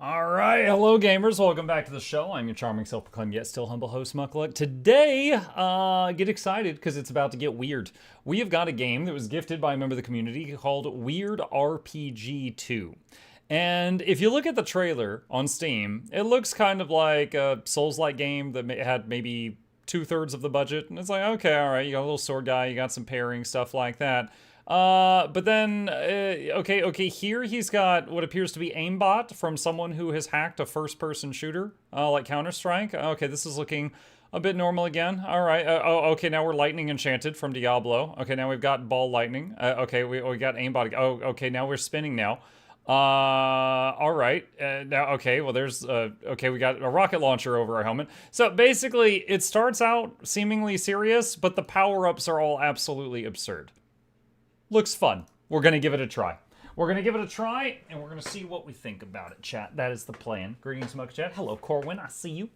Alright, hello gamers, welcome back to the show. I'm your charming, self-proclaimed, yet still humble host, Mukluk. Today, get excited, because it's about to get weird. We have got a game that was gifted by a member of the community called Weird RPG 2. And if you look at the trailer on Steam, it looks kind of like a Souls-like game that had maybe 2/3 of the budget. And it's like, okay, alright, you got a little sword guy, you got some parrying, stuff like that. But then, okay, here he's got what appears to be aimbot from someone who has hacked a first-person shooter, like Counter-Strike. Okay, this is looking a bit normal again. Alright, okay, now we're lightning enchanted from Diablo. Okay, now we've got ball lightning. Okay, we got aimbot. Oh, okay, now we're spinning now. Alright, now, okay, well there's, okay, we got a rocket launcher over our helmet. So basically, it starts out seemingly serious, but the power-ups are all absolutely absurd. Looks fun. We're gonna give it a try. We're gonna give it a try, and we're gonna see what we think about it, chat. That is the plan. Greetings, Muck Chat. Hello, Corwin. I see you.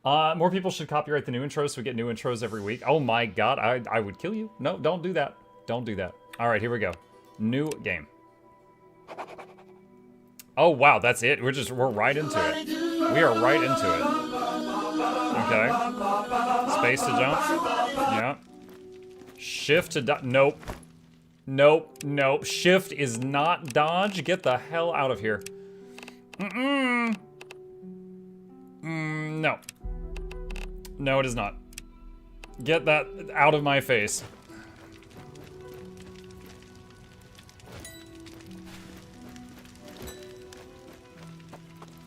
More people should copyright the new intros so we get new intros every week. Oh my god, I would kill you. No, don't do that. Don't do that. All right, here we go. New game. Oh wow, that's it. We're right into it. We are right into it. Okay. Space to jump. Yeah. Shift to nope. Nope, nope. Shift is not dodge. Get the hell out of here. No. No, it is not. Get that out of my face.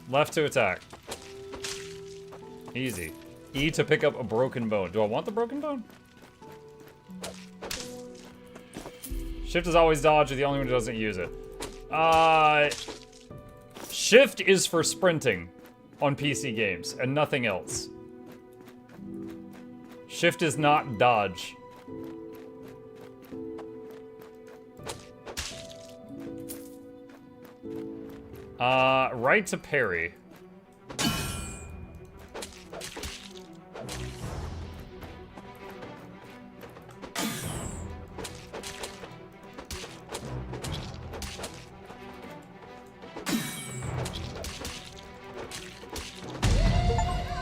Left to attack. Easy. E to pick up a broken bone. Do I want the broken bone? Shift is always dodge, you're the only one who doesn't use it. Shift is for sprinting on PC games, and nothing else. Shift is not dodge. Right to parry.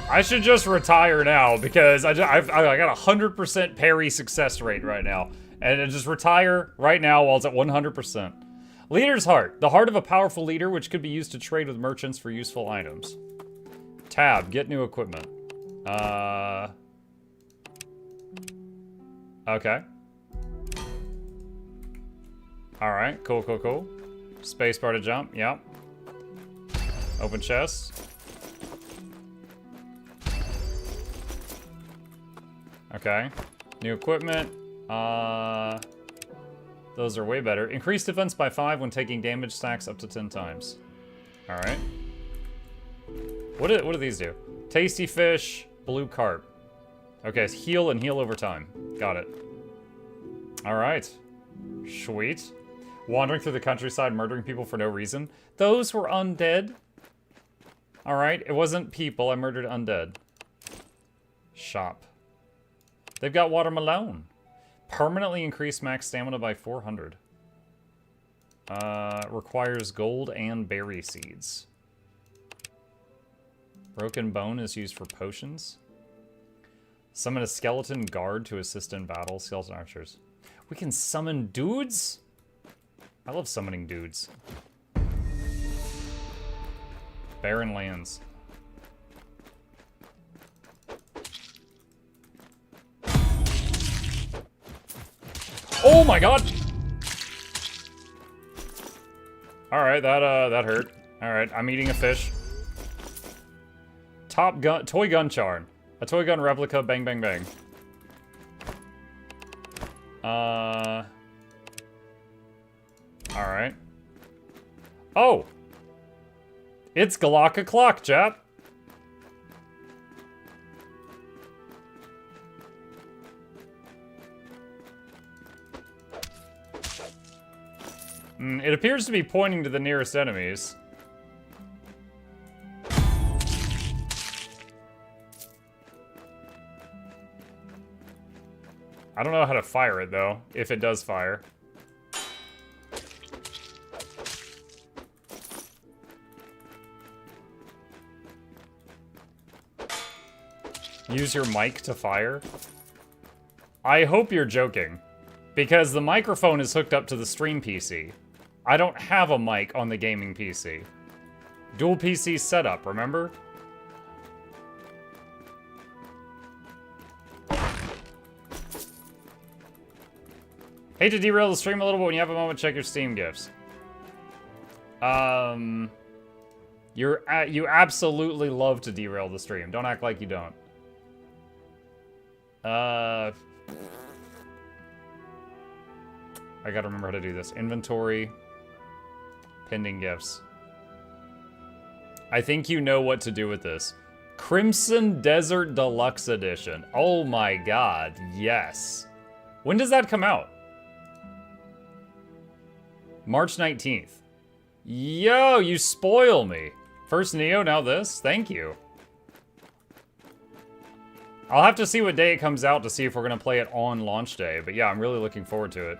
I should just retire now because I got a 100% parry success rate right now. And I just retire right now while it's at 100%. Leader's Heart. The heart of a powerful leader which could be used to trade with merchants for useful items. Tab. Get new equipment. Okay. Alright. Cool, cool, cool. Spacebar to jump. Yep. Open chest. Okay. New equipment. Those are way better. Increase defense by 5 when taking damage stacks up to 10 times. Alright. What do these do? Tasty fish, blue carp. Okay, it's heal and heal over time. Got it. Alright. Sweet. Wandering through the countryside, murdering people for no reason. Those were undead. Alright, it wasn't people. I murdered undead. Shop. They've got watermelon. Permanently increase max stamina by 400. Requires gold and berry seeds. Broken bone is used for potions. Summon a skeleton guard to assist in battle. Skeleton archers. We can summon dudes? I love summoning dudes. Barren lands. Oh my god! Alright, that hurt. Alright, I'm eating a fish. Top gun, toy gun charm. A toy gun replica, bang bang bang. Alright. Oh! It's Galaka Clock, chap! It appears to be pointing to the nearest enemies. I don't know how to fire it, though, if it does fire. Use your mic to fire? I hope you're joking, because the microphone is hooked up to the stream PC. I don't have a mic on the gaming PC. Dual PC setup, remember? Hate to derail the stream a little, but when you have a moment, check your Steam gifts. You absolutely love to derail the stream. Don't act like you don't. I gotta remember how to do this. Inventory. Pending gifts. I think you know what to do with this. Crimson Desert Deluxe Edition. Oh my god, yes. When does that come out? March 19th. Yo, you spoil me. First Neo, now this? Thank you. I'll have to see what day it comes out to see if we're going to play it on launch day. But yeah, I'm really looking forward to it.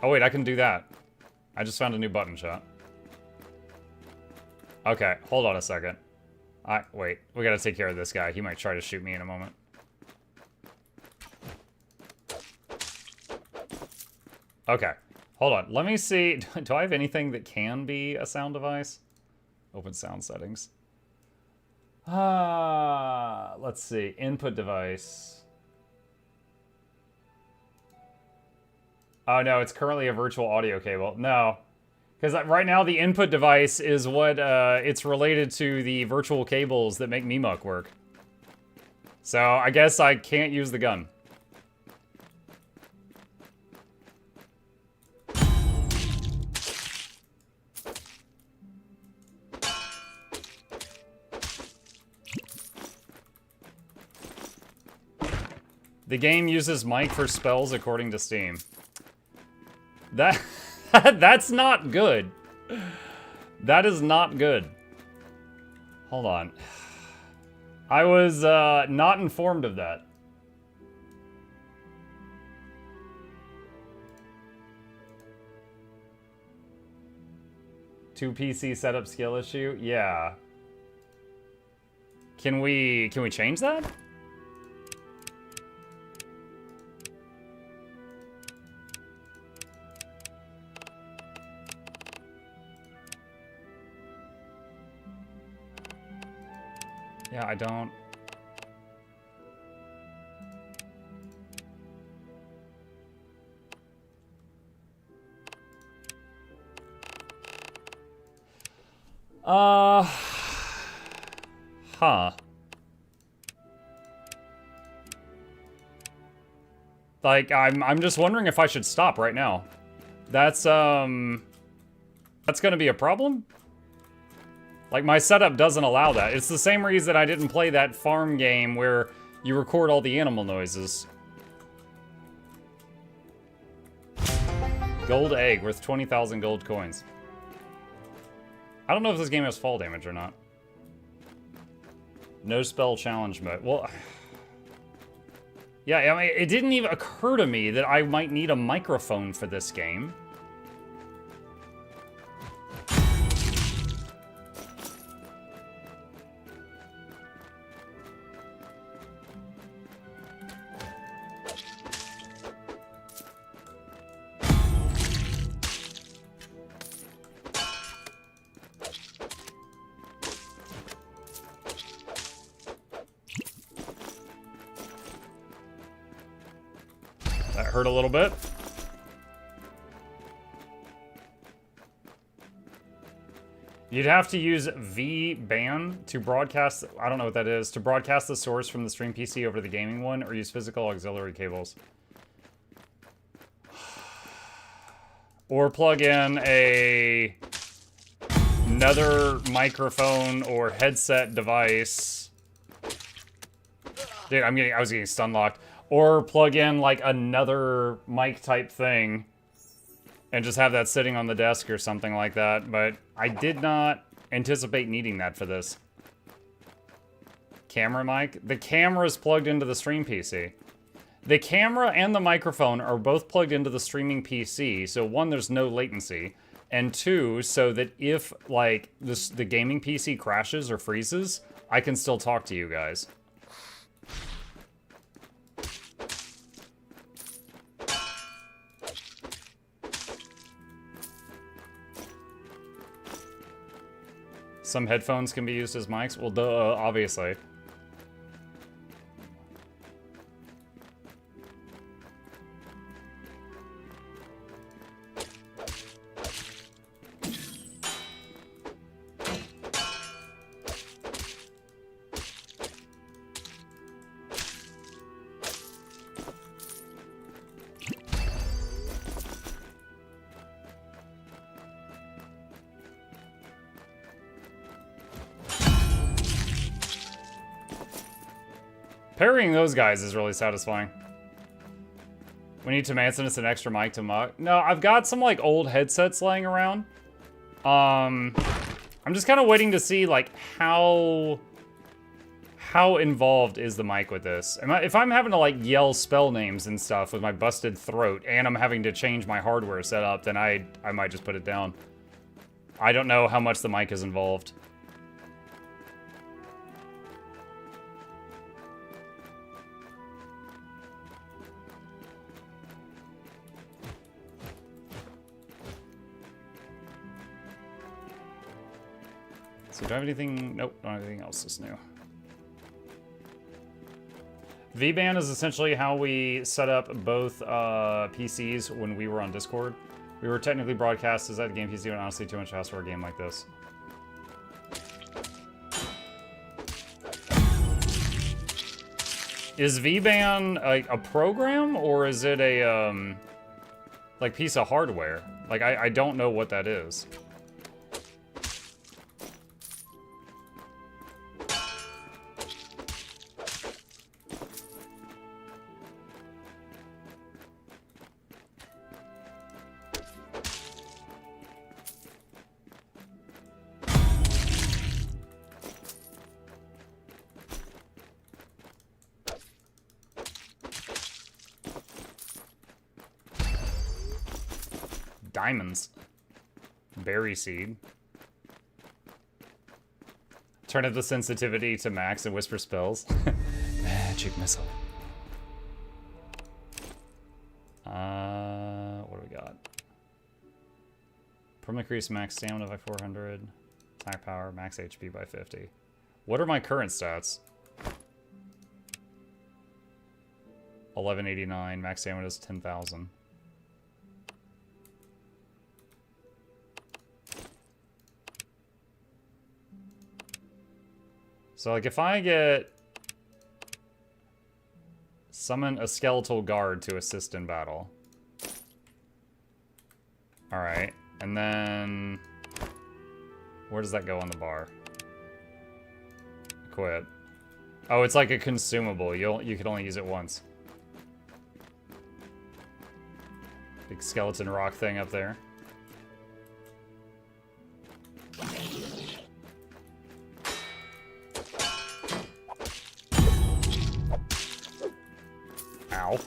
Oh wait, I can do that. I just found a new button shot. Okay, hold on a second. Wait, we gotta take care of this guy. He might try to shoot me in a moment. Okay, hold on. Let me see. Do I have anything that can be a sound device? Open sound settings. Let's see. Input device. Oh no, it's currently a virtual audio cable. No. Because right now the input device is what, it's related to the virtual cables that make MeMuck work. So I guess I can't use the gun. The game uses mic for spells according to Steam. That's not good. That is not good. Hold on. I was not informed of that. Two PC setup skill issue? Yeah. Can we change that? Yeah, I don't... Huh. Like, I'm just wondering if I should stop right now. That's gonna be a problem? Like, my setup doesn't allow that. It's the same reason I didn't play that farm game where you record all the animal noises. Gold egg worth 20,000 gold coins. I don't know if this game has fall damage or not. No spell challenge mode. Well, yeah, I mean, it didn't even occur to me that I might need a microphone for this game. Hurt a little bit. You'd have to use VBAN to broadcast, I don't know what that is, to broadcast the source from the stream PC over to the gaming one, or use physical auxiliary cables. Or plug in another microphone or headset device. Dude, I was getting stun locked. Or plug in, like, another mic type thing and just have that sitting on the desk or something like that. But I did not anticipate needing that for this. Camera mic? The camera is plugged into the stream PC. The camera and the microphone are both plugged into the streaming PC. So one, there's no latency. And two, so that if, like, the gaming PC crashes or freezes, I can still talk to you guys. Some headphones can be used as mics. Well, duh, obviously. Parrying those guys is really satisfying. We need to Manson us an extra mic to muck. No, I've got some like old headsets laying around. I'm just kind of waiting to see like how involved is the mic with this. If I'm having to like yell spell names and stuff with my busted throat and I'm having to change my hardware setup, then I might just put it down. I don't know how much the mic is involved. So do I have anything? Nope, don't have anything else that's new. VBAN is essentially how we set up both PCs when we were on Discord. We were technically broadcast as that game PC, and honestly too much house for a game like this. Is VBAN a program, or is it a like piece of hardware? Like I don't know what that is. Diamonds. Berry seed. Turn up the sensitivity to max and whisper spells. Magic missile. What do we got? Permanently increase max stamina by 400. Attack power, max HP by 50. What are my current stats? 1189. Max stamina is 10,000. So, like, if I get... Summon a skeletal guard to assist in battle. Alright, and then... Where does that go on the bar? Equip. Oh, it's like a consumable. You can only use it once. Big skeleton rock thing up there. Ow.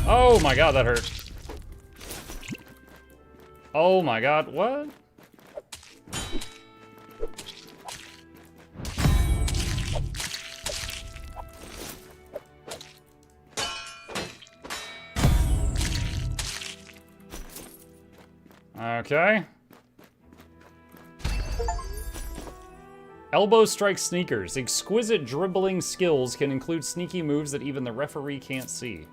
Oh my god, that hurt. Oh my god, what? Okay. Elbow strike sneakers. Exquisite dribbling skills can include sneaky moves that even the referee can't see.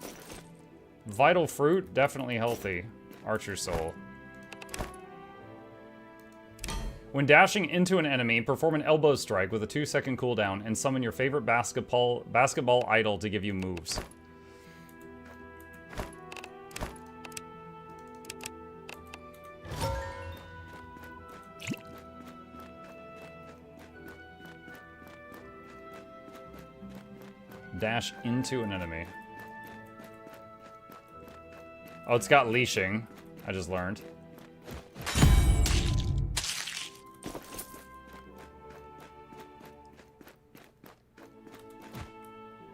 Vital fruit, definitely healthy. Archer soul. When dashing into an enemy, perform an elbow strike with a 2-second cooldown and summon your favorite basketball idol to give you moves. Dash into an enemy. Oh, it's got leashing. I just learned.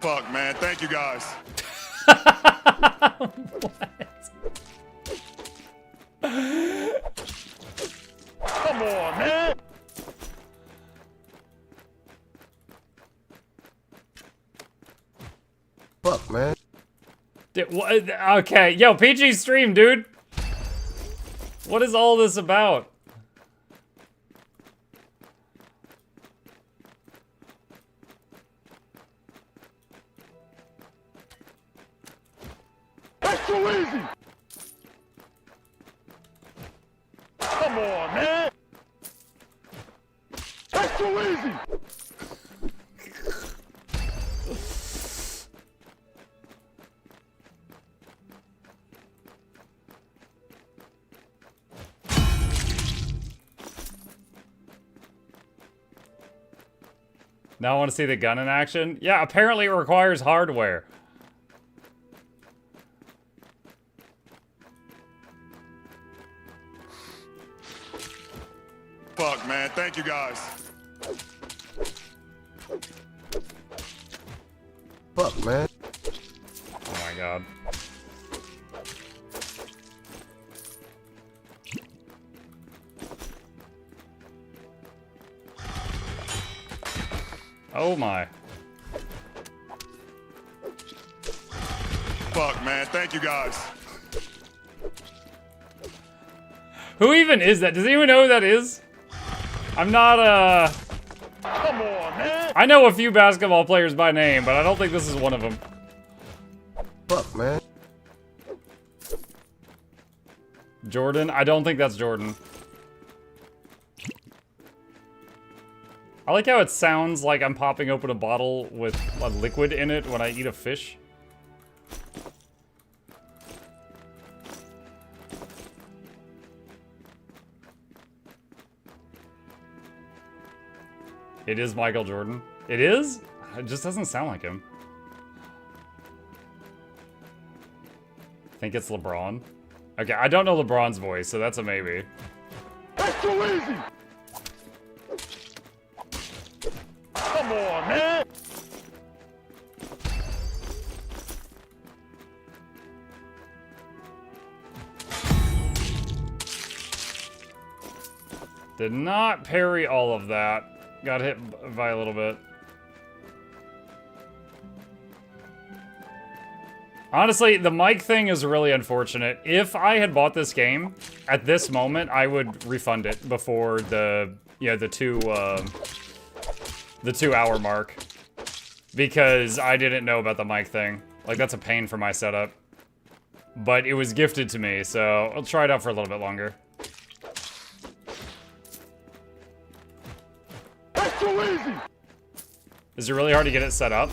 Fuck, man. Thank you, guys. What? Come on, man. Fuck, man. Okay, yo, PG stream, dude. What is all this about? That's too easy. Come on, man. That's too easy. Now I want to see the gun in action. Yeah, apparently it requires hardware. Fuck, man. Thank you, guys. Fuck, man. Oh my god. Oh my. Fuck, man. Thank you, guys. Who even is that? Does anyone know who that is? I'm not, Come on, man. I know a few basketball players by name, but I don't think this is one of them. Fuck, man. Jordan? I don't think that's Jordan. I like how it sounds like I'm popping open a bottle with a liquid in it when I eat a fish. It is Michael Jordan. It is? It just doesn't sound like him. I think it's LeBron. Okay, I don't know LeBron's voice, so that's a maybe. That's too easy. Come on, man. Did not parry all of that. Got hit by a little bit. Honestly, the mic thing is really unfortunate. If I had bought this game at this moment, I would refund it before the 2-hour mark, because I didn't know about the mic thing. Like, that's a pain for my setup. But it was gifted to me, so I'll try it out for a little bit longer. That's too easy. Is it really hard to get it set up?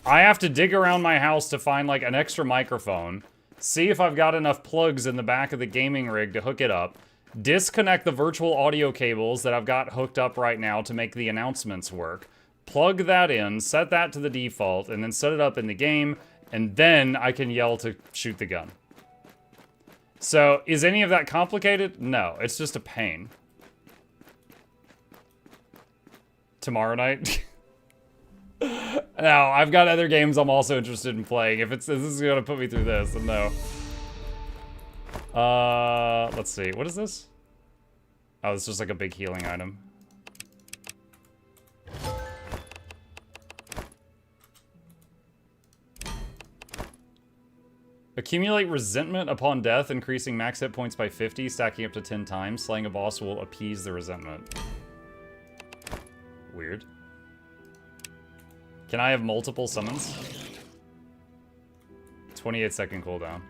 I have to dig around my house to find like an extra microphone, see if I've got enough plugs in the back of the gaming rig to hook it up, disconnect the virtual audio cables that I've got hooked up right now to make the announcements work, plug that in, set that to the default, and then set it up in the game, and then I can yell to shoot the gun. So, is any of that complicated? No, it's just a pain. Tomorrow night? No, I've got other games I'm also interested in playing. If this is gonna put me through this, then no. Let's see. What is this? Oh, it's just like a big healing item. Accumulate resentment upon death, increasing max hit points by 50, stacking up to 10 times. Slaying a boss will appease the resentment. Weird. Can I have multiple summons? 28-second cooldown.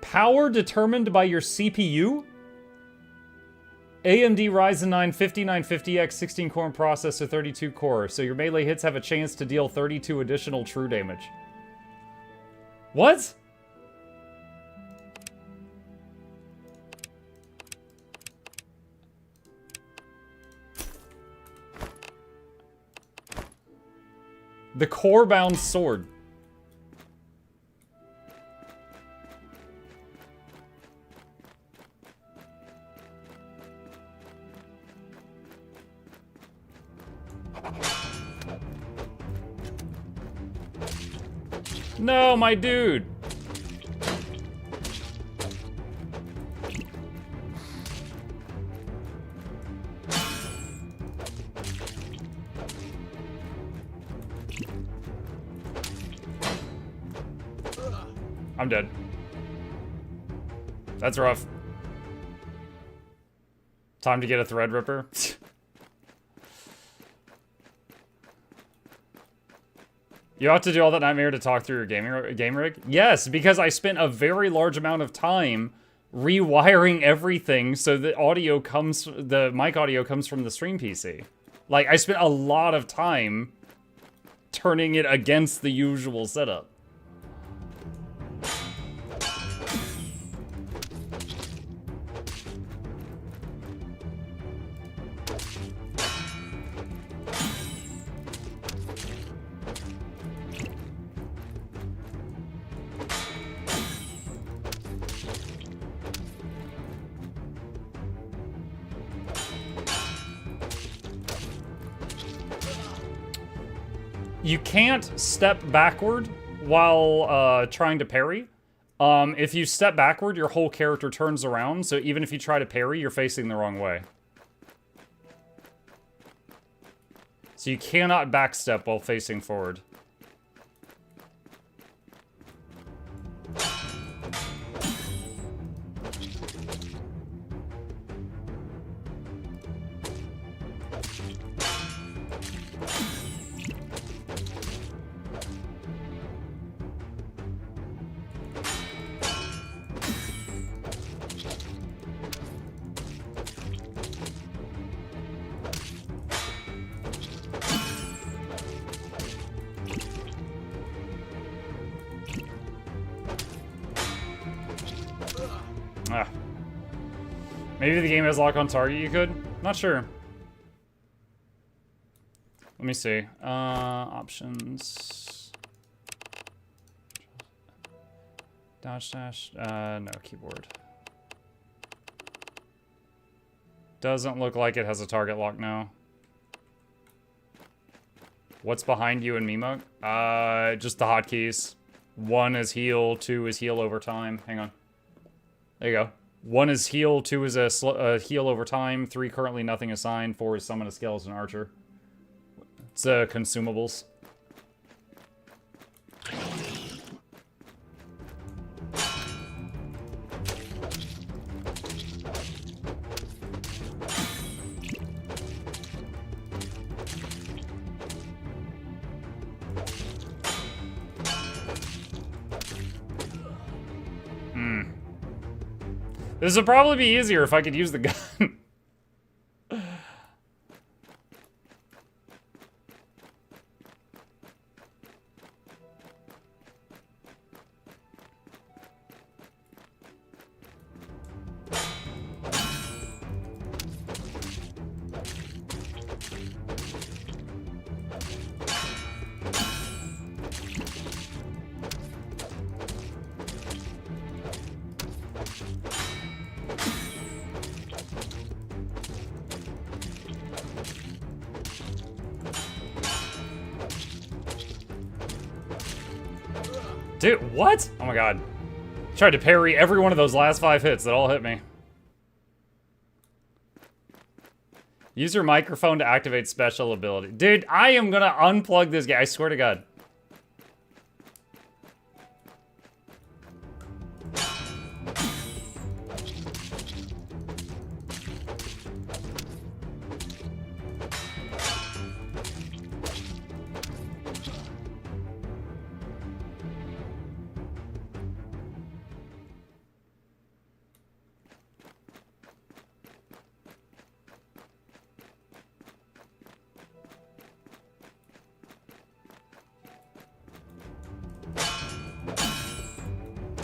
Power determined by your CPU? AMD Ryzen 9 5950X 16-core processor, 32 core, so your melee hits have a chance to deal 32 additional true damage. What? The core-bound sword. No, my dude. I'm dead. That's rough. Time to get a Threadripper. You have to do all that nightmare to talk through your game rig? Yes, because I spent a very large amount of time rewiring everything so the mic audio comes from the stream PC. Like, I spent a lot of time turning it against the usual setup. You can't step backward while trying to parry. If you step backward, your whole character turns around, so even if you try to parry, you're facing the wrong way. So you cannot backstep while facing forward. Ah. Maybe the game has lock on target you could? Not sure. Let me see. Options. Dodge dash. No, keyboard. Doesn't look like it has a target lock now. What's behind you and Mimuk? Just the hotkeys. 1 is heal, 2 is heal over time. Hang on. There you go. 1 is heal, 2 is a heal over time, 3 currently nothing assigned, 4 is summon a skeleton archer. It's consumables. This would probably be easier if I could use the gun. Dude, what? Oh my god. Tried to parry every one of those last 5 hits that all hit me. Use your microphone to activate special ability. Dude, I am gonna unplug this guy, I swear to god.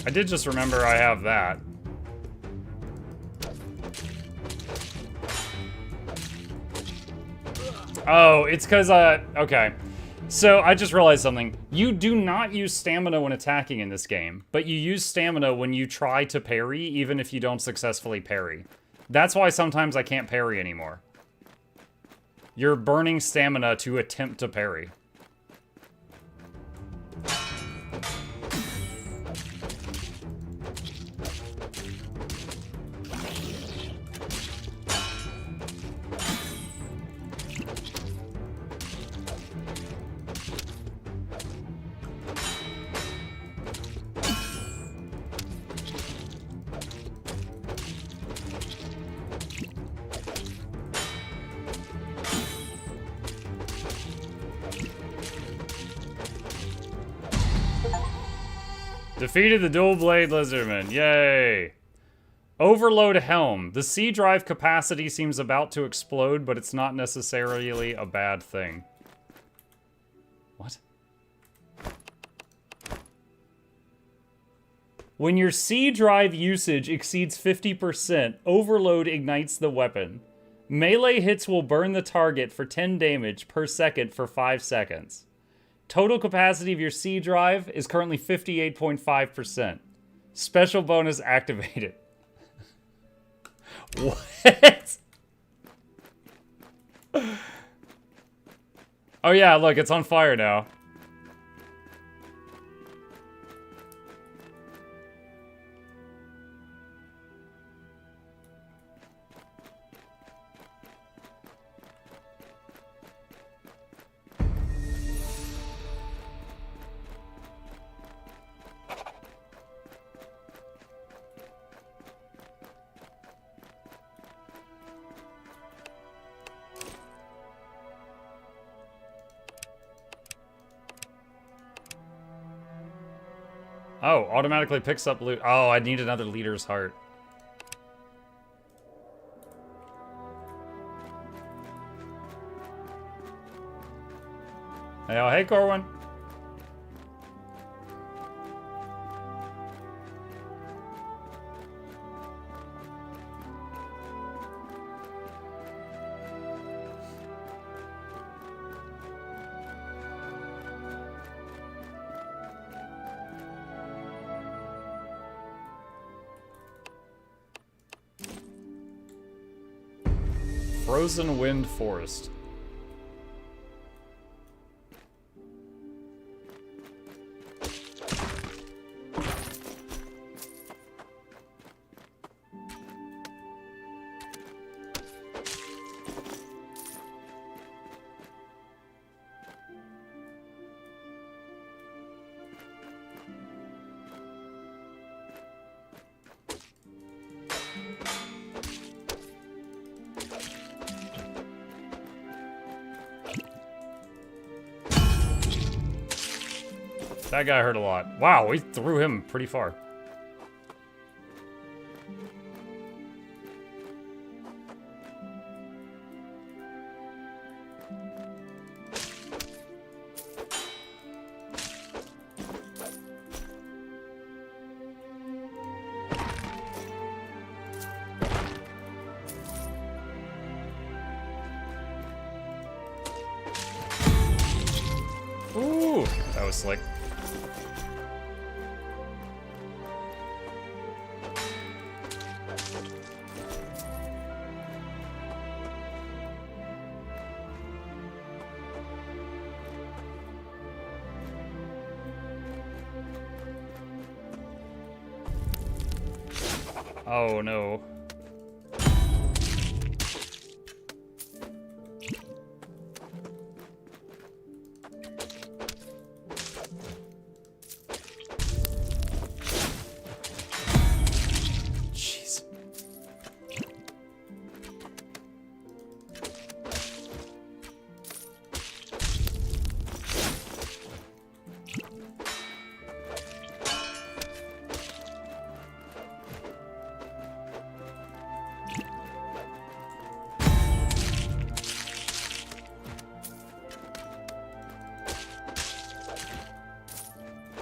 I did just remember I have that. Oh, it's because, okay. So, I just realized something. You do not use stamina when attacking in this game, but you use stamina when you try to parry, even if you don't successfully parry. That's why sometimes I can't parry anymore. You're burning stamina to attempt to parry. Defeated the dual blade lizardman. Yay. Overload helm. The C drive capacity seems about to explode, but it's not necessarily a bad thing. What? When your C drive usage exceeds 50%, overload ignites the weapon. Melee hits will burn the target for 10 damage per second for 5 seconds. Total capacity of your C drive is currently 58.5%. Special bonus activated. What? Oh yeah, look, it's on fire now. Oh, automatically picks up loot. Oh, I need another leader's heart. Hey, oh, hey, Corwin. Frozen Wind Forest. That guy hurt a lot. Wow, we threw him pretty far. Ooh, that was slick. Oh no. Jeez.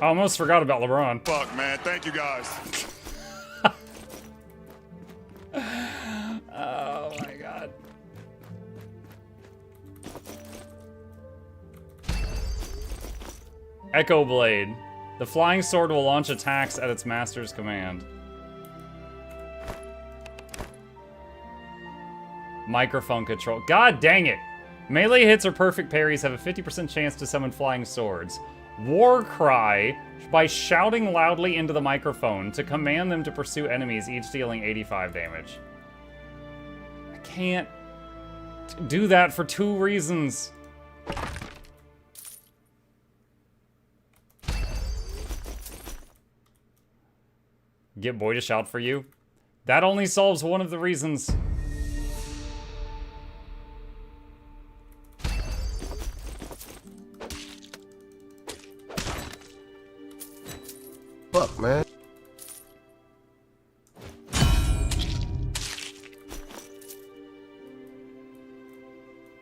I almost forgot about LeBron. Fuck, man. Thank you, guys. Oh my god. Echo Blade. The flying sword will launch attacks at its master's command. Microphone control. God dang it. Melee hits or perfect parries have a 50% chance to summon flying swords. War Cry, by shouting loudly into the microphone to command them to pursue enemies, each dealing 85 damage. I can't do that for 2 reasons. Get boy to shout for you? That only solves one of the reasons. Fuck, man.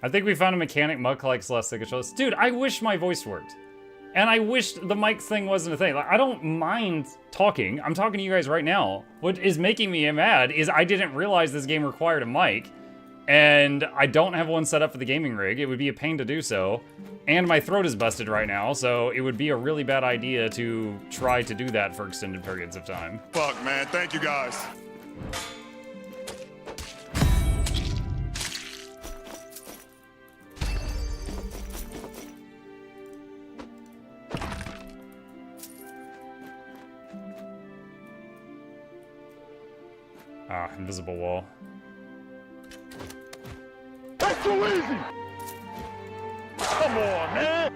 I think we found a mechanic Muck likes less than controllers. Dude, I wish my voice worked. And I wish the mic thing wasn't a thing. Like, I don't mind talking. I'm talking to you guys right now. What is making me mad is I didn't realize this game required a mic. And I don't have one set up for the gaming rig. It would be a pain to do so. And my throat is busted right now, so it would be a really bad idea to try to do that for extended periods of time. Fuck, man. Thank you, guys. Ah, invisible wall. That's too easy. Come on, man.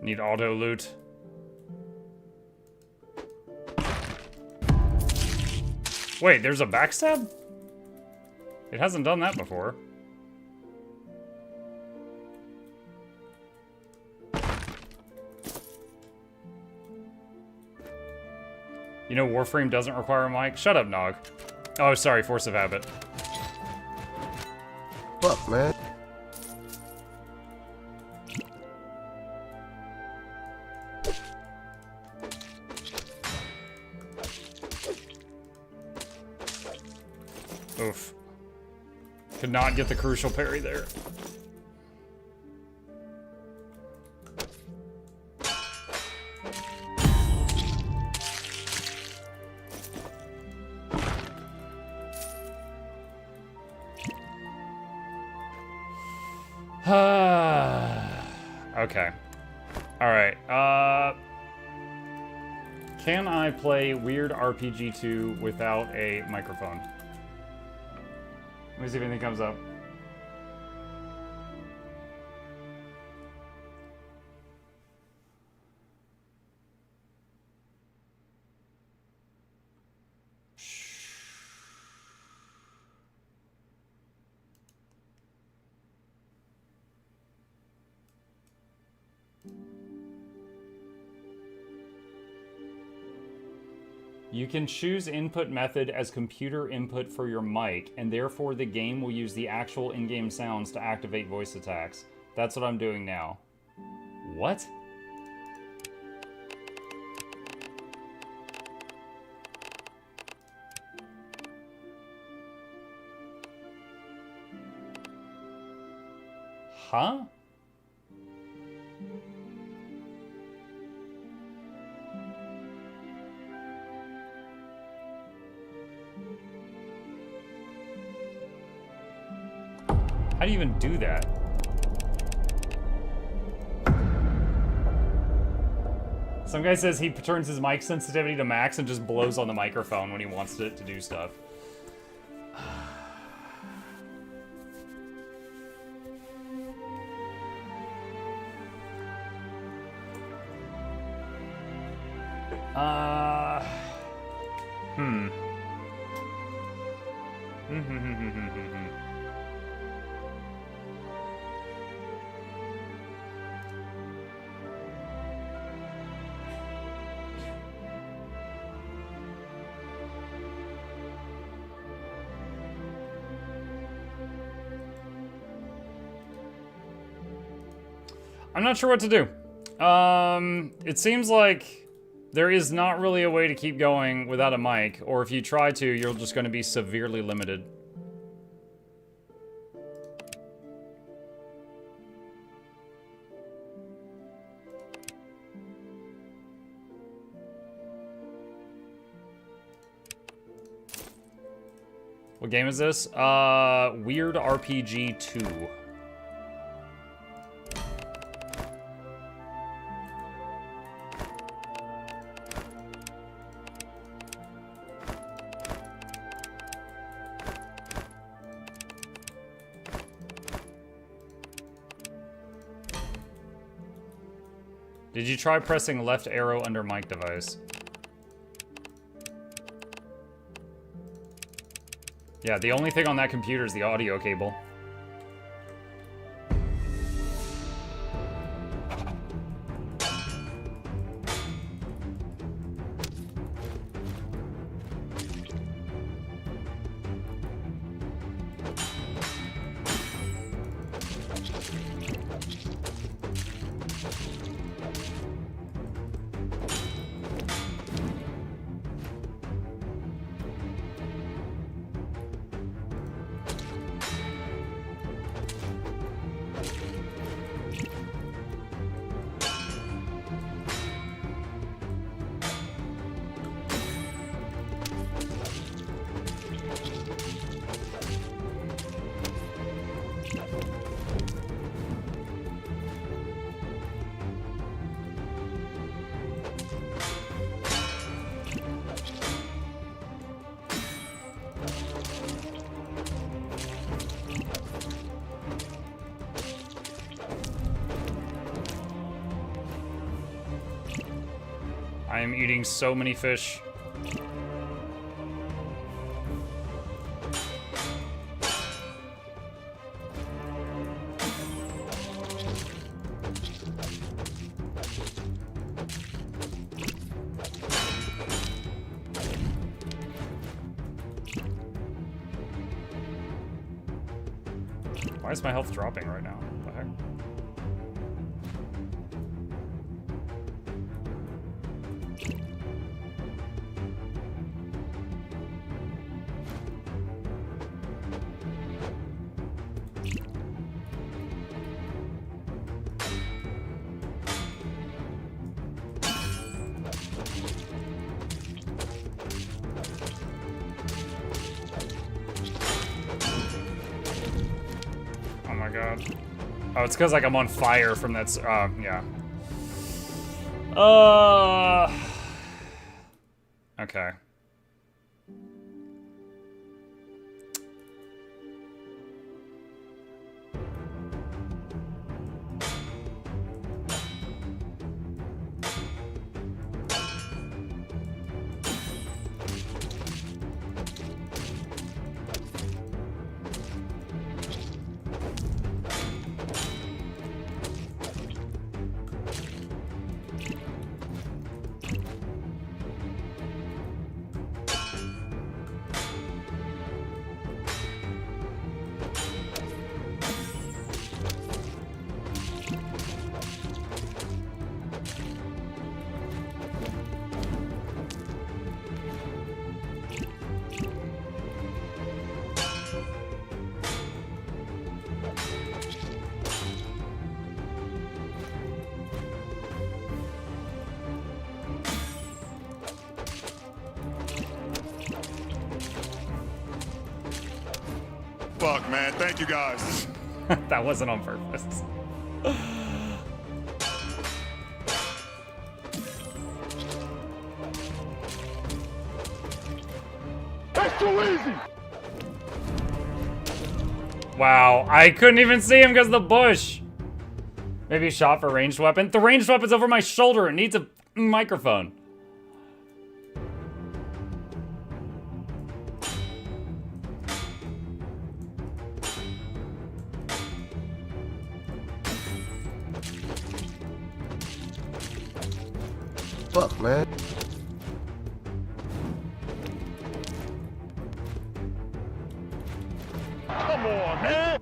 Need auto loot. Wait, there's a backstab? It hasn't done that before. You know Warframe doesn't require a mic? Shut up, Nog. Oh, sorry, Force of Habit. Fuck, man. Oof. Could not get the crucial parry there. Okay. Alright, can I play Weird RPG 2 without a microphone? Let me see if anything comes up. You can choose input method as computer input for your mic, and therefore the game will use the actual in-game sounds to activate voice attacks. That's what I'm doing now. What? Huh? How do you even do that? Some guy says he turns his mic sensitivity to max and just blows on the microphone when he wants it to do stuff. I'm not sure what to do. It seems like there is not really a way to keep going without a mic, or if you try to, you're just going to be severely limited. What game is this? Weird RPG 2. Did you try pressing left arrow under mic device? Yeah, the only thing on that computer is the audio cable. I am eating so many fish. Why is my health dropping right now? What the heck? Oh my god. Oh, it's because like I'm on fire from that. Yeah. Okay. Fuck, man. Thank you, guys. That wasn't on purpose. That's too easy. Wow, I couldn't even see him because of the bush. Maybe a shot for ranged weapon. The ranged weapon's over my shoulder. It needs a microphone. Fuck, man. Come on, man.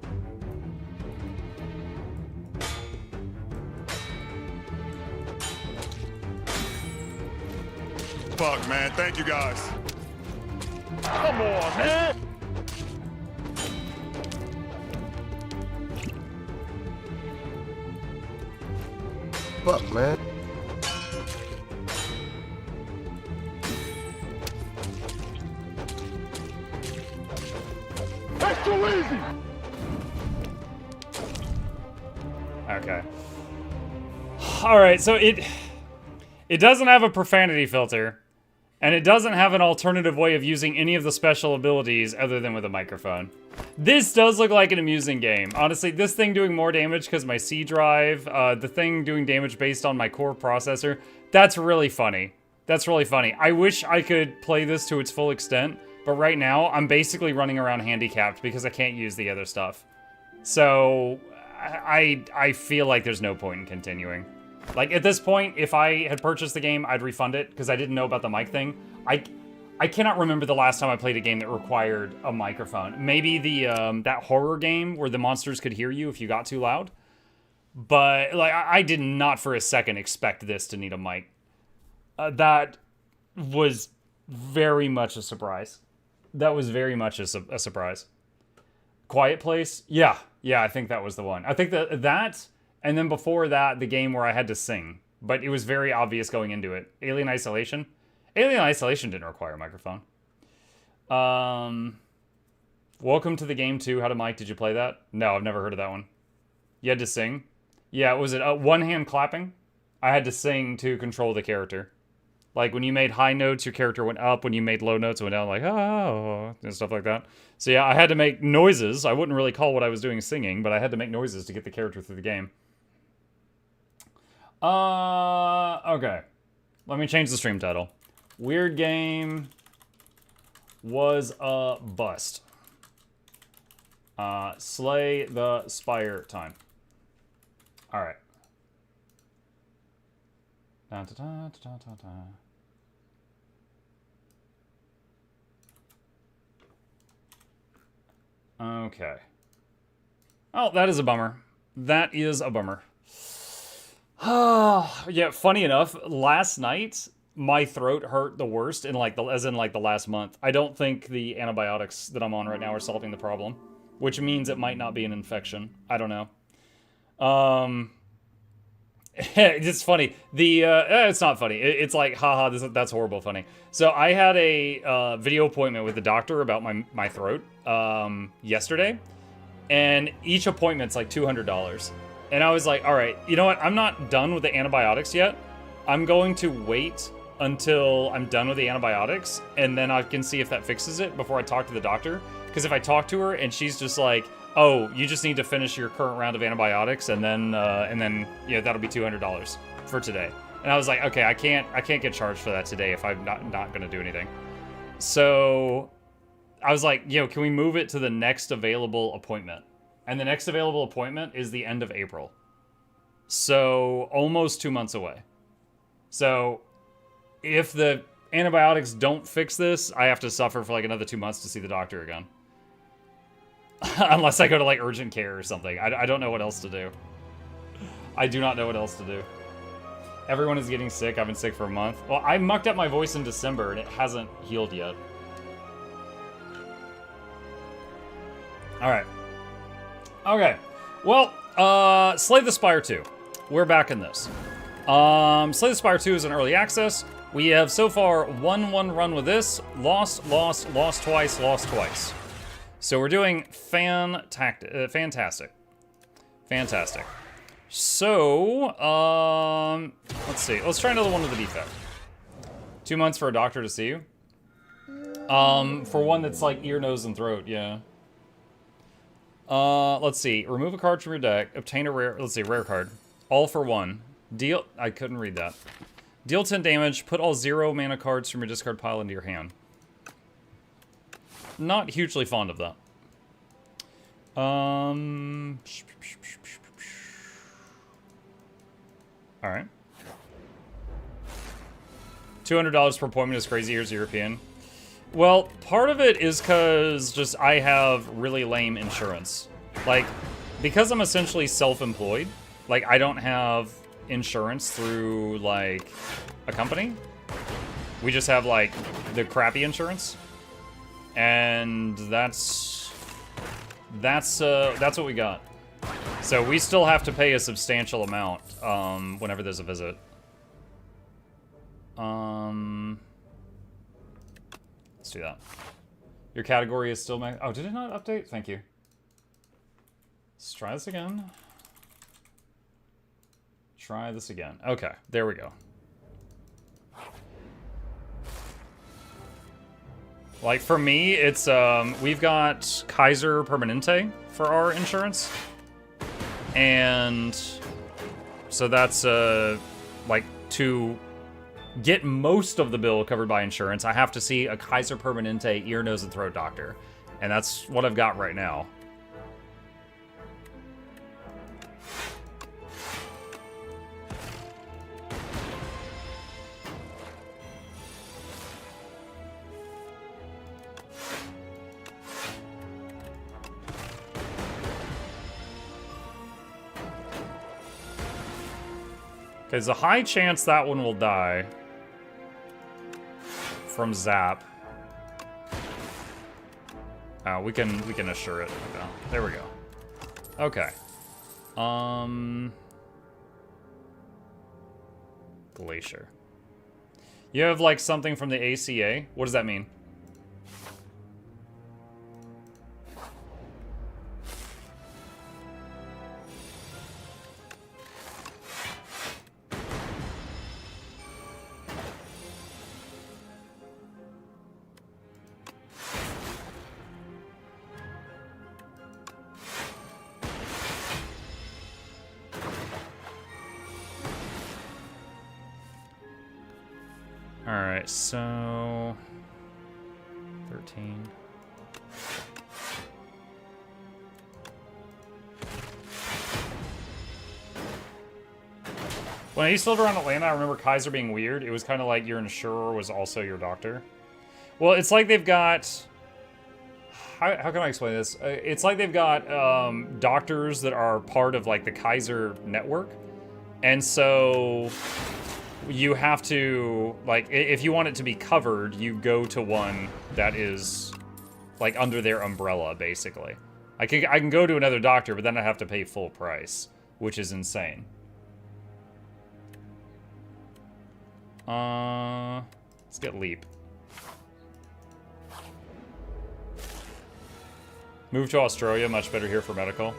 Fuck, man. Thank you, guys. Come on, man. Fuck, man. That's too easy. Okay. All right, so it doesn't have a profanity filter, and it doesn't have an alternative way of using any of the special abilities other than with a microphone. This does look like an amusing game. Honestly, this thing doing more damage because my C drive, the thing doing damage based on my core processor, that's really funny. That's really funny. I wish I could play this to its full extent, but right now I'm basically running around handicapped because I can't use the other stuff. So I feel like there's no point in continuing. Like, at this point, if I had purchased the game, I'd refund it, because I didn't know about the mic thing. I cannot remember the last time I played a game that required a microphone. Maybe the that horror game where the monsters could hear you if you got too loud. But, like, I did not for a second expect this to need a mic. That was very much a surprise. That was very much a surprise. Quiet Place? Yeah, I think that was the one. I think that... And then before that, the game where I had to sing. But it was very obvious going into it. Alien Isolation? Alien Isolation didn't require a microphone. Welcome to the Game 2. How to Mic? Did you play that? No, I've never heard of that one. You had to sing? Yeah, was it one hand clapping? I had to sing to control the character. Like, when you made high notes, your character went up. When you made low notes, it went down, like, oh, and stuff like that. So yeah, I had to make noises. I wouldn't really call what I was doing singing, but I had to make noises to get the character through the game. Okay. Let me change the stream title. Weird game was a bust. Slay the Spire time. Alright. Okay. Oh, that is a bummer. That is a bummer. Yeah, funny enough, last night my throat hurt the worst in like the last month. I don't think the antibiotics that I'm on right now are solving the problem, which means it might not be an infection. I don't know. It's funny. It's not funny. It's like, haha, that's horrible funny. So I had a video appointment with the doctor about my throat yesterday, and each appointment's like $200. And I was like, all right, you know what? I'm not done with the antibiotics yet. I'm going to wait until I'm done with the antibiotics, and then I can see if that fixes it before I talk to the doctor. Because if I talk to her and she's just like, oh, you just need to finish your current round of antibiotics, and then yeah, that'll be $200 for today. And I was like, okay, I can't get charged for that today if I'm not gonna do anything. So I was like, yo, can we move it to the next available appointment? And the next available appointment is the end of April. So almost 2 months away. So if the antibiotics don't fix this, I have to suffer for like another 2 months to see the doctor again. Unless I go to like urgent care or something. I don't know what else to do. I do not know what else to do. Everyone is getting sick. I've been sick for a month. Well, I mucked up my voice in December and it hasn't healed yet. Alright. Okay. Well, Slay the Spire 2. We're back in this. Slay the Spire 2 is an early access. We have so far won one run with this. Lost twice, lost twice. So we're doing fantastic. Fantastic. So, let's see. Let's try another one with a defect. 2 months for a doctor to see you. For one that's like ear, nose, and throat, yeah. Let's see. Remove a card from your deck. Obtain a rare, let's see, rare card. All for one. Deal, I couldn't read that. Deal 10 damage. Put all 0 mana cards from your discard pile into your hand. Not hugely fond of that. Alright. $200 per appointment is crazy. Here's European. Well, part of it is because just I have really lame insurance. Like, because I'm essentially self-employed, like, I don't have insurance through, like, a company. We just have, like, the crappy insurance. And that's what we got. So we still have to pay a substantial amount whenever there's a visit. Let's do that. Your category is still max. Oh, did it not update? Thank you. Let's try this again. Try this again. Okay, there we go. Like, for me, it's, we've got Kaiser Permanente for our insurance. And so that's, like, to get most of the bill covered by insurance, I have to see a Kaiser Permanente ear, nose, and throat doctor. And that's what I've got right now. Okay, there's a high chance that one will die from Zap. We can assure it. Okay, there we go. Okay. Glacier. You have like something from the ACA? What does that mean? Alright, so 13. When I used to live around Atlanta, I remember Kaiser being weird. It was kind of like your insurer was also your doctor. Well, it's like they've got... How can I explain this? It's like they've got doctors that are part of like the Kaiser network. And so... you have to, like, if you want it to be covered, you go to one that is, like, under their umbrella, basically. I can go to another doctor, but then I have to pay full price, which is insane. Let's get Leap. Move to Australia, much better here for medical.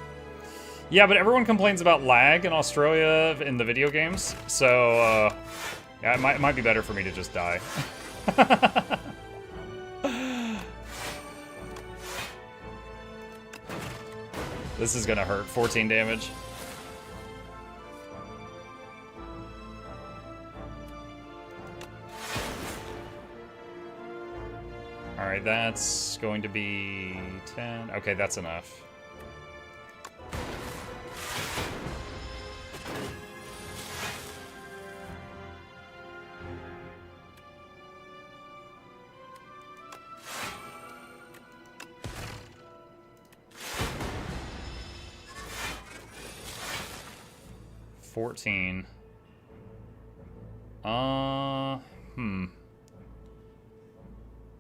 Yeah, but everyone complains about lag in Australia in the video games, so, yeah, it might be better for me to just die. This is gonna hurt. 14 damage. Alright, that's going to be 10. Okay, that's enough.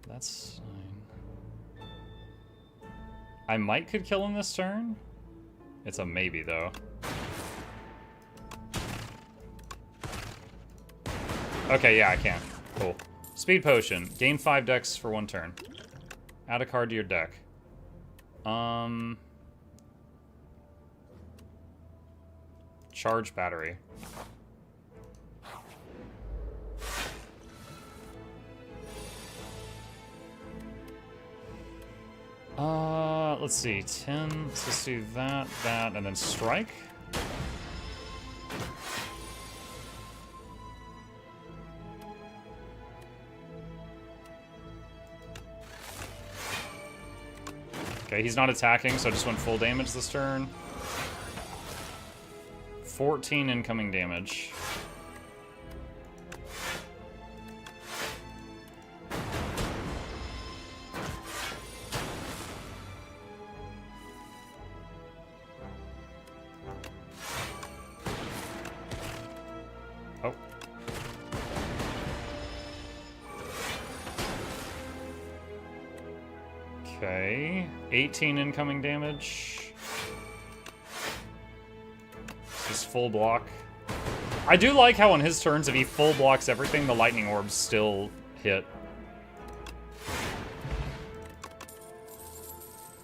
That's fine. I could kill him this turn. It's a maybe, though. Okay, yeah, I can. Cool. Speed Potion. Gain 5 dex for 1 turn. Add a card to your deck. Charge battery. Let's see, 10, let's just do that, and then strike. Okay, he's not attacking, so I just went full damage this turn. 14 incoming damage. Okay. 18 incoming damage. Just full block. I do like how on his turns, if he full blocks everything, the lightning orbs still hit.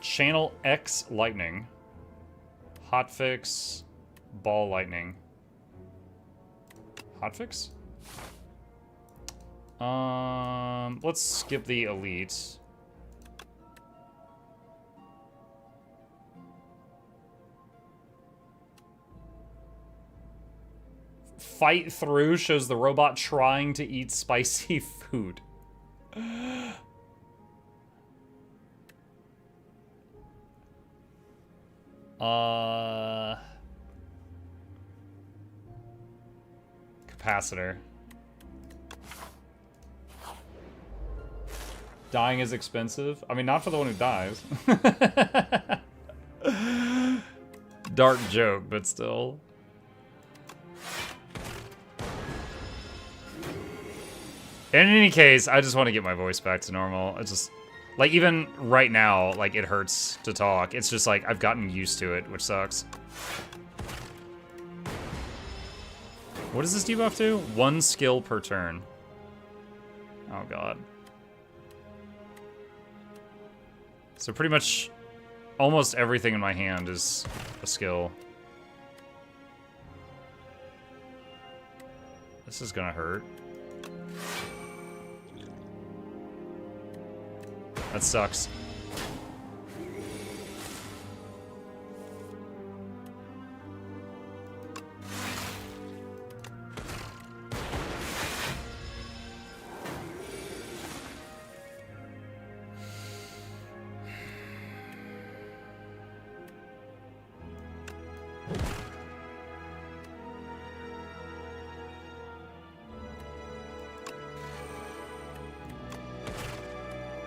Channel X lightning. Hotfix. Ball lightning. Hotfix? Let's skip the elite. Fight through shows the robot trying to eat spicy food. Capacitor. Dying is expensive. I mean, not for the one who dies. Dark joke, but still. In any case, I just want to get my voice back to normal. It's just, like, even right now, like, it hurts to talk. It's just like, I've gotten used to it, which sucks. What does this debuff do? 1 skill per turn. Oh, God. So pretty much almost everything in my hand is a skill. This is gonna hurt. That sucks.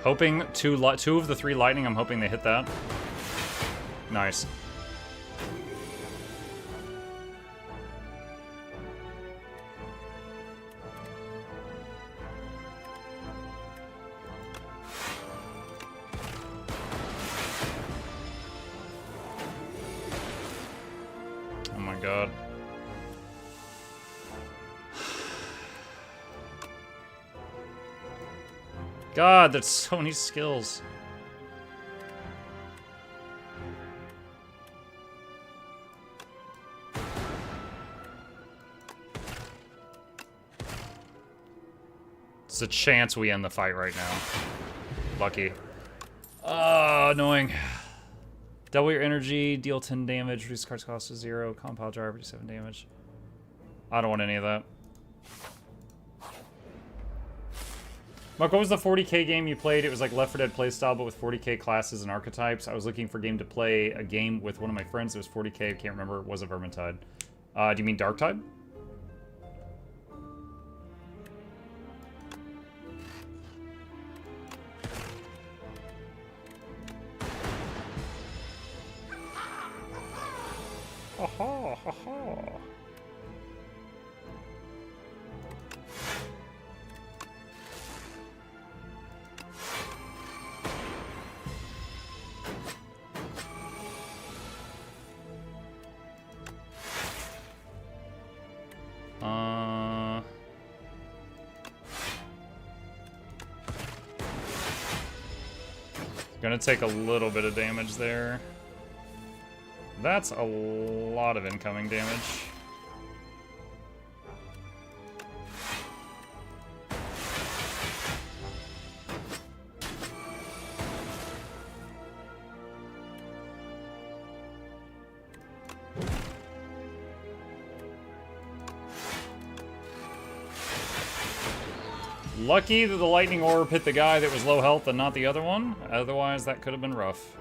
Hoping two of the 3 lightning, I'm hoping they hit that. Nice. Oh my God. God, there's so many skills. It's a chance we end the fight right now. Lucky. Annoying. Double your energy, deal 10 damage, reduce card's cost to 0, compound drive, reduce 7 damage. I don't want any of that. Mark, what was the 40k game you played? It was like Left 4 Dead playstyle, but with 40k classes and archetypes. I was looking for a game to play a game with one of my friends. It was 40k. I can't remember. It was a Vermintide. Do you mean Darktide? Ha ha ha ha. Gonna take a little bit of damage there. That's a lot of incoming damage. Lucky that the lightning orb hit the guy that was low health and not the other one. Otherwise, that could have been rough.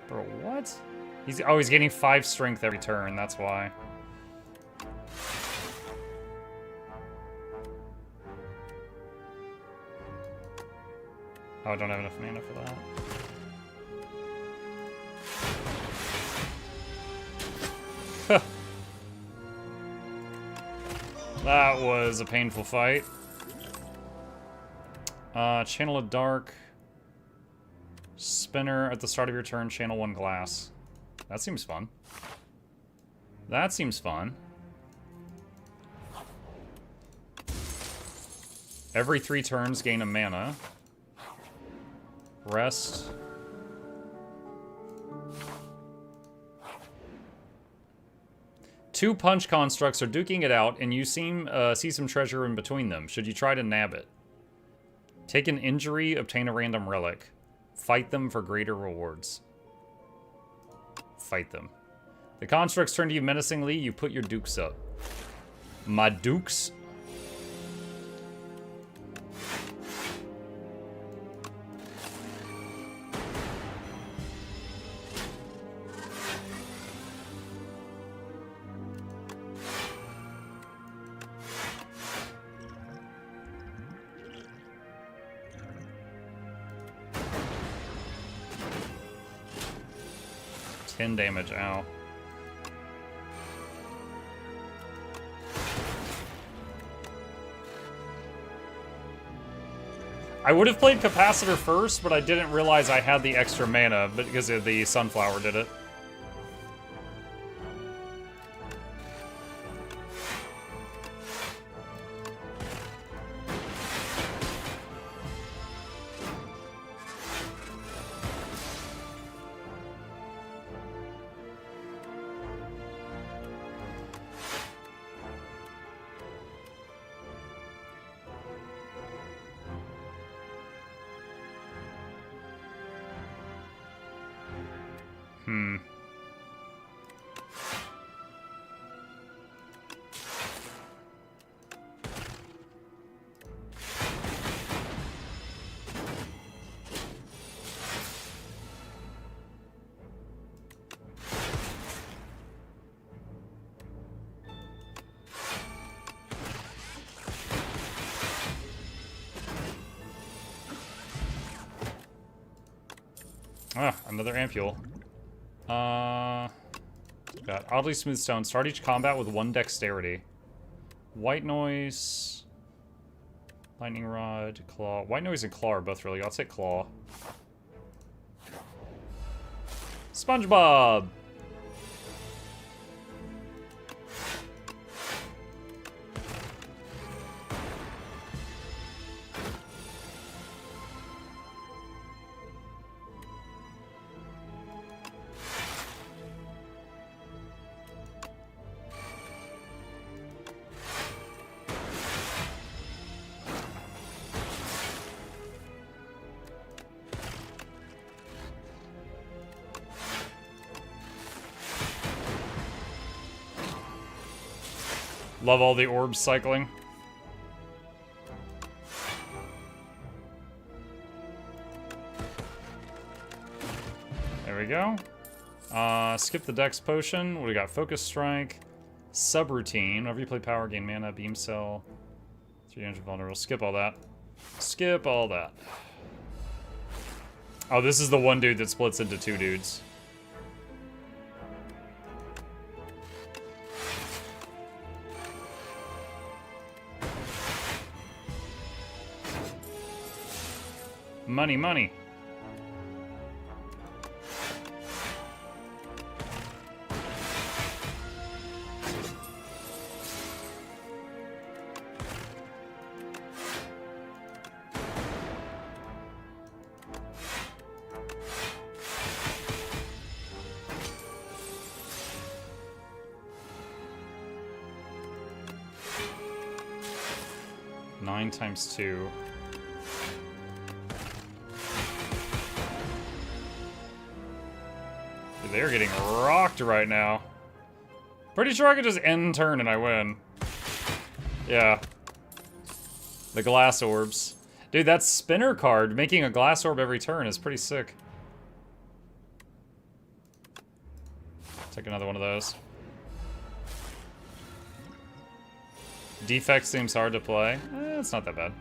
Bro, what? He's getting 5 strength every turn, that's why. Oh, I don't have enough mana for that. That was a painful fight. Channel a dark. Spinner at the start of your turn, channel 1 glass. That seems fun. That seems fun. Every 3 turns, gain a mana. Rest. Two punch constructs are duking it out, and you see some treasure in between them. Should you try to nab it? Take an injury, obtain a random relic. Fight them for greater rewards. Fight them. The constructs turn to you menacingly. You put your dukes up. My dukes? Damage, ow. I would have played Capacitor first, but I didn't realize I had the extra mana because the Sunflower did it. Ah, another ampule. Got oddly smooth stone. Start each combat with 1 dexterity. White noise. Lightning rod. Claw. White noise and claw are both really good. I'll take claw. SpongeBob! Love all the orbs cycling. There we go. Skip the Dex Potion. What do we got? Focus Strike. Subroutine. Whenever you play power, gain mana. Beam Cell. 300 vulnerable. Skip all that. Skip all that. Oh, this is the one dude that splits into 2 dudes. Money, money. Nine times 2. They're getting rocked right now. Pretty sure I could just end turn and I win. Yeah. The glass orbs. Dude, that spinner card, making a glass orb every turn, is pretty sick. Take another one of those. Defect seems hard to play. It's not that bad.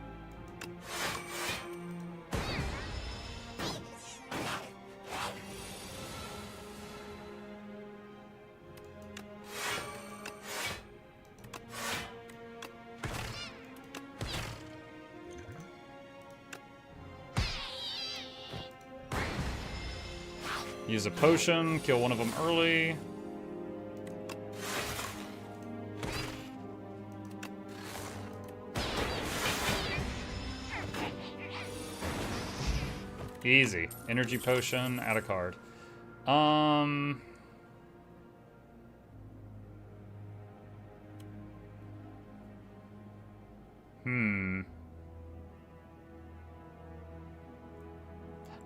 Use a potion, kill one of them early. Easy. Energy potion, add a card.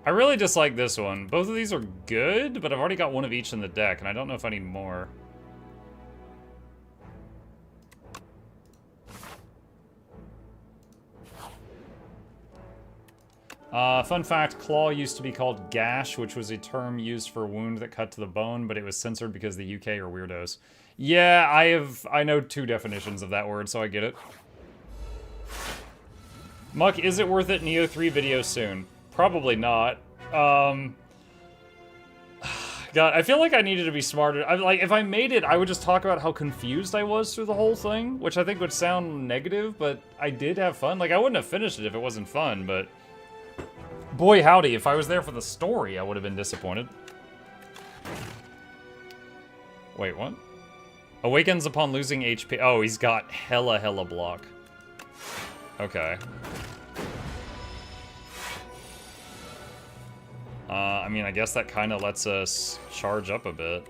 I really dislike this one. Both of these are good, but I've already got one of each in the deck, and I don't know if I need more. Fun fact, claw used to be called gash, which was a term used for a wound that cut to the bone, but it was censored because the UK are weirdos. Yeah, I know 2 definitions of that word, so I get it. Muck, is it worth it? Neo 3 video soon. Probably not. God, I feel like I needed to be smarter. Like, if I made it, I would just talk about how confused I was through the whole thing, which I think would sound negative, but I did have fun. Like, I wouldn't have finished it if it wasn't fun, but... boy howdy, if I was there for the story, I would have been disappointed. Wait, what? Awakens upon losing HP. Oh, he's got hella block. Okay. I mean, I guess that kind of lets us charge up a bit.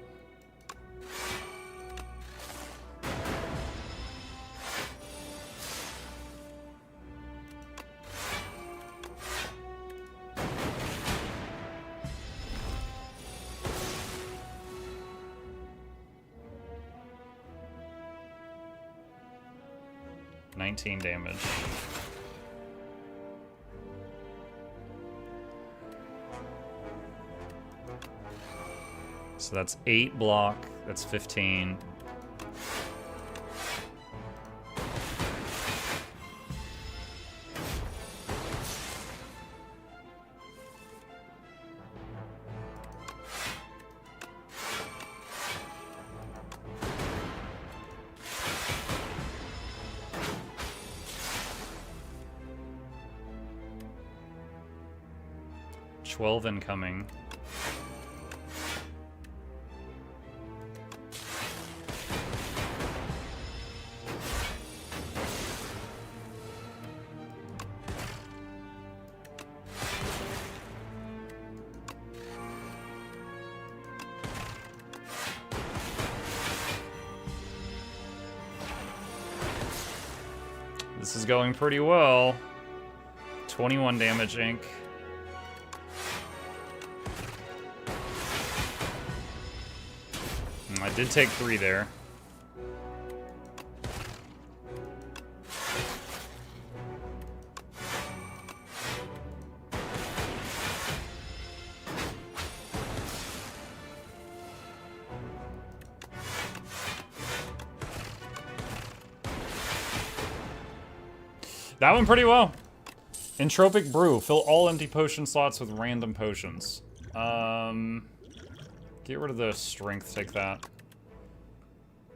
$19 damage. So that's 8 block, that's 15. $12 incoming. This is going pretty well. 21 damage, Inc. I did take 3 there. That went pretty well. Entropic Brew. Fill all empty potion slots with random potions. Get rid of the strength. Take that.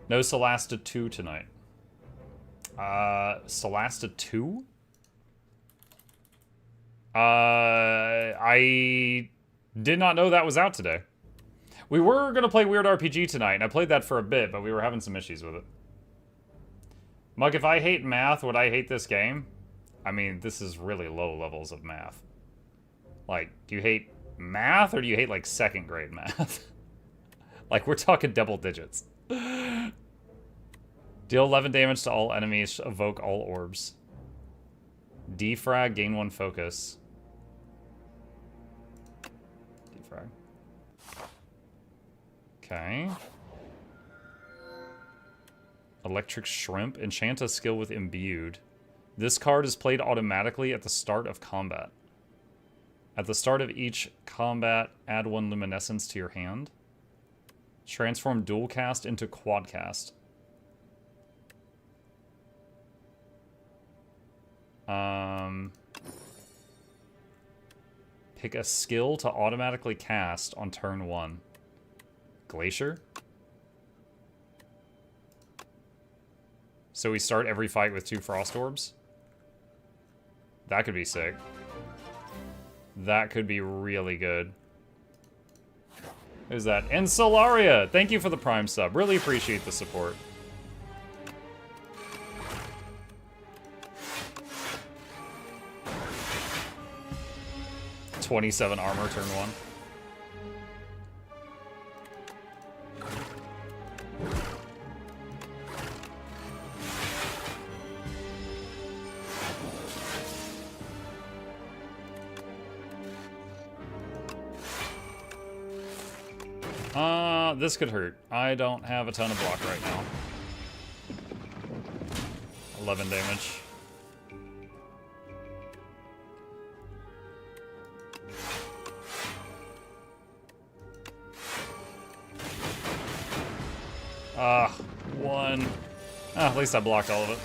No Celasta 2 tonight. Celasta 2? I did not know that was out today. We were going to play Weird RPG tonight, and I played that for a bit, but we were having some issues with it. Mug, if I hate math, would I hate this game? I mean, this is really low levels of math. Like, do you hate math, or do you hate, like, 2nd grade math? Like, we're talking double digits. Deal 11 damage to all enemies, evoke all orbs. Defrag, gain 1 focus. Defrag. Okay. Electric Shrimp. Enchant a skill with Imbued. This card is played automatically at the start of combat. At the start of each combat, add 1 luminescence to your hand. Transform dual cast into quad cast. Pick a skill to automatically cast on turn 1. Glacier? So we start every fight with 2 Frost Orbs? That could be sick. That could be really good. Who's that? And Solaria! Thank you for the Prime sub. Really appreciate the support. $27 armor, turn 1. This could hurt. I don't have a ton of block right now. 11 damage. One. At least I blocked all of it.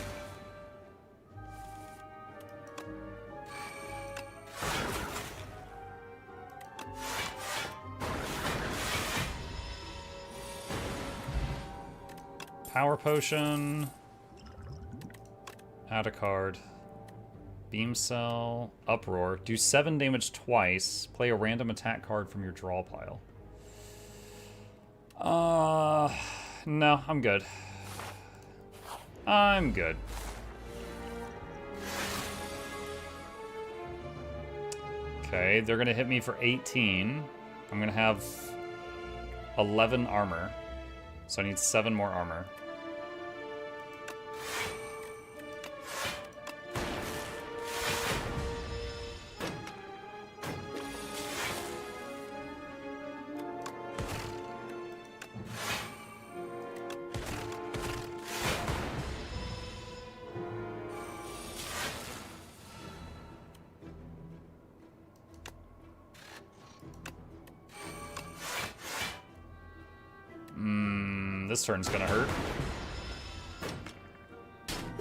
Power Potion. Add a card. Beam Cell. Uproar. Do 7 damage twice. Play a random attack card from your draw pile. No, I'm good. I'm good. Okay, they're gonna hit me for 18. I'm gonna have 11 armor. So I need 7 more armor. This turn's gonna hurt.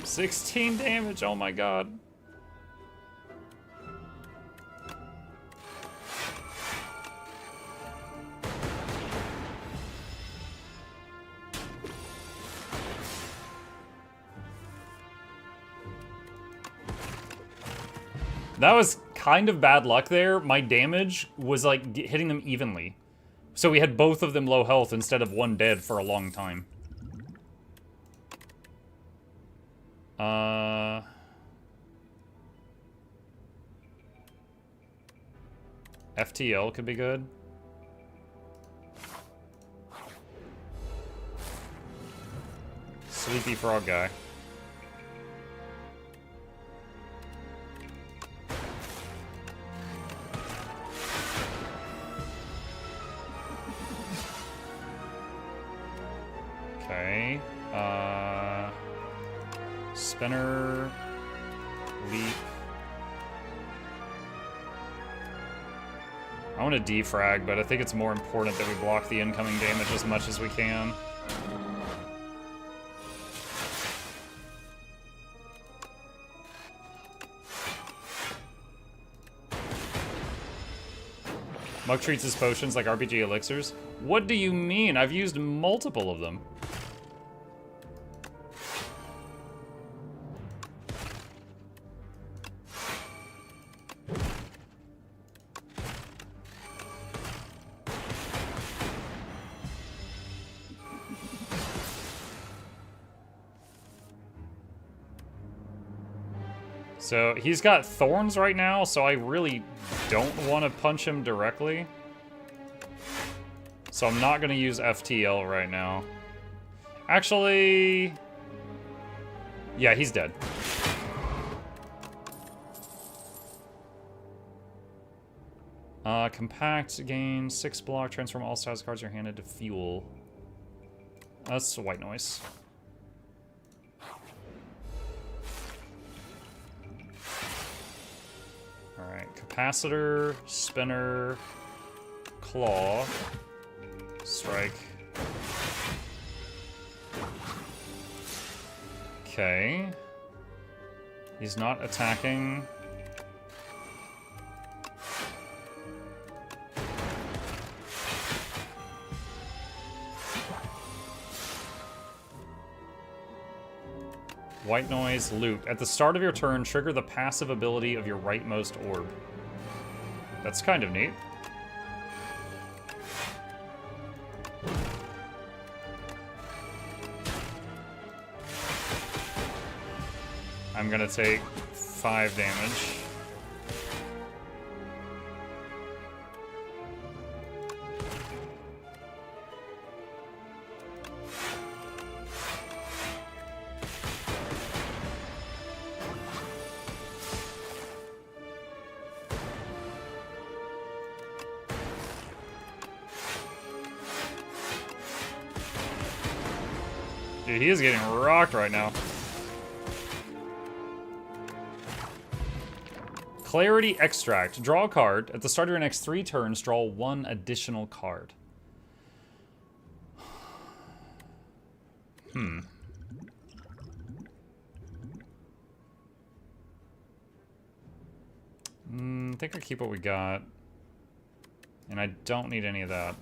16 damage, oh my god. That was kind of bad luck there. My damage was like hitting them evenly. So we had both of them low health instead of one dead for a long time. FTL could be good. Sleepy frog guy. Okay. Spinner. Leap. I want to defrag, but I think it's more important that we block the incoming damage as much as we can. Muk treats his potions like RPG elixirs. What do you mean? I've used multiple of them. So he's got thorns right now, so I really don't want to punch him directly. So I'm not going to use FTL right now. Actually, yeah, he's dead. Compact, gain 6 block, transform all status cards in your hand into fuel. That's white noise. Alright, capacitor, spinner, claw, strike. Okay. He's not attacking. White noise, loot. At the start of your turn, trigger the passive ability of your rightmost orb. That's kind of neat. I'm gonna take 5 damage. Dude, he is getting rocked right now. Clarity Extract. Draw a card. At the start of your next 3 turns, draw 1 additional card. I think I keep what we got. And I don't need any of that.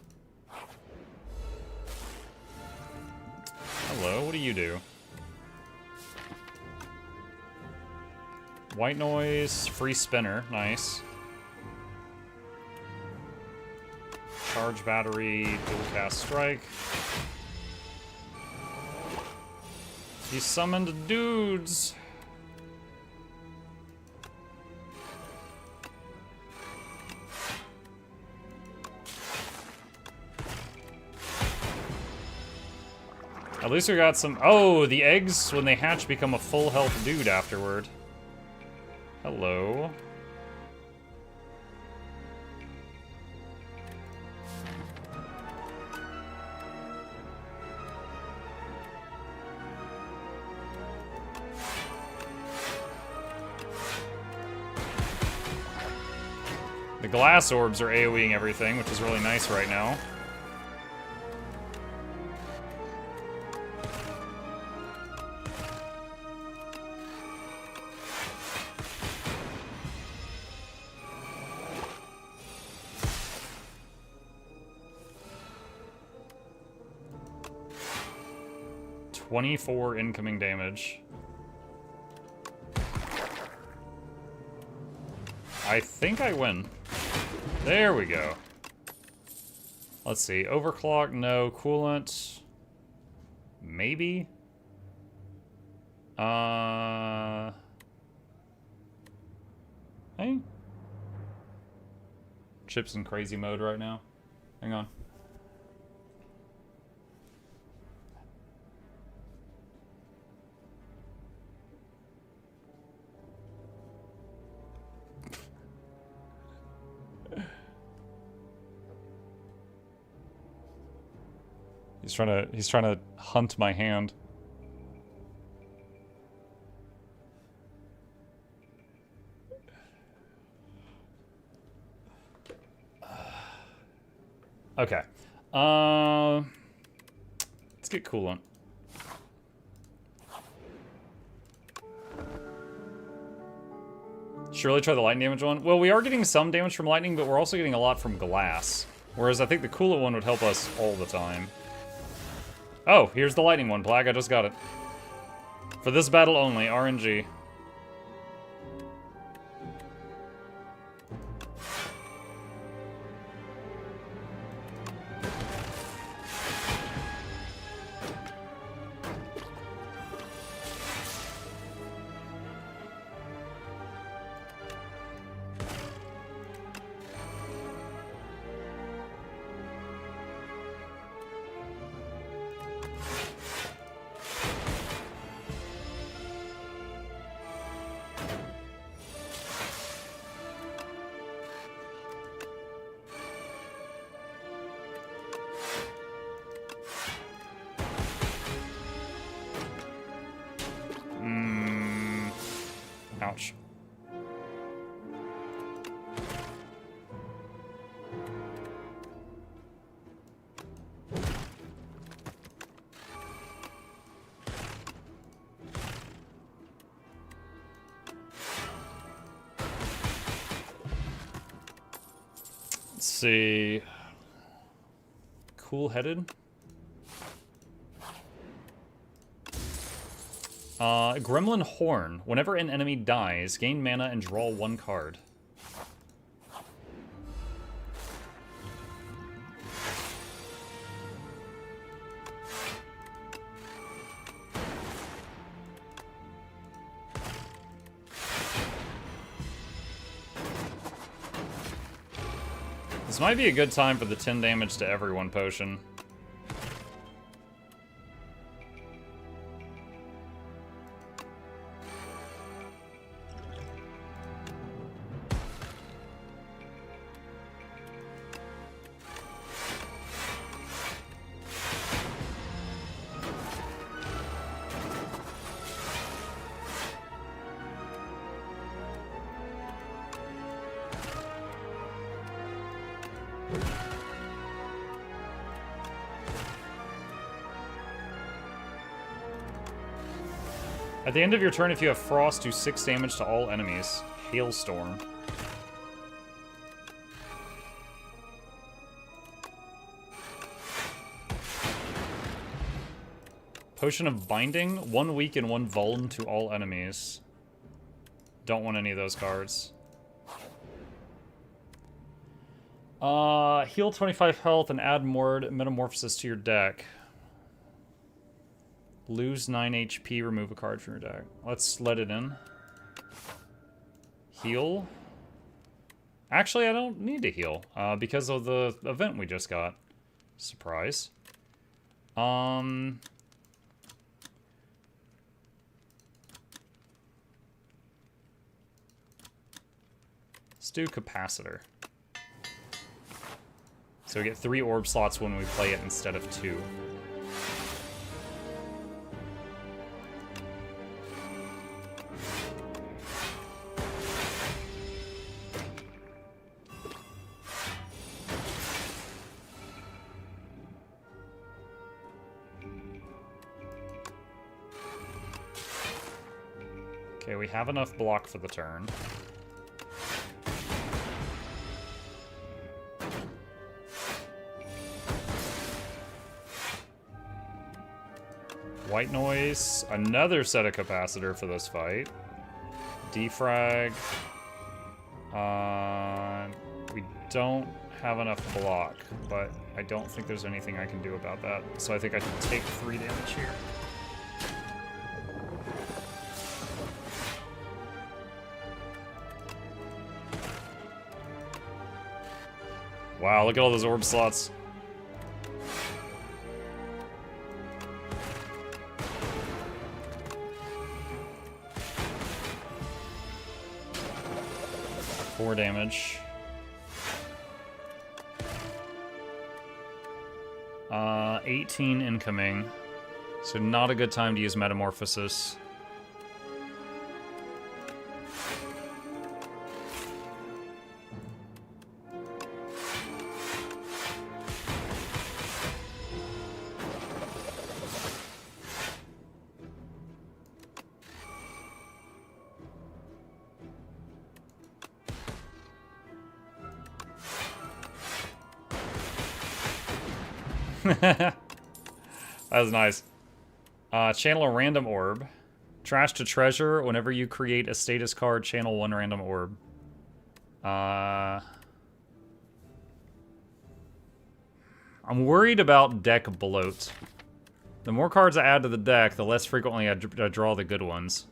Hello, what do you do? White noise, free spinner, nice. Charge battery, dual cast strike. He summoned dudes. At least we got some... Oh, the eggs, when they hatch, become a full health dude afterward. Hello. The glass orbs are AoEing everything, which is really nice right now. .24 incoming damage. I think I win. There we go. Let's see. Overclock, no. Coolant, maybe. Hey. Chip's in crazy mode right now. Hang on. He's trying to hunt my hand. Okay. Let's get coolant. Surely try the lightning damage one. Well, we are getting some damage from lightning, but we're also getting a lot from glass. Whereas I think the coolant one would help us all the time. Oh, here's the lightning one, Plague. I just got it. For this battle only, RNG. Ouch. Let's see. Cool-headed. Gremlin Horn. Whenever an enemy dies, gain mana and draw 1 card. might be a good time for the 10 damage to everyone potion. At the end of your turn, if you have Frost, do 6 damage to all enemies. Hailstorm. Potion of Binding, 1 weak and 1 vuln to all enemies. Don't want any of those cards. Heal 25 health and add more Metamorphosis to your deck. Lose 9 HP, remove a card from your deck. Let's let it in. Heal. Actually, I don't need to heal, because of the event we just got. Surprise. Let's do Capacitor. So we get 3 orb slots when we play it instead of 2. Okay, we have enough block for the turn. White noise, another set of capacitor for this fight. Defrag. We don't have enough block, but I don't think there's anything I can do about that. So I think I can take 3 damage here. Wow, look at all those orb slots. Four damage. 18 incoming. So not a good time to use Metamorphosis. That was nice. Channel a random orb. Trash to treasure. Whenever you create a status card, channel 1 random orb. I'm worried about deck bloat. The more cards I add to the deck, the less frequently I draw the good ones.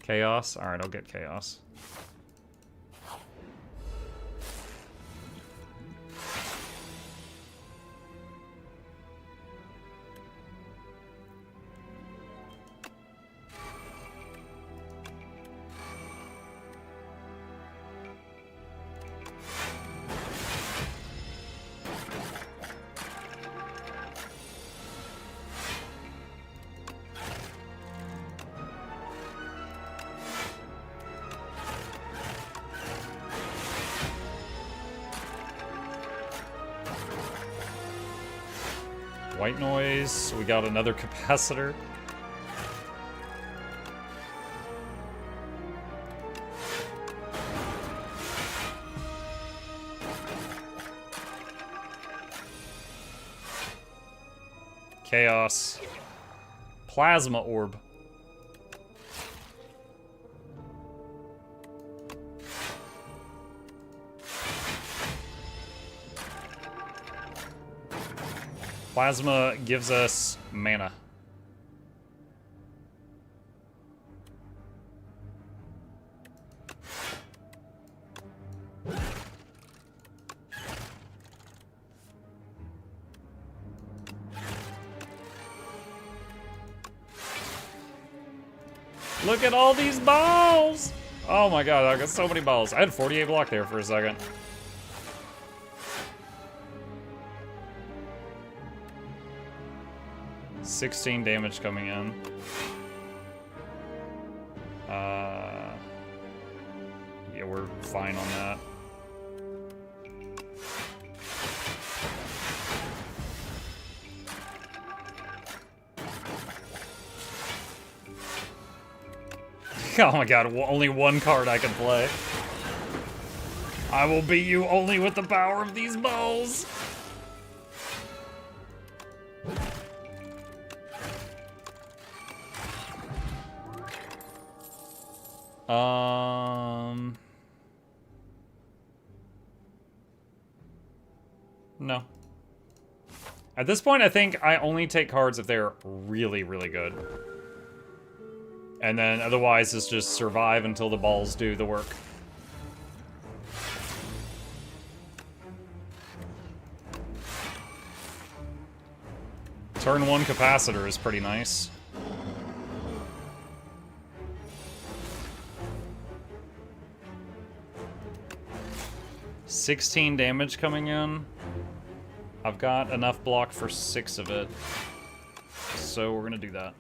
Chaos? Alright, I'll get Chaos. White noise. We got another capacitor. Chaos. Plasma orb. Plasma gives us mana. Look at all these balls! Oh my god, I got so many balls. I had 48 block there for a second. $16 damage coming in. Yeah, we're fine on that. Oh my god, only one card I can play. I will beat you only with the power of these balls. No. At this point, I think I only take cards if they're really, really good. And then otherwise, it's just survive until the balls do the work. Turn 1 capacitor is pretty nice. $16 damage coming in. I've got enough block for 6 of it. So we're gonna do that.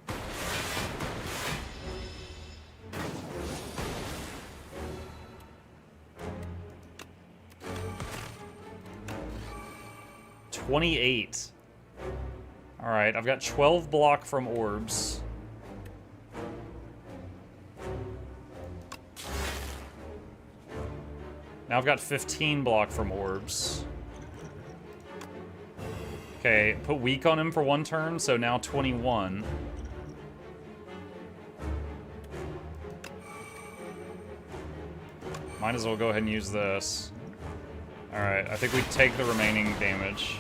$28. Alright, I've got 12 block from orbs. Now I've got 15 block from orbs. Okay, put weak on him for 1 turn, so now 21. Might as well go ahead and use this. Alright, I think we take the remaining damage.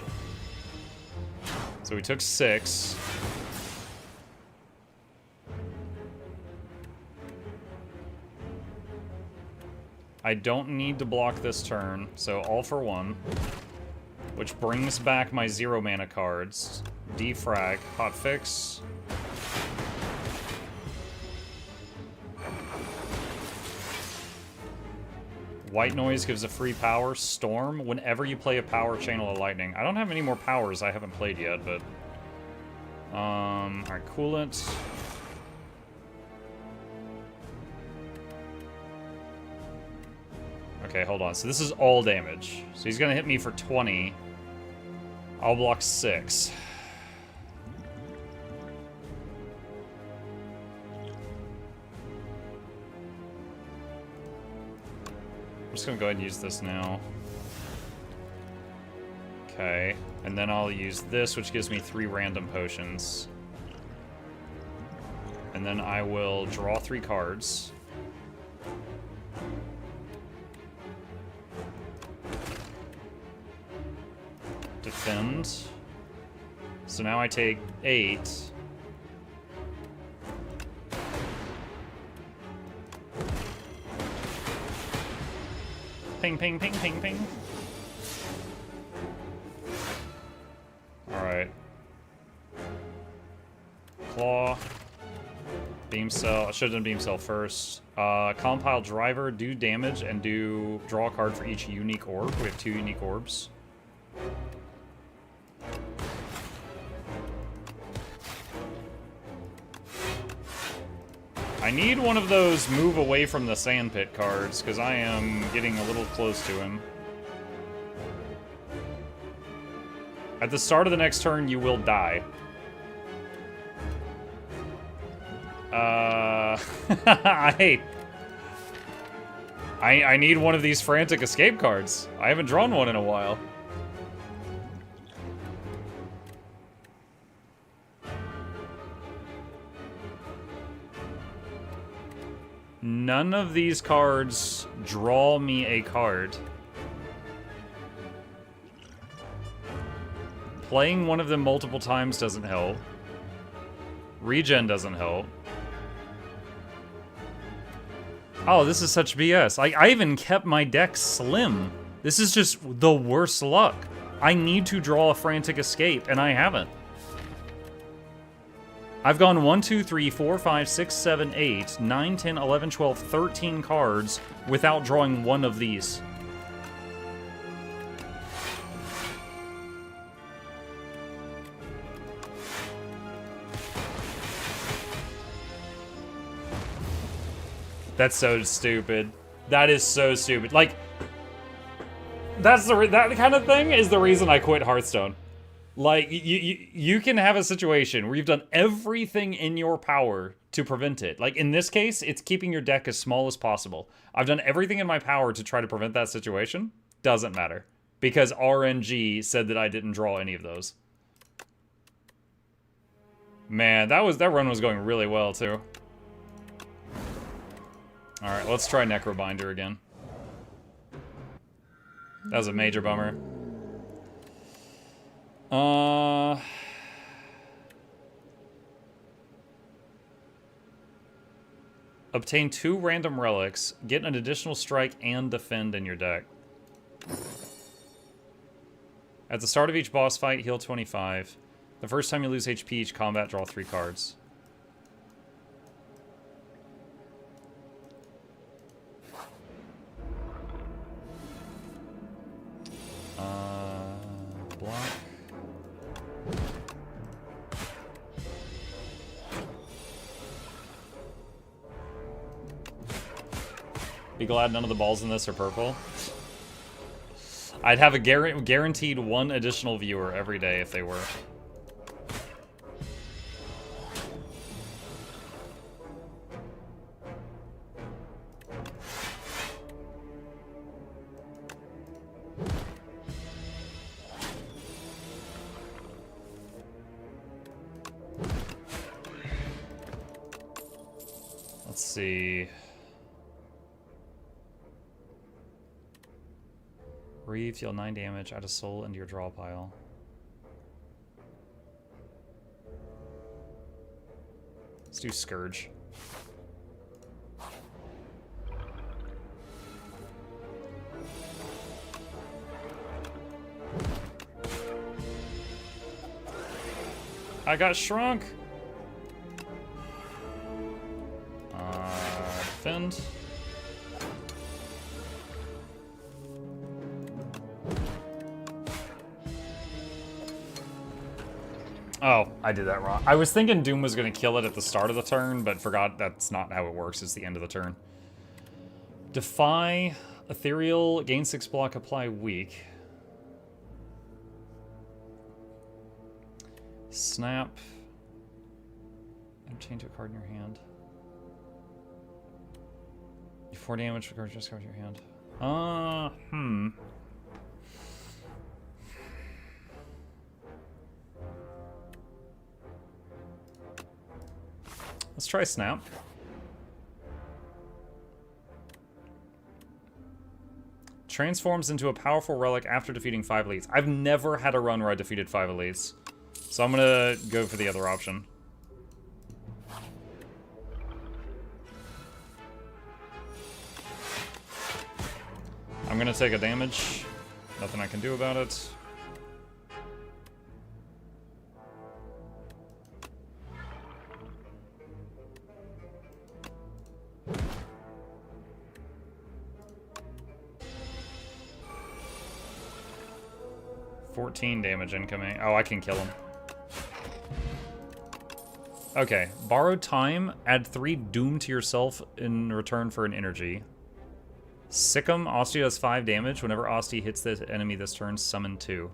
So we took 6. I don't need to block this turn, so all for 1. Which brings back my 0 mana cards. Defrag, hotfix. White noise gives a free power. Storm, whenever you play a power, channel a lightning. I don't have any more powers I haven't played yet, but... alright, coolant. Okay, hold on. So this is all damage. So he's gonna hit me for 20. I'll block 6. I'm just gonna go ahead and use this now. Okay, and then I'll use this, which gives me 3 random potions. And then I will draw 3 cards. Defend. So now I take 8. Ping, ping, ping, ping, ping. Alright. Claw. Beam cell. I should have done beam cell first. Compile driver, do damage, and draw a card for each unique orb. We have 2 unique orbs. I need one of those move away from the sandpit cards, because I am getting a little close to him. At the start of the next turn, you will die. I need one of these frantic escape cards. I haven't drawn one in a while. None of these cards draw me a card. Playing one of them multiple times doesn't help. Regen doesn't help. Oh, this is such BS. I even kept my deck slim. This is just the worst luck. I need to draw a frantic escape, and I haven't. I've gone 1, 2, 3, 4, 5, 6, 7, 8, 9, 10, 11, 12, 13 cards without drawing one of these. That's so stupid. That is so stupid. Like, that kind of thing is the reason I quit Hearthstone. Like, you can have a situation where you've done everything in your power to prevent it. Like, in this case, it's keeping your deck as small as possible. I've done everything in my power to try to prevent that situation. Doesn't matter. Because RNG said that I didn't draw any of those. Man, that run was going really well, too. Alright, let's try Necrobinder again. That was a major bummer. Obtain 2 random relics, get an additional strike and defend in your deck. At the start of each boss fight, heal 25. The first time you lose HP each combat, draw 3 cards. Block. Be glad none of the balls in this are purple. I'd have a guaranteed 1 additional viewer every day if they were. Let's see. Breathe, deal 9 damage, add a soul into your draw pile. Let's do Scourge. I got shrunk! Defend. Oh, I did that wrong. I was thinking Doom was going to kill it at the start of the turn, but forgot that's not how it works. It's the end of the turn. Defy, Ethereal, gain 6 block, apply weak. Snap. And change a card in your hand. 4 damage for cards just comes in your hand. Let's try Snap. Transforms into a powerful relic after defeating 5 elites. I've never had a run where I defeated 5 elites. So I'm gonna go for the other option. I'm gonna take a damage. Nothing I can do about it. $14 damage incoming. Oh, I can kill him. Okay, borrowed time. Add 3 doom to yourself in return for an energy. Sick'em, Asti does 5 damage. Whenever Asti hits this enemy this turn, summon 2.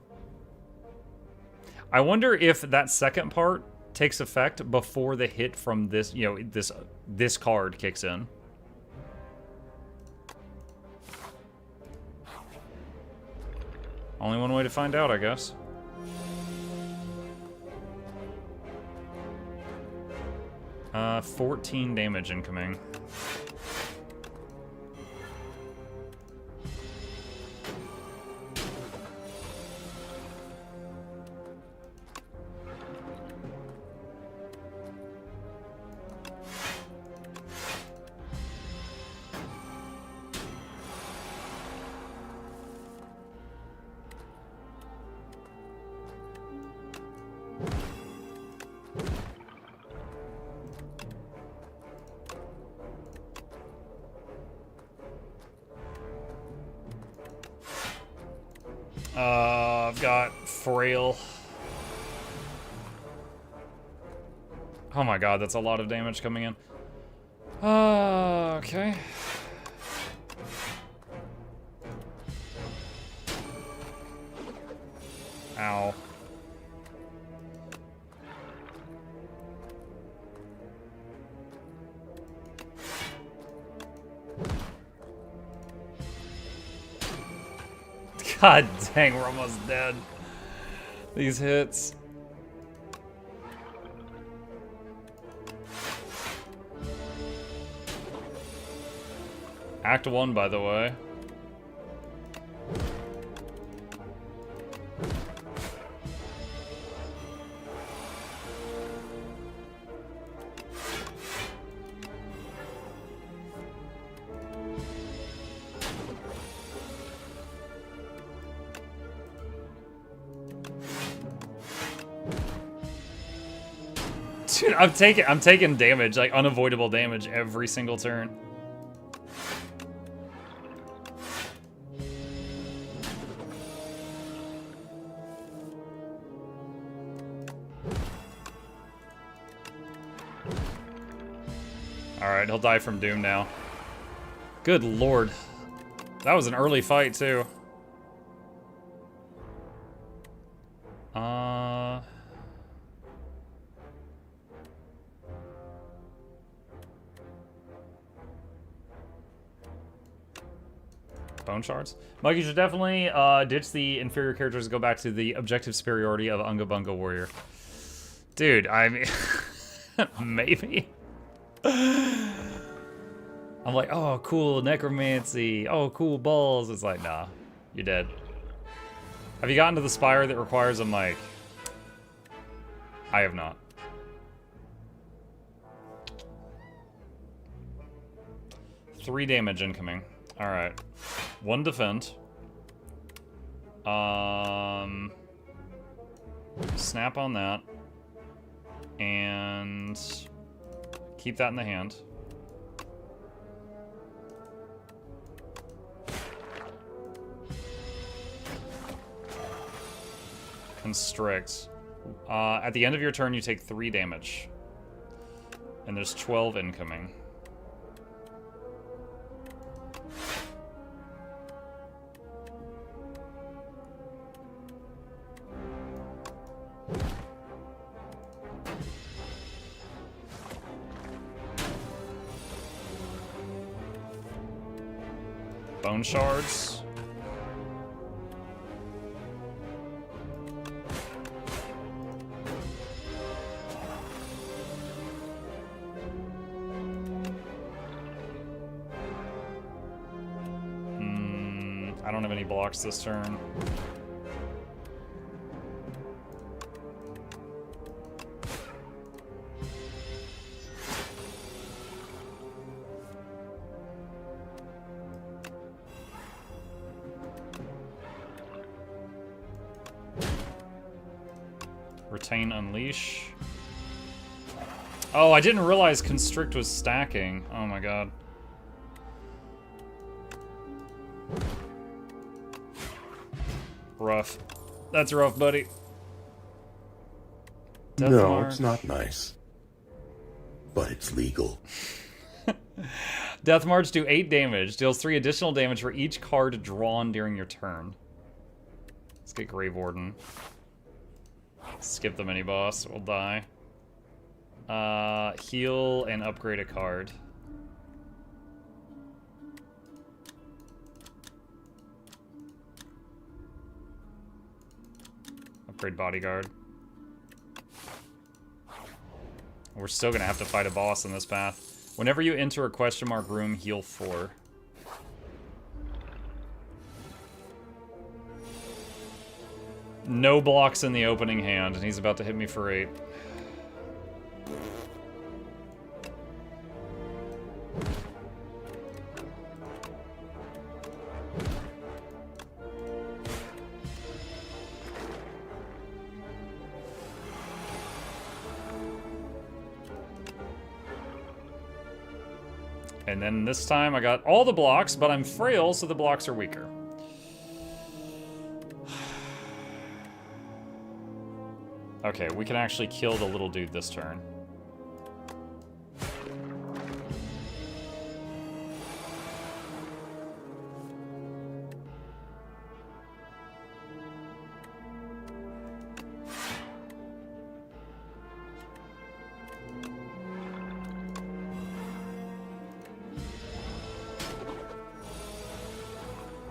I wonder if that second part takes effect before the hit from this, you know, this card kicks in. Only one way to find out, I guess. Uh, 14 damage incoming. I've got frail. Oh my god, that's a lot of damage coming in. Okay. Ow. God dang, we're almost dead. These hits. Act 1, by the way. Dude, I'm taking damage, like unavoidable damage every single turn. Alright, he'll die from Doom now. Good lord. That was an early fight, too. Bone shards? Mike, you should definitely ditch the inferior characters and go back to the objective superiority of Unga Bunga Warrior. Dude, I mean... maybe? I'm like, oh, cool, necromancy. Oh, cool, balls. It's like, nah, you're dead. Have you gotten to the Spire that requires a mic? I have not. Three damage incoming. Alright. One defend. Snap on that. And keep that in the hand. Constrict. At the end of your turn, you take 3 damage. And there's 12 incoming. Bone shards. I don't have any blocks this turn. Retain Unleash. Oh, I didn't realize Constrict was stacking. Oh my god. Rough. That's rough, buddy. No, it's not nice. But it's legal. Death March do 8 damage. Deals 3 additional damage for each card drawn during your turn. Let's get Grave Warden. Skip the mini-boss. We'll die. Heal and upgrade a card. Upgrade Bodyguard. We're still gonna have to fight a boss in this path. Whenever you enter a question mark room, heal 4. No blocks in the opening hand, and he's about to hit me for 8. And then this time I got all the blocks, but I'm frail, so the blocks are weaker. Okay, we can actually kill the little dude this turn.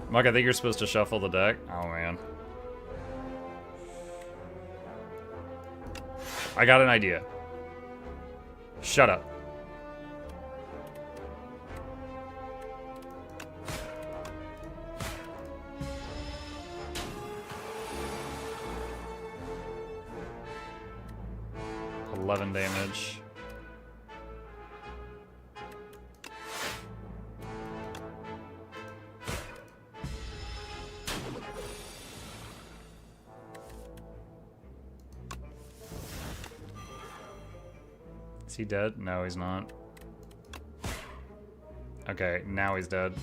Mike, I think you're supposed to shuffle the deck. Oh, man. I got an idea. Shut up. $11 damage. Is he dead? No, he's not. Okay, now he's dead.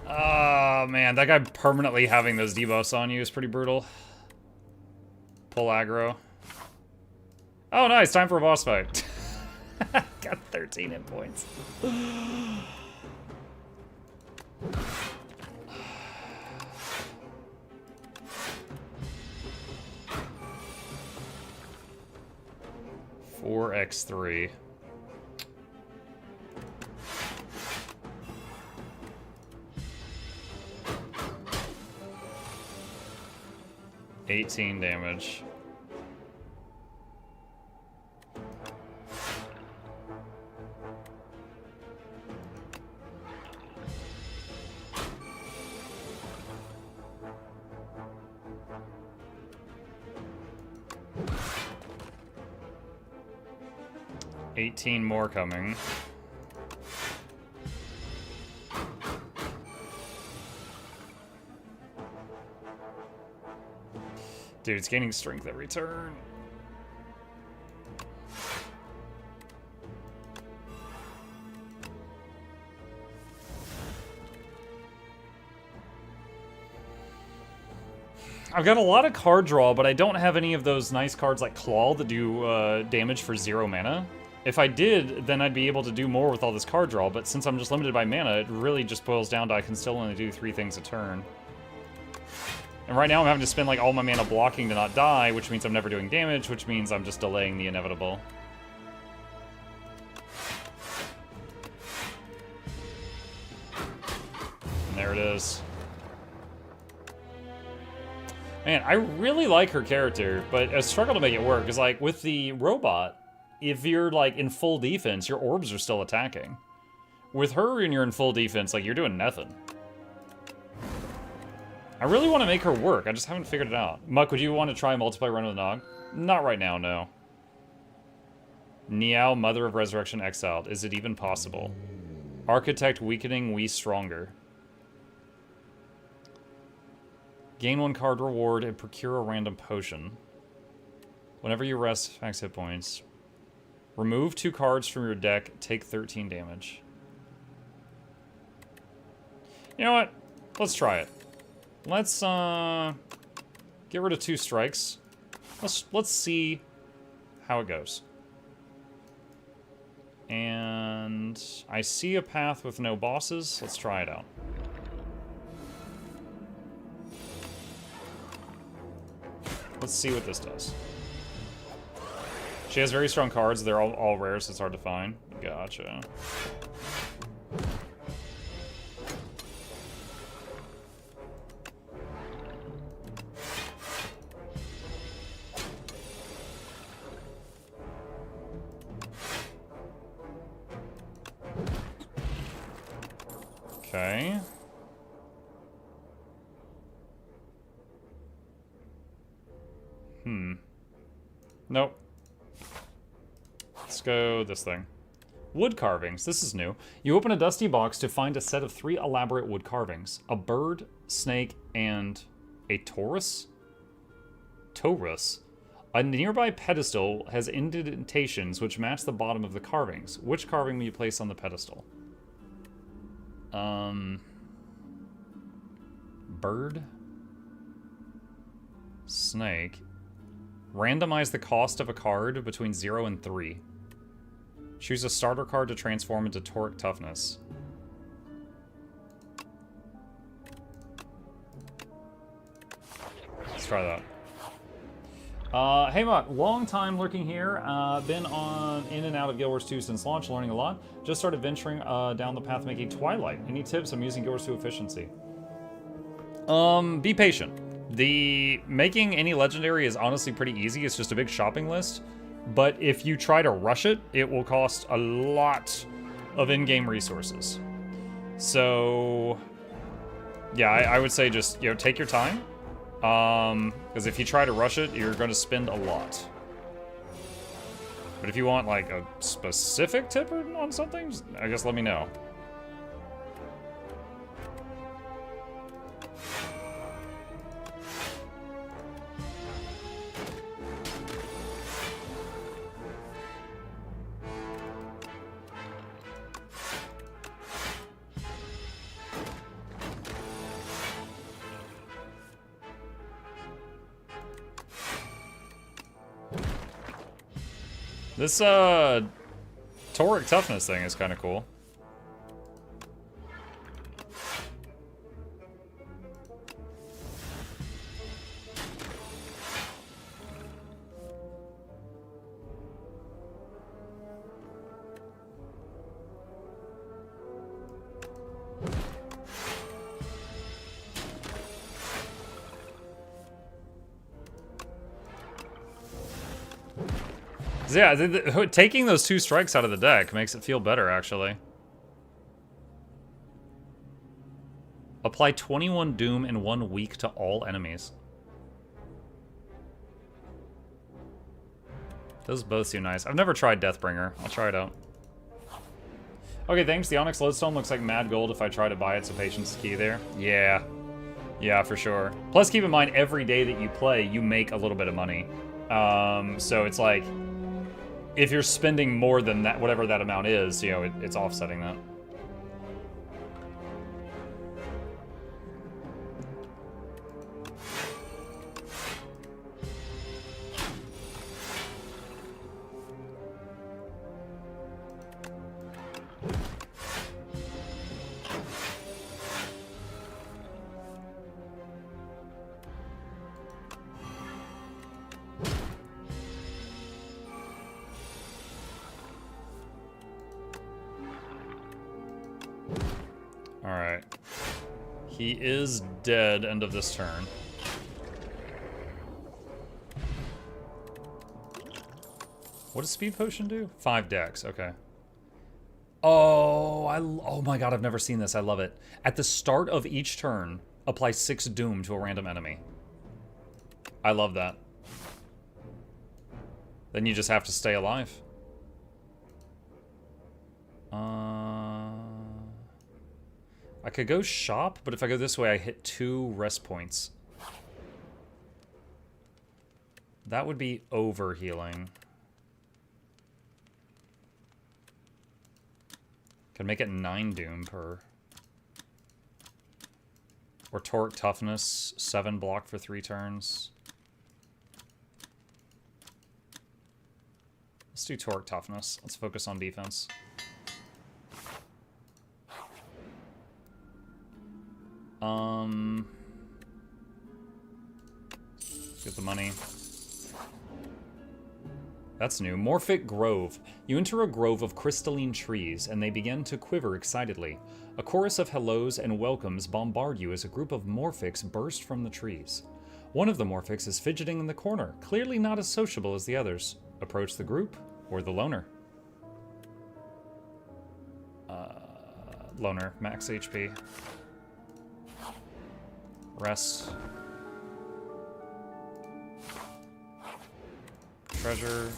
Oh, man. That guy permanently having those debuffs on you is pretty brutal. Pull aggro. Oh, nice. Time for a boss fight. Got 13 hit points. Four X3. $18 damage. $18 more coming. Dude, it's gaining strength every turn. I've got a lot of card draw, but I don't have any of those nice cards like Claw that do damage for 0 mana. If I did, then I'd be able to do more with all this card draw, but since I'm just limited by mana, it really just boils down to I can still only do 3 things a turn. And right now I'm having to spend like all my mana blocking to not die, which means I'm never doing damage, which means I'm just delaying the inevitable. And there it is. Man, I really like her character, but I struggle to make it work, because like with the robot, if you're like in full defense, your orbs are still attacking. With her and you're in full defense, like you're doing nothing. I really want to make her work, I just haven't figured it out. Muck, would you want to try a multiplayer run with Nog? Not right now, no. Niao, Mother of Resurrection exiled. Is it even possible? Architect weakening, we stronger. Gain 1 card reward and procure a random potion. Whenever you rest, max hit points. Remove 2 cards from your deck, take 13 damage. You know what? Let's try it. Let's get rid of 2 strikes. Let's see how it goes. And I see a path with no bosses. Let's try it out. Let's see what this does. She has very strong cards. They're all rare, so it's hard to find. Gotcha. Okay. Nope. Let's go this thing. Wood carvings. This is new. You open a dusty box to find a set of 3 elaborate wood carvings. A bird, snake, and a Taurus? Taurus. A nearby pedestal has indentations which match the bottom of the carvings. Which carving will you place on the pedestal? Bird? Snake. Randomize the cost of a card between 0 and 3. Choose a starter card to transform into Toric Toughness. Let's try that. Hey Muk, long time lurking here. Been in and out of Guild Wars 2 since launch, learning a lot. Just started venturing down the path making Twilight. Any tips? I'm using Guild Wars 2 efficiency. Be patient. The making any legendary is honestly pretty easy. It's just a big shopping list. But if you try to rush it, it will cost a lot of in-game resources. So, yeah, I would say just, you know, take your time. Because if you try to rush it, you're going to spend a lot. But if you want, like, a specific tip on something, I guess let me know. This, Toric Toughness thing is kind of cool. Yeah, taking those 2 strikes out of the deck makes it feel better, actually. Apply 21 Doom in 1 week to all enemies. Those both seem nice. I've never tried Deathbringer. I'll try it out. Okay, thanks. The Onyx Lodestone looks like mad gold if I try to buy it, so patience is key there. Yeah. Yeah, for sure. Plus, keep in mind, every day that you play, you make a little bit of money. So it's like, if you're spending more than that, whatever that amount is, you know, it's offsetting that. Alright. He is dead end of this turn. What does Speed Potion do? 5 decks, okay. Oh my god, I've never seen this. I love it. At the start of each turn, apply 6 Doom to a random enemy. I love that. Then you just have to stay alive. I could go shop, but if I go this way, I hit 2 rest points. That would be over healing. Could make it 9 Doom per. Or Toric Toughness, 7 block for 3 turns. Let's do Toric Toughness. Let's focus on defense. Get the money. That's new. Morphic Grove. You enter a grove of crystalline trees, and they begin to quiver excitedly. A chorus of hellos and welcomes bombard you as a group of Morphics burst from the trees. One of the Morphics is fidgeting in the corner, clearly not as sociable as the others. Approach the group, or the loner. Loner, max HP. Rest. Treasure.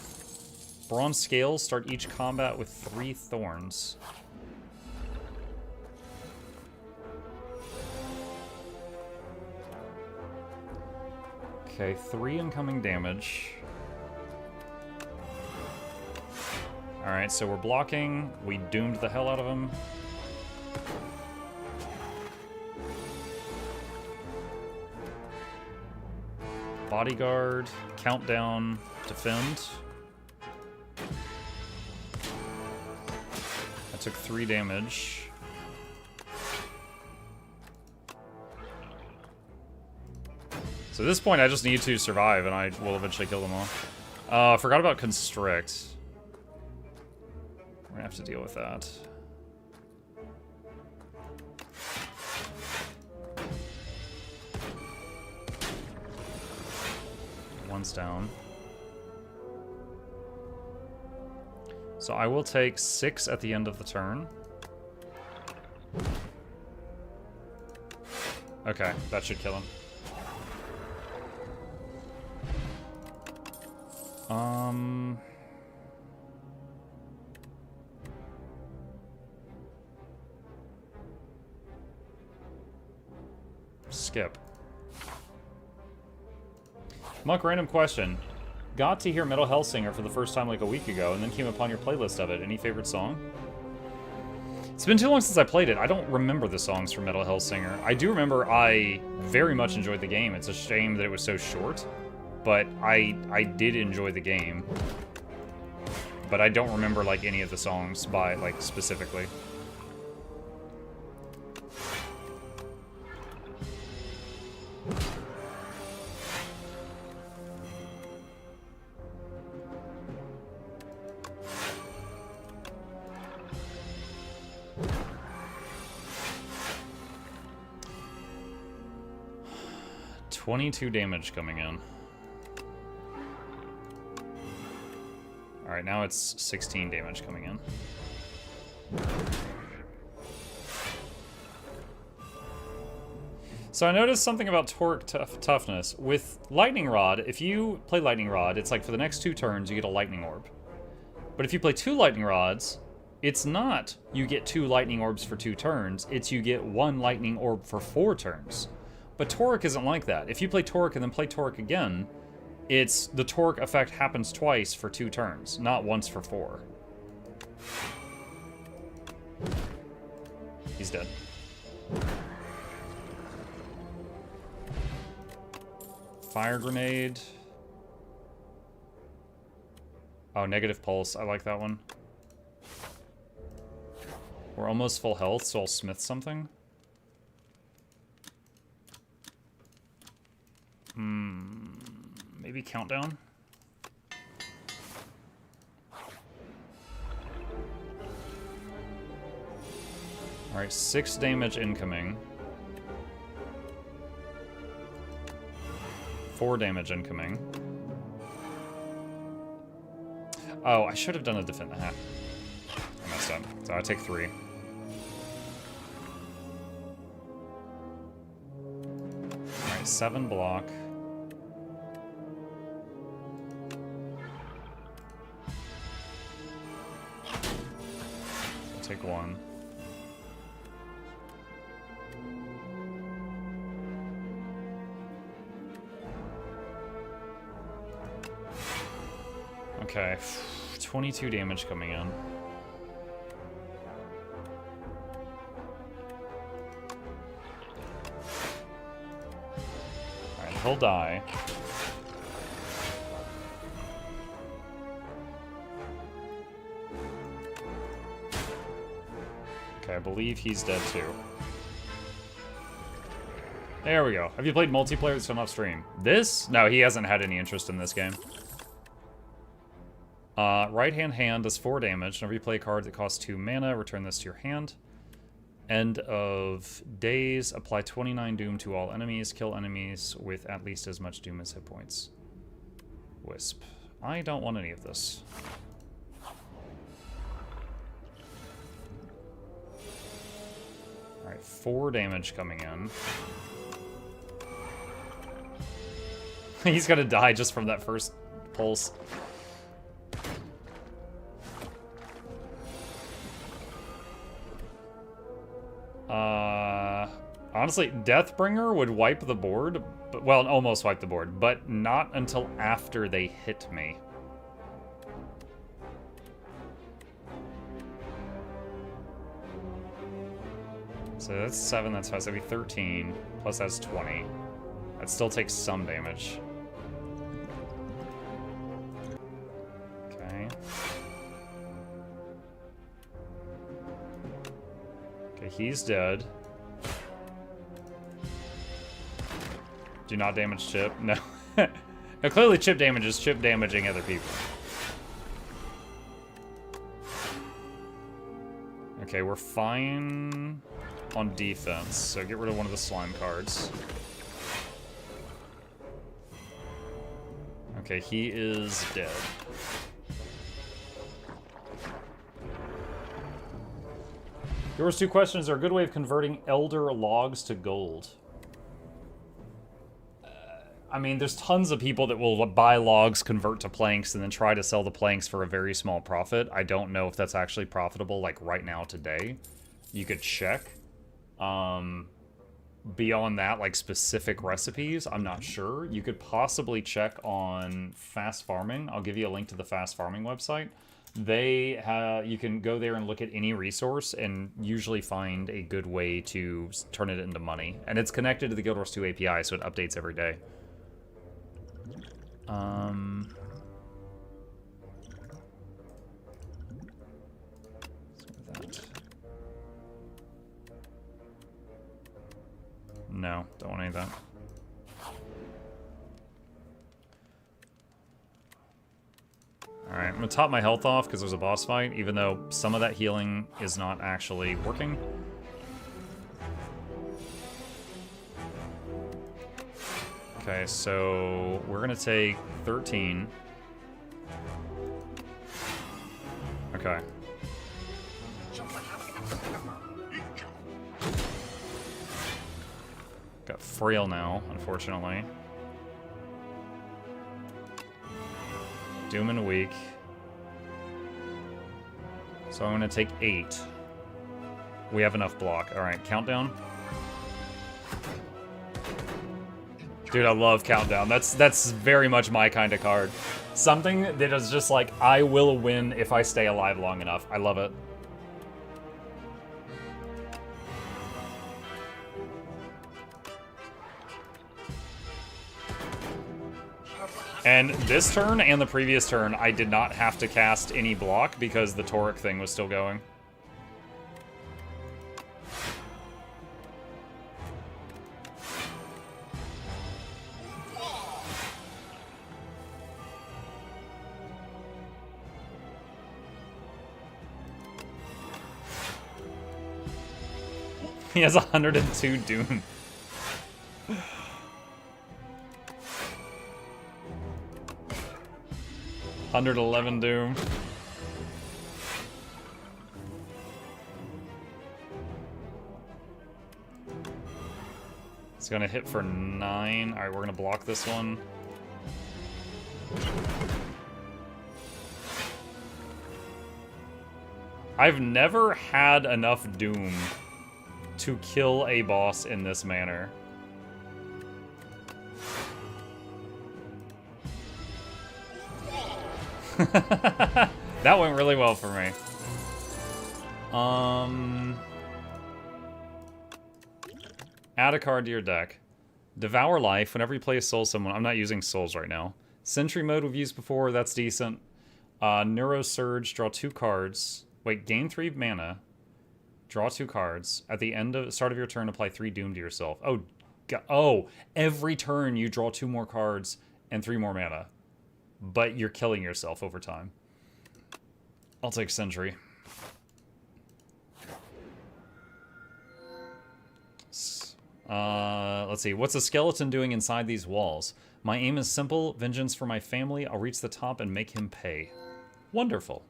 Bronze scales start each combat with 3 thorns. Okay, 3 incoming damage. Alright, so we're blocking. We doomed the hell out of him. Bodyguard, countdown, defend. I took 3 damage. So at this point, I just need to survive, and I will eventually kill them all. Forgot about Constrict. We're gonna have to deal with that. One's down. So I will take 6 at the end of the turn. Okay, that should kill him. Skip. Muck, random question. Got to hear Metal Hellsinger for the first time like a week ago, and then came upon your playlist of it. Any favorite song? It's been too long since I played it. I don't remember the songs from Metal Hellsinger. I do remember I very much enjoyed the game. It's a shame that it was so short, but I did enjoy the game. But I don't remember like any of the songs by like specifically. $22 damage coming in. Alright, now it's 16 damage coming in. So I noticed something about torque toughness. With Lightning Rod, if you play Lightning Rod, it's like for the next 2 turns you get a Lightning Orb. But if you play 2 Lightning Rods, it's not you get 2 Lightning Orbs for 2 turns, it's you get 1 Lightning Orb for 4 turns. But Torque isn't like that. If you play Torque and then play Torque again, it's the Torque effect happens twice for 2 turns, not once for 4. He's dead. Fire Grenade. Oh, Negative Pulse. I like that one. We're almost full health, so I'll smith something. Maybe Countdown? Alright, 6 damage incoming. 4 damage incoming. Oh, I should have done a defend. I messed up. So I take 3. Alright, 7 block. Take 1. Okay, 22 damage coming in. Alright, he'll die. Okay, I believe he's dead too. There we go. Have you played multiplayer that's off stream? This? No, he hasn't had any interest in this game. Right-hand hand does 4 damage. Whenever you play a card that costs 2 mana, return this to your hand. End of days, apply 29 doom to all enemies. Kill enemies with at least as much doom as hit points. Wisp. I don't want any of this. Alright, 4 damage coming in. He's gonna die just from that first pulse. Honestly, Deathbringer would wipe the board, but, well, almost wipe the board, but not until after they hit me. So that's 7, that's 5, so that'd be 13, plus that's 20. That still takes some damage. Okay, he's dead. Do not damage Chip. No. No, clearly Chip damages Chip damaging other people. Okay, we're fine on defense, so get rid of one of the slime cards. Okay, he is dead. There was 2 questions. Is there a good way of converting elder logs to gold? I mean, there's tons of people that will buy logs, convert to planks, and then try to sell the planks for a very small profit. I don't know if that's actually profitable, like, right now, today. You could check. Beyond that, like, specific recipes, I'm not sure. You could possibly check on Fast Farming. I'll give you a link to the Fast Farming website. You can go there and look at any resource and usually find a good way to turn it into money. And it's connected to the Guild Wars 2 API, so it updates every day. No, don't want any of that. Alright, I'm gonna top my health off because there's a boss fight, even though some of that healing is not actually working. Okay, so we're gonna take 13. Okay. Got frail now, unfortunately. Doom in a week. So I'm gonna take 8. We have enough block. Alright, countdown. Dude, I love countdown. That's very much my kind of card. Something that is just like, I will win if I stay alive long enough. I love it. And this turn and the previous turn, I did not have to cast any block because the Toric thing was still going. He has 102 Doom. $111 Doom. It's gonna hit for 9. Alright, we're gonna block this one. I've never had enough Doom to kill a boss in this manner. That went really well for me. Add a card to your deck. Devour Life. Whenever you play a soul summon, I'm not using souls right now. Sentry mode we've used before. That's decent. Neuro Surge. Draw 2 cards. Wait, gain 3 mana. Draw 2 cards. At the start of your turn, apply 3 Doom to yourself. Oh, every turn you draw 2 more cards and 3 more mana. But you're killing yourself over time. I'll take Sentry. Let's see. What's a skeleton doing inside these walls? My aim is simple. Vengeance for my family. I'll reach the top and make him pay. Wonderful.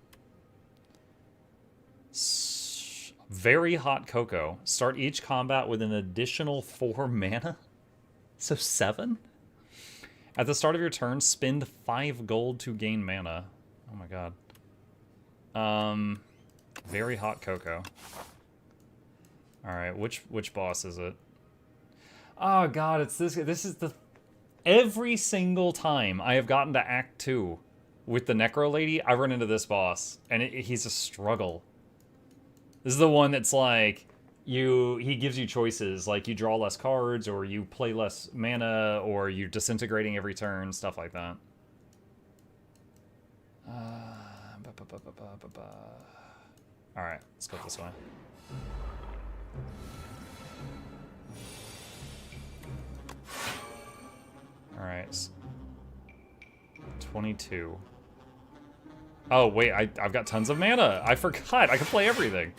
Very hot cocoa. Start each combat with an additional 4 mana? So 7? At the start of your turn, spend 5 gold to gain mana. Oh my god. Very hot cocoa. Alright, which boss is it? Oh god, it's this. This is the... Every single time I have gotten to Act 2 with the Necro Lady, I run into this boss. And he's a struggle. This is the one that's like... He gives you choices, like you draw less cards, or you play less mana, or you're disintegrating every turn, stuff like that. Alright, let's go this way. Alright. 22. Oh, wait, I've got tons of mana. I forgot. I can play everything.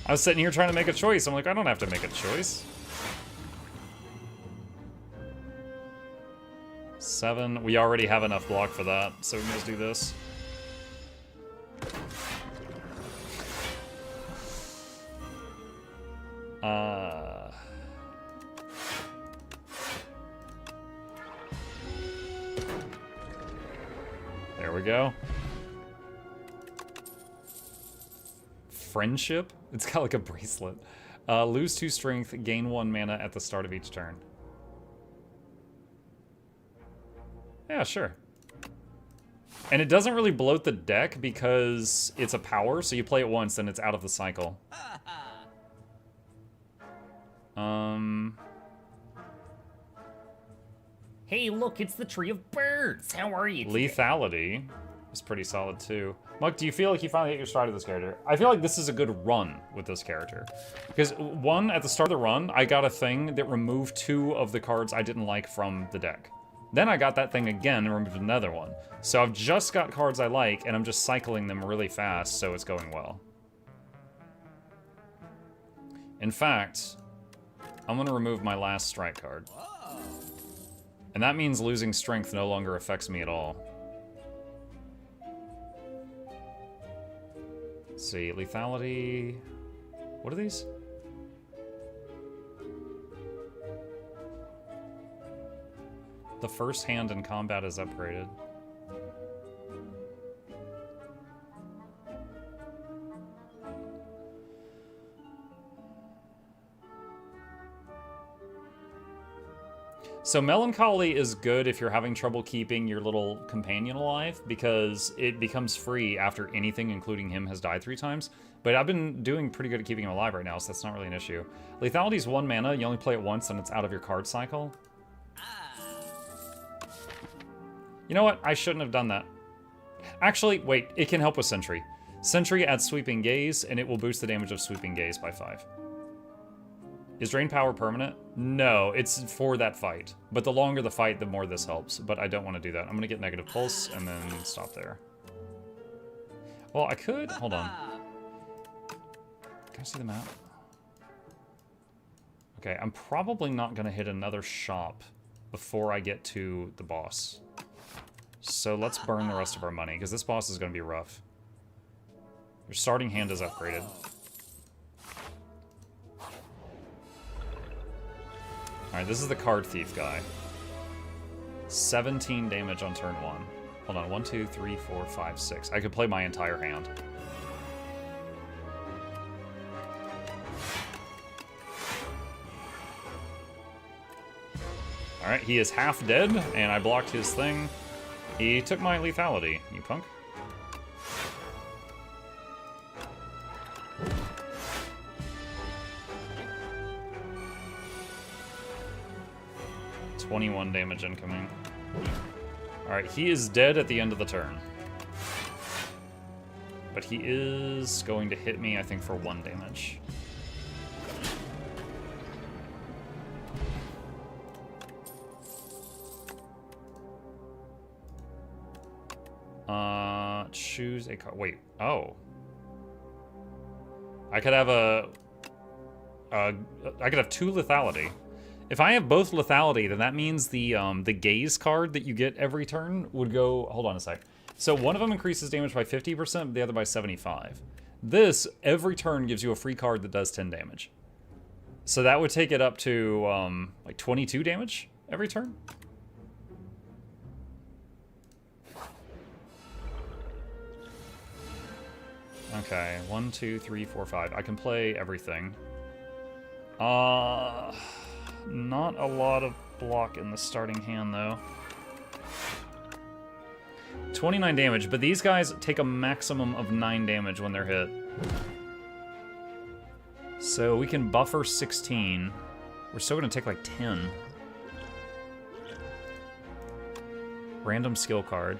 I was sitting here trying to make a choice. I'm like, I don't have to make a choice. 7. We already have enough block for that, so we can just do this. There we go. Friendship? It's got like a bracelet. Lose 2 strength, gain 1 mana at the start of each turn. Yeah, sure. And it doesn't really bloat the deck because it's a power, so you play it once and it's out of the cycle. Hey, look, it's the Tree of Birds. How are you today? Lethality is pretty solid too. Muck, do you feel like you finally hit your stride with this character? I feel like this is a good run with this character. Because one, at the start of the run, I got a thing that removed 2 of the cards I didn't like from the deck. Then I got that thing again and removed another one. So I've just got cards I like, and I'm just cycling them really fast, so it's going well. In fact, I'm gonna remove my last strike card. And that means losing strength no longer affects me at all. Let's see, lethality... What are these? The first hand in combat is upgraded. So Melancholy is good if you're having trouble keeping your little companion alive, because it becomes free after anything, including him, has died 3 times. But I've been doing pretty good at keeping him alive right now, so that's not really an issue. Lethality is 1 mana, you only play it once and it's out of your card cycle. You know what? I shouldn't have done that. Actually, wait, it can help with Sentry. Sentry adds Sweeping Gaze, and it will boost the damage of Sweeping Gaze by 5. Is Drain Power permanent? No, it's for that fight. But the longer the fight, the more this helps. But I don't want to do that. I'm going to get Negative Pulse and then stop there. Well, I could... Hold on. Can I see the map? Okay, I'm probably not going to hit another shop before I get to the boss. So let's burn the rest of our money, because this boss is going to be rough. Your starting hand is upgraded. Alright, this is the Card Thief guy. 17 damage on turn 1. Hold on, 1, 2, 3, 4, 5, 6. I could play my entire hand. Alright, he is half dead, and I blocked his thing. He took my lethality, you punk. .21 damage incoming. Alright, he is dead at the end of the turn. But he is going to hit me, I think, for 1 damage. Choose a card. Wait, oh. I could have I could have 2 lethality. If I have both lethality, then that means the gaze card that you get every turn would go... Hold on a sec. So one of them increases damage by 50%, the other by 75. This, every turn, gives you a free card that does 10 damage. So that would take it up to, like 22 damage every turn? Okay, 1, 2, 3, 4, 5. I can play everything. Not a lot of block in the starting hand, though. 29 damage, but these guys take a maximum of 9 damage when they're hit. So we can buffer 16. We're still gonna take like 10. Random skill card.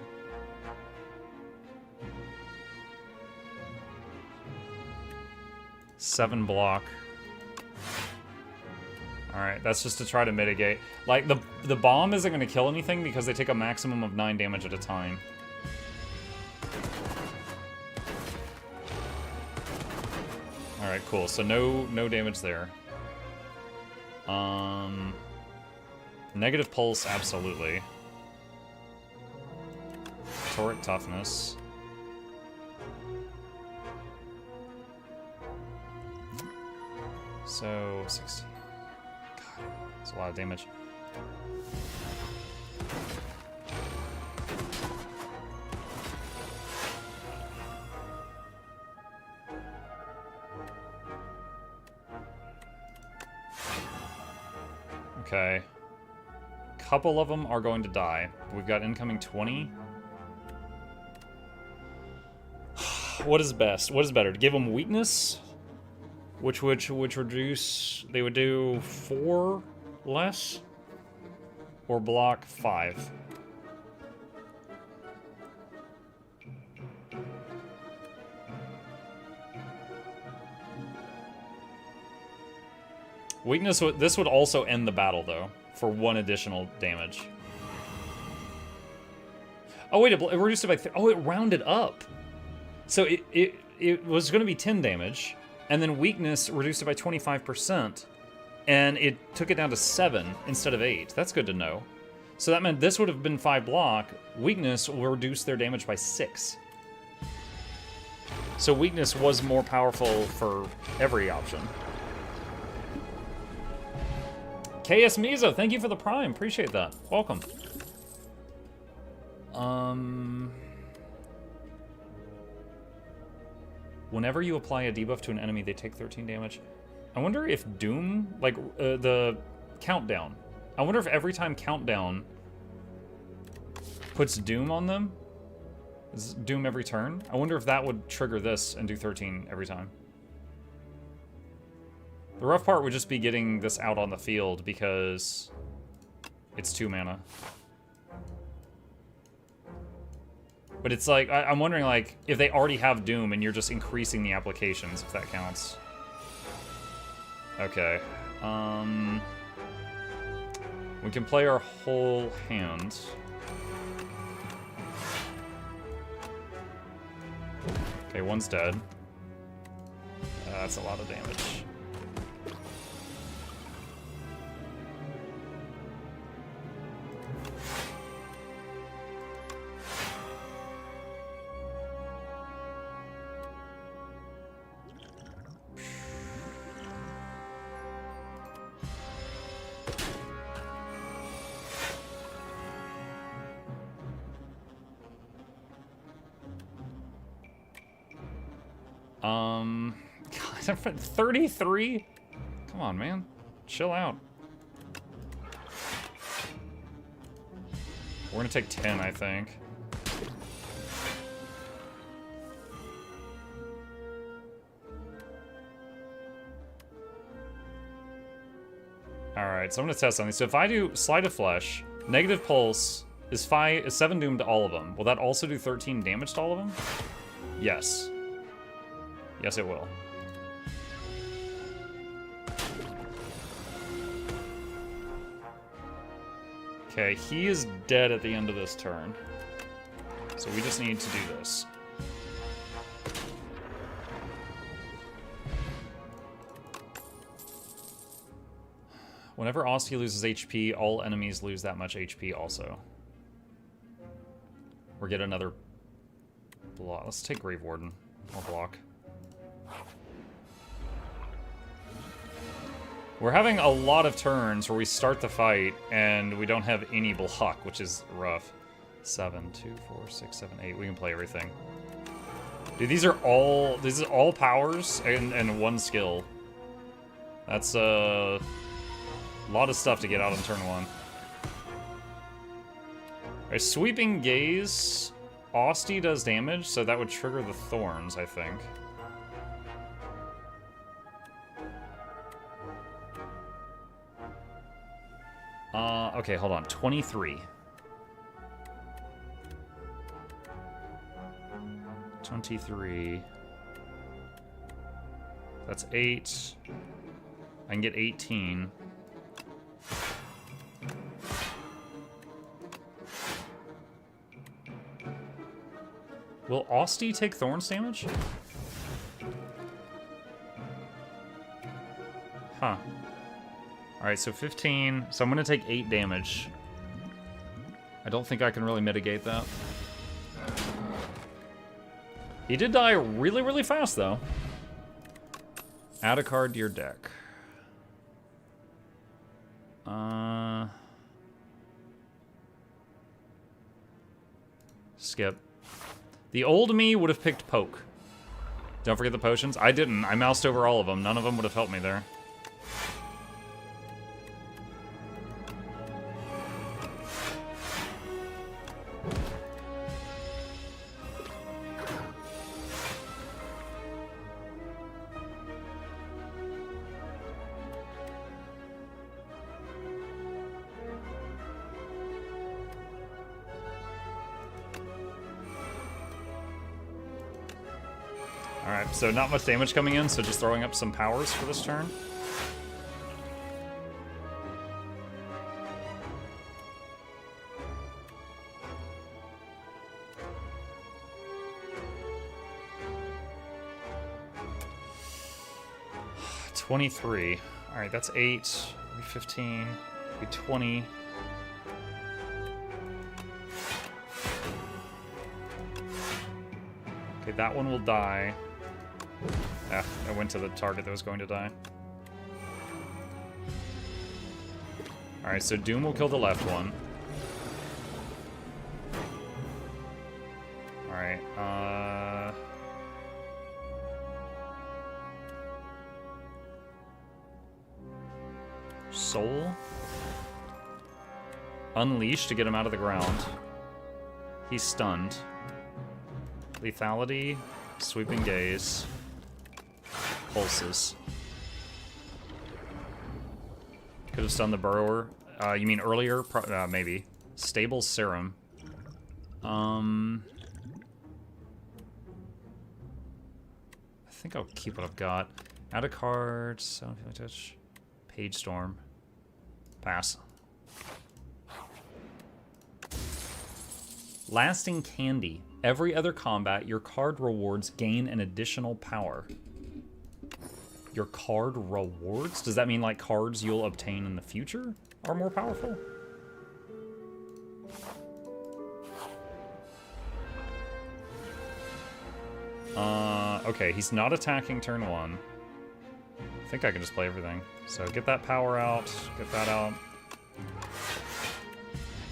7 block. Alright, that's just to try to mitigate. Like, the bomb isn't going to kill anything because they take a maximum of 9 damage at a time. Alright, cool. So no damage there. Negative pulse, absolutely. Turret toughness. So, 16. God, that's a lot of damage. Okay. Couple of them are going to die. We've got incoming 20. What is best? What is better? To give them weakness? Which reduce... They would do 4 less? Or block 5? Weakness, this would also end the battle, though, for 1 additional damage. Oh, wait, it reduced it by... Oh, it rounded up. So it was going to be 10 damage, and then weakness reduced it by 25%, and it took it down to 7 instead of 8. That's good to know. So that meant this would have been 5 block. Weakness will reduce their damage by 6. So weakness was more powerful for every option. KS Mizo, thank you for the Prime. Appreciate that. Welcome. Whenever you apply a debuff to an enemy, they take 13 damage. I wonder if Doom, like the countdown. I wonder if every time countdown puts Doom on them, is Doom every turn? I wonder if that would trigger this and do 13 every time. The rough part would just be getting this out on the field because it's 2 mana. But it's like, I'm wondering, like, if they already have Doom and you're just increasing the applications, if that counts. Okay. We can play our whole hand. Okay, one's dead. That's a lot of damage. God, 33? Come on, man. Chill out. We're gonna take 10, I think. Alright, so I'm gonna test on these. So if I do Sleight of Flesh, negative pulse is 7 doom to all of them. Will that also do 13 damage to all of them? Yes. Yes, it will. Okay, he is dead at the end of this turn. So we just need to do this. Whenever Osti loses HP, all enemies lose that much HP also. Or get another block. Let's take Grave Warden. I'll block. We're having a lot of turns where we start the fight and we don't have any block, which is rough. 7, 2, 4, 6, 7, 8. We can play everything. Dude, these are all powers and 1 skill. That's a lot of stuff to get out on turn 1. Alright, Sweeping Gaze. Osti does damage, so that would trigger the Thorns, I think. Okay, hold on. 23. 23. That's 8. I can get 18. Will Austie take Thorns damage? Huh. Alright, so 15. So I'm going to take 8 damage. I don't think I can really mitigate that. He did die really, really fast, though. Add a card to your deck. Skip. The old me would have picked Poke. Don't forget the potions. I didn't. I moused over all of them. None of them would have helped me there. Alright, so not much damage coming in, so just throwing up some powers for this turn. $23. Alright, that's 8, maybe 15, maybe 20. Okay, that one will die. Ah, I went to the target that was going to die. Alright, so Doom will kill the left one. Alright, Soul? Unleash to get him out of the ground. He's stunned. Lethality, Sweeping Gaze, Pulses. Could have stunned the Burrower. You mean earlier? Maybe. Stable Serum. I think I'll keep what I've got. Add a card, Sound Feeling Touch, Page Storm. Pass. Lasting Candy. Every other combat, your card rewards gain an additional power. Your card rewards? Does that mean like cards you'll obtain in the future are more powerful? Okay, he's not attacking turn 1. I think I can just play everything. So get that power out, get that out.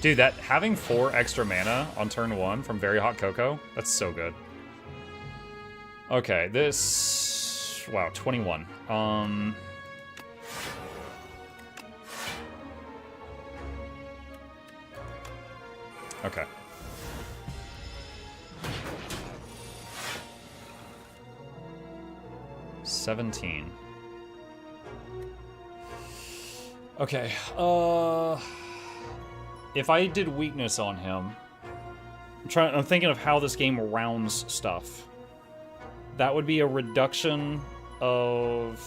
Dude, that having 4 extra mana on turn 1 from Very Hot Cocoa, that's so good. Okay, this... Wow, 21. Okay. $17. Okay, if I did weakness on him, I'm thinking of how this game rounds stuff. That would be a reduction of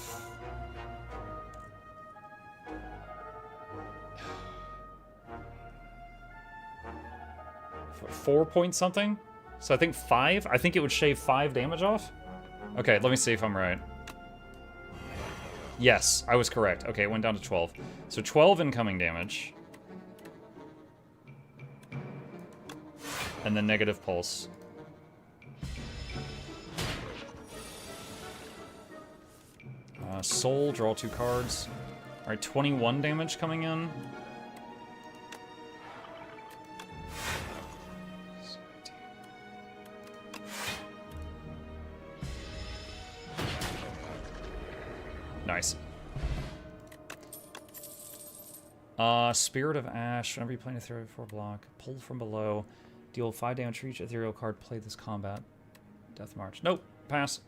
4 point something. So I think 5. I think it would shave 5 damage off. Okay, let me see if I'm right. Yes, I was correct. Okay, it went down to 12. So 12 incoming damage. And then negative pulse. Soul, draw 2 cards. Alright, 21 damage coming in. Nice. Spirit of Ash. Whenever you play an ethereal 4 block, pull from below. Deal 5 damage for each ethereal card. Play this combat. Death March. Nope. Pass.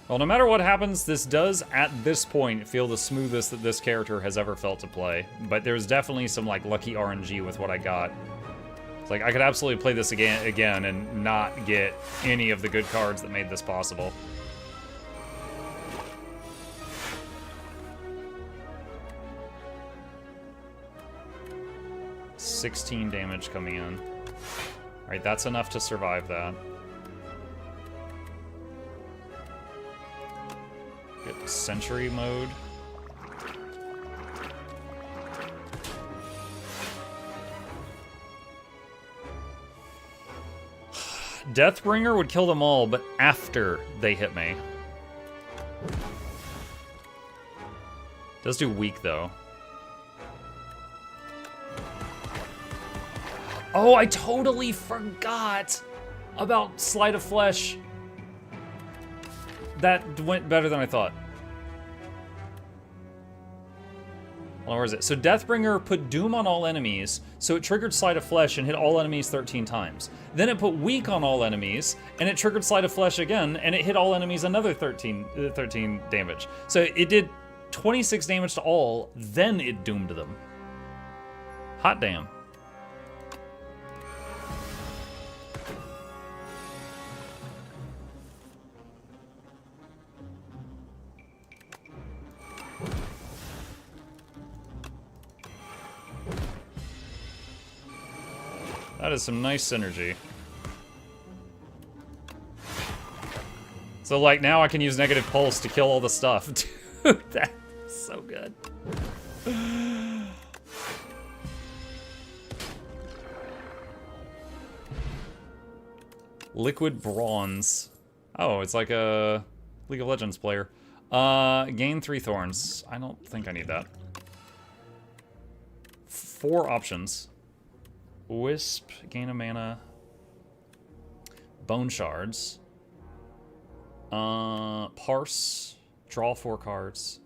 Well, no matter what happens, this does, at this point, feel the smoothest that this character has ever felt to play. But there's definitely some, like, lucky RNG with what I got. It's like, I could absolutely play this again and not get any of the good cards that made this possible. 16 damage coming in. Alright, that's enough to survive that. Get sentry mode. Deathbringer would kill them all, but after they hit me. Does do weak, though. Oh, I totally forgot about Sleight of Flesh. That went better than I thought. Well, where is it? So Deathbringer put Doom on all enemies, so it triggered Sleight of Flesh and hit all enemies 13 times. Then it put Weak on all enemies, and it triggered Sleight of Flesh again, and it hit all enemies another 13 damage. So it did 26 damage to all, then it doomed them. Hot damn. That is some nice synergy. So, like, now I can use Negative Pulse to kill all the stuff. Dude, that's so good. Liquid Bronze. Oh, it's like a League of Legends player. Gain 3 thorns. I don't think I need that. 4 options. Wisp, gain a mana. Bone shards. Parse, draw 4 cards.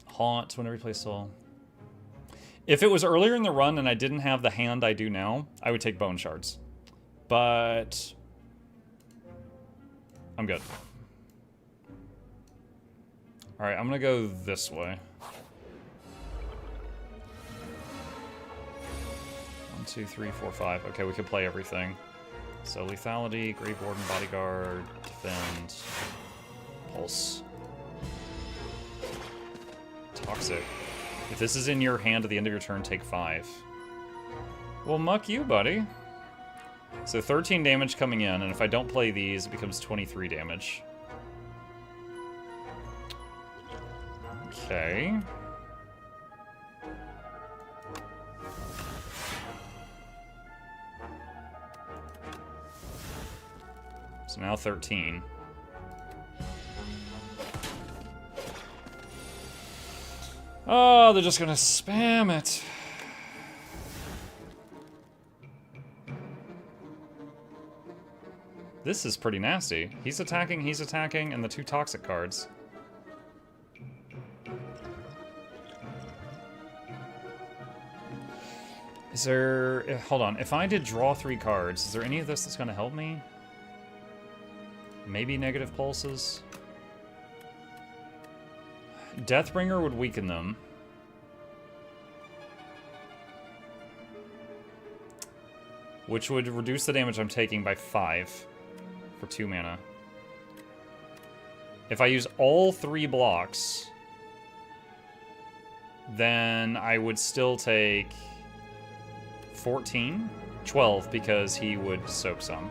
Haunt, whenever you play soul. If it was earlier in the run and I didn't have the hand I do now, I would take bone shards. But I'm good. Alright, I'm gonna go this way. 2, 3, 4, 5. Okay, we can play everything. So lethality, Grave Warden, Bodyguard, Defend, Pulse. Toxic. If this is in your hand at the end of your turn, take 5. Well, muck you, buddy. So 13 damage coming in, and if I don't play these, it becomes 23 damage. Okay. So now 13. Oh, they're just gonna spam it. This is pretty nasty. He's attacking, and the 2 toxic cards. Is there... Hold on. If I did draw 3 cards, is there any of this that's gonna help me? Maybe negative pulses. Deathbringer would weaken them. Which would reduce the damage I'm taking by 5 for 2 mana. If I use all 3 blocks, then I would still take 14? 12, because he would soak some.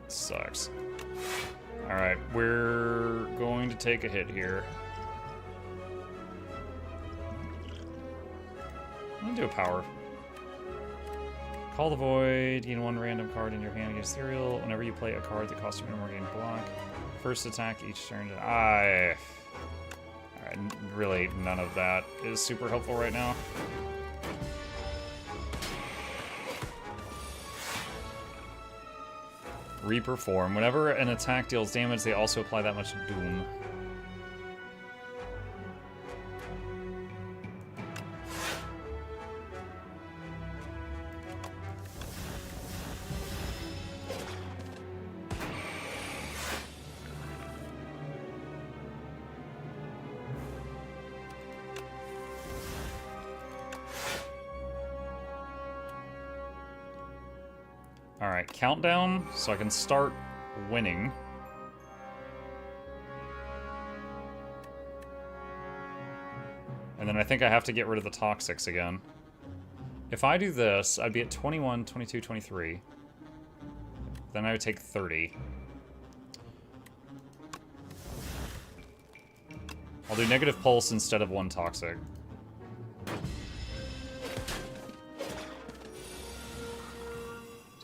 Sucks. Alright, we're going to take a hit here. I'm gonna do a power. Call the Void, gain 1 random card in your hand against Ethereal. Whenever you play a card that costs you more, gain block. First attack each turn. Alright, really, none of that is super helpful right now. Reperform. Whenever an attack deals damage, they also apply that much doom. Alright, countdown so I can start winning. And then I think I have to get rid of the toxics again. If I do this, I'd be at 21, 22, 23. Then I would take 30. I'll do negative pulse instead of 1 toxic.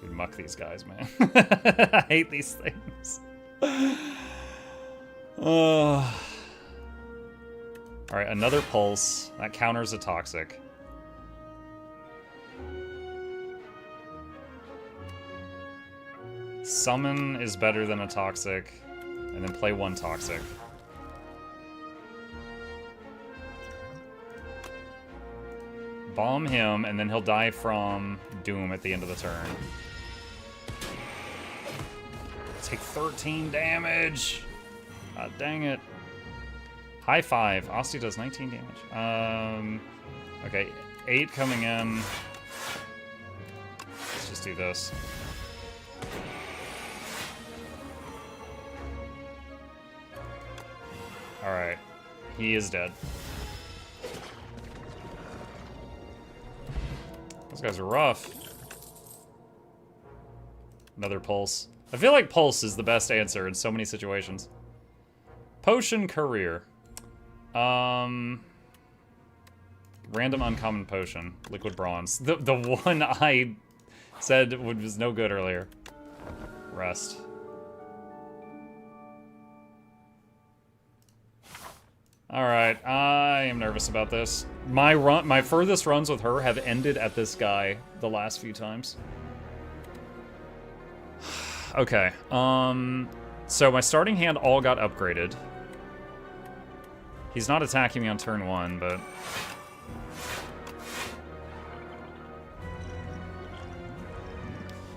Dude, muck these guys, man. I hate these things. Alright, another pulse. That counters a toxic. Summon is better than a toxic. And then play 1 toxic. Bomb him, and then he'll die from Doom at the end of the turn. Take 13 damage! God dang it. High 5. Asti does 19 damage. Okay, 8 coming in. Let's just do this. Alright. He is dead. Those guys are rough. Another pulse. I feel like pulse is the best answer in so many situations. Potion career. Random uncommon potion. Liquid bronze. The one I said was no good earlier. Rest. Alright, I am nervous about this. My furthest runs with her have ended at this guy the last few times. Okay, so my starting hand all got upgraded. He's not attacking me on turn 1, but...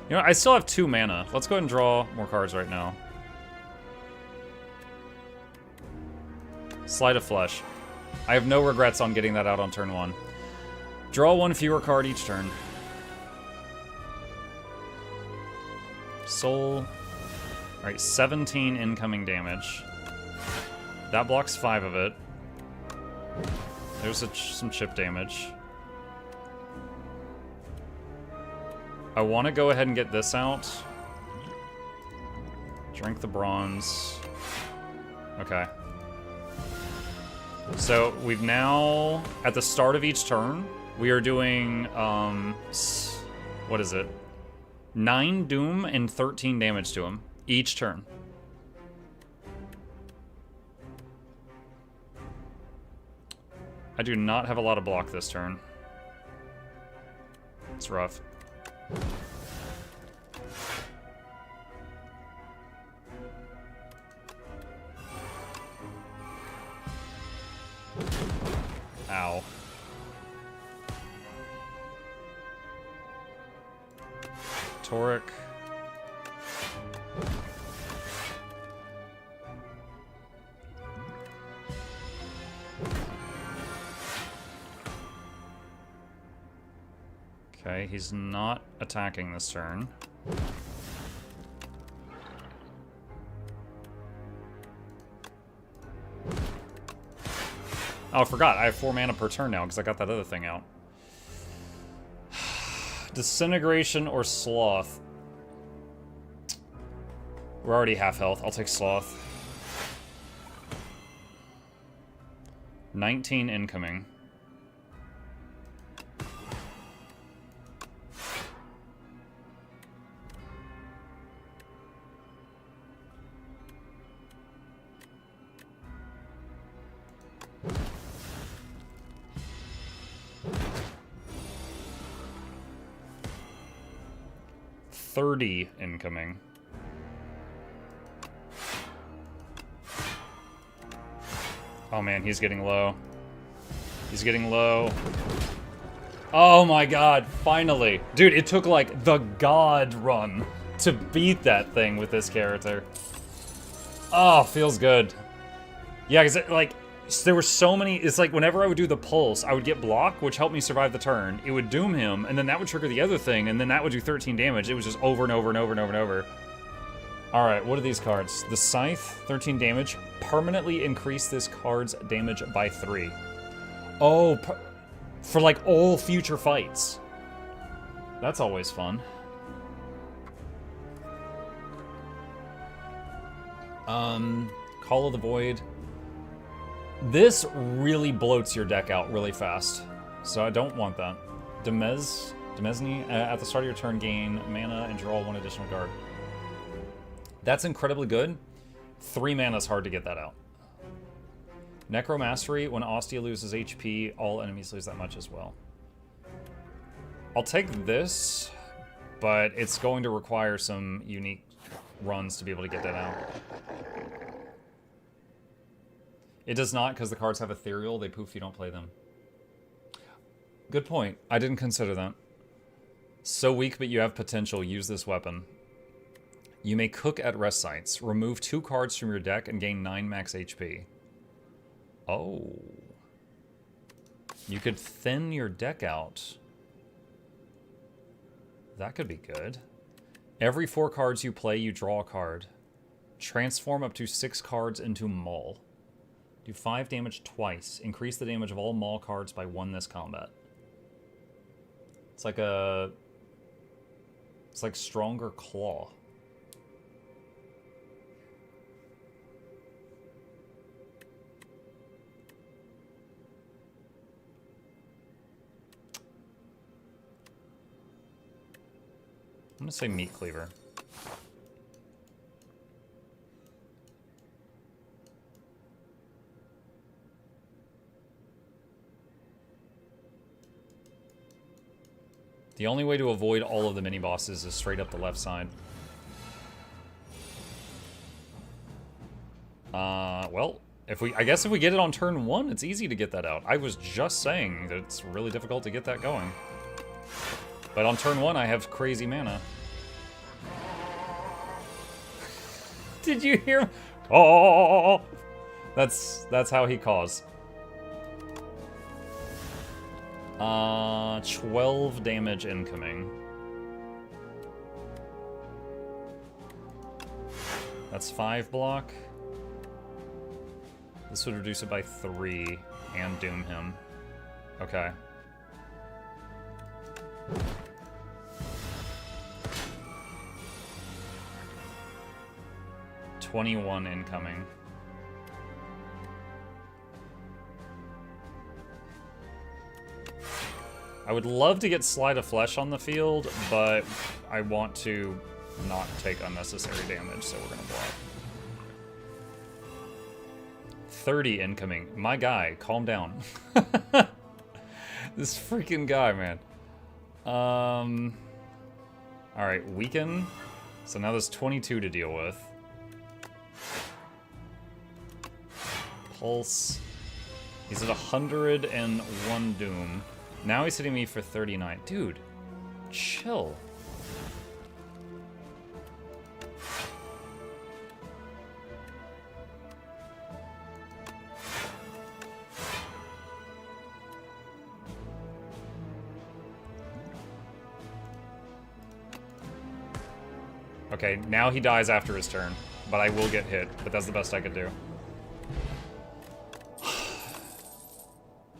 You know, I still have 2 mana. Let's go ahead and draw more cards right now. Sleight of Flesh. I have no regrets on getting that out on turn 1. Draw 1 fewer card each turn. Soul. Alright, 17 incoming damage. That blocks 5 of it. There's some chip damage. I want to go ahead and get this out. Drink the bronze. Okay. So we've now, at the start of each turn, we are doing, what is it? 9 doom and 13 damage to him each turn. I do not have a lot of block this turn. It's rough. Ow. Toric. Okay, he's not attacking this turn. Oh, I forgot. I have 4 mana per turn now because I got that other thing out. Disintegration or Sloth? We're already half health. I'll take Sloth. 19 incoming. $30 incoming. Oh man, he's getting low. He's getting low. Oh my god, finally. Dude, it took like the god run to beat that thing with this character. Oh, feels good. Yeah, because like, There were so many. It's like whenever I would do the pulse, I would get block, which helped me survive the turn. It would doom him, and then that would trigger the other thing, and then that would do 13 damage. It was just over and over and over and over and over. All right, what are these cards? The Scythe, 13 damage. Permanently increase this card's damage by 3. Oh, for like all future fights. That's always fun. Call of the Void. This really bloats your deck out really fast, so I don't want that. Demesne, at the start of your turn, gain mana and draw 1 additional card. That's incredibly good. 3 mana is hard to get that out. Necromastery, when Ostia loses HP, all enemies lose that much as well. I'll take this, but it's going to require some unique runs to be able to get that out. It does not, because the cards have ethereal. They poof, you don't play them. Good point. I didn't consider that. So weak, but you have potential. Use this weapon. You may cook at rest sites. Remove 2 cards from your deck and gain 9 max HP. Oh. You could thin your deck out. That could be good. Every 4 cards you play, you draw a card. Transform up to 6 cards into Maul. Do 5 damage twice. Increase the damage of all Maul cards by 1 this combat. It's like a... It's like Stronger Claw. I'm gonna say Meat Cleaver. The only way to avoid all of the mini-bosses is straight up the left side. Well, I guess if we get it on turn 1, it's easy to get that out. I was just saying that it's really difficult to get that going. But on turn 1, I have crazy mana. Did you hear him? Oh! That's how he caws. 12 damage incoming. That's 5 block. This would reduce it by 3 and doom him. Okay. $21 incoming. I would love to get Slide of Flesh on the field, but I want to not take unnecessary damage, so we're gonna block. 30 incoming. My guy, calm down. This freaking guy, man. Alright, weaken. So now there's 22 to deal with. Pulse. He's at 101 doom. Now he's hitting me for 39. Dude, chill. Okay, now he dies after his turn, but I will get hit, but that's the best I could do.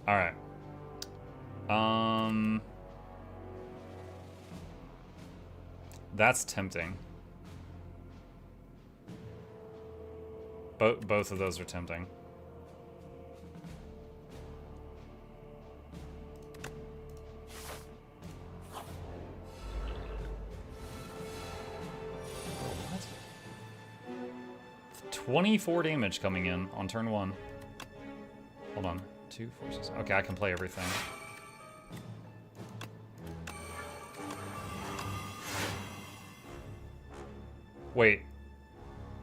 Alright. That's tempting. Both of those are tempting. What? 24 damage coming in on turn 1. Hold on. 2, 4, 6. Okay, I can play everything. Wait.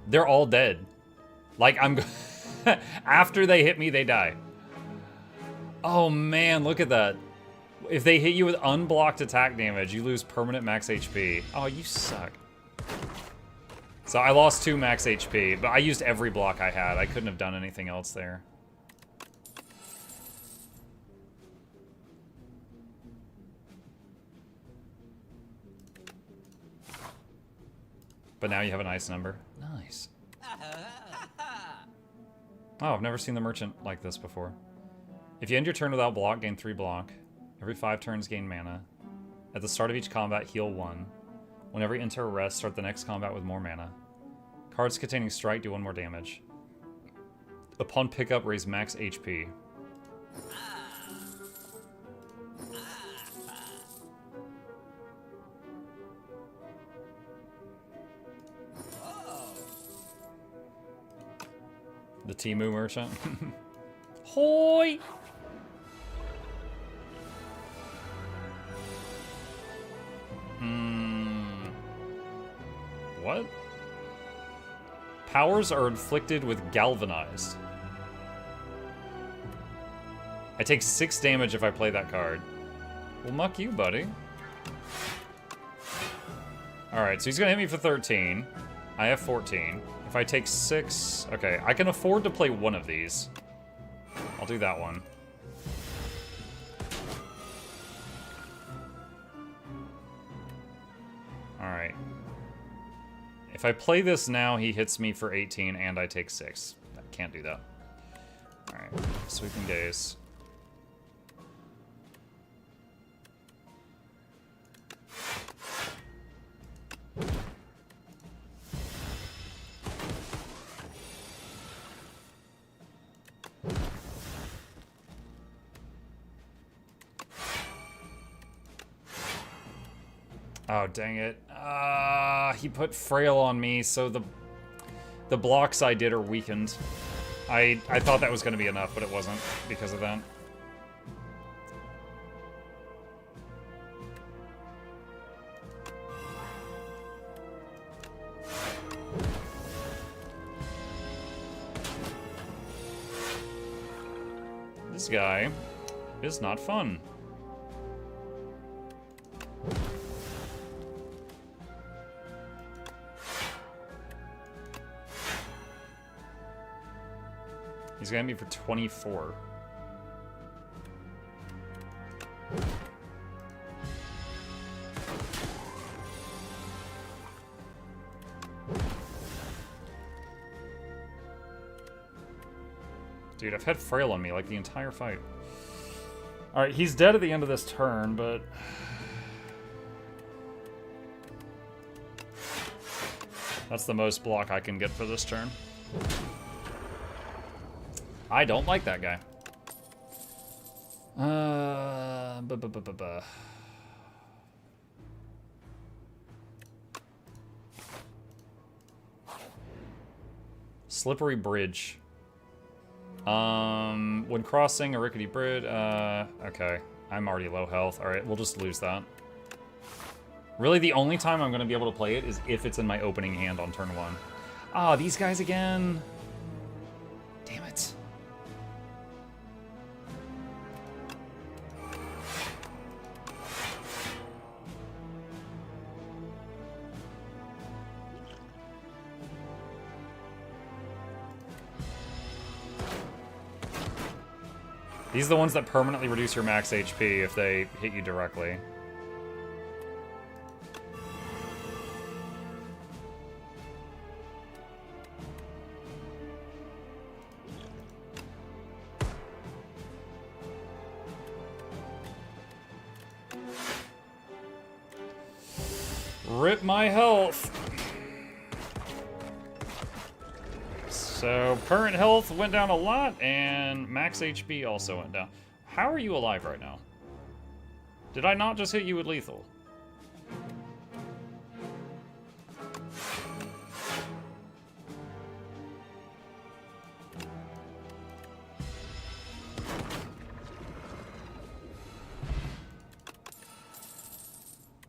They're all dead. Like, I'm... After they hit me, they die. Oh, man, look at that. If they hit you with unblocked attack damage, you lose permanent max HP. Oh, you suck. So I lost 2 max HP, but I used every block I had. I couldn't have done anything else there. But now you have a nice number. Nice. Oh, I've never seen the merchant like this before. If you end your turn without block, gain 3 block. Every 5 turns, gain mana. At the start of each combat, heal 1. Whenever you enter a rest, start the next combat with more mana. Cards containing strike do 1 more damage. Upon pickup, raise max HP. The Temu merchant. Hoi! What? Powers are inflicted with galvanized. I take 6 damage if I play that card. Well, muck you, buddy. Alright, so he's gonna hit me for 13. I have 14. If I take 6... Okay, I can afford to play one of these. I'll do that one. Alright. If I play this now, he hits me for 18 and I take 6. I can't do that. Alright, sweeping gaze. Oh, dang it. He put Frail on me, so the blocks I did are weakened. I thought that was going to be enough, but it wasn't because of that. This guy is not fun. He's gonna be for 24. Dude, I've had Frail on me like the entire fight. Alright, he's dead at the end of this turn, but... That's the most block I can get for this turn. I don't like that guy. Slippery bridge. When crossing a rickety bridge, okay. I'm already low health. Alright, we'll just lose that. Really, the only time I'm gonna be able to play it is if it's in my opening hand on turn 1. Ah, these guys again. Damn it. These are the ones that permanently reduce your max HP if they hit you directly. Rip my health. So, current health went down a lot, and max HP also went down. How are you alive right now? Did I not just hit you with lethal?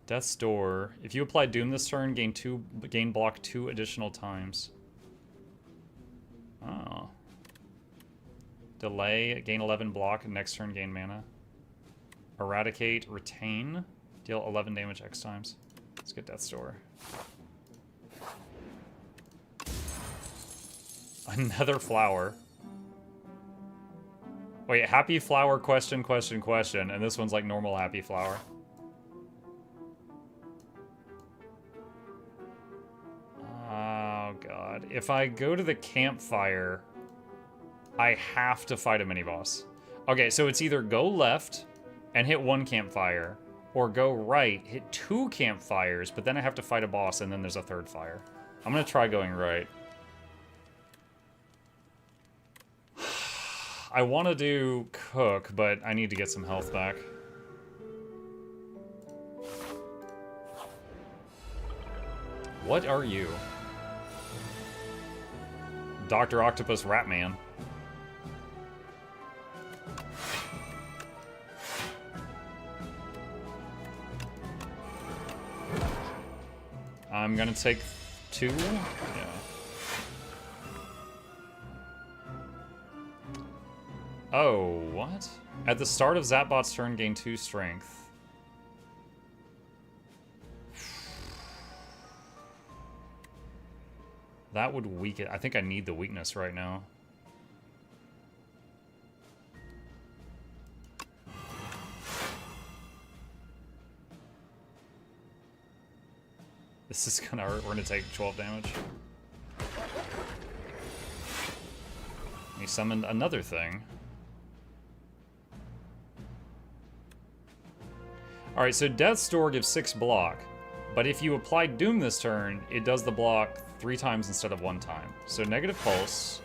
Death's Door. If you apply Doom this turn, gain block 2 additional times. Oh. Delay, gain 11 block, next turn gain mana. Eradicate, retain, deal 11 damage X times. Let's get Death's Door. Another flower. Wait, happy flower, question, question, question, and this one's like normal happy flower. if I go to the campfire, I have to fight a mini-boss. Okay, so it's either go left and hit one campfire, or go right, hit two campfires, but then I have to fight a boss, and then there's a third fire. I'm gonna try going right. I want to do cook, but I need to get some health back. What are you? Dr. Octopus Ratman. I'm gonna take 2. Yeah. Oh, what? At the start of Zapbot's turn, gain 2 strength. That would weaken. I think I need the weakness right now. This is gonna hurt. We're gonna take 12 damage. He summoned another thing. Alright, so Death's Door gives 6 block. But if you apply Doom this turn, it does the block 3 times instead of 1 time. So negative pulse,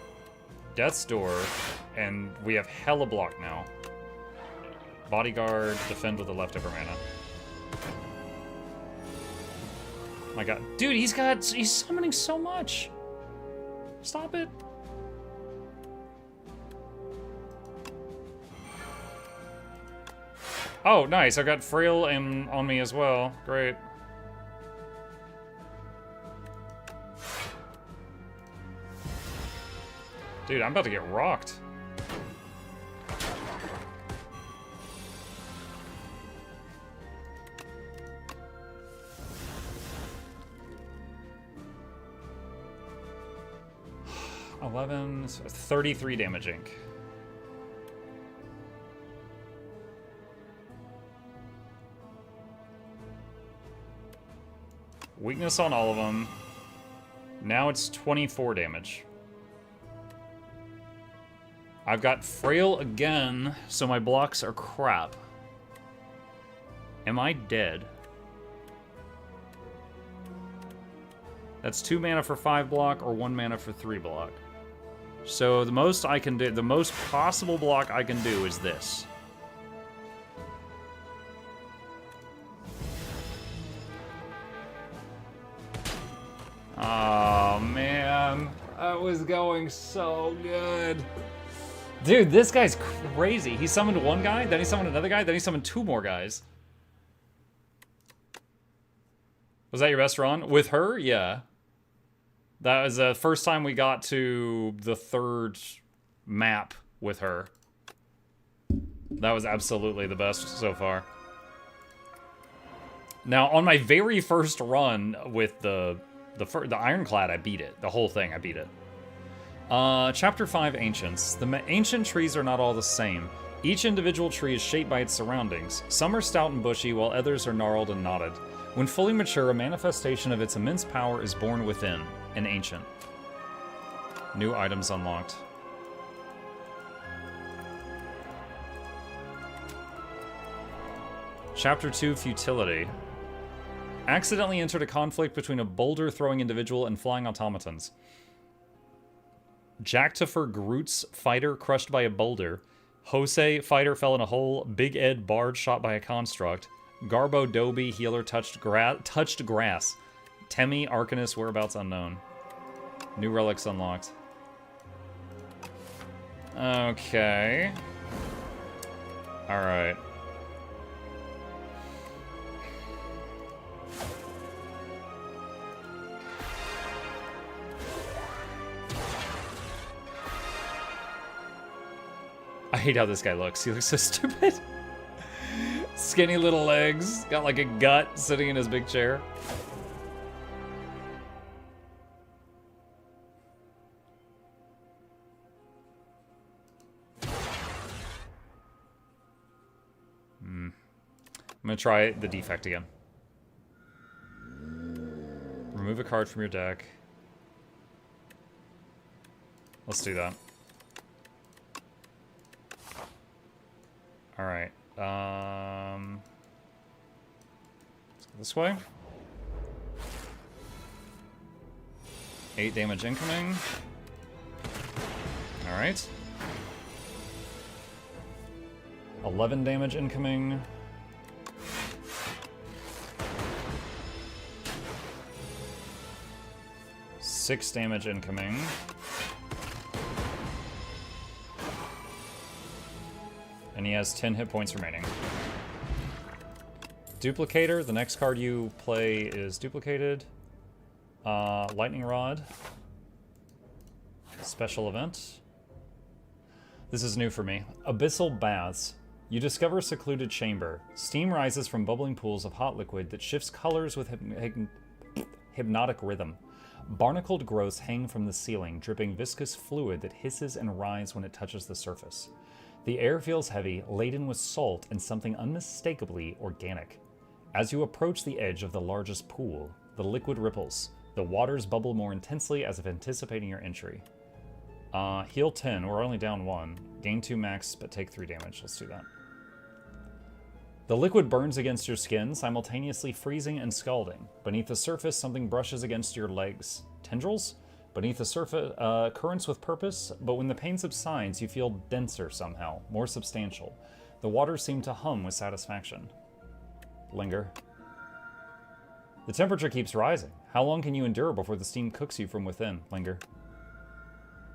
Death's Door, and we have hella block now. Bodyguard, defend with the leftover mana. My god. Dude, he's summoning so much. Stop it. Oh, nice. I got Frail on me as well. Great. Dude, I'm about to get rocked. $11, 33 damage ink. Weakness on all of them. Now it's 24 damage. I've got Frail again, so my blocks are crap. Am I dead? That's 2 mana for 5 block or 1 mana for 3 block. So the most I can do, the most possible block I can do is this. Oh man, that was going so good. Dude, this guy's crazy. He summoned one guy, then he summoned another guy, then he summoned 2 more guys. Was that your best run? With her? Yeah. That was the first time we got to the 3rd map with her. That was absolutely the best so far. Now, on my very first run with the Ironclad, I beat it. The whole thing, I beat it. Chapter 5, Ancients. The ancient trees are not all the same. Each individual tree is shaped by its surroundings. Some are stout and bushy, while others are gnarled and knotted. When fully mature, a manifestation of its immense power is born within, an ancient. New items unlocked. Chapter 2, Futility. Accidentally entered a conflict between a boulder-throwing individual and flying automatons. Jactifer Groot's fighter crushed by a boulder. Jose, fighter fell in a hole. Big Ed Bard shot by a construct. Garbo Doby, healer touched grass. Temi, Arcanist, whereabouts unknown. New relics unlocked. Okay. Alright. I hate how this guy looks. He looks so stupid. Skinny little legs. Got like a gut sitting in his big chair. I'm gonna try the defect again. Remove a card from your deck. Let's do that. Alright. Let's go this way. 8 damage incoming. Alright. 11 damage incoming. Six damage incoming. And he has 10 hit points remaining. Duplicator, the next card you play is duplicated. Lightning Rod. Special event. This is new for me. Abyssal Baths. You discover a secluded chamber. Steam rises from bubbling pools of hot liquid that shifts colors with hypnotic rhythm. Barnacled growths hang from the ceiling, dripping viscous fluid that hisses and writhes when it touches the surface. The air feels heavy, laden with salt and something unmistakably organic. As you approach the edge of the largest pool, the liquid ripples. The waters bubble more intensely as if anticipating your entry. Heal 10, we're only down 1. Gain 2 max, but take 3 damage. Let's do that. The liquid burns against your skin, simultaneously freezing and scalding. Beneath the surface, something brushes against your legs. Tendrils? Beneath the surface, currents with purpose, but when the pain subsides, you feel denser somehow, more substantial. The waters seem to hum with satisfaction. Linger. The temperature keeps rising. How long can you endure before the steam cooks you from within? Linger.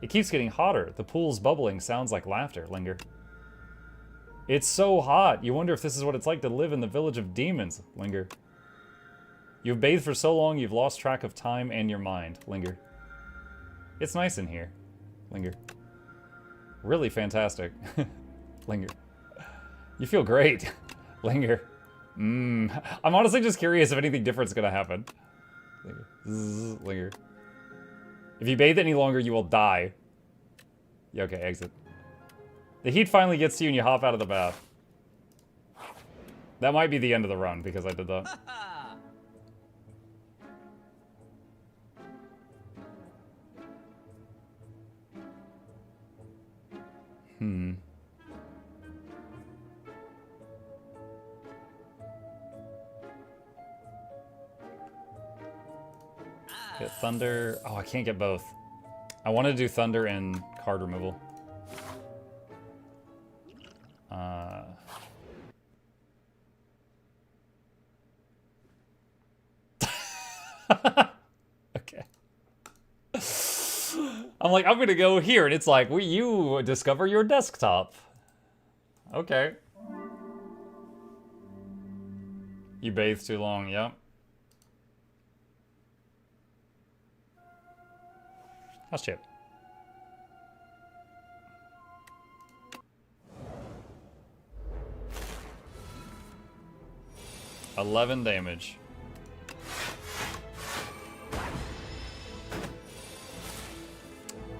It keeps getting hotter. The pool's bubbling sounds like laughter. Linger. It's so hot. You wonder if this is what it's like to live in the village of demons. Linger. You've bathed for so long you've lost track of time and your mind. Linger. It's nice in here. Linger. Really fantastic. Linger. You feel great. Linger. I'm honestly just curious if anything different's gonna happen. Linger. Zzz, linger. If you bathe any longer, you will die. Yeah, okay, exit. The heat finally gets to you and you hop out of the bath. That might be the end of the run because I did that. Get thunder. Oh, I can't get both. I want to do thunder and card removal. Okay. I'm like, I'm gonna go here, and it's like, well, you discover your desktop. Okay. You bathe too long, yep. How's Chip? $11 damage.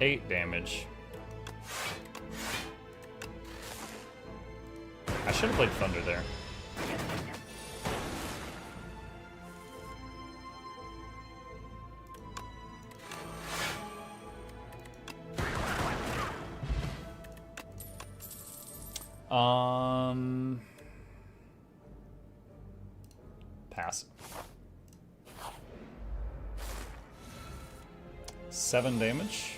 $8 damage. I should have played Thunder there. Pass. 7 damage.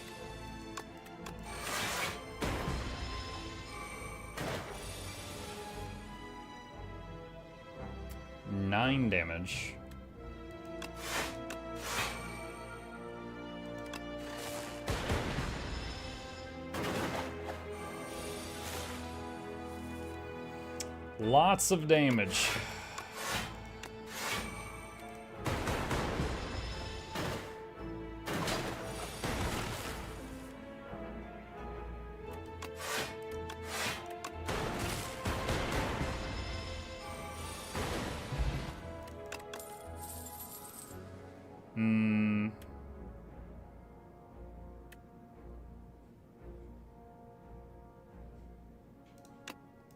$9 damage. Lots of damage.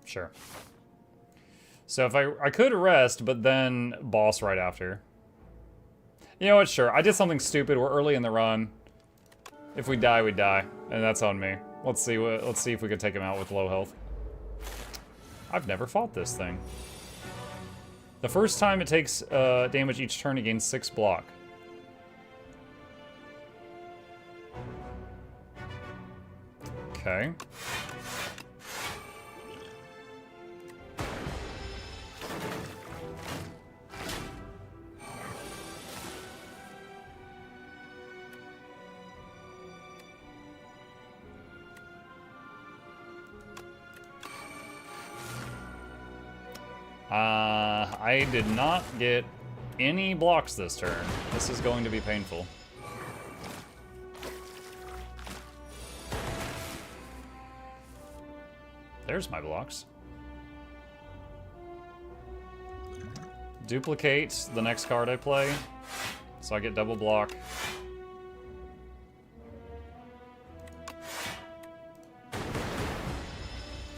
Sure. So if I could rest, but then boss right after. You know what? Sure. I did something stupid. We're early in the run. If we die, we die, and that's on me. Let's see if we can take him out with low health. I've never fought this thing. The first time it takes damage each turn, it gains 6 block. Okay. I did not get any blocks this turn. This is going to be painful. There's my blocks. Duplicate the next card I play, so I get double block.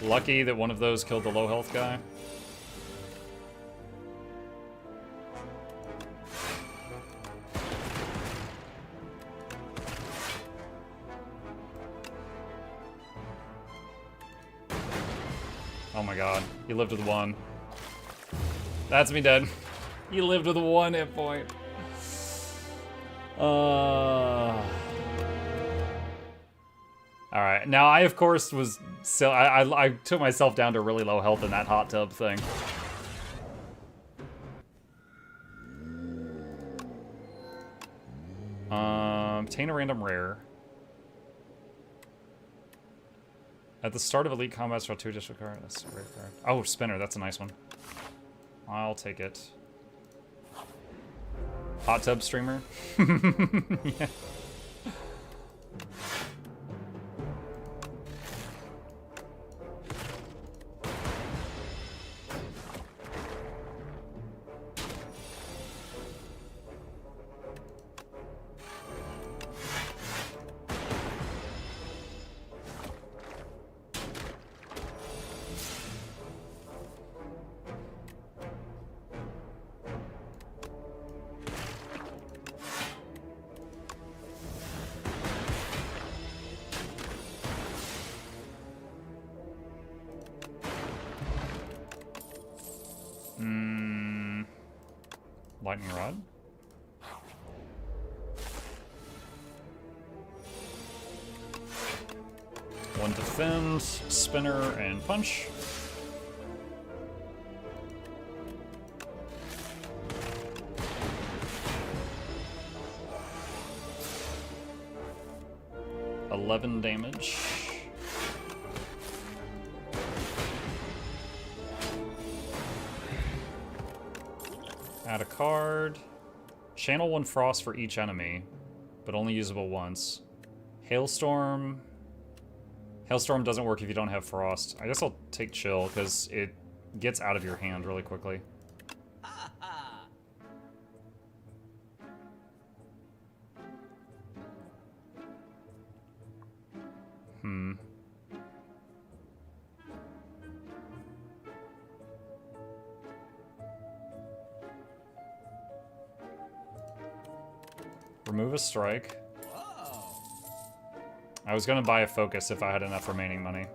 Lucky that one of those killed the low health guy. Oh my god, he lived with 1. That's me dead. He lived with 1 hit point. Alright, now I of course was still, I took myself down to really low health in that hot tub thing. Obtain a random rare. At the start of Elite Combat, draw 2 additional cards. That's a rare card. Oh, Spinner, that's a nice one. I'll take it. Hot tub streamer? Yeah. Lightning Rod. One defend, Spinner, and Punch. $11 damage. Add a card. Channel 1 Frost for each enemy, but only usable once. Hailstorm. Hailstorm doesn't work if you don't have Frost. I guess I'll take Chill, because it gets out of your hand really quickly. Remove a strike. I was gonna buy a focus if I had enough remaining money.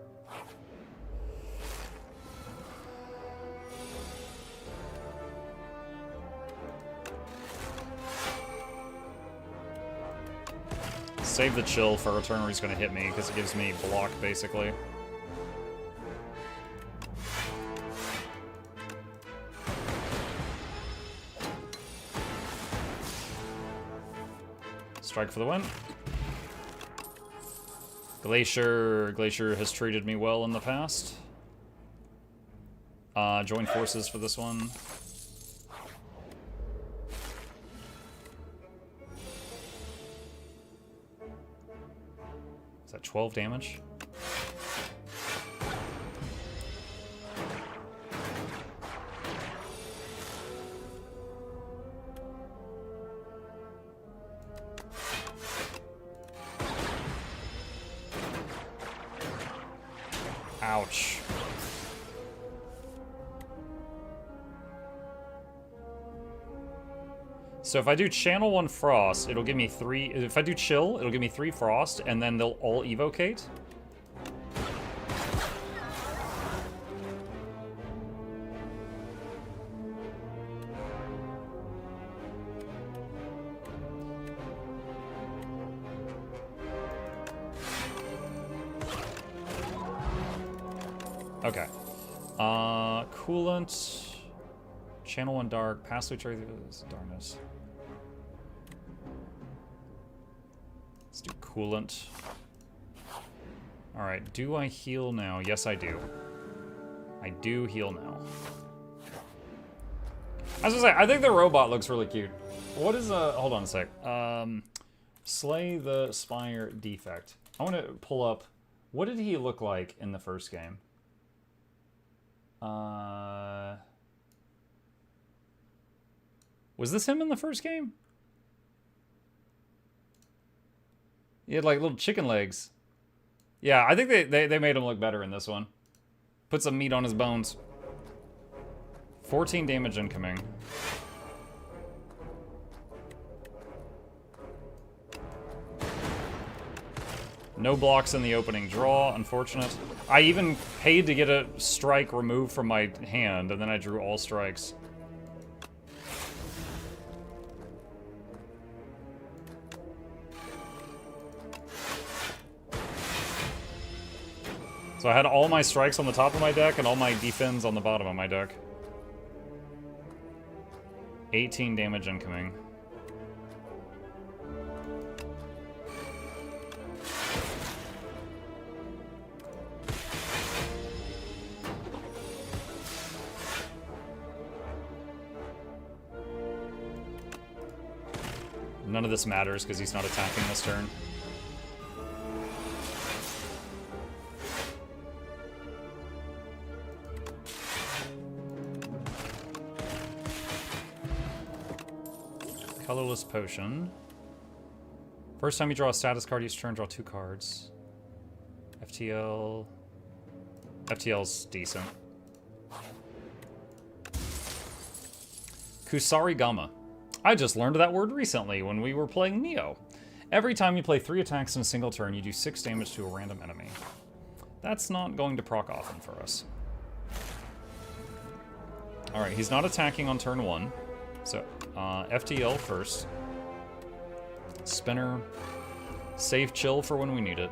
Save the chill for a turn where he's gonna hit me, because it gives me block, basically. Strike for the win. Glacier. Glacier has treated me well in the past. Join forces for this one. Is that 12 damage? Ouch. So if I do channel 1 frost, it'll give me 3. If I do chill, it'll give me 3 frost, and then they'll all evocate. Okay. Coolant. Channel 1 dark. Pass through darkness. Let's do coolant. Alright, do I heal now? Yes, I do. I do heal now. I was gonna say, I think the robot looks really cute. What is hold on a sec. Slay the Spire defect. I want to pull up, what did he look like in the first game? Was this him in the first game? He had like little chicken legs. Yeah, I think they made him look better in this one. Put some meat on his bones. 14 damage incoming. No blocks in the opening draw, unfortunate. I even paid to get a strike removed from my hand, and then I drew all strikes. So I had all my strikes on the top of my deck and all my defends on the bottom of my deck. 18 damage incoming. None of this matters because he's not attacking this turn. Colorless Potion. First time you draw a status card each turn, draw 2 cards. FTL. FTL's decent. Kusarigama. I just learned that word recently when we were playing Neo. Every time you play 3 attacks in a single turn, you do 6 damage to a random enemy. That's not going to proc often for us. Alright, he's not attacking on turn 1. So, FTL first. Spinner. Save chill for when we need it.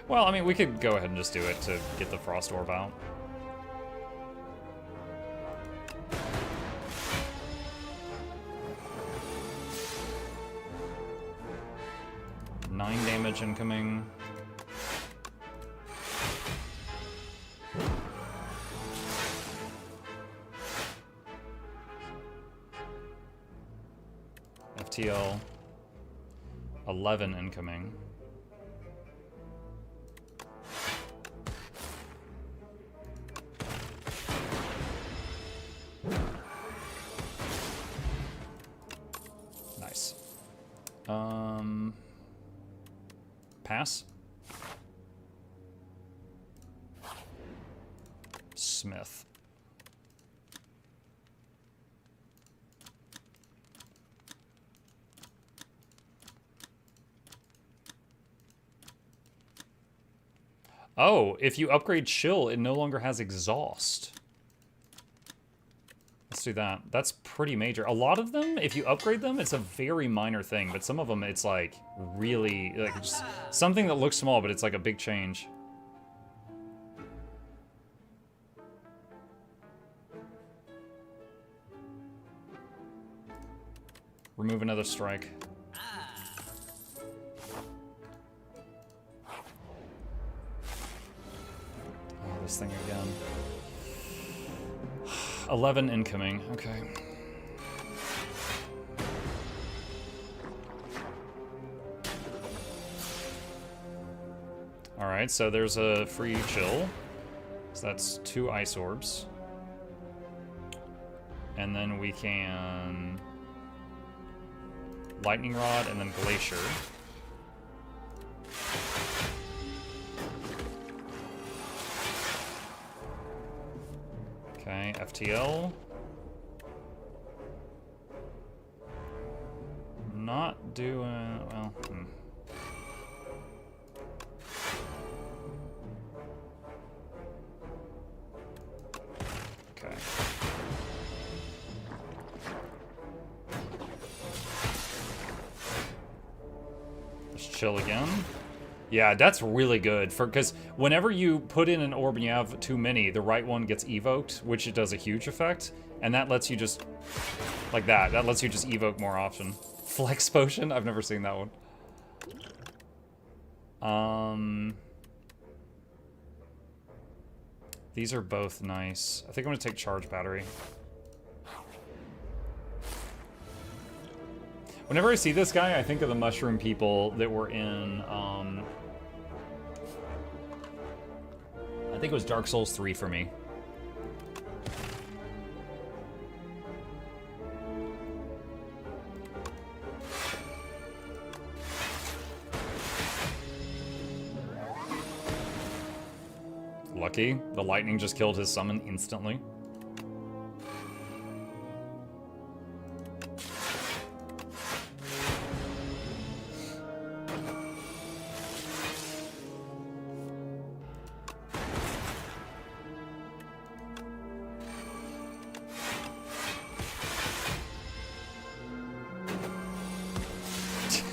Well, I mean, we could go ahead and just do it to get the Frost Orb out. Nine damage incoming. FTL. 11 incoming. Nice. Pass. Smith. Oh, if you upgrade Chill, it no longer has Exhaust. Let's do that. That's pretty major. A lot of them, if you upgrade them, it's a very minor thing, but some of them, it's like really, like just something that looks small, but it's like a big change. Remove another strike. This thing again. 11 incoming, okay. Alright, so there's a free chill. So that's 2 ice orbs. And then we can lightning rod and then glacier. Okay, FTL. do, well, Okay. Just chill again. Yeah, that's really good, because whenever you put in an orb and you have too many, the right one gets evoked, which it does a huge effect, and that lets you just, like that lets you just evoke more often. Flex potion? I've never seen that one. These are both nice. I think I'm gonna take charge battery. Whenever I see this guy, I think of the mushroom people that were in, I think it was Dark Souls 3 for me. Lucky, the lightning just killed his summon instantly.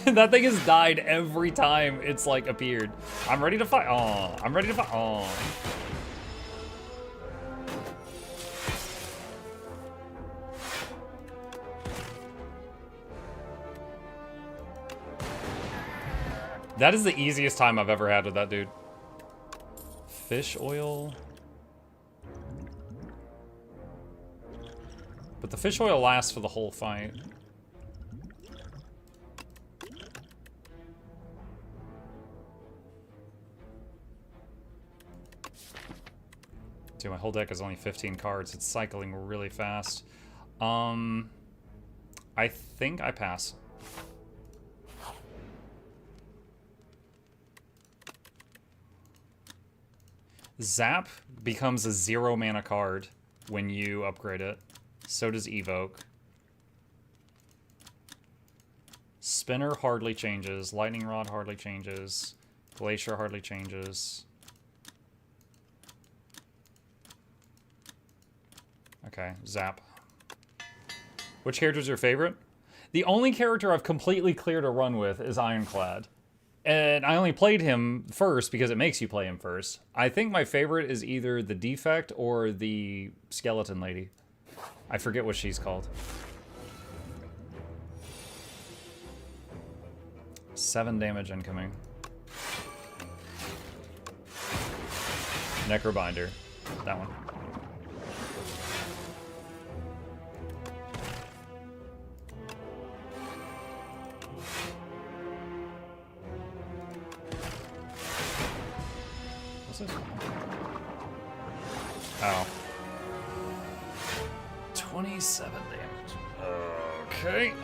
That thing has died every time it's like appeared. I'm ready to fight. Oh, I'm ready to fight. Oh. That is the easiest time I've ever had with that dude. Fish oil. But the fish oil lasts for the whole fight. Dude, my whole deck is only 15 cards. It's cycling really fast. I think I pass. Zap becomes a 0 mana card when you upgrade it. So does Evoke. Spinner hardly changes. Lightning Rod hardly changes. Glacier hardly changes. Okay, Zap. Which character's your favorite? The only character I've completely cleared a run with is Ironclad. And I only played him first because it makes you play him first. I think my favorite is either the Defect or the Skeleton Lady. I forget what she's called. 7 damage incoming. Necrobinder. That one. Oh. 27 damage. Okay.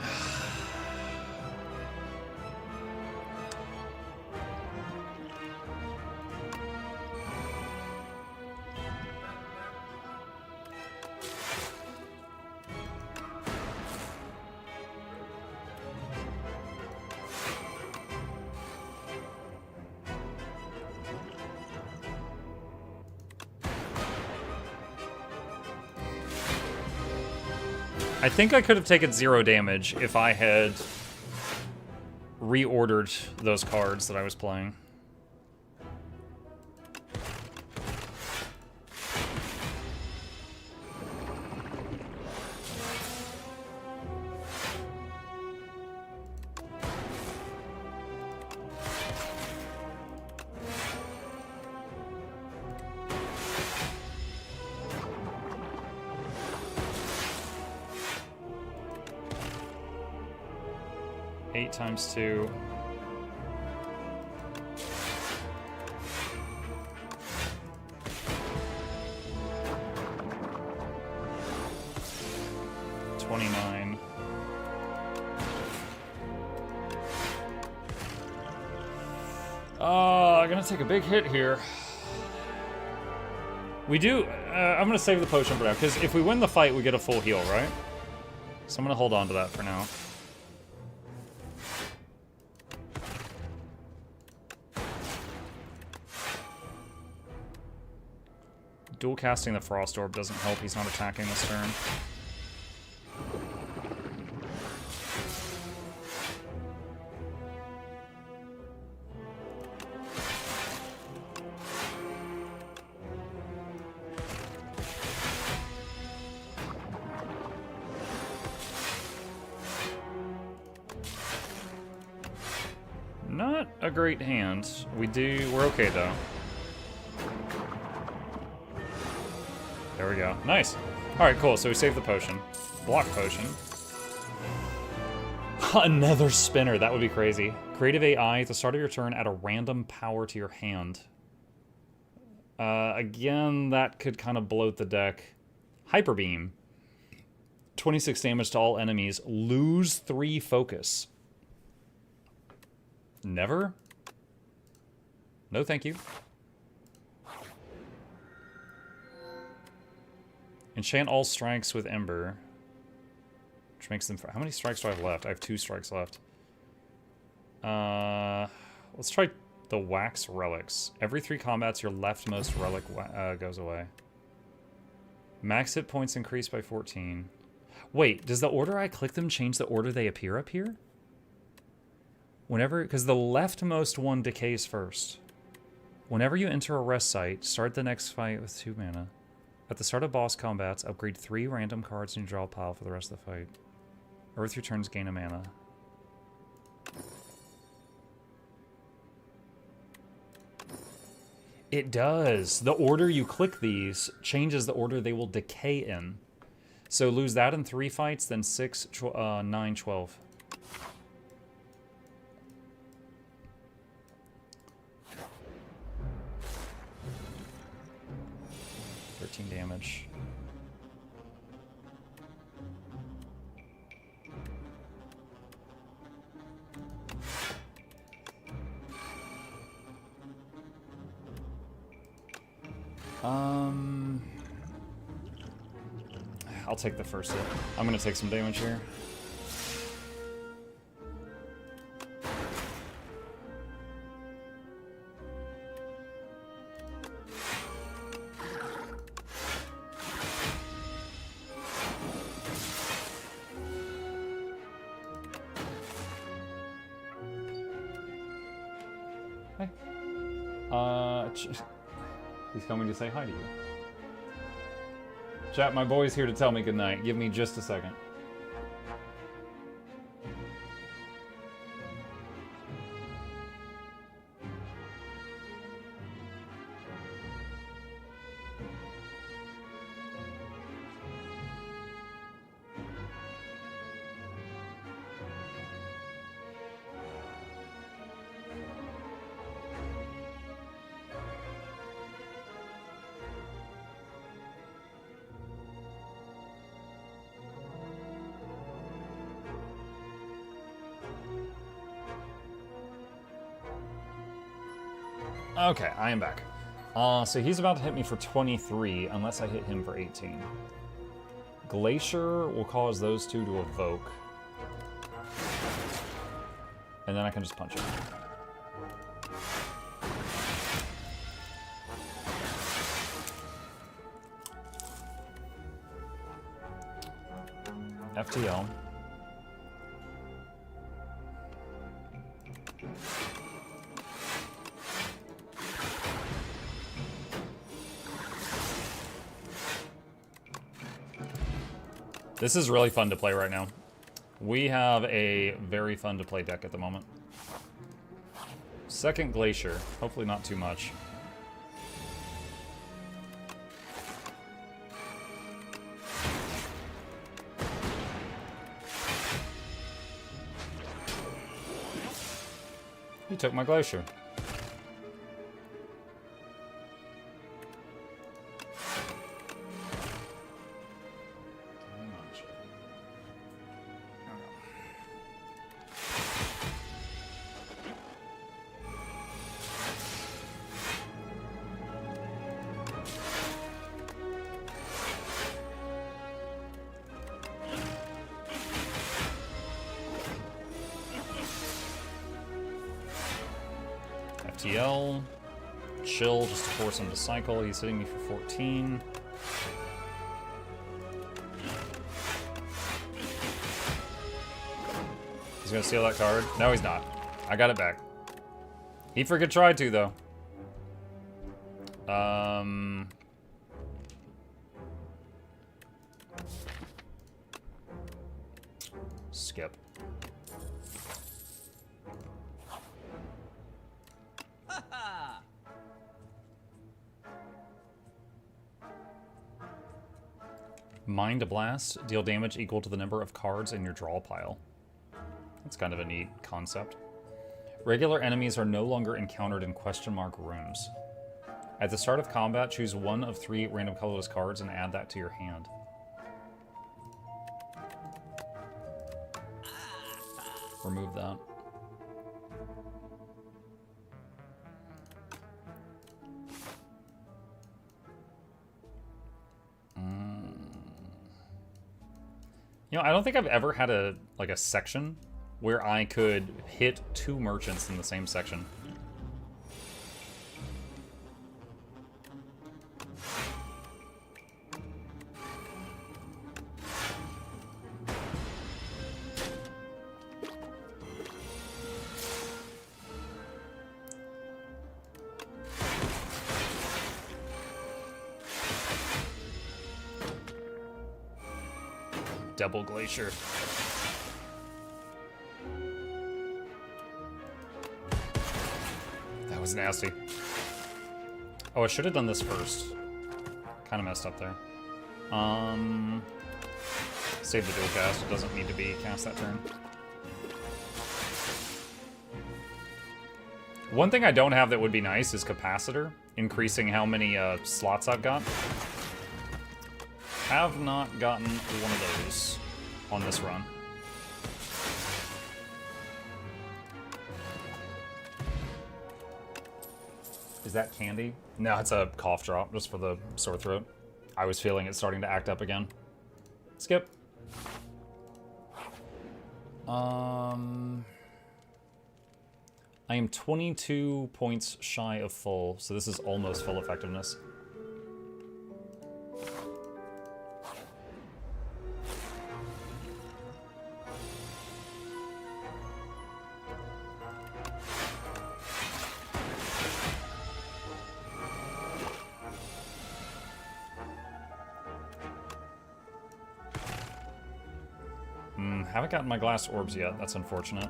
I think I could have taken 0 damage if I had reordered those cards that I was playing. Times 2. $29. I'm gonna take a big hit here. We do. I'm gonna save the potion for now because if we win the fight, we get a full heal, right? So I'm gonna hold on to that for now. Dual casting the Frost Orb doesn't help. He's not attacking this turn. Not a great hand. We're okay though. There we go. Nice. Alright, cool. So we saved the potion. Block potion. Another spinner. That would be crazy. Creative AI, at the start of your turn, add a random power to your hand. Again, that could kind of bloat the deck. Hyper Beam. 26 damage to all enemies. Lose 3 focus. Never? No, thank you. Enchant all strikes with Ember. Which makes them... How many strikes do I have left? I have 2 strikes left. Let's try the Wax Relics. Every 3 combats, your leftmost relic goes away. Max hit points increased by 14. Wait, does the order I click them change the order they appear up here? Whenever... Because the leftmost one decays first. Whenever you enter a rest site, start the next fight with 2 mana. At the start of boss combats, upgrade 3 random cards in your draw pile for the rest of the fight. Or with your turns, gain a mana. It does. The order you click these changes the order they will decay in. So lose that in 3 fights, then 6, 9, 12. Damage. I'll take the first hit. I'm gonna take some damage here. He's coming to say hi to you. Chat, my boy's here to tell me goodnight. Give me just a second. Okay, I am back. So he's about to hit me for 23, unless I hit him for 18. Glacier will cause those 2 to evoke. And then I can just punch him. FTL. This is really fun to play right now. We have a very fun to play deck at the moment. Second Glacier. Hopefully not too much. He took my Glacier. FTL. chill just to force him to cycle. He's hitting me for 14. He's gonna steal that card. No, he's not. I got it back. He freaking tried to, though. Skip. Mind Blast. Deal damage equal to the number of cards in your draw pile. That's kind of a neat concept. Regular enemies are no longer encountered in question mark rooms. At the start of combat, choose one of 3 random colorless cards and add that to your hand. Remove that. You know, I don't think I've ever had a section where I could hit 2 merchants in the same section. Double Glacier. That was nasty. Oh, I should have done this first. Kind of messed up there. Save the dual cast. It doesn't need to be cast that turn. One thing I don't have that would be nice is Capacitor, increasing how many slots I've got. Have not gotten one of those on this run. Is that candy? No, it's a cough drop just for the sore throat. I was feeling it starting to act up again. Skip. I am 22 points shy of full, so this is almost full effectiveness. Haven't gotten my glass orbs yet. That's unfortunate.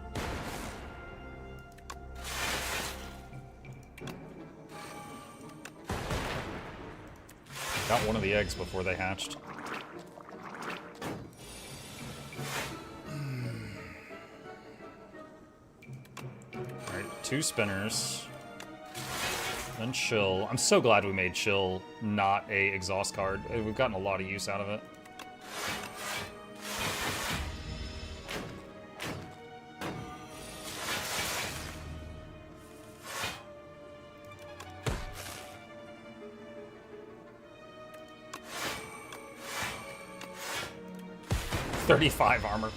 Got one of the eggs before they hatched. Alright, 2 spinners. Then chill. I'm so glad we made chill not a exhaust card. We've gotten a lot of use out of it. .35 armor.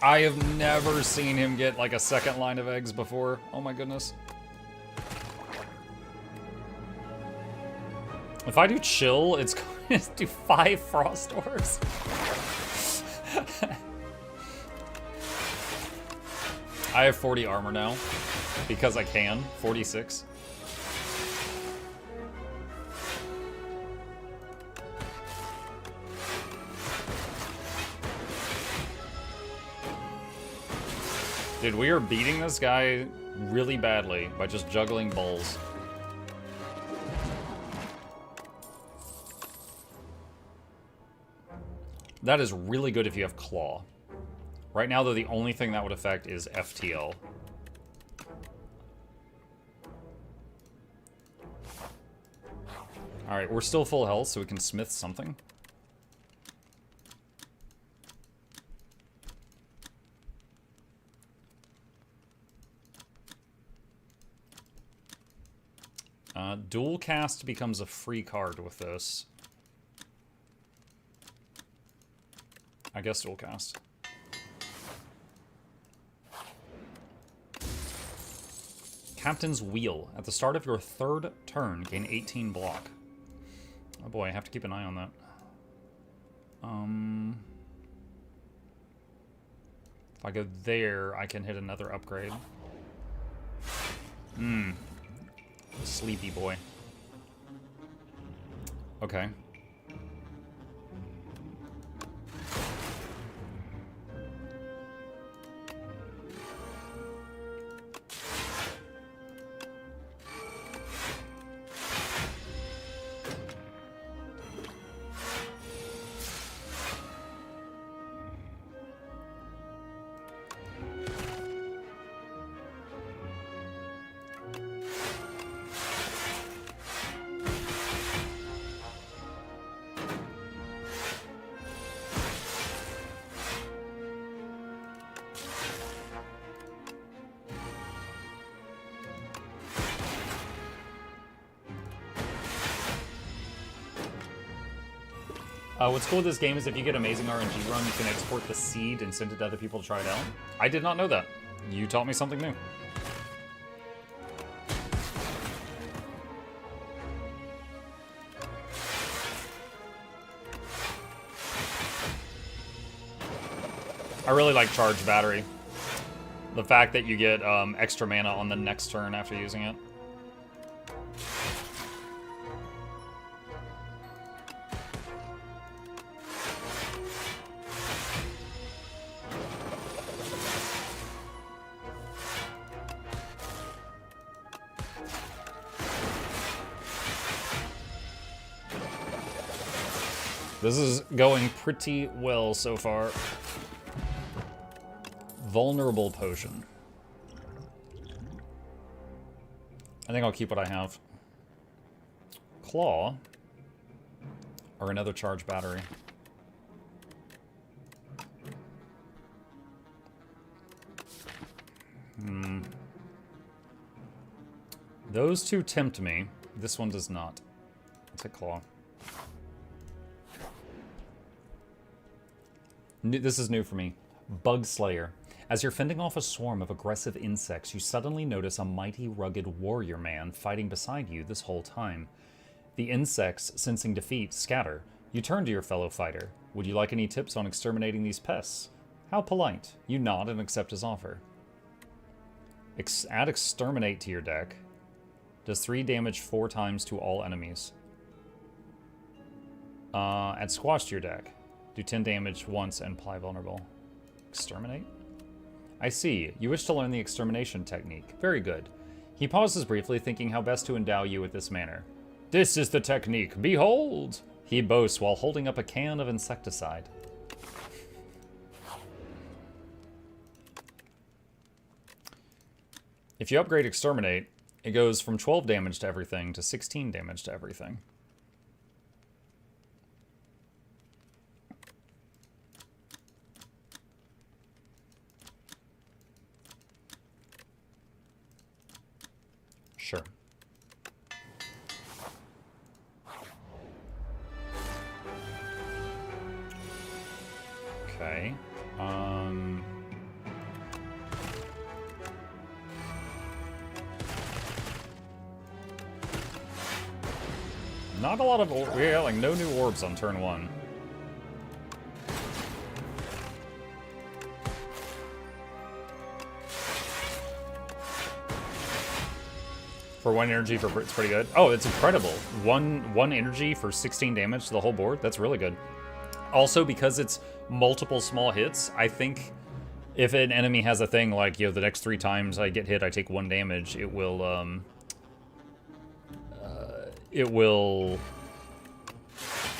I have never seen him get like a second line of eggs before. Oh my goodness. If I do chill, it's going to do 5 frost orbs. I have 40 armor now because I can. 46. Dude, we are beating this guy really badly by just juggling bowls. That is really good if you have Claw. Right now, though, the only thing that would affect is FTL. Alright, we're still full health, so we can smith something. Dual cast becomes a free card with this. I guess dual cast. Captain's Wheel. At the start of your third turn, gain 18 block. Oh boy, I have to keep an eye on that. If I go there, I can hit another upgrade. Sleepy boy. Okay. What's cool with this game is if you get amazing RNG run, you can export the seed and send it to other people to try it out. I did not know that. You taught me something new. I really like Charge Battery. The fact that you get extra mana on the next turn after using it. This is going pretty well so far. Vulnerable Potion. I think I'll keep what I have. Claw. Or another Charge Battery. Those two tempt me. This one does not. It's a Claw. This is new for me. Bug Slayer. As you're fending off a swarm of aggressive insects, you suddenly notice a mighty, rugged warrior man fighting beside you this whole time. The insects, sensing defeat, scatter. You turn to your fellow fighter. Would you like any tips on exterminating these pests? How polite. You nod and accept his offer. Add Exterminate to your deck. Does 3 damage 4 times to all enemies. Add Squash to your deck. Do 10 damage once and apply vulnerable. Exterminate? I see. You wish to learn the extermination technique. Very good. He pauses briefly, thinking how best to endow you with this manner. This is the technique. Behold! He boasts while holding up a can of insecticide. If you upgrade Exterminate, it goes from 12 damage to everything to 16 damage to everything. Sure. Okay. Not a lot of... Yeah, like no new orbs on turn 1. For 1 energy for it's pretty good. Oh, it's incredible. One energy for 16 damage to the whole board. That's really good. Also, because it's multiple small hits, I think if an enemy has a thing like, you know, the next 3 times I get hit, I take 1 damage, it will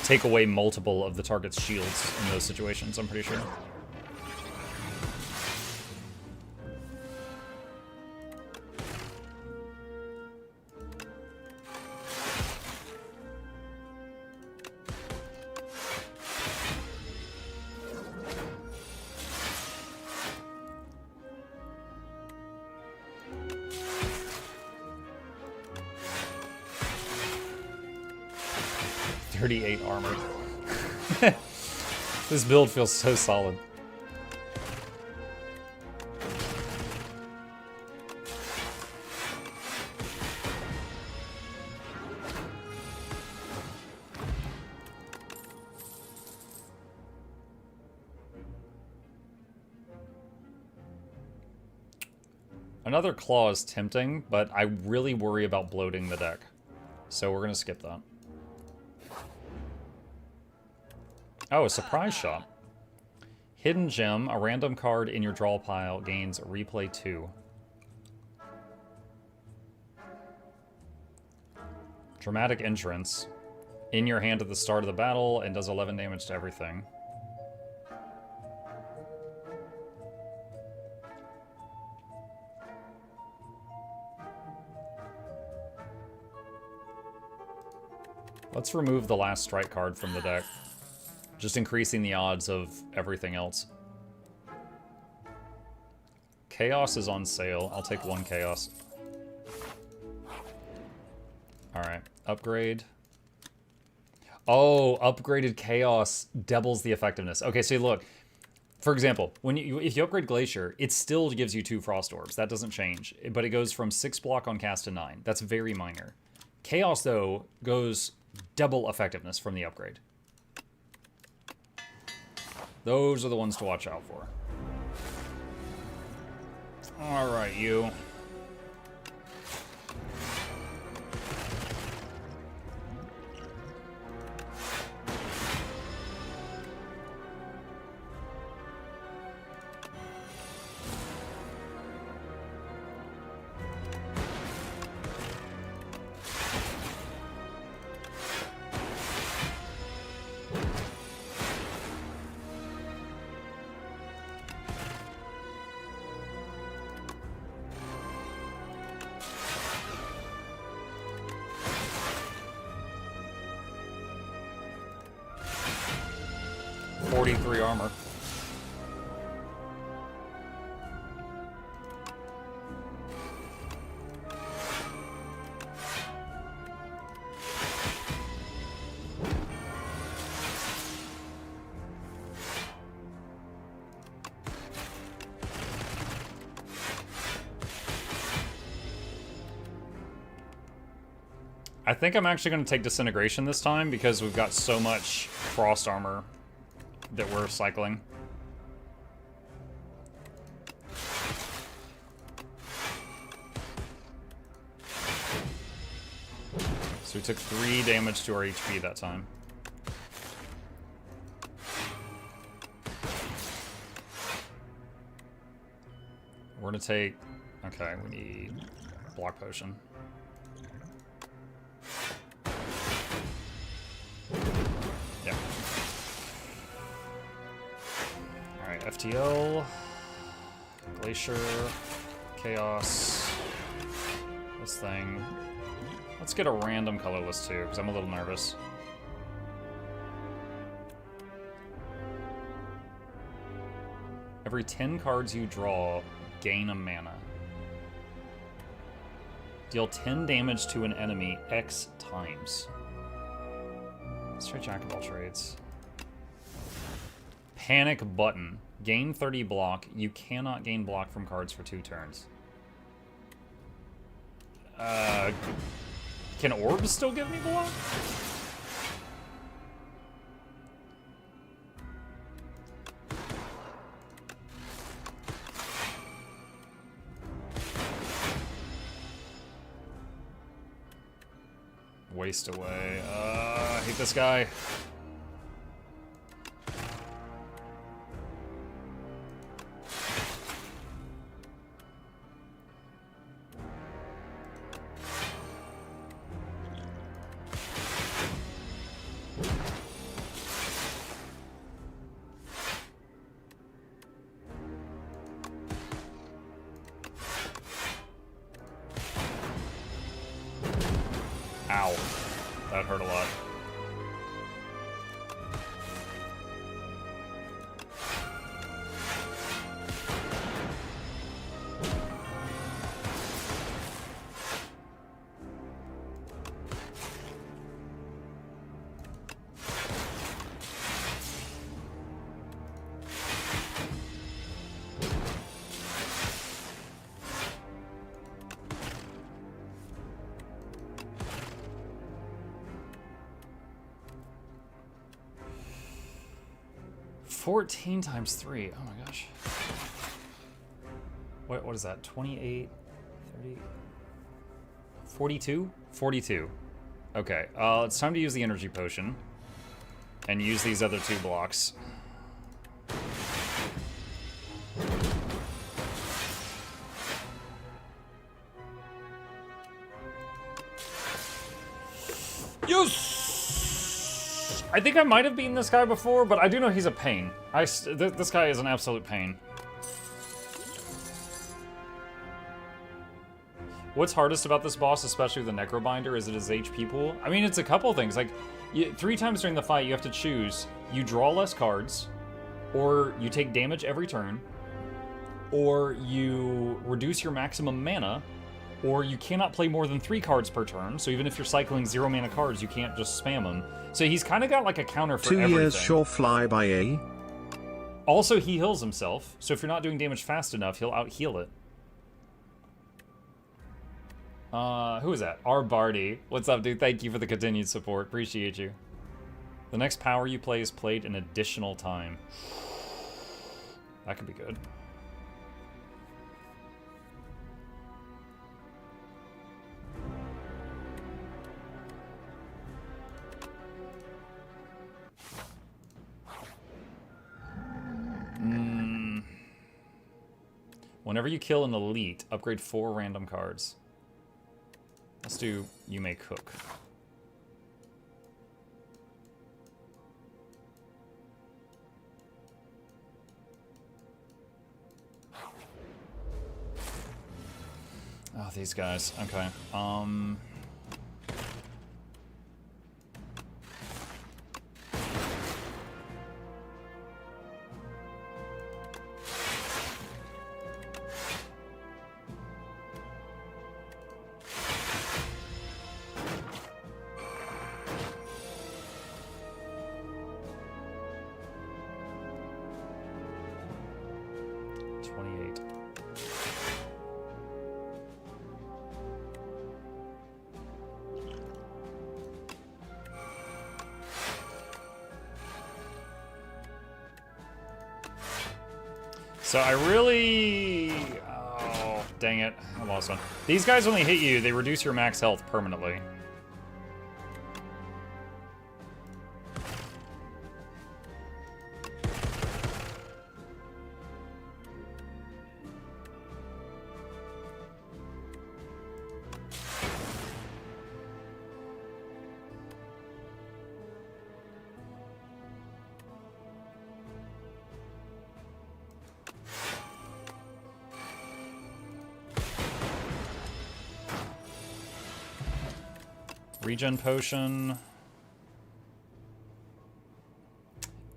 take away multiple of the target's shields in those situations, I'm pretty sure. Armor. This build feels so solid. Another claw is tempting, but I really worry about bloating the deck. So we're going to skip that. Oh, a surprise shot. Hidden gem, a random card in your draw pile gains replay 2. Dramatic entrance. In your hand at the start of the battle and does 11 damage to everything. Let's remove the last strike card from the deck. Just increasing the odds of everything else. Chaos is on sale. I'll take 1 chaos. Alright, upgrade. Oh, upgraded chaos doubles the effectiveness. Okay, so look. For example, if you upgrade Glacier, it still gives you 2 Frost Orbs. That doesn't change. But it goes from 6 block on cast to 9. That's very minor. Chaos, though, goes double effectiveness from the upgrade. Those are the ones to watch out for. Alright, you. Armor. I think I'm actually going to take Disintegration this time because we've got so much Frost Armor that we're cycling. So we took 3 damage to our HP that time. We're gonna take... Okay, we need Block Potion. Yeah. Alright, FTL, Glacier, Chaos, this thing. Let's get a random colorless too, because I'm a little nervous. Every 10 cards you draw, gain a mana. Deal 10 damage to an enemy X times. Straight Jack of all trades. Panic Button. Gain 30 block. You cannot gain block from cards for 2 turns. Can orbs still give me block? Waste away. I hate this guy. Ow. That hurt a lot. $14 times 3. Oh my gosh. What is that? 28, 30, 42? 42. Okay, it's time to use the energy potion. And use these other 2 blocks. Yes! I think I might have beaten this guy before, but I do know he's a pain. This guy is an absolute pain. What's hardest about this boss, especially the Necrobinder, is it his HP pool? I mean, it's a couple things. Like, 3 times during the fight, you have to choose. You draw less cards, or you take damage every turn, or you reduce your maximum mana, or you cannot play more than 3 cards per turn. So even if you're cycling 0 mana cards, you can't just spam them. So he's kind of got like a counter for 2 everything. years sure fly by, eh? Also, he heals himself. So if you're not doing damage fast enough, he'll out-heal it. Who is that? R. Barty. What's up, dude? Thank you for the continued support. Appreciate you. The next power you play is played an additional time. That could be good. Whenever you kill an elite, upgrade 4 random cards. Let's do You May Cook. Oh, these guys. Okay. So I really... Oh, dang it. I lost one. These guys only hit you. They reduce your max health permanently. Regen potion.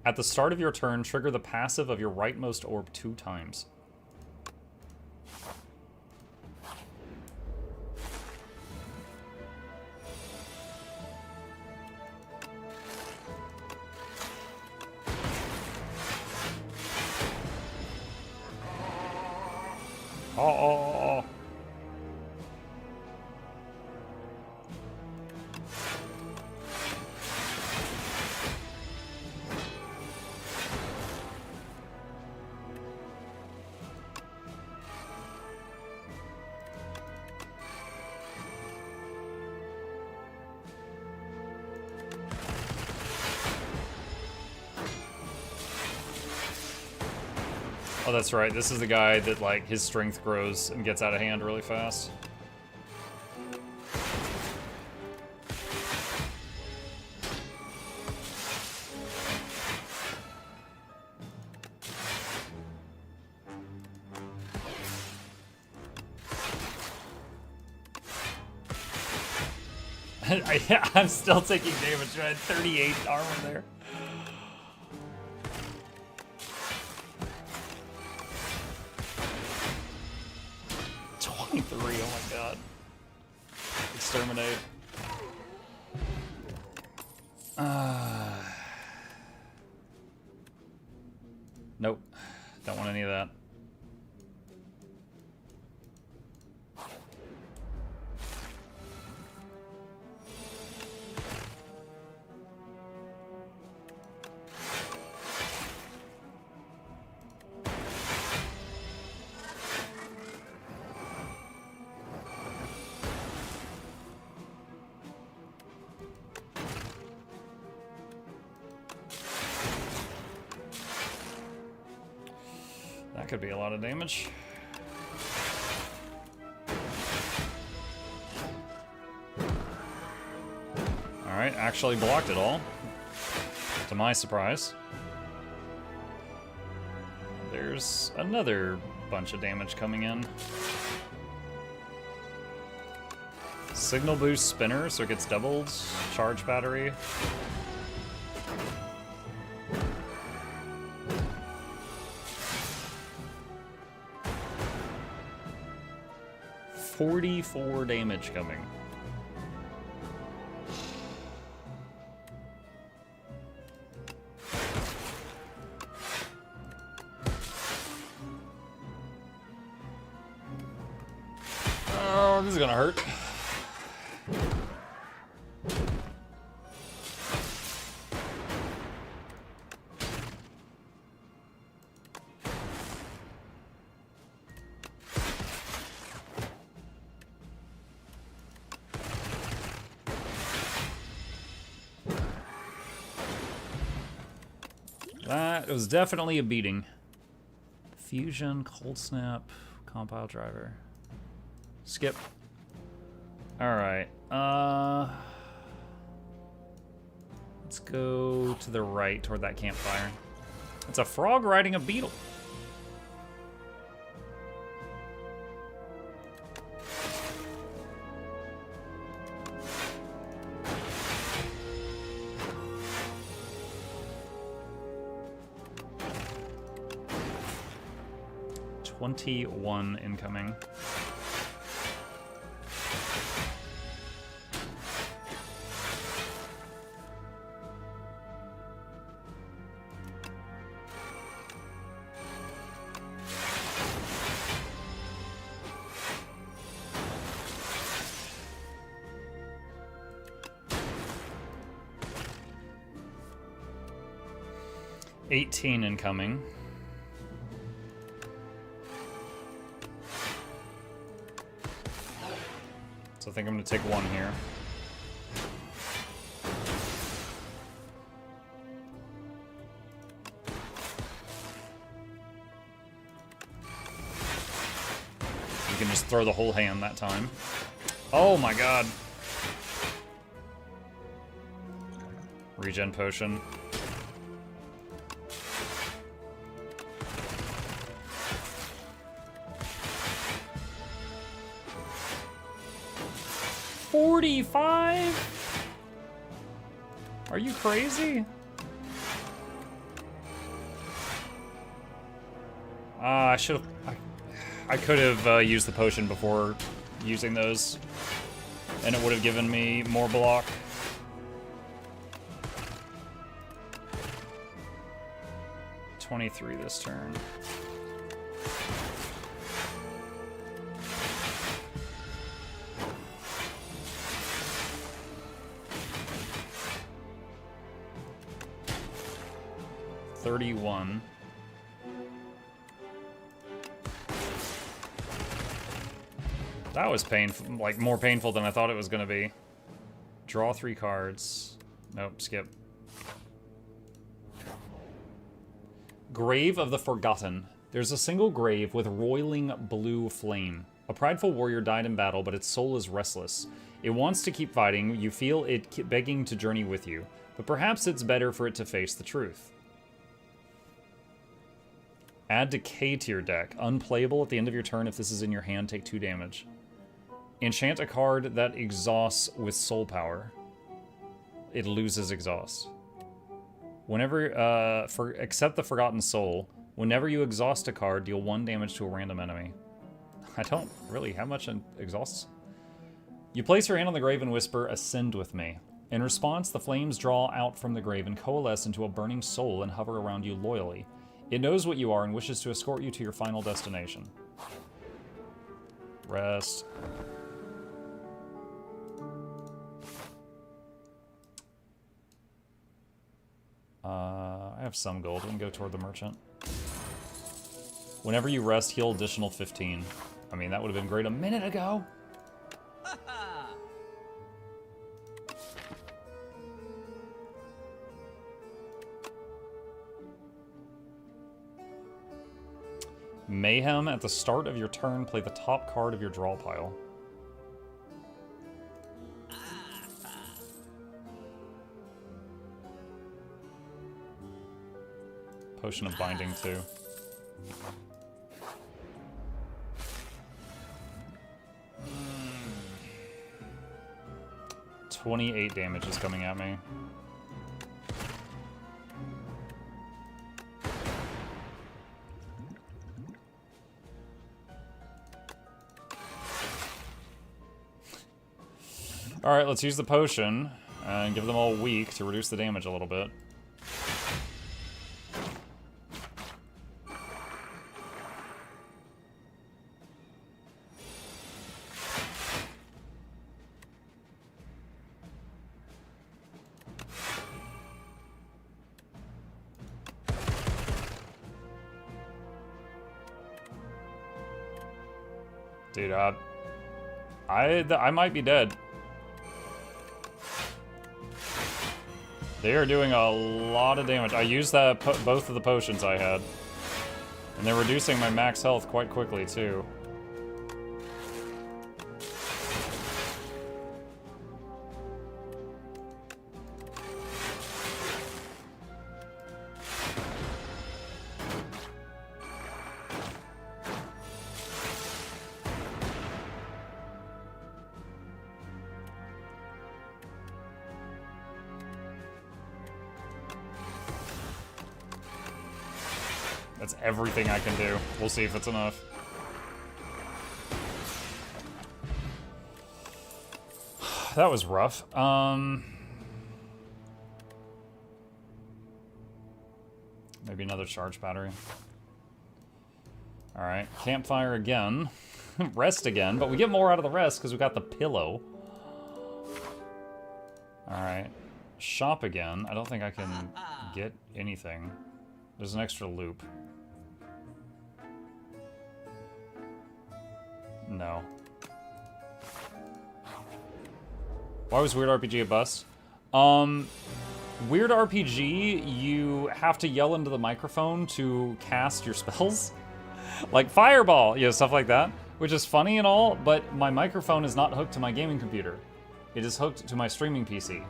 At the start of your turn, trigger the passive of your rightmost orb 2 times. Oh. Oh, that's right. This is the guy that, like, his strength grows and gets out of hand really fast. Yeah, I'm still taking damage. I had 38 armor there. Oh my god. Exterminate. Nope. Don't want any of that. That could be a lot of damage. Alright, actually blocked it all. To my surprise. There's another bunch of damage coming in. Signal boost spinner, so it gets doubled. Charge battery. $44 damage coming. Oh, this is gonna hurt. That was definitely a beating. Fusion, cold snap, compile driver. Skip. Alright. Let's go to the right toward that campfire. It's a frog riding a beetle. $21 incoming. $18 incoming. So I think I'm going to take one here. You can just throw the whole hand that time. Oh my god. Regen potion. $45? Are you crazy? I should have... I could have used the potion before using those, and it would have given me more block. $23 this turn. $31. That was painful, like more painful than I thought it was going to be. Draw 3 cards. Nope, skip. Grave of the Forgotten. There's a single grave with roiling blue flame. A prideful warrior died in battle, but its soul is restless. It wants to keep fighting. You feel it begging to journey with you, but perhaps it's better for it to face the truth. Add Decay to your deck. Unplayable at the end of your turn. If this is in your hand, take 2 damage. Enchant a card that exhausts with soul power. It loses exhaust. Whenever, accept the Forgotten Soul. Whenever you exhaust a card, deal 1 damage to a random enemy. I don't really have much in exhausts. You place your hand on the grave and whisper, "Ascend with me." In response, the flames draw out from the grave and coalesce into a burning soul and hover around you loyally. It knows what you are and wishes to escort you to your final destination. Rest. I have some gold. We can go toward the merchant. Whenever you rest, heal additional 15. I mean, that would have been great a minute ago. Mayhem. At the start of your turn, play the top card of your draw pile. Potion of Binding, too. Hmm. 28 damage is coming at me. Alright, let's use the potion and give them all weak to reduce the damage a little bit. Dude, I might be dead. They are doing a lot of damage. I used that both of the potions I had. And they're reducing my max health quite quickly, too. That's everything I can do. We'll see if it's enough. That was rough. Maybe another charge battery. Alright, campfire again. Rest again, but we get more out of the rest because we got the pillow. Alright. Shop again. I don't think I can get anything. There's an extra loop. No. Why was Weird RPG a bust? Weird RPG, you have to yell into the microphone to cast your spells. Like Fireball, you know, stuff like that. Which is funny and all, but my microphone is not hooked to my gaming computer. It is hooked to my streaming PC.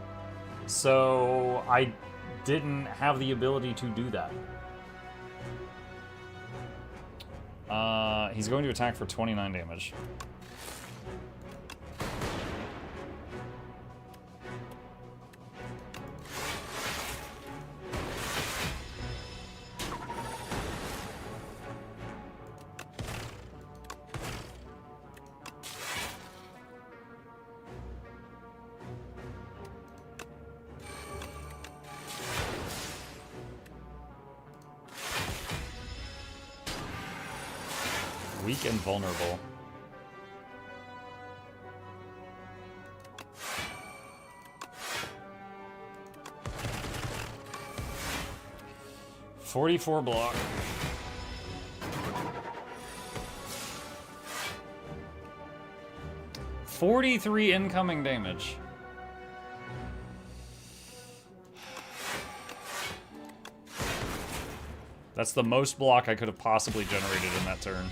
So I didn't have the ability to do that. He's going to attack for 29 damage. Weak and vulnerable. .44 block. 43 incoming damage. That's the most block I could have possibly generated in that turn.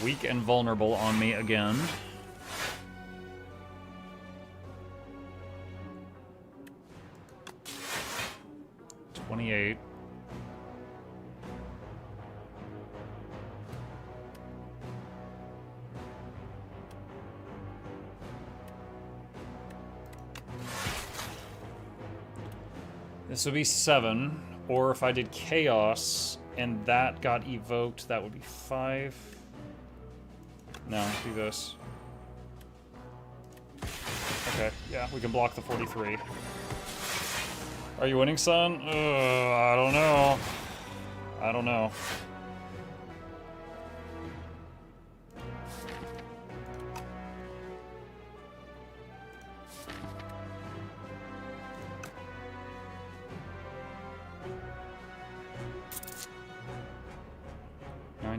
Weak and vulnerable on me again. .28. This would be 7, or if I did Chaos and that got evoked, that would be 5. No, do this. Okay, yeah, we can block the 43. Are you winning, son? I don't know. I don't know.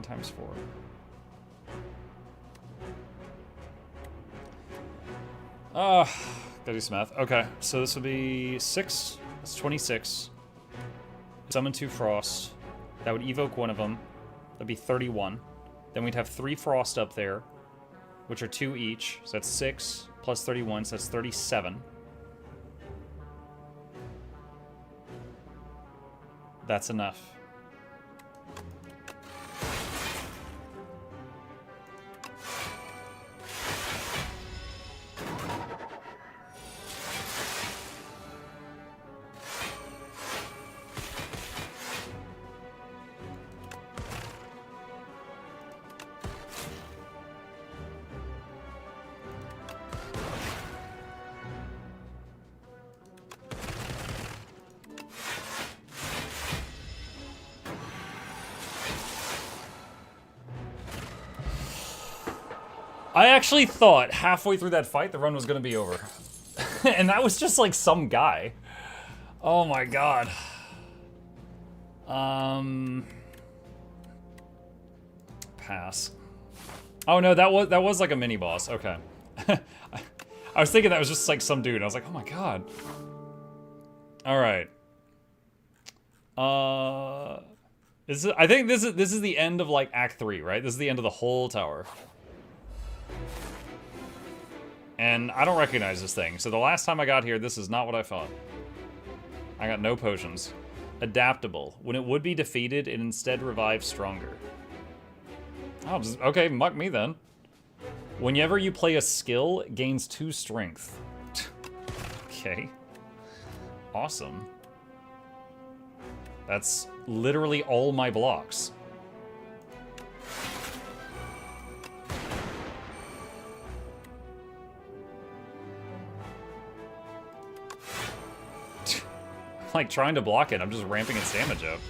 times 4. Gotta do some math. Okay, so this would be 6. That's 26. Summon 2 Frost. That would evoke one of them. That'd be 31. Then we'd have 3 Frost up there, which are 2 each. So that's 6 plus 31, so that's 37. That's enough. I actually thought halfway through that fight the run was gonna be over. And that was just like some guy. Oh my god. Pass. Oh no, that was like a mini boss. Okay. I was thinking that was just like some dude. I was like, oh my god. Alright. I think this is the end of like Act 3, right? This is the end of the whole tower. And I don't recognize this thing. So the last time I got here, this is not what I thought. I got no potions. Adaptable. When it would be defeated, it instead revives stronger. Oh, okay, muck me then. Whenever you play a skill, it gains 2 strength. Okay. Awesome. That's literally all my blocks. Like trying to block it, I'm just ramping its damage up.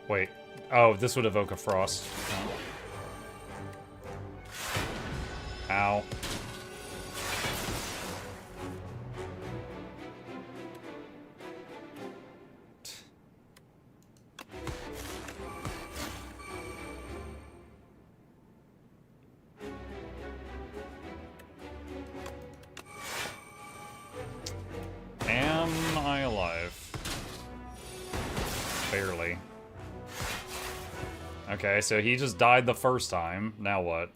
Wait. Oh, this would evoke a frost. Oh. Ow. Am I alive? Barely. Okay, so he just died the first time. Now what?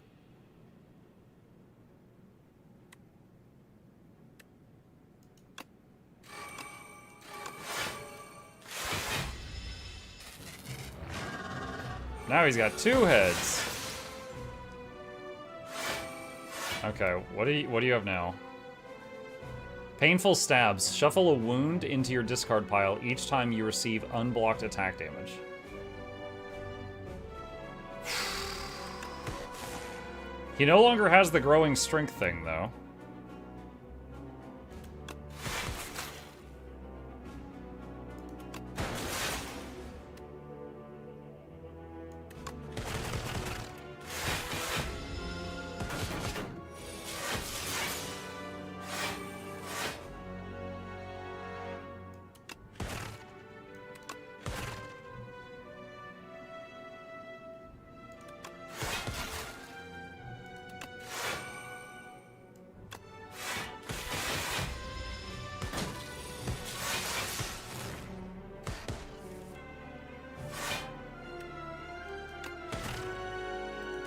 Now he's got 2 heads. Okay, what do you have now? Painful stabs. Shuffle a wound into your discard pile each time you receive unblocked attack damage. He no longer has the growing strength thing, though.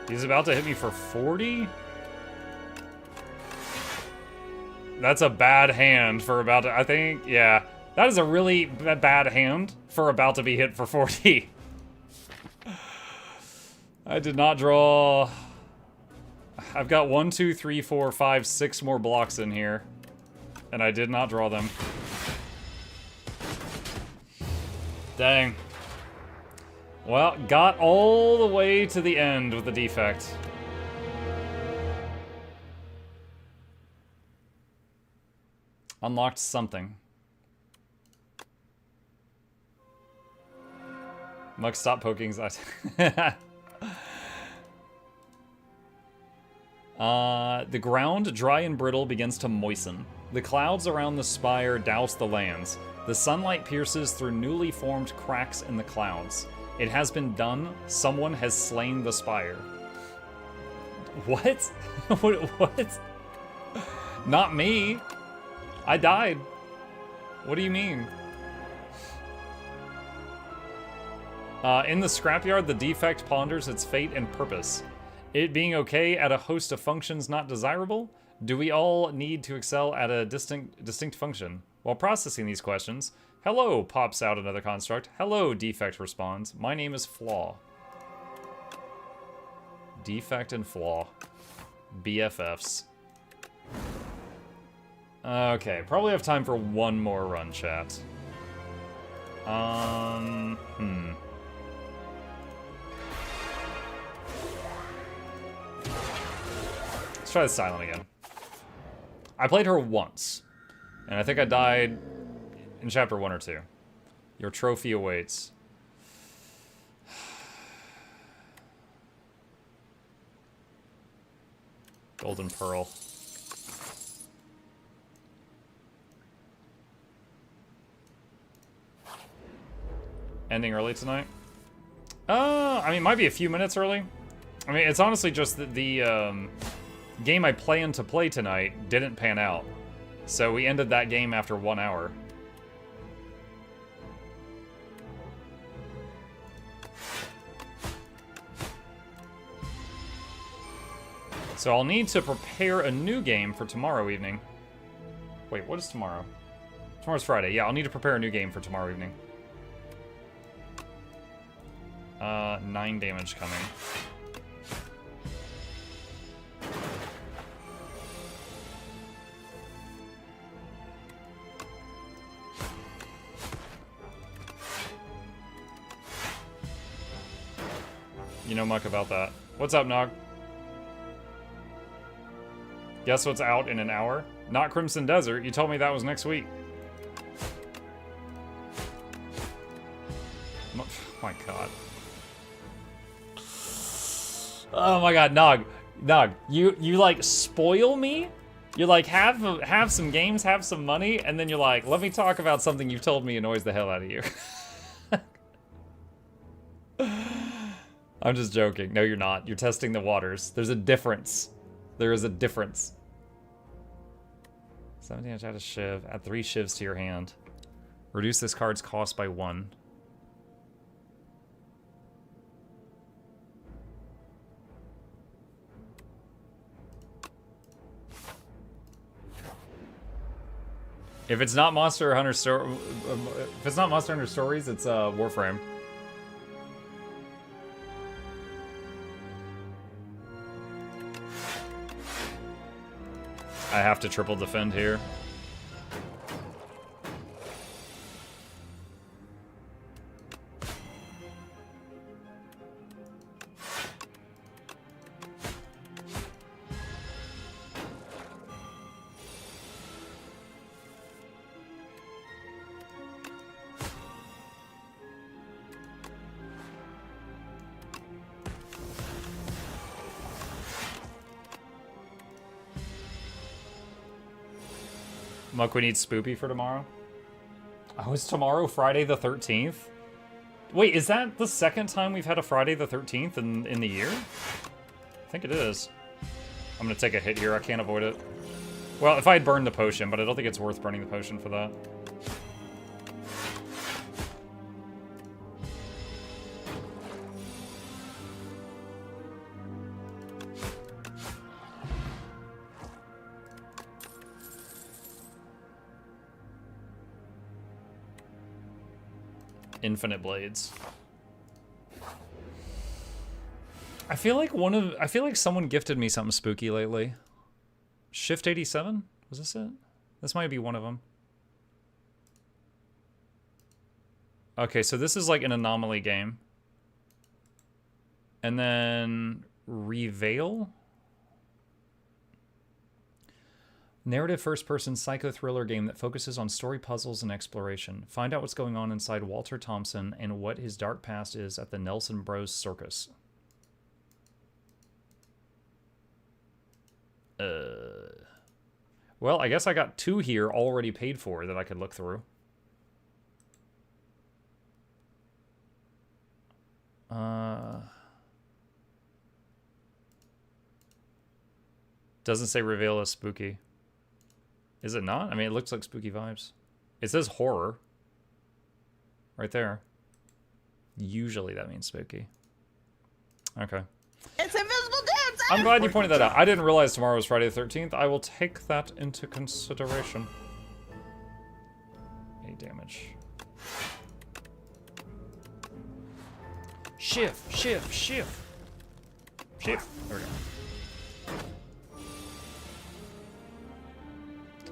He's about to hit me for 40? That's a bad hand for about to, I think, yeah. That is a really bad hand for about to be hit for 40. I did not draw. I've got 1, 2, 3, 4, 5, 6 more blocks in here. And I did not draw them. Dang. Well, got all the way to the end with the defect. Unlocked something. Muck, stop poking his eyes. The ground, dry and brittle, begins to moisten. The clouds around the spire douse the lands. The sunlight pierces through newly formed cracks in the clouds. It has been done. Someone has slain the spire. What? What? Not me. I died. What do you mean? In the scrapyard, the defect ponders its fate and purpose. It being okay at a host of functions not desirable? Do we all need to excel at a distinct function? While processing these questions, hello pops out another construct. Hello, defect responds. My name is Flaw. Defect and Flaw. BFFs. Okay, probably have time for one more run, chat. Let's try the Silent again. I played her once, and I think I died in chapter 1 or 2. Your trophy awaits. Golden Pearl. Ending early tonight? I mean, it might be a few minutes early. I mean, it's honestly just that the game I planned to play tonight didn't pan out. So we ended that game after 1 hour. So I'll need to prepare a new game for tomorrow evening. Wait, what is tomorrow? Tomorrow's Friday. Yeah, I'll need to prepare a new game for tomorrow evening. 9 damage coming. You know muck about that. What's up, Nog? Guess what's out in an hour? Not Crimson Desert. You told me that was next week. Oh my god. Oh my god, Nog. Nog, you like spoil me? You like have some games, have some money, and then you're like, let me talk about something you've told me annoys the hell out of you. I'm just joking. No, you're not. You're testing the waters. There's a difference. There is a difference. 17 damage, add a shiv. Add 3 shivs to your hand. Reduce this card's cost by 1. If it's not Monster Hunter if it's not Monster Hunter Stories, it's Warframe. I have to triple defend here. Muck, we need Spoopy for tomorrow. Oh, is tomorrow Friday the 13th? Wait, is that the second time we've had a Friday the 13th in the year? I think it is. I'm gonna take a hit here, I can't avoid it. Well, if I had burned the potion, but I don't think it's worth burning the potion for that. Infinite blades. I feel like someone gifted me something spooky lately. Shift 87? Was this it? This might be one of them. Okay, so this is like an anomaly game. And then Reveal? Narrative first-person psycho-thriller game that focuses on story puzzles and exploration. Find out what's going on inside Walter Thompson and what his dark past is at the Nelson Bros Circus. Well, I guess I got 2 here already paid for that I could look through. Doesn't say reveal as spooky. Is it not? I mean, it looks like spooky vibes. It says horror. Right there. Usually that means spooky. Okay. It's invisible dance! I'm glad you pointed that out. I didn't realize tomorrow was Friday the 13th. I will take that into consideration. 8 damage. Shift, shift, shift. Shift. There we go.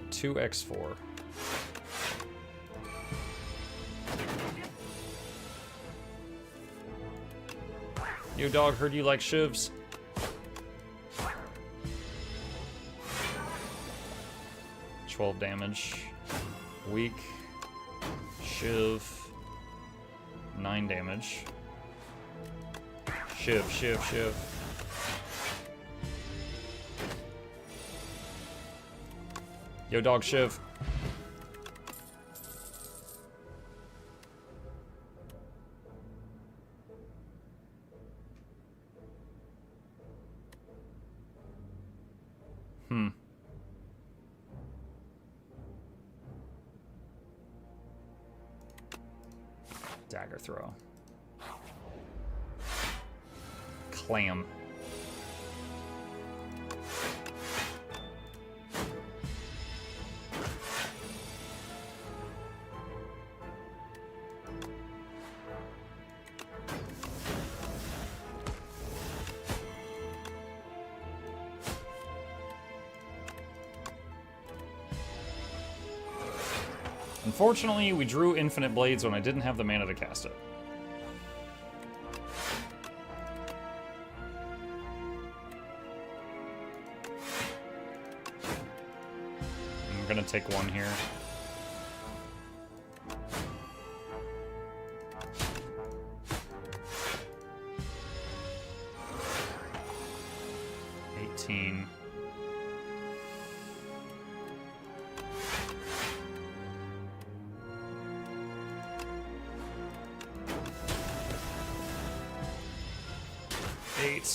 2x4. Yo, dog, heard you like shivs. $12 damage. Weak. Shiv. 9 damage. Shiv, shiv, shiv. Yo, dog, shiv. Dagger throw. Clam. Unfortunately, we drew infinite blades when I didn't have the mana to cast it. I'm gonna take 1 here.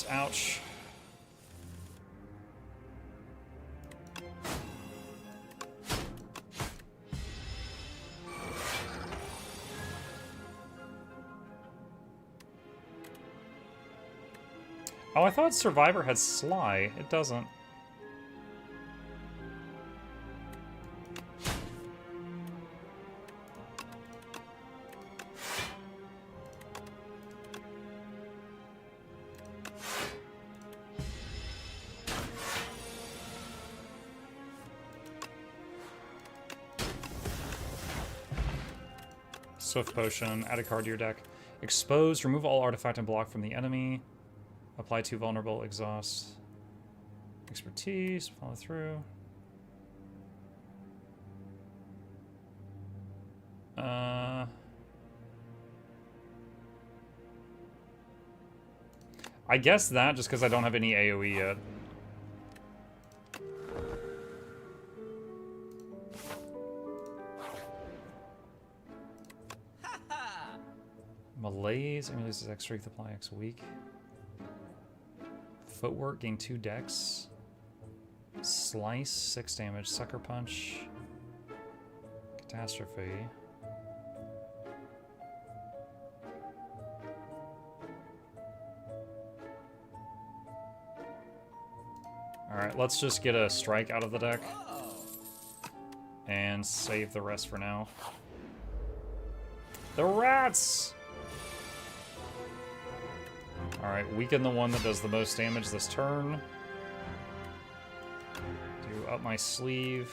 Ouch. Oh, I thought Survivor had Sly. It doesn't. Swift Potion, add a card to your deck. Expose, remove all artifact and block from the enemy. Apply 2 vulnerable, exhaust. Expertise, follow through. I guess that, just because I don't have any AoE yet. Malaise, and releases X strength, apply X weak. Footwork, gain 2 dex. Slice, 6 damage. Sucker Punch. Catastrophe. Alright, let's just get a strike out of the deck. And save the rest for now. The rats! Alright, weaken the one that does the most damage this turn. Do up my sleeve.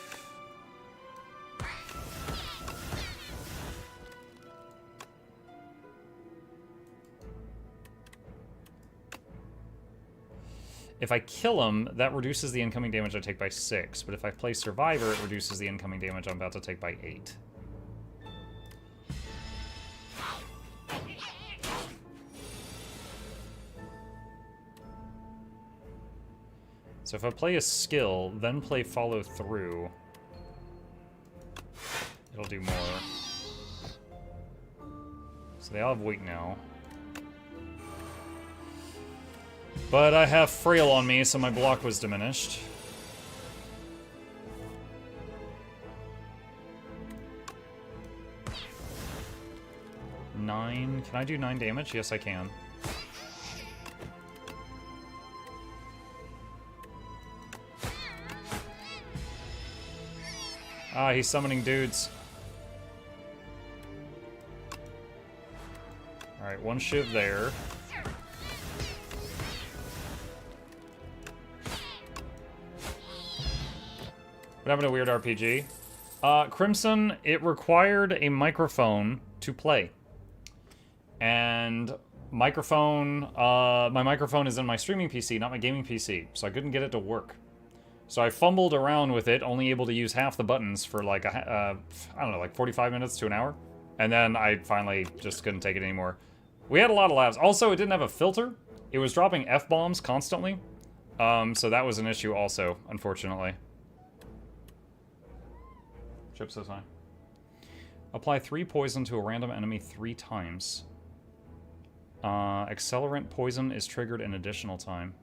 If I kill him, that reduces the incoming damage I take by 6. But if I play Survivor, it reduces the incoming damage I'm about to take by 8. So if I play a skill, then play follow through, it'll do more. So they all have weak now. But I have frail on me, so my block was diminished. Nine. Can I do 9 damage? Yes, I can. Ah, he's summoning dudes. Alright, 1 shiv there. What happened to Weird RPG? Crimson, it required a microphone to play. And microphone, my microphone is in my streaming PC, not my gaming PC, so I couldn't get it to work. So I fumbled around with it, only able to use half the buttons for like, I don't know, like 45 minutes to an hour. And then I finally just couldn't take it anymore. We had a lot of labs. Also, it didn't have a filter. It was dropping F-bombs constantly. So that was an issue also, unfortunately. Chip says hi. Apply 3 poison to a random enemy 3 times. Accelerant poison is triggered an additional time.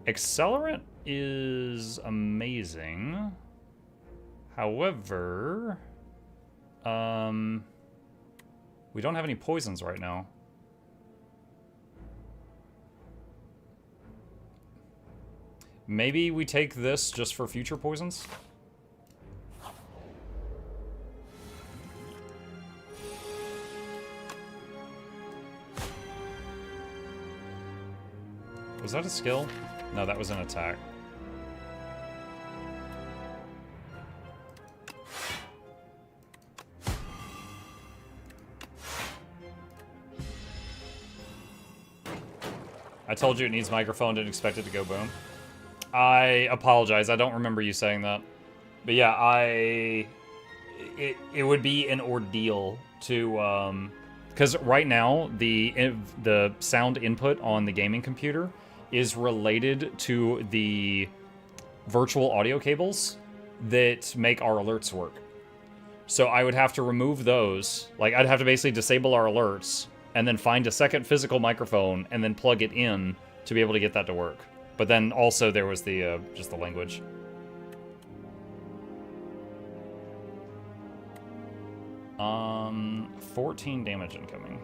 Accelerant is amazing. However, we don't have any poisons right now. Maybe we take this just for future poisons? Was that a skill? No, that was an attack. I told you it needs microphone, didn't expect it to go boom. I apologize, I don't remember you saying that. But yeah, it would be an ordeal to, because right now, the sound input on the gaming computer is related to the virtual audio cables that make our alerts work. So I would have to remove those. Like, I'd have to basically disable our alerts and then find a second physical microphone and then plug it in to be able to get that to work. But then also there was the, just the language. 14 damage incoming.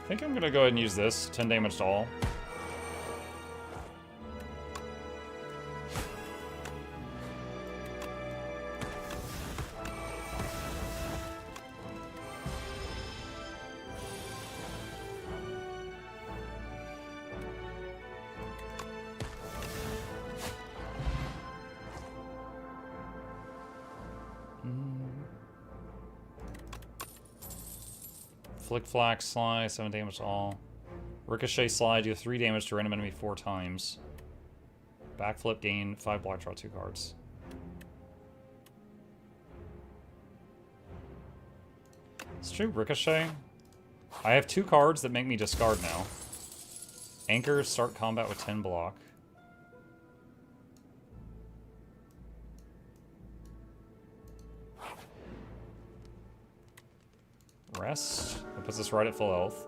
I think I'm gonna go ahead and use this. 10 damage to all. Flick Flack Slide, 7 damage to all. Ricochet Slide, do 3 damage to random enemy 4 times. Backflip, gain 5 block, draw 2 cards. It's true, Ricochet. I have 2 cards that make me discard now. Anchor, start combat with 10 block. Rest. That puts us right at full health.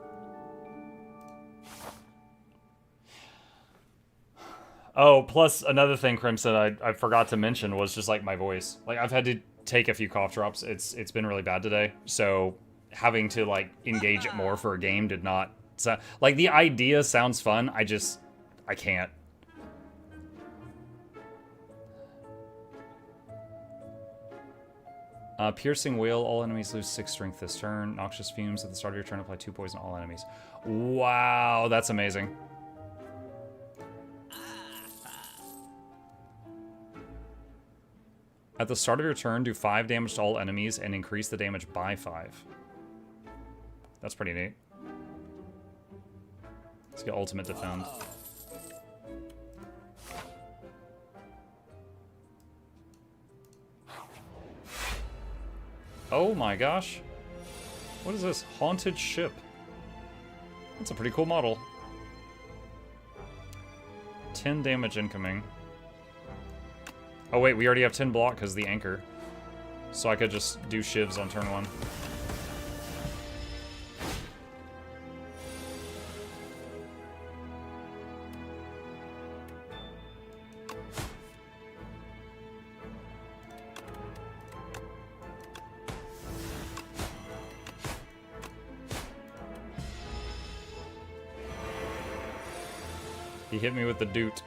Oh, plus another thing, Crimson, I forgot to mention was just like my voice. Like, I've had to take a few cough drops. It's been really bad today. So having to like engage it more for a game did not sound, like, the idea sounds fun. I can't. Piercing Whale, all enemies lose 6 strength this turn. Noxious Fumes, at the start of your turn, apply 2 poison to all enemies. Wow, that's amazing. At the start of your turn, do 5 damage to all enemies and increase the damage by 5. That's pretty neat. Let's get ultimate defend. Oh my gosh. What is this? Haunted ship. That's a pretty cool model. 10 damage incoming. Oh wait, we already have 10 block because of the anchor. So I could just do shivs on turn 1. He hit me with the doot.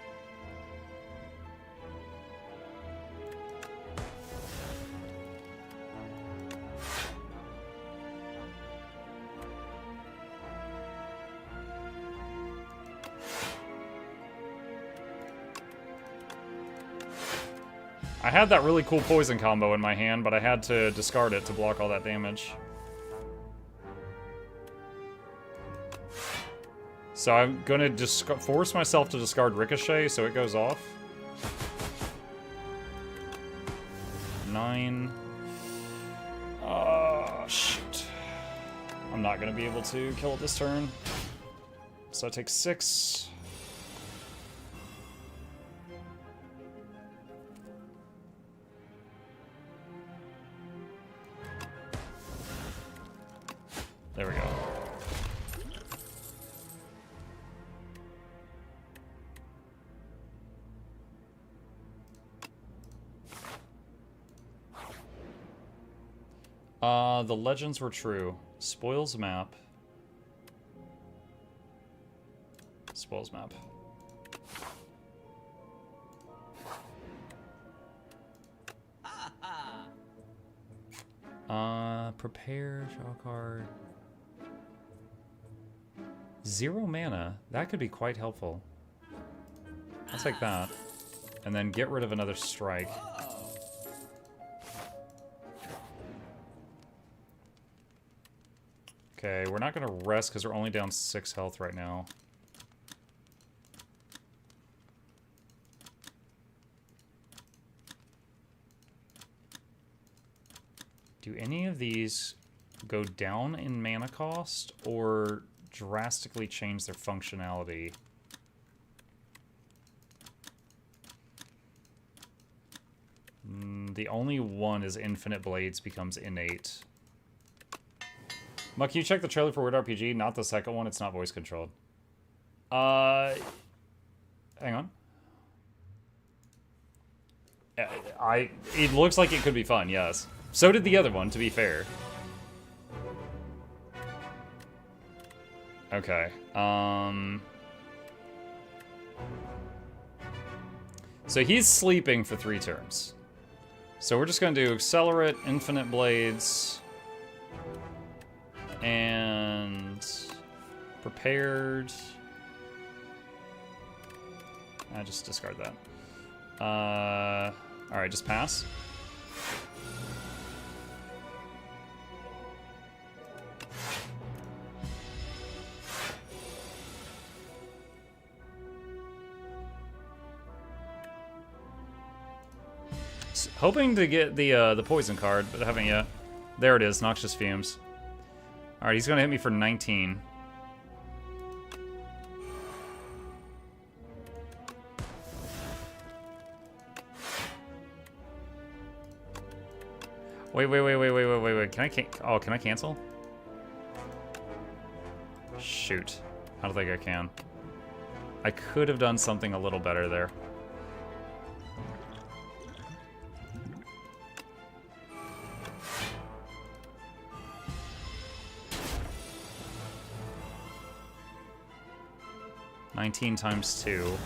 I had that really cool poison combo in my hand, but I had to discard it to block all that damage. So I'm gonna force myself to discard Ricochet so it goes off. 9. Shoot. I'm not gonna be able to kill it this turn. So I take 6. There we go. The legends were true. Spoils map. Spoils map. Prepare, draw a card. 0 mana. That could be quite helpful. I'll take that. And then get rid of another strike. Okay, we're not gonna rest because we're only down 6 health right now. Do any of these go down in mana cost or drastically change their functionality? The only one is Infinite Blades becomes innate. Muck, you check the trailer for Weird RPG, not the second one. It's not voice controlled. Hang on. It looks like it could be fun, yes. So did the other one, to be fair. Okay. So he's sleeping for 3 turns. So we're just going to do Accelerate, Infinite Blades, and Prepared. I just discard that. Alright, just pass. Hoping to get the poison card, but haven't yet. There it is, Noxious Fumes. Alright, he's gonna hit me for 19. Wait. Can I cancel? Shoot. I don't think I can. I could have done something a little better there. Times 2.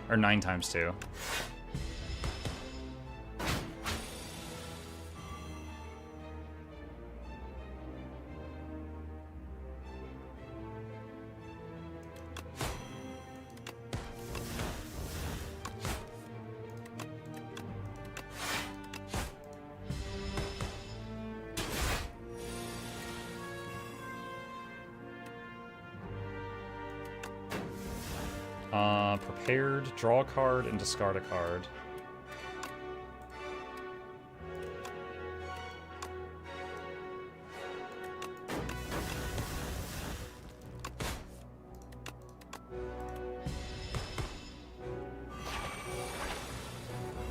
Or 9 times 2. Prepared, draw a card, and discard a card.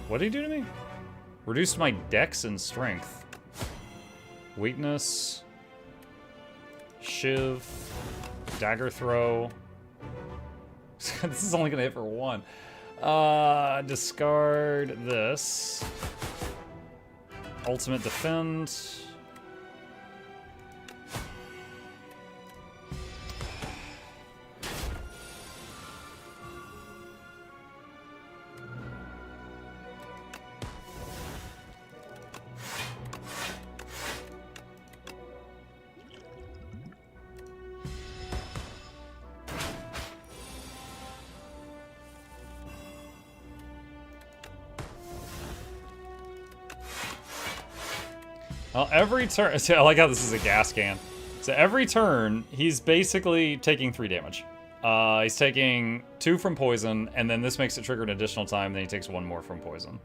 What did he do to me? Reduced my dex and strength. Weakness. Shiv. Dagger throw. This is only gonna hit for one. Discard this. Ultimate defend. Well, every turn, I like how this is a gas can. So every turn, he's basically taking 3 damage. He's taking 2 from poison, and then this makes it trigger an additional time, then he takes 1 more from poison.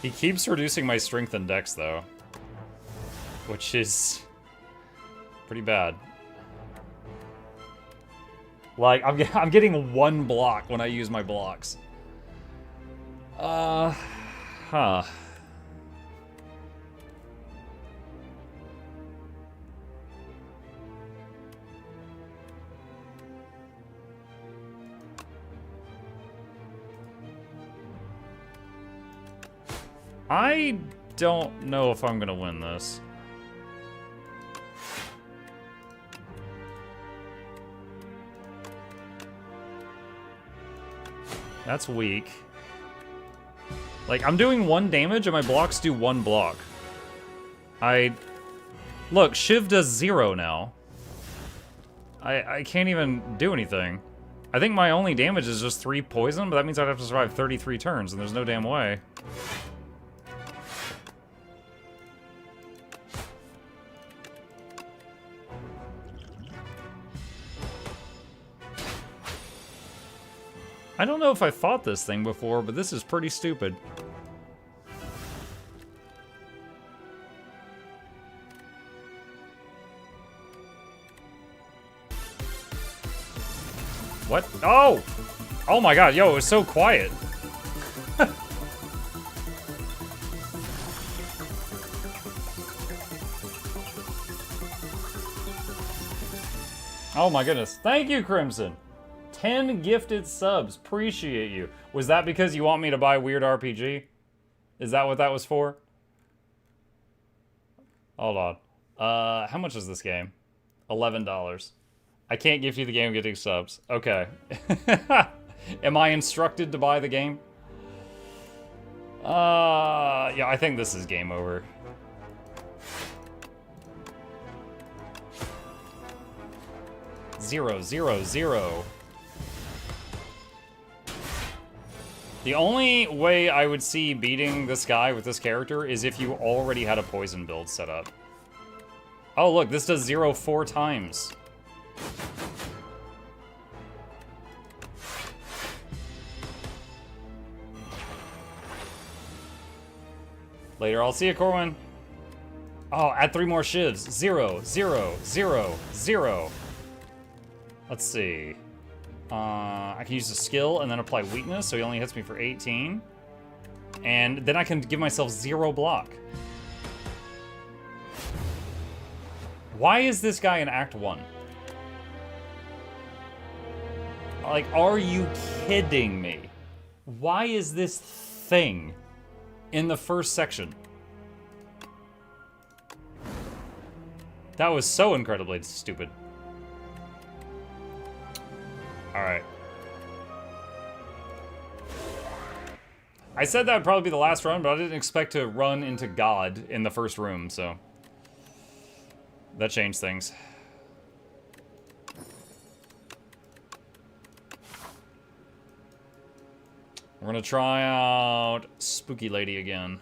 He keeps reducing my strength and dex, though. Which is pretty bad. Like, I'm getting 1 block when I use my blocks. Huh. I don't know if I'm gonna win this. That's weak. Like, I'm doing 1 damage and my blocks do 1 block. Look, Shiv does 0 now. I can't even do anything. I think my only damage is just 3 poison, but that means I'd have to survive 33 turns, and there's no damn way. I don't know if I fought this thing before, but this is pretty stupid. What? Oh! Oh my god, yo, it was so quiet. Oh my goodness. Thank you, Crimson. 10 gifted subs. Appreciate you. Was that because you want me to buy Weird RPG? Is that what that was for? Hold on. How much is this game? $11. I can't gift you the game getting subs. Okay. Am I instructed to buy the game? Yeah, I think this is game over. Zero, zero, zero. The only way I would see beating this guy with this character is if you already had a poison build set up. Oh, look, this does 0 4 times. Later, I'll see you, Corwin. Oh, add 3 more shivs. 0, 0, 0, 0. Let's see. I can use a skill and then apply weakness, so he only hits me for 18. And then I can give myself 0 block. Why is this guy in Act 1? Like, are you kidding me? Why is this thing in the first section? That was so incredibly stupid. Alright. I said that would probably be the last run, but I didn't expect to run into God in the first room, so that changed things. We're gonna try out Spooky Lady again.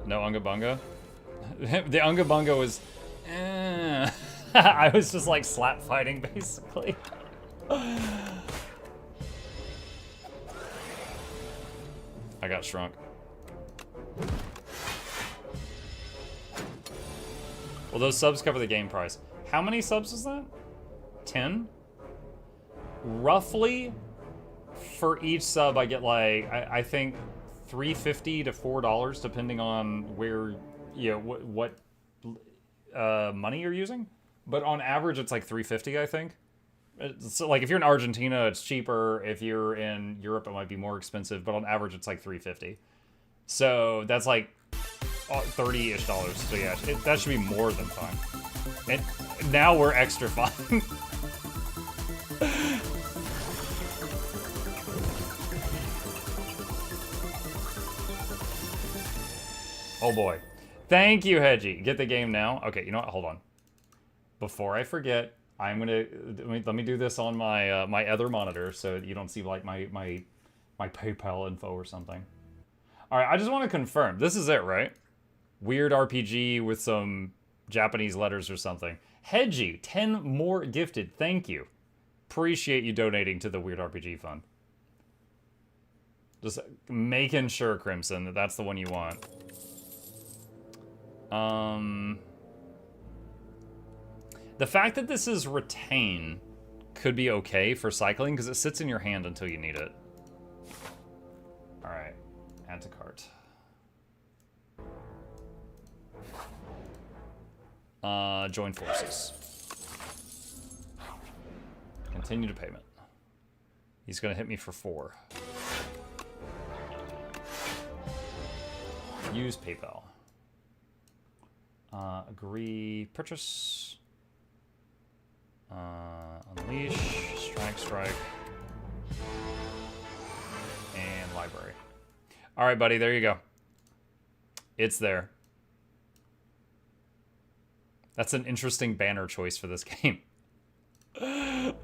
No Unga Bunga? The Unga Bunga was... I was just like slap fighting, basically. I got shrunk. Well, those subs cover the game price. How many subs is that? 10? Roughly, for each sub, I get like, I think $3.50 to $4, depending on where, you know, what money you're using. But on average, it's like $3.50, I think. So, like, if you're in Argentina, it's cheaper. If you're in Europe, it might be more expensive. But on average, it's like $3.50. So that's like $30-ish. So yeah, that should be more than fine. And now we're extra fine. Oh boy. Thank you, Hedgie. Get the game now. Okay, you know what? Hold on. Before I forget, I'm gonna let me do this on my my other monitor so you don't see like my PayPal info or something. All right, I just want to confirm. This is it, right? Weird RPG with some Japanese letters or something. Hedgie, 10 more gifted. Thank you. Appreciate you donating to the Weird RPG Fund. Just making sure, Crimson, that that's the one you want. The fact that this is retain could be okay for cycling because it sits in your hand until you need it. All right, add to cart. Join forces. Continue to payment. He's gonna hit me for 4. Use PayPal. Agree. Purchase. Unleash. Strike. And library. All right, buddy. There you go. It's there. That's an interesting banner choice for this game. That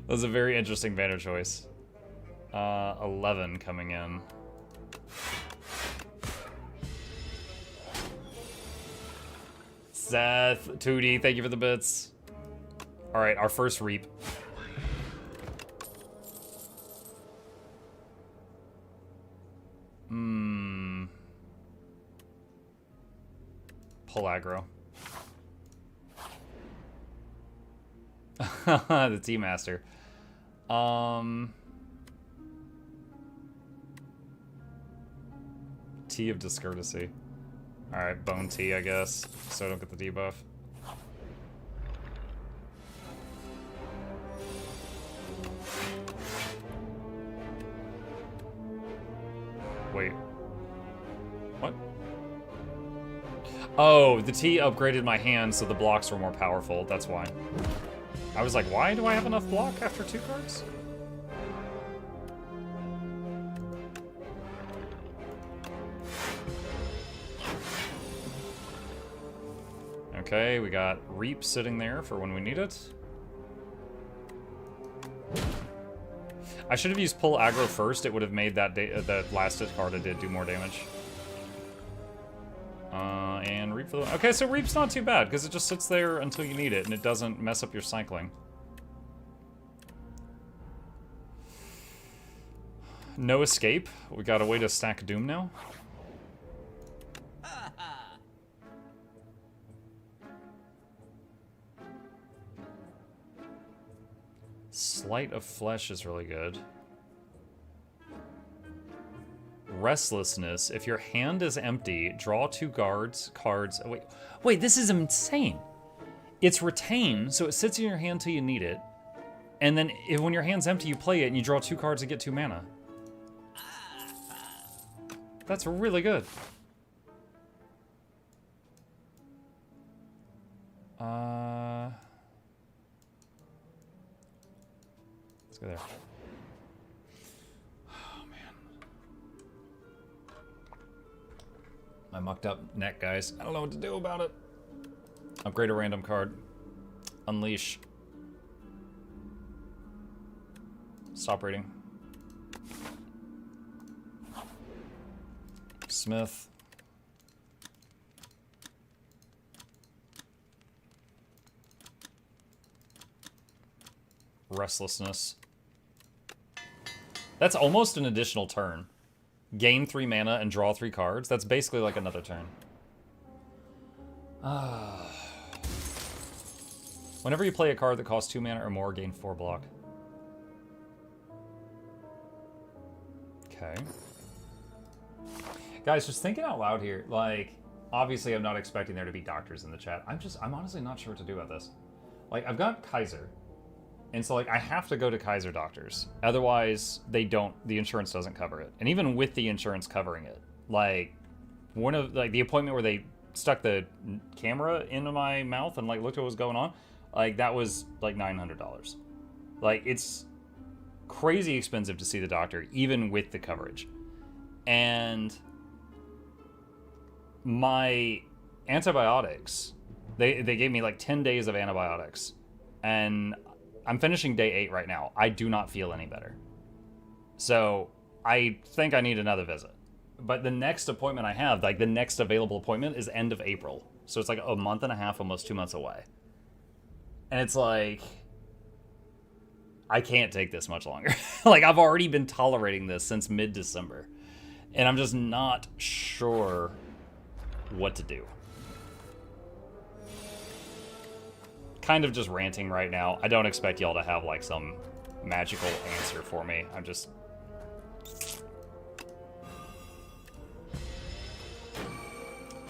was a very interesting banner choice. 11 coming in. Seth, 2D, thank you for the bits. All right, our first reap. Pull aggro. The Tea Master. Tea of Discourtesy. Alright, Bone Tea, I guess, so I don't get the debuff. Wait. What? Oh, the tea upgraded my hand so the blocks were more powerful, that's why. I was like, why do I have enough block after 2 cards? Okay, we got Reap sitting there for when we need it. I should have used Pull Aggro first. It would have made that the last card I did do more damage. And Reap for the... Okay, so Reap's not too bad, because it just sits there until you need it, and it doesn't mess up your cycling. No escape. We got a way to stack Doom now. Sleight of Flesh is really good. Restlessness. If your hand is empty, draw 2 cards. Wait, this is insane. It's retain, so it sits in your hand till you need it. And then when your hand's empty, you play it and you draw 2 cards to get 2 mana. That's really good. Let's go there. Oh, man. My mucked up neck, guys. I don't know what to do about it. Upgrade a random card. Unleash. Stop reading. Smith. Restlessness. That's almost an additional turn. Gain 3 mana and draw 3 cards. That's basically like another turn. Whenever you play a card that costs 2 mana or more, gain 4 block. Okay. Guys, just thinking out loud here, like, obviously I'm not expecting there to be doctors in the chat. I'm honestly not sure what to do about this. Like, I've got Kaiser. And so, like, I have to go to Kaiser doctors. Otherwise, the insurance doesn't cover it. And even with the insurance covering it, like, the appointment where they stuck the camera into my mouth and, like, looked at what was going on, like, that was, like, $900. Like, it's crazy expensive to see the doctor, even with the coverage. And my antibiotics, they gave me, like, 10 days of antibiotics. And I'm finishing day 8 right now. I do not feel any better. So I think I need another visit. But the next appointment I have, like the next available appointment is end of April. So it's like a month and a half, almost 2 months away. And it's like, I can't take this much longer. Like, I've already been tolerating this since mid-December. And I'm just not sure what to do. Kind of just ranting right now. I don't expect y'all to have like some magical answer for me. I'm just...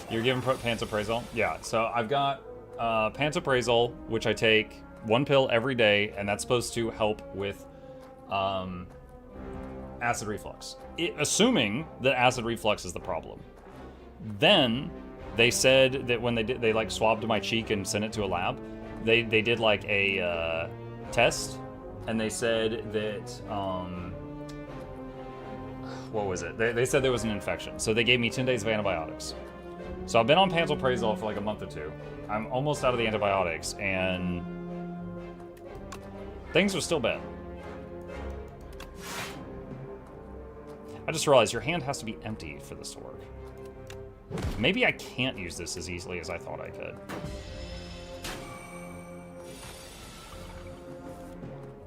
You're giving pantoprazole? Yeah, so I've got pantoprazole, which I take 1 pill every day, and that's supposed to help with acid reflux. Assuming that acid reflux is the problem. Then they said that when they like swabbed my cheek and sent it to a lab, they did like a test, and they said that what was it? They said there was an infection, so they gave me 10 days of antibiotics. So I've been on pantoprazole for like a month or 2. I'm almost out of the antibiotics, and things are still bad. I just realized your hand has to be empty for this to work. Maybe I can't use this as easily as I thought I could.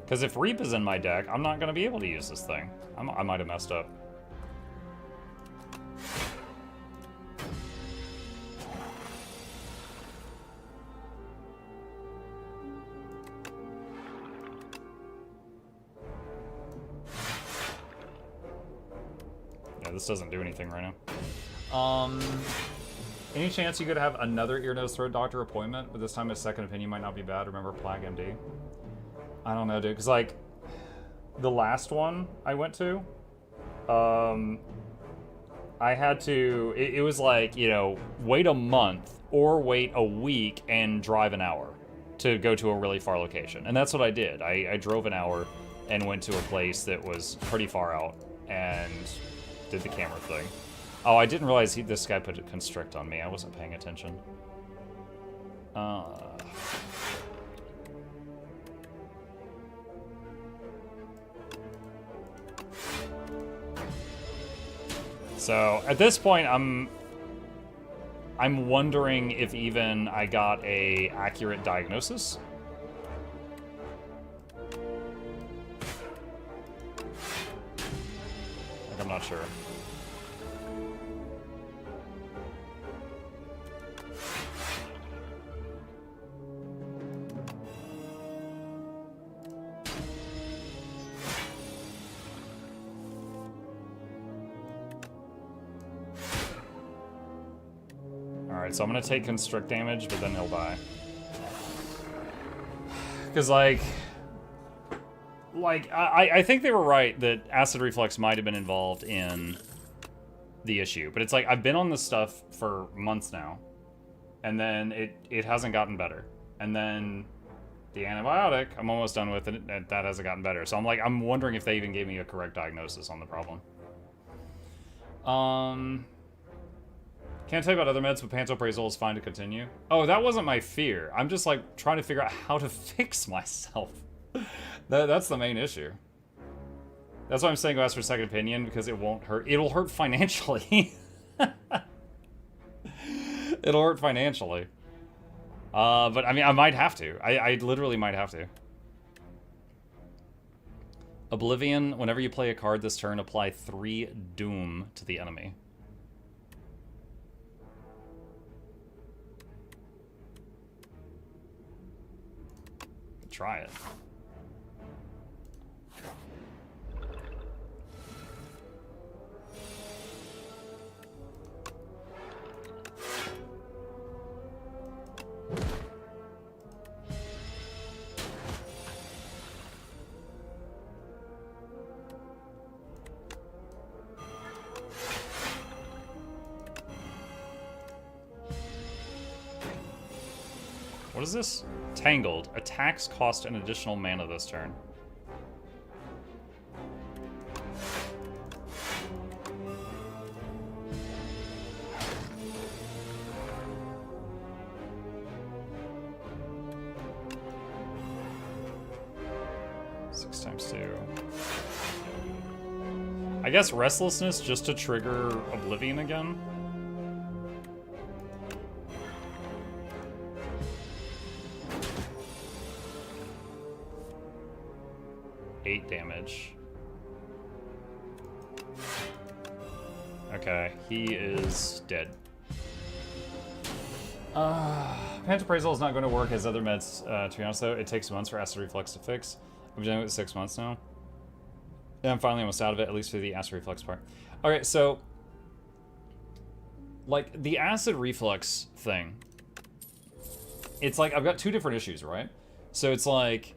Because if Reap is in my deck, I'm not going to be able to use this thing. I might have messed up. Yeah, this doesn't do anything right now. Any chance you could have another ear, nose, throat doctor appointment, but this time a second opinion might not be bad? Remember Plague MD? I don't know, dude, because, like, the last one I went to, I had to, it was like, you know, wait a month or wait a week and drive an hour to go to a really far location. And that's what I did. I drove an hour and went to a place that was pretty far out and did the camera thing. Oh, I didn't realize this guy put a constrict on me. I wasn't paying attention. So at this point, I'm wondering if even I got a accurate diagnosis. Like, I'm not sure. Alright, so I'm gonna take constrict damage, but then he'll die. Because, like, I think they were right that acid reflux might have been involved in the issue. But it's like, I've been on this stuff for months now, and then it hasn't gotten better. And then the antibiotic, I'm almost done with it, and that hasn't gotten better. So I'm wondering if they even gave me a correct diagnosis on the problem. Can't tell you about other meds, but pantoprazole is fine to continue. Oh, that wasn't my fear. I'm just, like, trying to figure out how to fix myself. That's the main issue. That's why I'm saying go ask for a second opinion, because it won't hurt. It'll hurt financially. It'll hurt financially. But I mean, I might have to. I literally might have to. Oblivion, whenever you play a card this turn, apply 3 Doom to the enemy. Try it. What is this? Tangled. Attacks cost an additional mana this turn. Six times 2. I guess Restlessness just to trigger Oblivion again. Damage. Okay, he is dead. Pant Appraisal is not going to work as other meds, to be honest though. It takes months for Acid Reflux to fix. I've been doing it 6 months now. Yeah, I'm finally almost out of it, at least for the Acid Reflux part. Okay, so like the Acid Reflux thing, it's like I've got 2 different issues, right? So it's like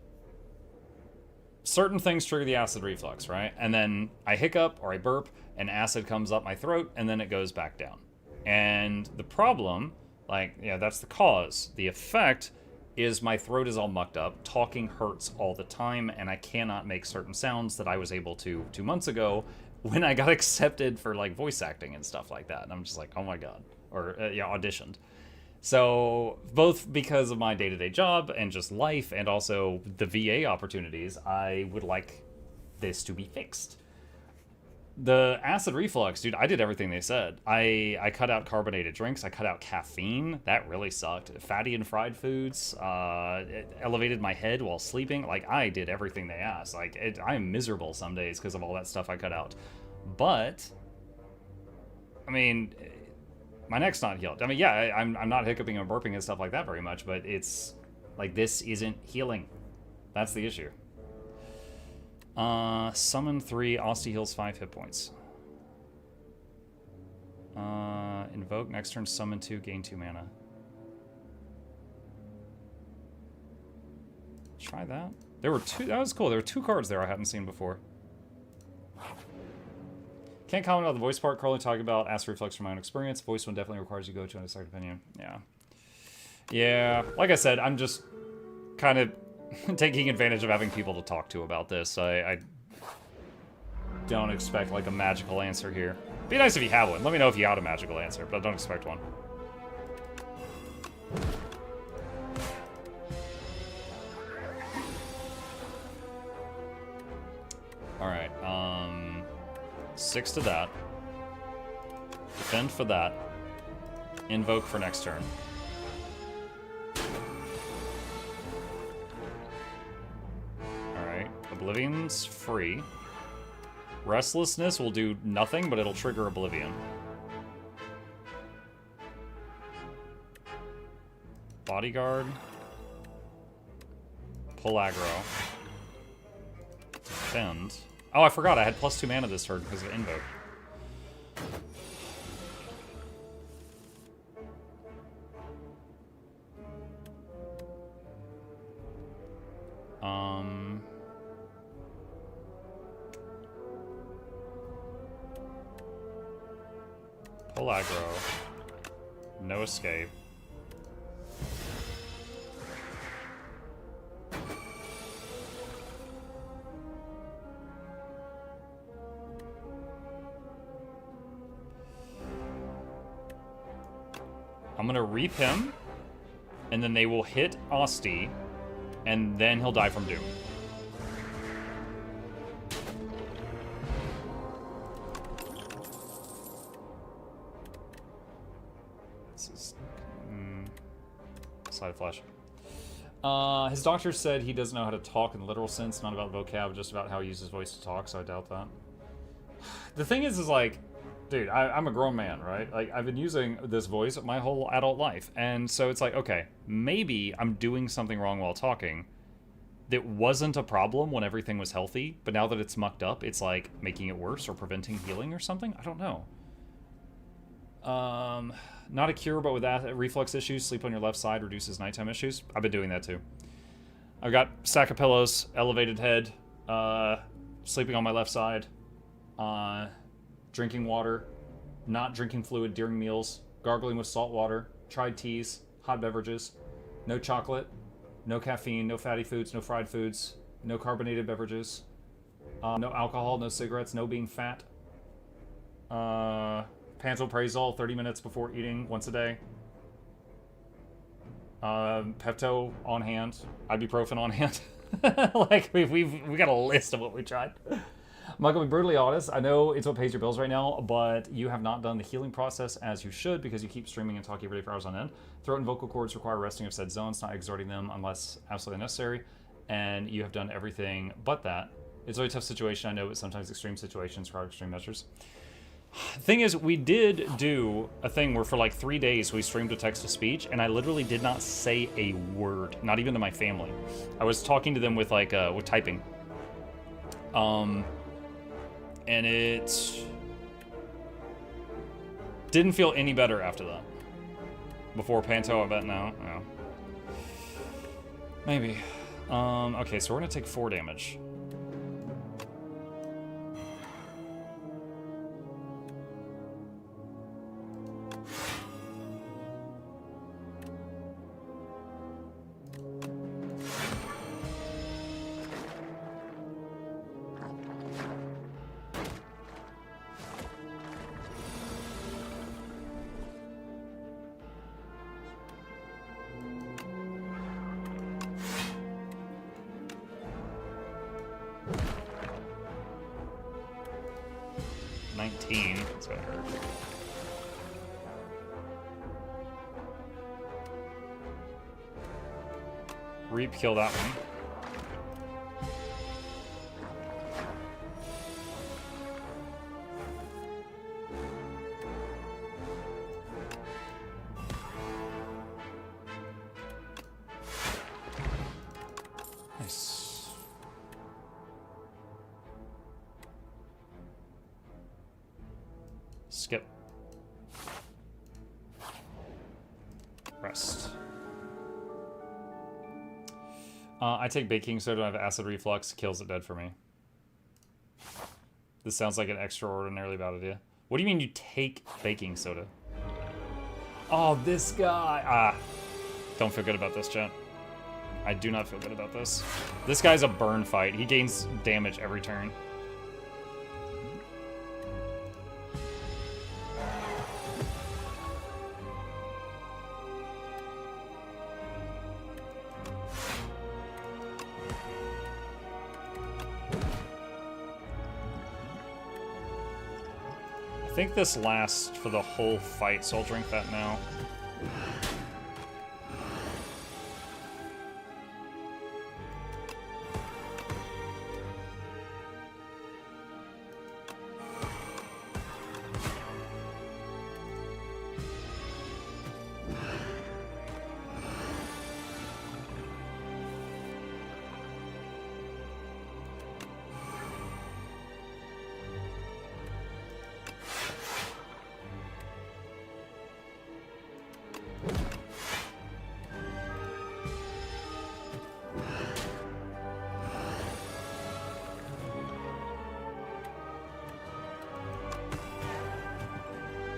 certain things trigger the acid reflux, right? And then I hiccup or I burp and acid comes up my throat and then it goes back down. And the problem, like, yeah, that's the cause. The effect is my throat is all mucked up, talking hurts all the time, and I cannot make certain sounds that I was able to 2 months ago when I got accepted for like voice acting and stuff like that. And I'm just like, oh my God. Or yeah, auditioned. So both because of my day-to-day job and just life and also the VA opportunities, I would like this to be fixed. The acid reflux, dude, I did everything they said. I cut out carbonated drinks. I cut out caffeine. That really sucked. Fatty and fried foods. It elevated my head while sleeping. Like, I did everything they asked. Like, I am miserable some days because of all that stuff I cut out. But, I mean, my neck's not healed. I mean, yeah, I'm not hiccuping and burping and stuff like that very much, but it's like this isn't healing. That's the issue. Summon 3, Asti heals 5 hit points. Invoke, next turn summon 2, gain 2 mana. Try that. There were 2, that was cool. There were 2 cards there I hadn't seen before. Can't comment on the voice part. Carly talking about acid reflux from my own experience. Voice one definitely requires you to go to a second opinion. Yeah. Yeah, like I said, I'm just kind of taking advantage of having people to talk to about this. I don't expect like a magical answer here. Be nice if you have one. Let me know if you had a magical answer, but I don't expect one. Alright, 6 to that. Defend for that. Invoke for next turn. Alright, Oblivion's free. Restlessness will do nothing, but it'll trigger Oblivion. Bodyguard. Pull aggro. Defend. Oh, I forgot. I had +2 mana this turn because of Invoke. Pull aggro. No escape. I'm gonna reap him, and then they will hit Asti, and then he'll die from Doom. This is slide of flesh. His doctor said he doesn't know how to talk in the literal sense, not about vocab, just about how he uses his voice to talk, so I doubt that. The thing is like, dude, I'm a grown man, right? Like, I've been using this voice my whole adult life, and so it's like, okay, maybe I'm doing something wrong while talking that wasn't a problem when everything was healthy, but now that it's mucked up, it's like making it worse or preventing healing or something? I don't know. Not a cure, but with that reflux issues, sleep on your left side reduces nighttime issues. I've been doing that too. I've got stack of pillows, elevated head, sleeping on my left side, drinking water, not drinking fluid during meals, gargling with salt water, tried teas, hot beverages, no chocolate, no caffeine, no fatty foods, no fried foods, no carbonated beverages, no alcohol, no cigarettes, no being fat, pantoprazole 30 minutes before eating once a day, Pepto on hand, ibuprofen on hand. Like, we got a list of what we tried. Michael, be brutally honest, I know it's what pays your bills right now, but you have not done the healing process as you should because you keep streaming and talking every day for hours on end. Throat and vocal cords require resting of said zones, not exerting them unless absolutely necessary, and you have done everything but that. It's a really tough situation, I know, but sometimes extreme situations require extreme measures. Thing is, we did do a thing where for like 3 days we streamed a text-to-speech, and I literally did not say a word, not even to my family. I was talking to them with like, with typing. And it didn't feel any better after that. Before Panto, I bet now. No. Maybe. Okay, so we're gonna take 4 damage. That's gonna hurt. Reap, kill that one. Nice. Skip. Rest. I take baking soda, I have acid reflux, kills it dead for me. This sounds like an extraordinarily bad idea. What do you mean you take baking soda? Oh, this guy. Ah. Don't feel good about this, chat. I do not feel good about this. This guy's a burn fight. He gains damage every turn. I think this lasts for the whole fight, so I'll drink that now.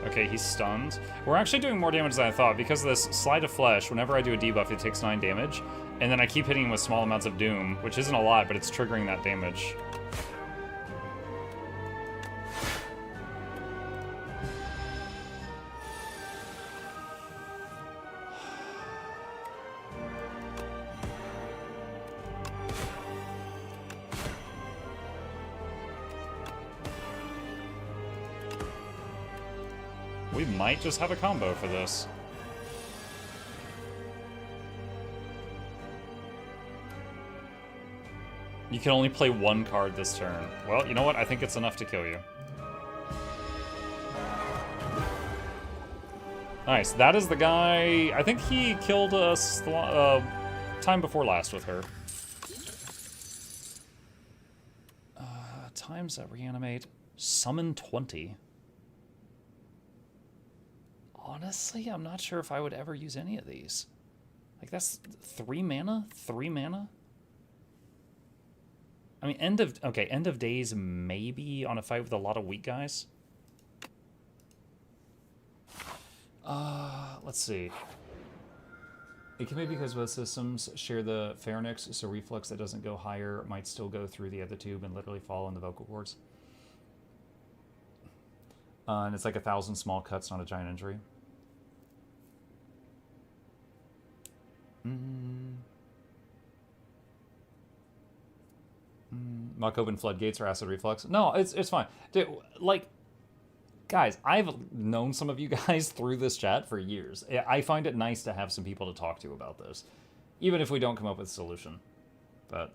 Okay, he's stunned. We're actually doing more damage than I thought. Because of this Slide of Flesh, whenever I do a debuff, it takes 9 damage. And then I keep hitting him with small amounts of Doom, which isn't a lot, but it's triggering that damage. We might just have a combo for this. You can only play one card this turn. Well, you know what? I think it's enough to kill you. Nice. That is the guy... I think he killed us time before last with her. Times that reanimate. Summon 20. Honestly, I'm not sure if I would ever use any of these. Like, that's 3 mana? 3 mana? I mean, end of days maybe on a fight with a lot of weak guys. Let's see. It can be because both systems share the pharynx, so reflux that doesn't go higher might still go through the other tube and literally fall in the vocal cords. And it's like 1,000 small cuts, not a giant injury. Muck open floodgates or acid reflux. No, it's fine. Dude, like, guys, I've known some of you guys through this chat for years. I find it nice to have some people to talk to about this, even if we don't come up with a solution. But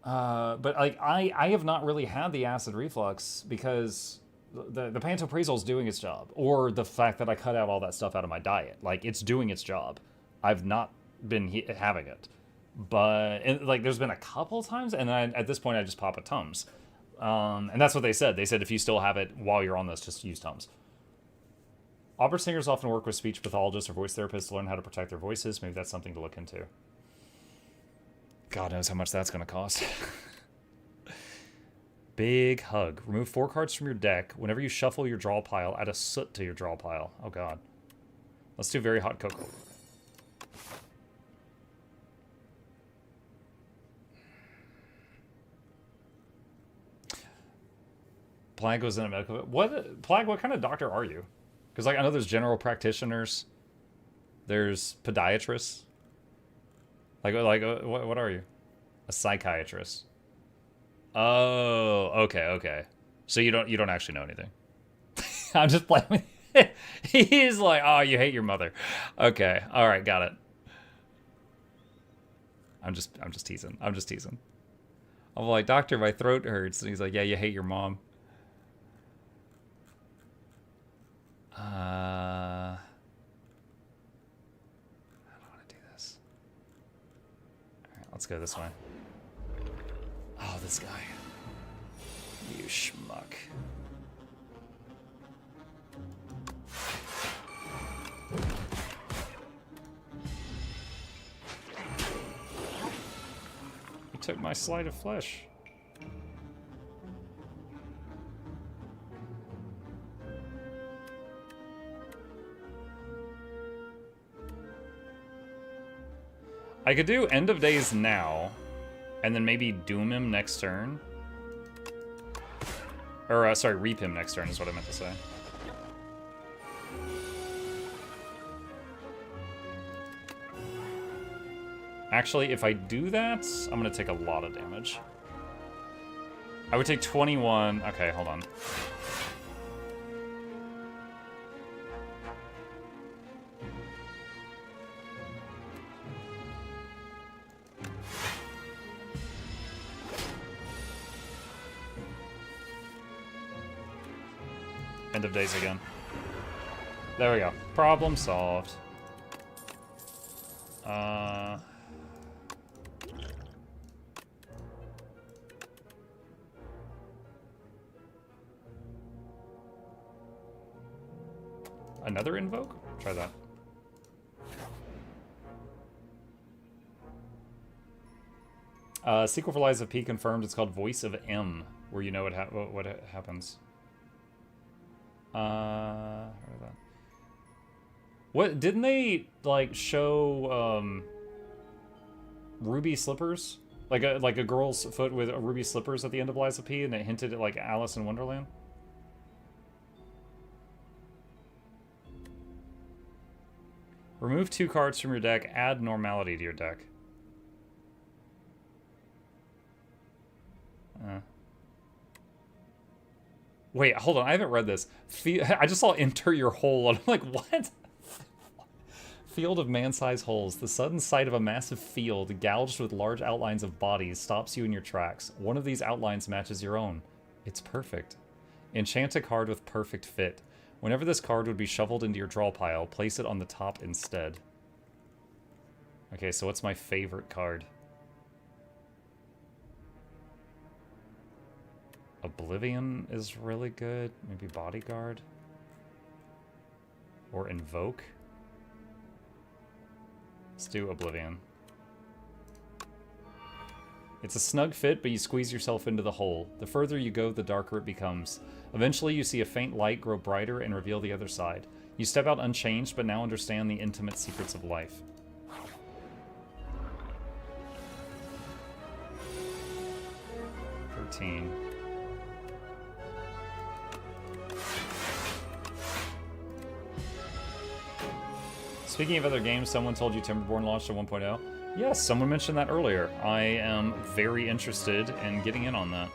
like, I have not really had the acid reflux because the pantoprazole is doing its job, or the fact that I cut out all that stuff out of my diet. Like, it's doing its job. I've not been having it. But, like, there's been a couple times, and then at this point I just pop a Tums. And that's what they said. They said if you still have it while you're on this, just use Tums. Opera singers often work with speech pathologists or voice therapists to learn how to protect their voices. Maybe that's something to look into. God knows how much that's going to cost. Big hug. Remove 4 cards from your deck. Whenever you shuffle your draw pile, add a soot to your draw pile. Oh, God. Let's do very hot cocoa. Plag was in a medical... Plag, what kind of doctor are you? Because, like, I know there's general practitioners. There's podiatrists. Like what are you? A psychiatrist. Oh, okay. So you don't actually know anything. I'm just playing with you. He's like, oh, you hate your mother. Okay, all right, got it. I'm just teasing. I'm like, doctor, my throat hurts. And he's like, yeah, you hate your mom. I don't want to do this. Alright, let's go this way. Oh, this guy. You schmuck. He took my sleight of flesh. I could do End of Days now, and then maybe Doom him next turn. Or, sorry, Reap him next turn is what I meant to say. Actually, if I do that, I'm going to take a lot of damage. I would take 21. Okay, hold on. End of Days again. There we go. Problem solved. Another invoke? Try that. Sequel for Lies of P confirmed. It's called Voice of M, where you know what happens. What didn't they like show ruby slippers, like a girl's foot with ruby slippers at the end of Lies of P, and it hinted at like Alice in Wonderland? Remove 2 cards from your deck, add normality to your deck. Wait, hold on, I haven't read this. I just saw enter your hole, and I'm like, what? Field of man-sized holes. The sudden sight of a massive field gouged with large outlines of bodies stops you in your tracks. One of these outlines matches your own. It's perfect. Enchant a card with perfect fit. Whenever this card would be shuffled into your draw pile, place it on the top instead. Okay, so what's my favorite card? Oblivion is really good. Maybe Bodyguard. Or Invoke. Let's do Oblivion. It's a snug fit, but you squeeze yourself into the hole. The further you go, the darker it becomes. Eventually, you see a faint light grow brighter and reveal the other side. You step out unchanged, but now understand the intimate secrets of life. Speaking of other games, someone told you Timberborn launched at 1.0? Yes, someone mentioned that earlier. I am very interested in getting in on that.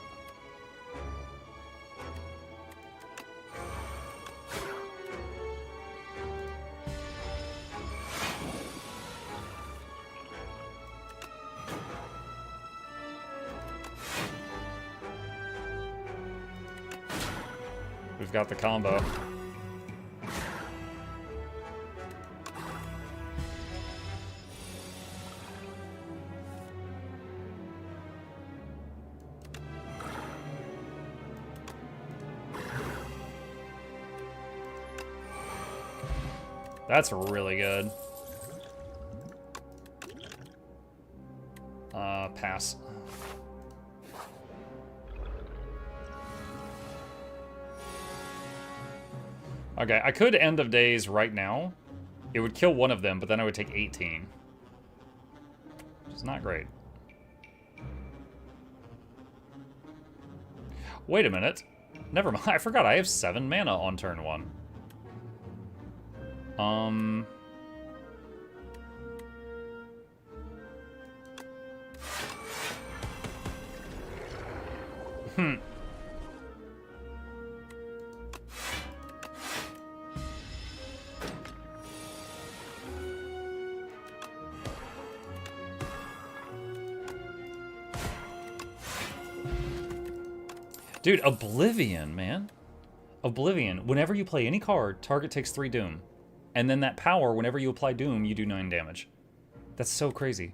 We've got the combo. That's really good. Pass. Okay, I could End of Days right now. It would kill one of them, but then I would take 18. Which is not great. Wait a minute. Never mind. I forgot I have 7 mana on turn 1. Dude, Oblivion, man. Oblivion. Whenever you play any card, target takes 3 Doom. And then that power, whenever you apply Doom, you do 9 damage. That's so crazy.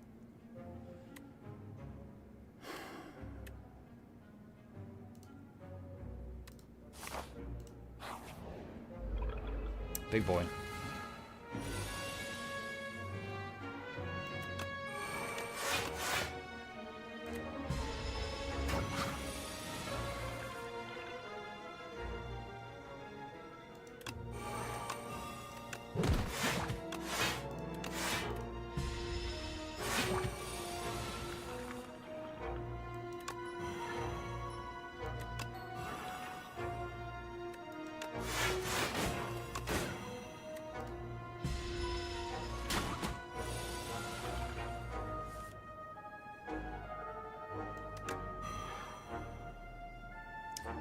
Big boy.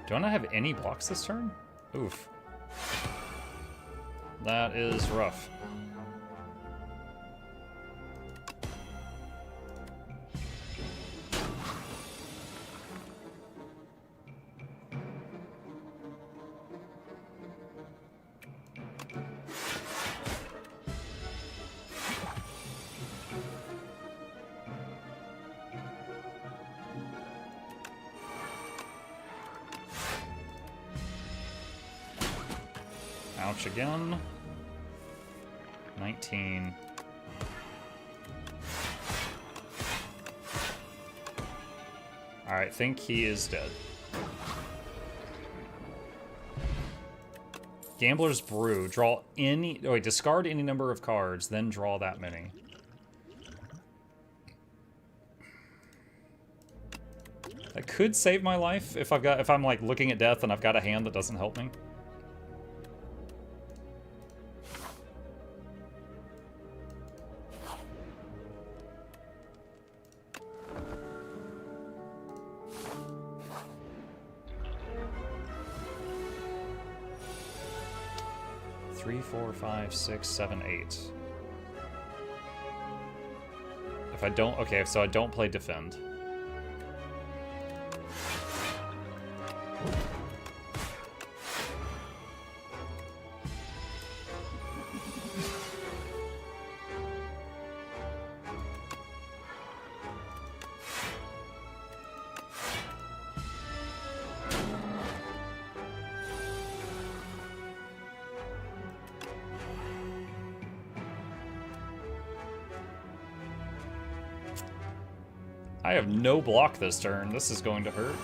Don't I have any blocks this turn? Oof. That is rough. Ouch again. 19. Alright, think he is dead. Gambler's Brew. Draw any... Oh, wait, discard any number of cards, then draw that many. That could save my life if I'm like looking at death and I've got a hand that doesn't help me. Three, 4, 5, 6, 7, 8. If I don't... Okay, so I don't play defend. I have no block this turn. This is going to hurt.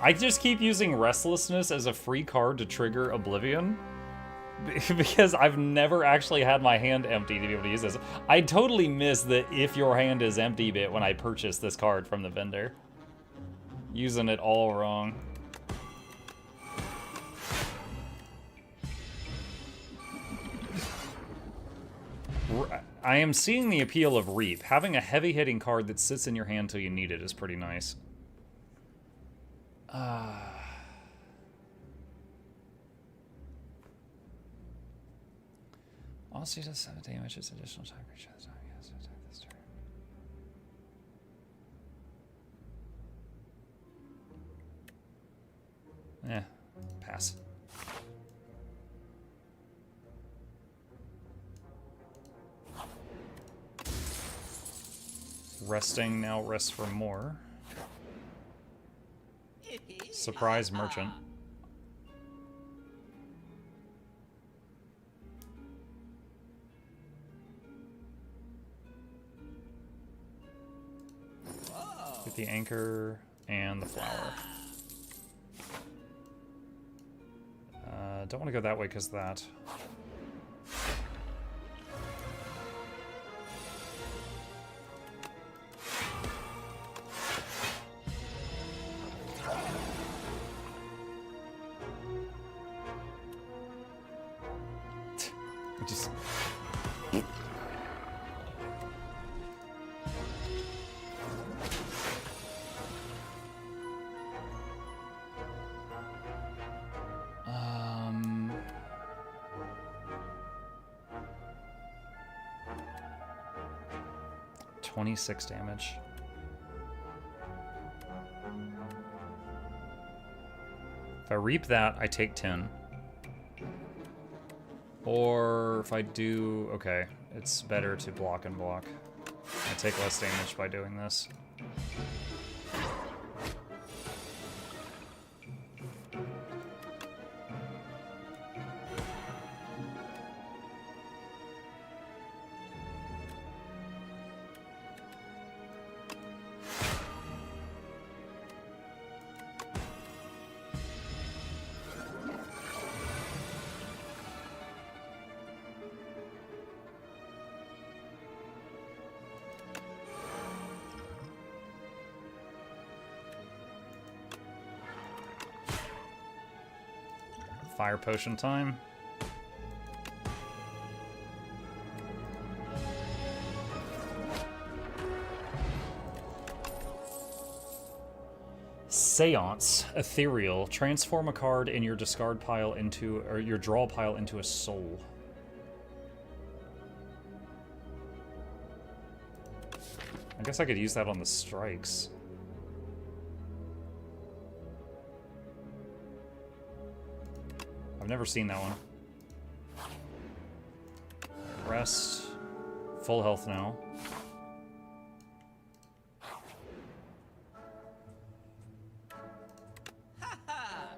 I just keep using Restlessness as a free card to trigger Oblivion. Because I've never actually had my hand empty to be able to use this. I totally missed the if your hand is empty bit when I purchased this card from the vendor. Using it all wrong. I am seeing the appeal of Reap. Having a heavy-hitting card that sits in your hand till you need it is pretty nice. Also does 7 damage, it's additional time for each other time. Yes, attack this turn. Pass. Resting, now rest for more. Surprise merchant. Get the anchor and the flower. Don't want to go that way because that. Just... 26 damage. If I reap that, I take 10. Or if I do... Okay, it's better to block and block. I take less damage by doing this. Fire potion time. Seance, ethereal. Transform a card in your discard pile into, or your draw pile into a soul. I guess I could use that on the strikes. I've never seen that one. Rest. Full health now.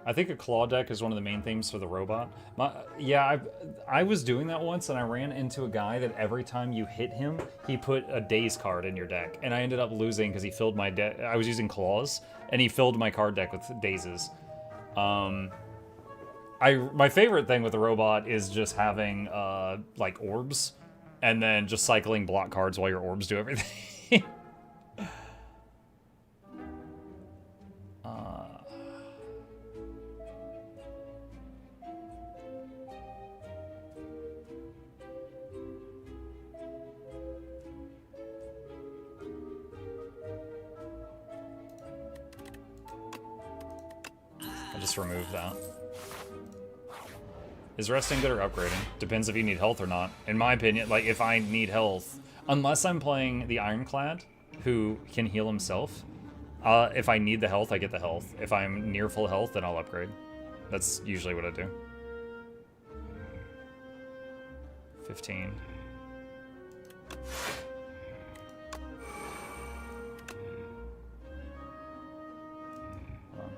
I think a claw deck is one of the main themes for the robot. I was doing that once, and I ran into a guy that every time you hit him, he put a daze card in your deck, and I ended up losing because he filled my deck. I was using claws, and he filled my card deck with dazes. My favorite thing with the robot is just having like orbs, and then just cycling block cards while your orbs do everything. just remove that. Is resting good or upgrading? Depends if you need health or not. In my opinion, like, if I need health, unless I'm playing the Ironclad, who can heal himself, if I need the health, I get the health. If I'm near full health, then I'll upgrade. That's usually what I do. 15. Hold on.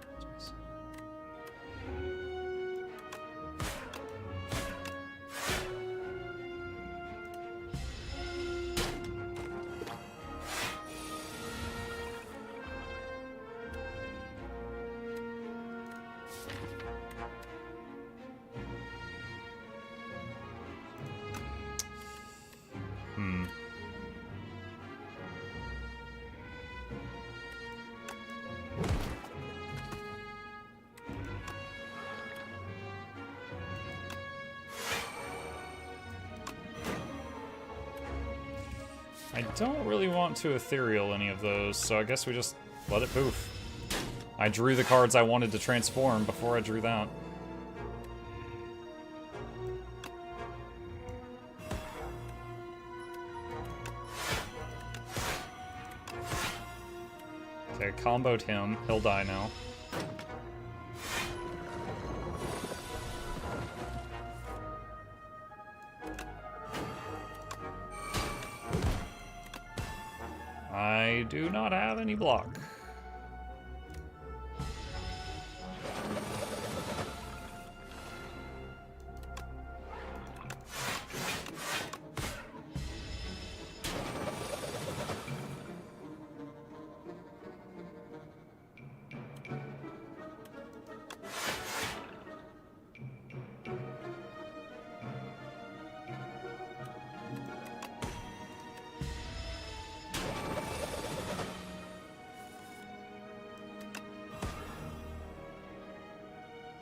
I don't really want to ethereal any of those, so I guess we just let it poof. I drew the cards I wanted to transform before I drew that. Okay, comboed him. He'll die now. I do not have any block.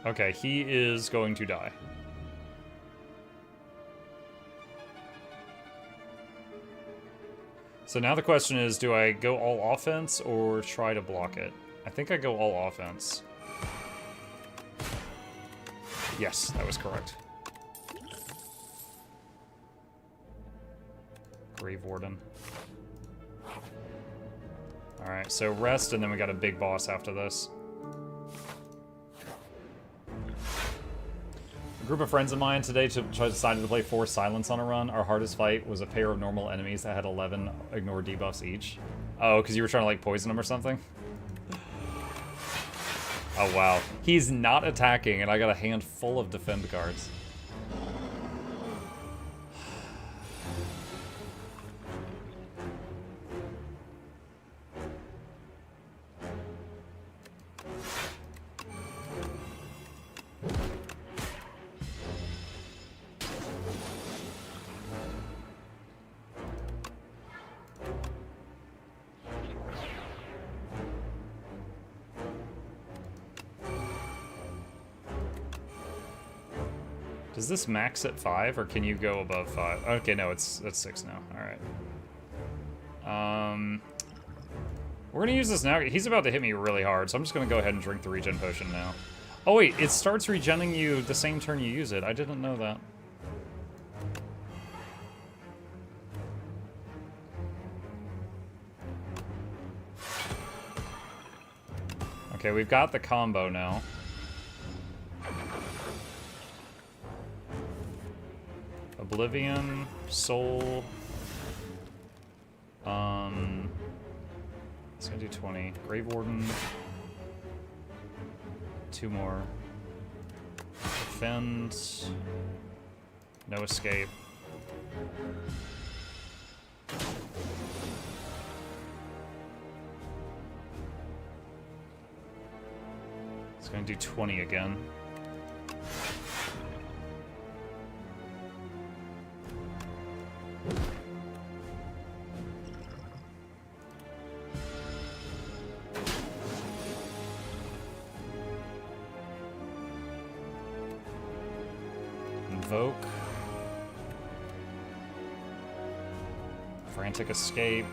Okay, he is going to die. So now the question is, do I go all offense or try to block it? I think I go all offense. Yes, that was correct. Grave Warden. Alright, so rest, and then we got a big boss after this. A group of friends of mine today decided to play 4 Silence on a run. Our hardest fight was a pair of normal enemies that had 11 ignore debuffs each. Oh, because you were trying to, like, poison them or something? Oh, wow. He's not attacking, and I got a hand full of defend cards. Does this max at 5, or can you go above 5? Okay, no, it's 6 now. All right. We're gonna use this now. He's about to hit me really hard, so I'm just gonna go ahead and drink the regen potion now. Oh wait, it starts regenning you the same turn you use it. I didn't know that. Okay, we've got the combo now. Oblivion, Soul. It's gonna do 20. Grave Warden. 2 more. Defend. No escape. It's gonna do 20 again. Invoke. Frantic Escape.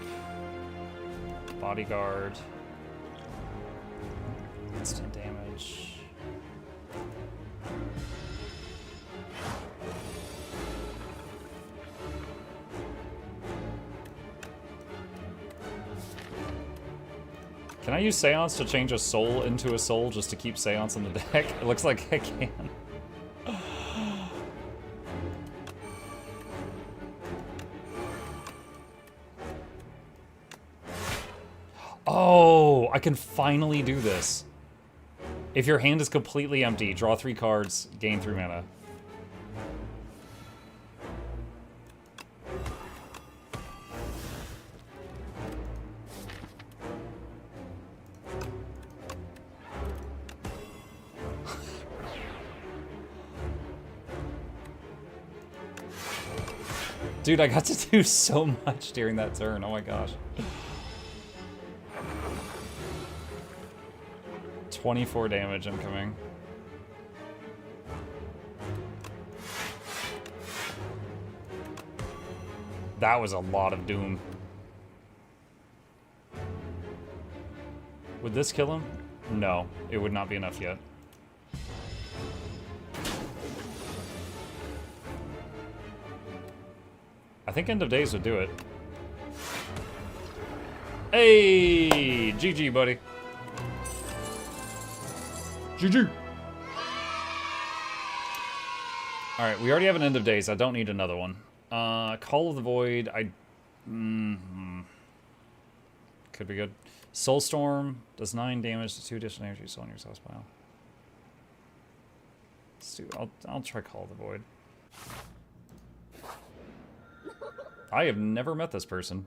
Bodyguard. Instant damage. Can I use Seance to change a soul into a soul just to keep Seance on the deck? It looks like I can. Oh, I can finally do this. If your hand is completely empty, draw 3 cards, gain 3 mana. Dude, I got to do so much during that turn. Oh my gosh. 24 damage incoming. That was a lot of doom. Would this kill him? No, it would not be enough yet. I think End of Days would do it. Hey! GG, buddy. GG! Alright, we already have an End of Days. I don't need another one. Call of the Void. Could be good. Soulstorm does 9 damage to 2 additional energy soul on your sauce pile. Let's do. I'll try Call of the Void. I have never met this person.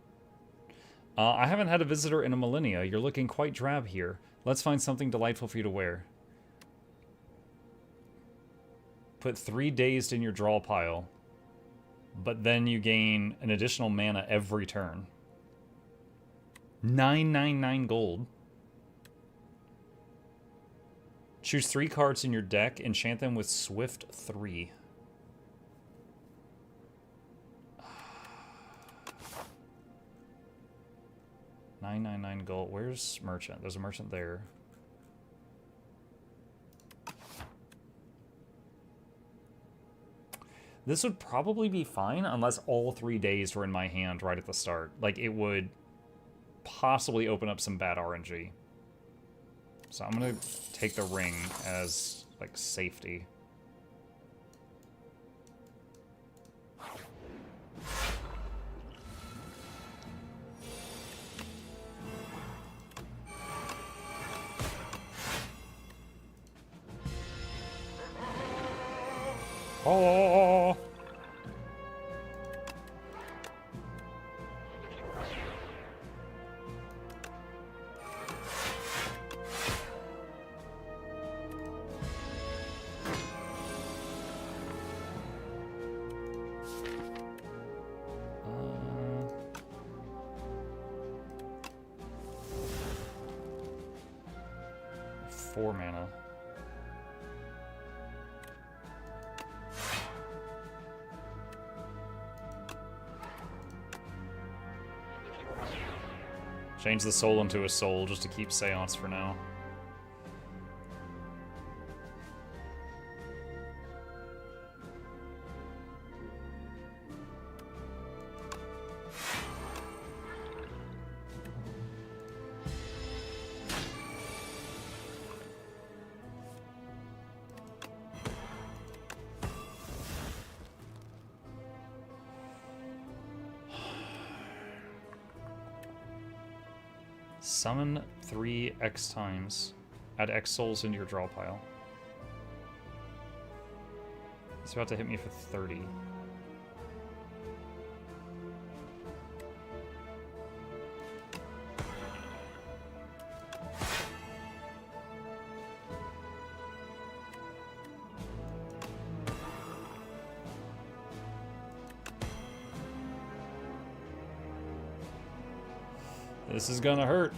I haven't had a visitor in a millennia. You're looking quite drab here. Let's find something delightful for you to wear. Put 3 dazed in your draw pile, but then you gain an additional mana every turn. 999 gold. Choose 3 cards in your deck, enchant them with Swift 3. $999 gold. Where's Merchant? There's a Merchant there. This would probably be fine unless all 3 days were in my hand right at the start. Like, it would possibly open up some bad RNG. So I'm going to take the ring as, like, safety. Oh! Four mana. Change the soul into a soul just to keep Seance for now. Summon 3 X times. Add X souls into your draw pile. It's about to hit me for 30. This is gonna hurt.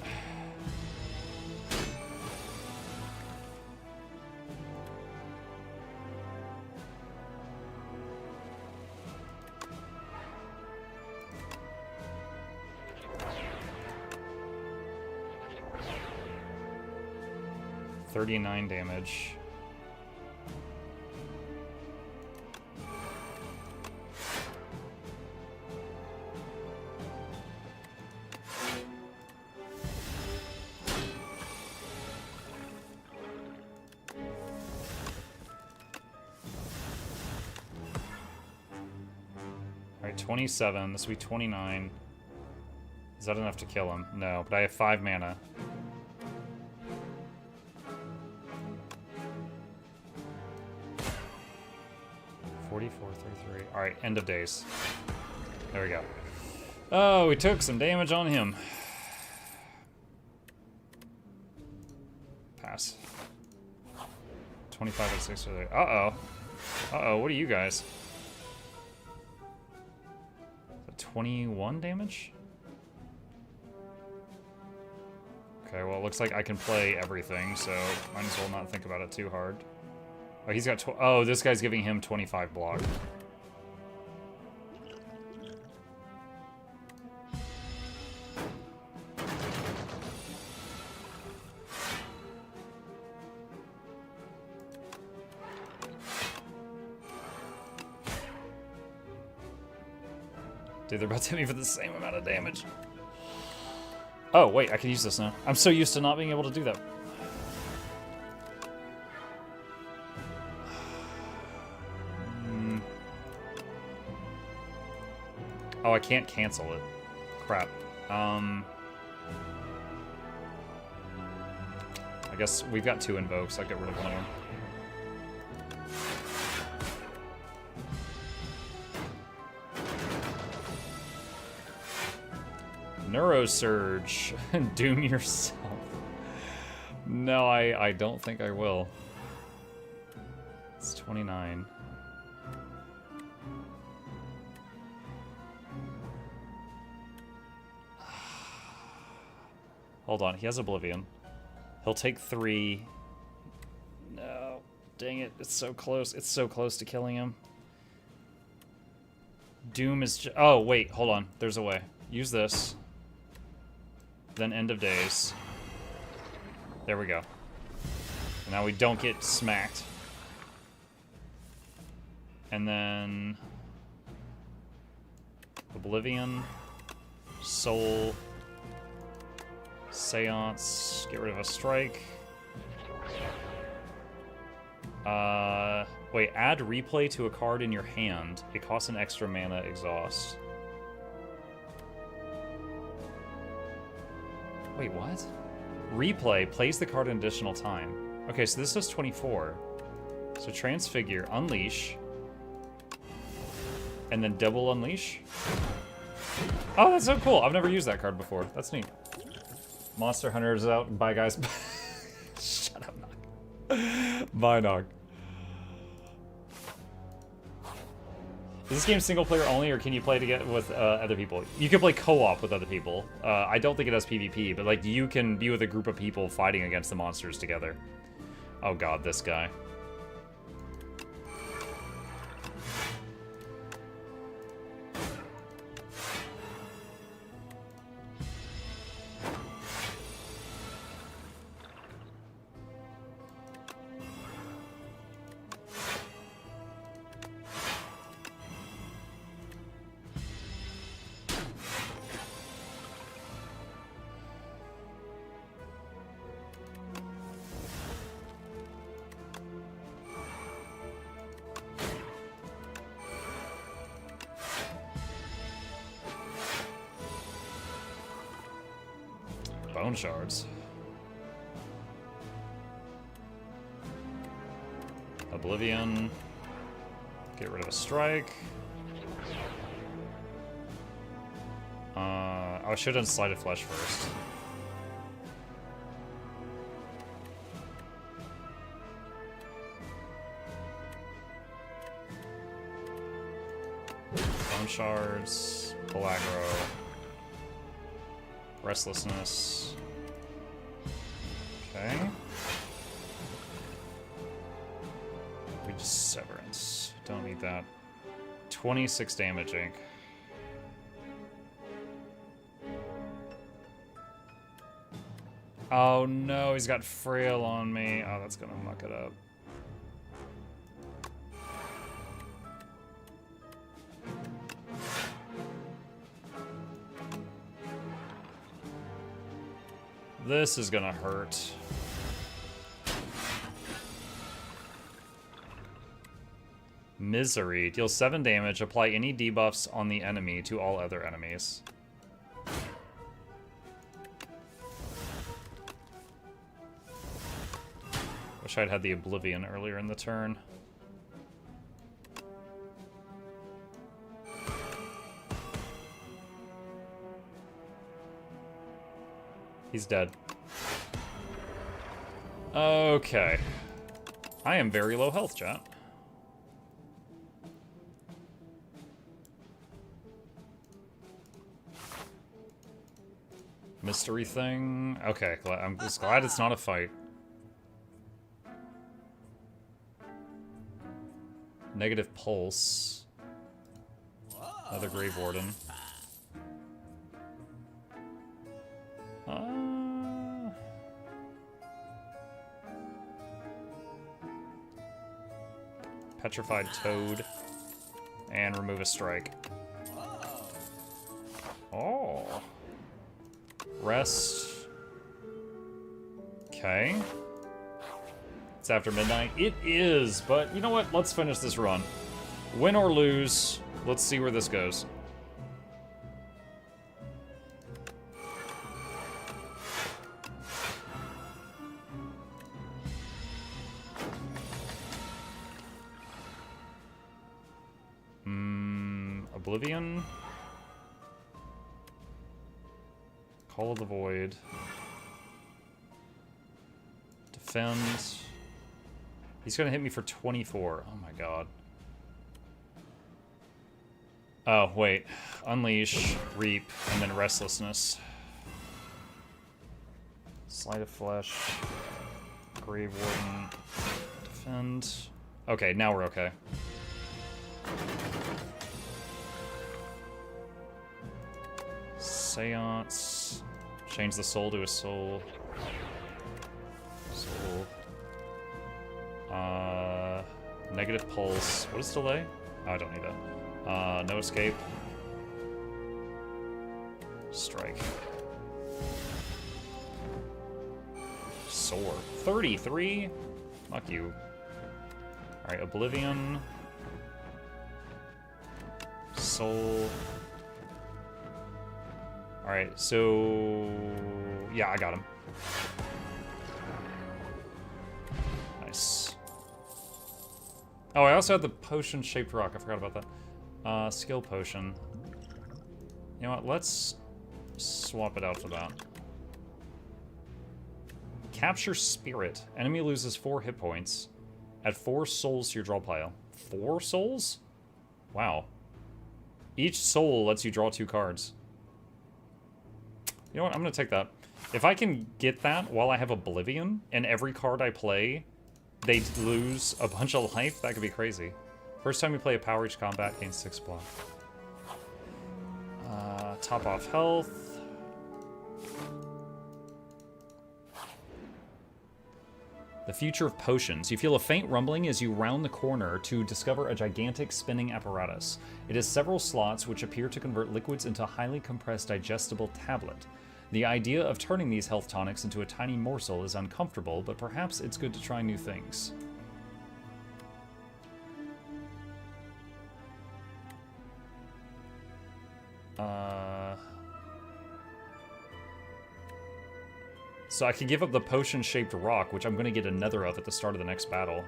$39 damage. 27. This will be 29. Is that enough to kill him? No, but I have 5 mana. Alright, end of days. There we go. Oh, we took some damage on him. Pass. 25 and 6. Uh-oh. Uh-oh, what are you guys? 21 damage? Okay, well, it looks like I can play everything, so might as well not think about it too hard. Oh, he's got... Oh, this guy's giving him 25 block. Dude, they're about to hit me for the same amount of damage. Oh, wait, I can use this now. I'm so used to not being able to do that. Oh, I can't cancel it. Crap. I guess we've got 2 invokes. I'll get rid of one of them. Neurosurge. Doom yourself. No, I don't think I will. It's 29. Hold on, he has Oblivion. He'll take 3. No, dang it, it's so close. It's so close to killing him. Doom is oh, wait, hold on. There's a way. Use this. Then end of days. There we go. Now we don't get smacked. And then... Oblivion. Soul. Seance. Get rid of a strike. Wait, add replay to a card in your hand. It costs an extra mana exhaust. Wait, what? Replay plays the card an additional time. Okay, so this does 24. So transfigure, unleash, and then double unleash. Oh, that's so cool. I've never used that card before. That's neat. Monster Hunter is out. Bye, guys. Shut up, Nog. Bye, Nog. Is this game single player only, or can you play together with other people? You can play co-op with other people. I don't think it has PvP, but like you can be with a group of people fighting against the monsters together. Oh god, this guy. Bone shards. Oblivion. Get rid of a strike. I should have done Sleight of Flesh first. Bone shards. Pull aggro. Restlessness. Okay. We just Severance. Don't need that. 26 damage, Inc. Oh no, he's got Frail on me. Oh, that's gonna muck it up. This is gonna hurt. Misery. Deals 7 damage. Apply any debuffs on the enemy to all other enemies. Wish I'd had the Oblivion earlier in the turn. He's dead. Okay. I am very low health, chat. Mystery thing. Okay, I'm just glad it's not a fight. Negative pulse. Another Grave Warden. Petrified Toad. And remove a strike. Oh. Rest. Okay. It's after midnight. It is, but you know what? Let's finish this run. Win or lose, let's see where this goes. Oblivion. Call of the Void. Defend. He's gonna hit me for 24. Oh my god. Oh, wait. Unleash, Reap, and then Restlessness. Sleight of Flesh. Grave Warden. Defend. Okay, now we're okay. Seance. Change the soul to a soul. Soul. Negative pulse. What is delay? Oh, I don't need that. No escape. Strike. Soar. 33? Fuck you. Alright, Oblivion. Soul. Alright, so... yeah, I got him. Nice. Oh, I also had the potion-shaped rock. I forgot about that. Skill potion. You know what? Let's swap it out for that. Capture Spirit. Enemy loses 4 hit points. Add 4 souls to your draw pile. 4 souls? Wow. Each soul lets you draw 2 cards. You know what? I'm going to take that. If I can get that while I have Oblivion, and every card I play, they lose a bunch of life, that could be crazy. First time you play a Power Each combat, gain 6 block. Top off health. The future of potions. You feel a faint rumbling as you round the corner to discover a gigantic spinning apparatus. It has several slots which appear to convert liquids into a highly compressed digestible tablet. The idea of turning these health tonics into a tiny morsel is uncomfortable, but perhaps it's good to try new things. So I can give up the potion-shaped rock, which I'm going to get another of at the start of the next battle.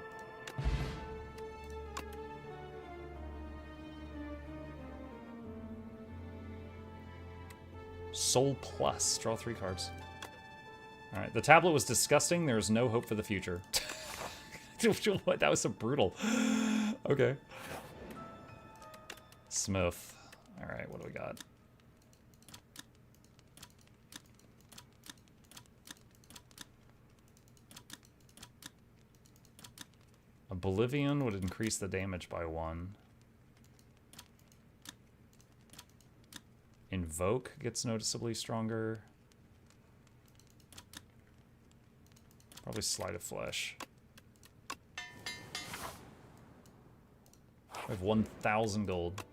Soul Plus. Draw 3 cards. Alright, the tablet was disgusting. There's no hope for the future. What? That was so brutal. Okay. Smith. Alright, what do we got? Oblivion would increase the damage by 1. Invoke gets noticeably stronger. Probably Sleight of Flesh. I have 1,000 gold.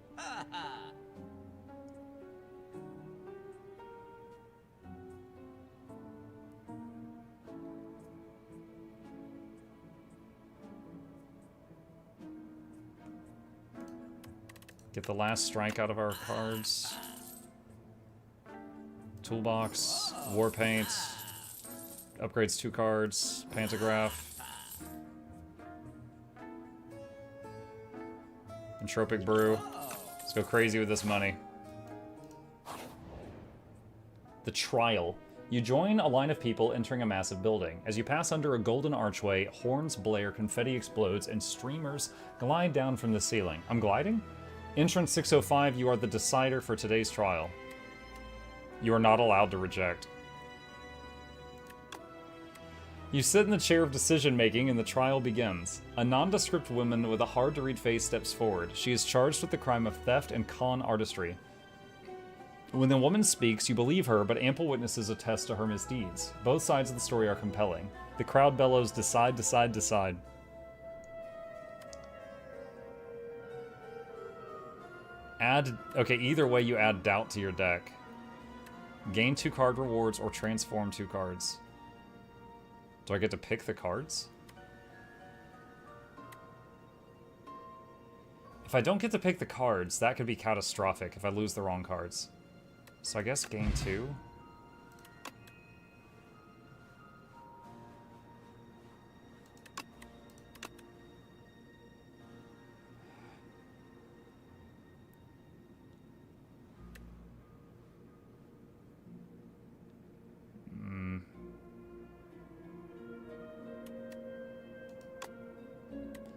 Get the last strike out of our cards. Toolbox, War Paint, upgrades 2 cards, Pantograph, Entropic Brew. Let's go crazy with this money. The Trial. You join a line of people entering a massive building. As you pass under a golden archway, horns blare, confetti explodes, and streamers glide down from the ceiling. I'm gliding? Entrance 605, you are the decider for today's trial. You are not allowed to reject. You sit in the chair of decision-making and the trial begins. A nondescript woman with a hard-to-read face steps forward. She is charged with the crime of theft and con artistry. When the woman speaks, you believe her, but ample witnesses attest to her misdeeds. Both sides of the story are compelling. The crowd bellows, decide, decide, decide. Okay, either way you add doubt to your deck. Gain 2 card rewards or transform 2 cards. Do I get to pick the cards? If I don't get to pick the cards, that could be catastrophic if I lose the wrong cards. So I guess gain 2.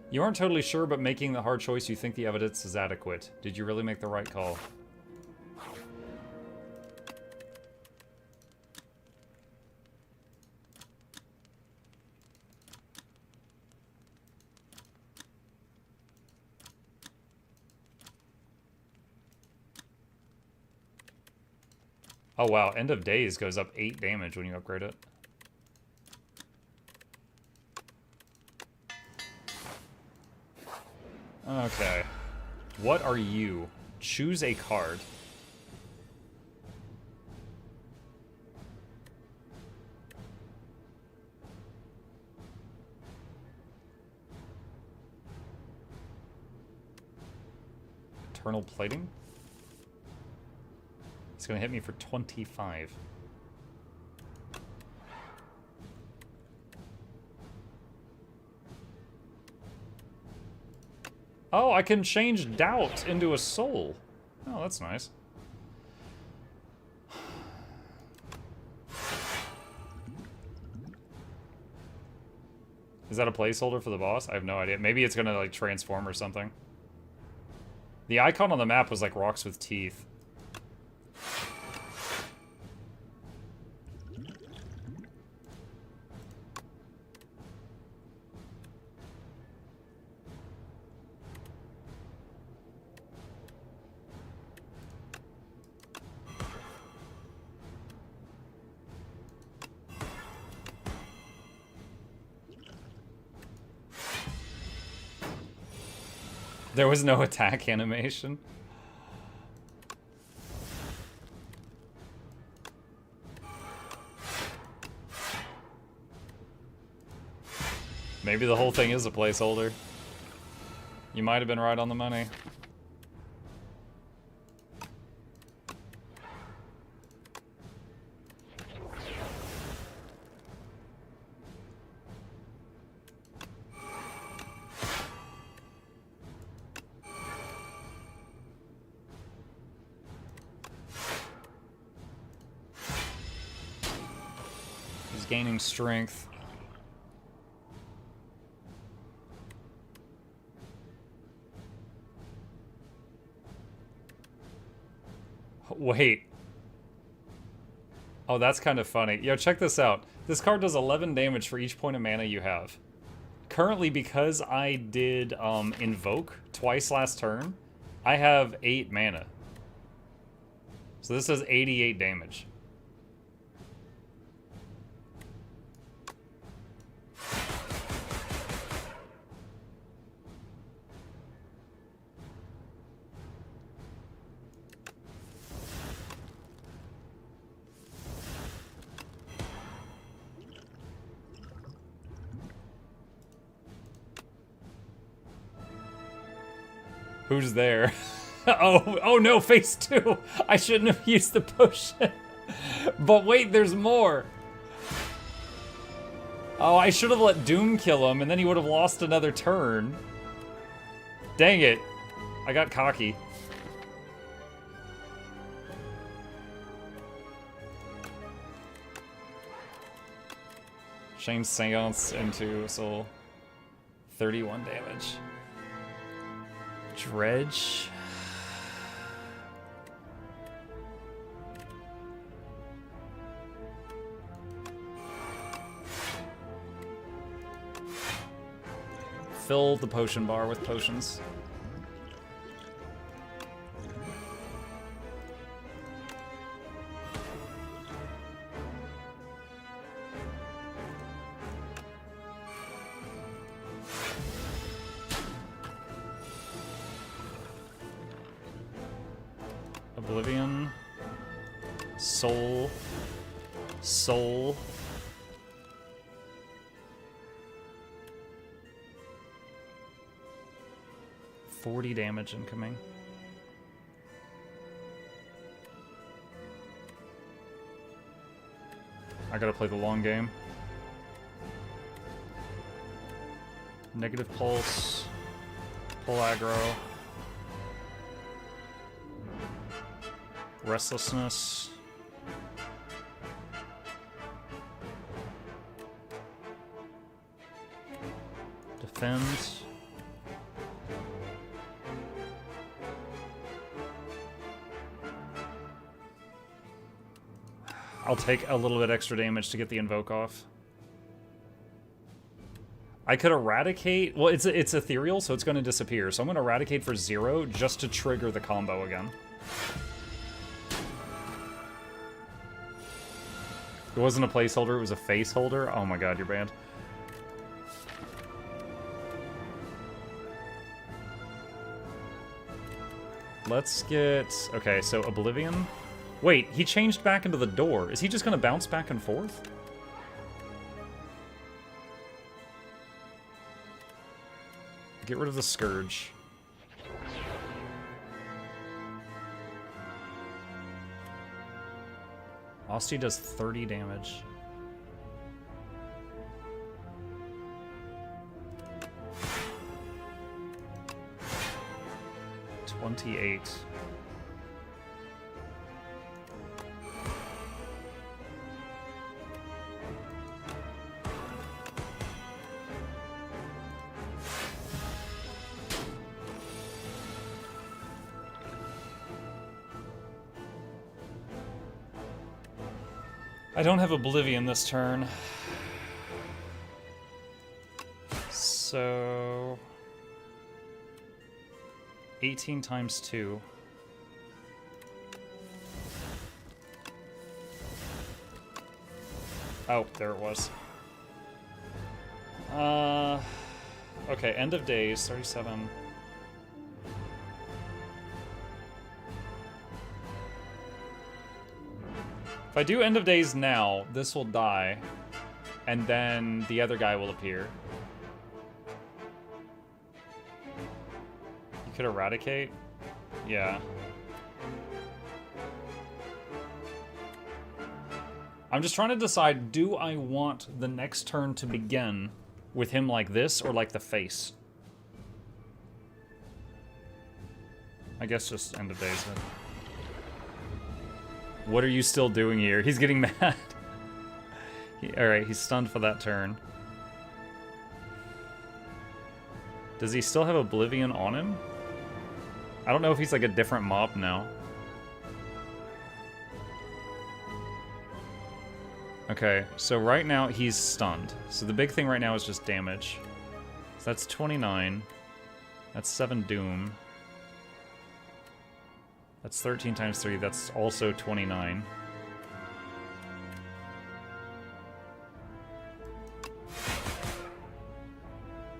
You aren't totally sure, but making the hard choice, you think the evidence is adequate. Did you really make the right call? Oh wow, End of Days goes up 8 damage when you upgrade it. Okay. What are you? Choose a card. Eternal Plating? It's gonna hit me for 25. Oh, I can change doubt into a soul. Oh, that's nice. Is that a placeholder for the boss? I have no idea. Maybe it's gonna like transform or something. The icon on the map was like rocks with teeth. There was no attack animation. Maybe the whole thing is a placeholder. You might have been right on the money. Gaining strength. Wait. Oh, that's kind of funny. Yo, check this out. This card does 11 damage for each point of mana you have. Currently, because I did Invoke twice last turn, I have 8 mana. So this does 88 damage. Who's there? Oh no, phase 2. I shouldn't have used the potion. But wait, there's more. Oh, I should have let Doom kill him, and then he would have lost another turn. Dang it. I got cocky. Change Seance into Soul. 31 damage. Dredge. Fill the potion bar with potions. Oblivion. Soul. Soul. $40 damage incoming. I gotta play the long game. Negative pulse. Pull aggro. Restlessness. Defend. I'll take a little bit extra damage to get the invoke off. I could eradicate. Well, it's ethereal, so it's going to disappear. So I'm going to eradicate for 0 just to trigger the combo again. It wasn't a placeholder, it was a face holder. Oh my god, you're banned. Let's get... Okay, so Oblivion. Wait, he changed back into the door. Is he just gonna bounce back and forth? Get rid of the Scourge. Asti does 30 damage. $28. I don't have Oblivion this turn. So... 18 times 2. Oh, there it was. Okay, end of days, 37. If I do end of days now, this will die, and then the other guy will appear. You could eradicate? Yeah. I'm just trying to decide, do I want the next turn to begin with him like this, or like the face? I guess just end of days then. What are you still doing here? He's getting mad. Alright, he's stunned for that turn. Does he still have Oblivion on him? I don't know if he's like a different mob now. Okay, so right now he's stunned. So the big thing right now is just damage. So that's 29. That's 7 Doom. That's 13 times 3, that's also 29.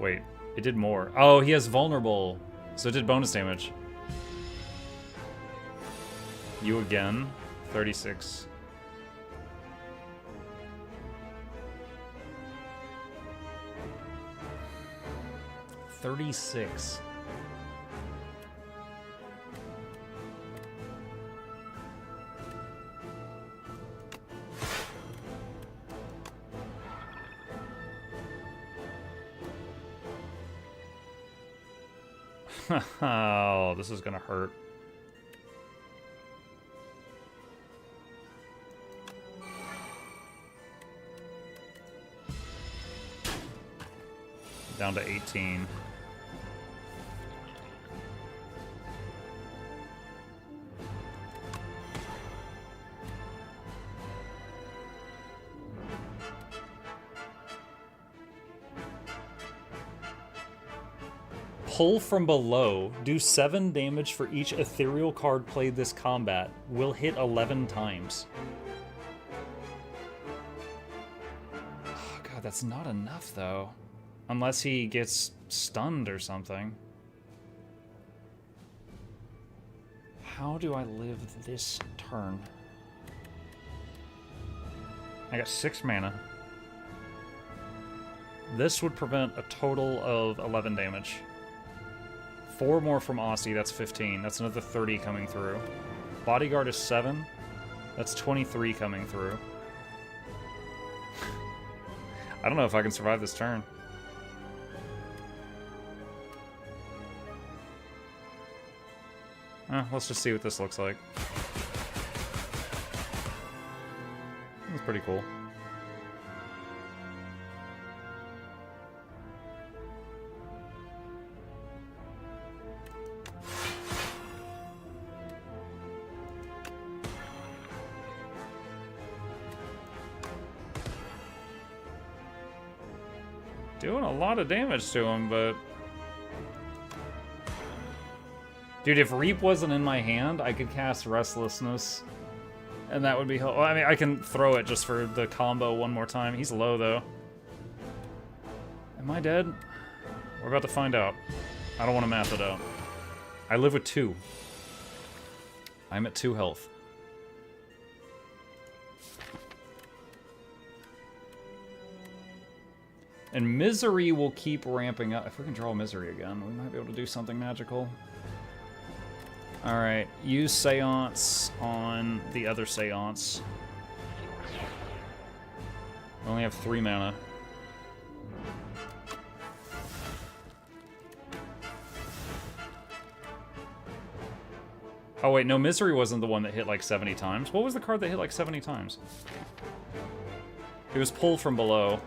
Wait, it did more. Oh, he has vulnerable, so it did bonus damage. You again, 36. $36. Oh, this is gonna hurt. Down to 18. Pull from below. Do 7 damage for each ethereal card played this combat. Will hit 11 times. Oh, God, that's not enough, though. Unless he gets stunned or something. How do I live this turn? I got 6 mana. This would prevent a total of 11 damage. 4 more from Aussie, that's 15. That's another 30 coming through. Bodyguard is 7. That's 23 coming through. I don't know if I can survive this turn. Let's just see what this looks like. That's pretty cool. Doing a lot of damage to him, but... Dude, if Reap wasn't in my hand, I could cast Restlessness. And that would be helpful. I mean, I can throw it just for the combo one more time. He's low, though. Am I dead? We're about to find out. I don't want to math it out. I live with 2. I'm at 2 health. And Misery will keep ramping up. If we can draw Misery again, we might be able to do something magical. Alright, use Seance on the other Seance. We only have 3 mana. Oh wait, no, Misery wasn't the one that hit like 70 times. What was the card that hit like 70 times? It was Pull from Below.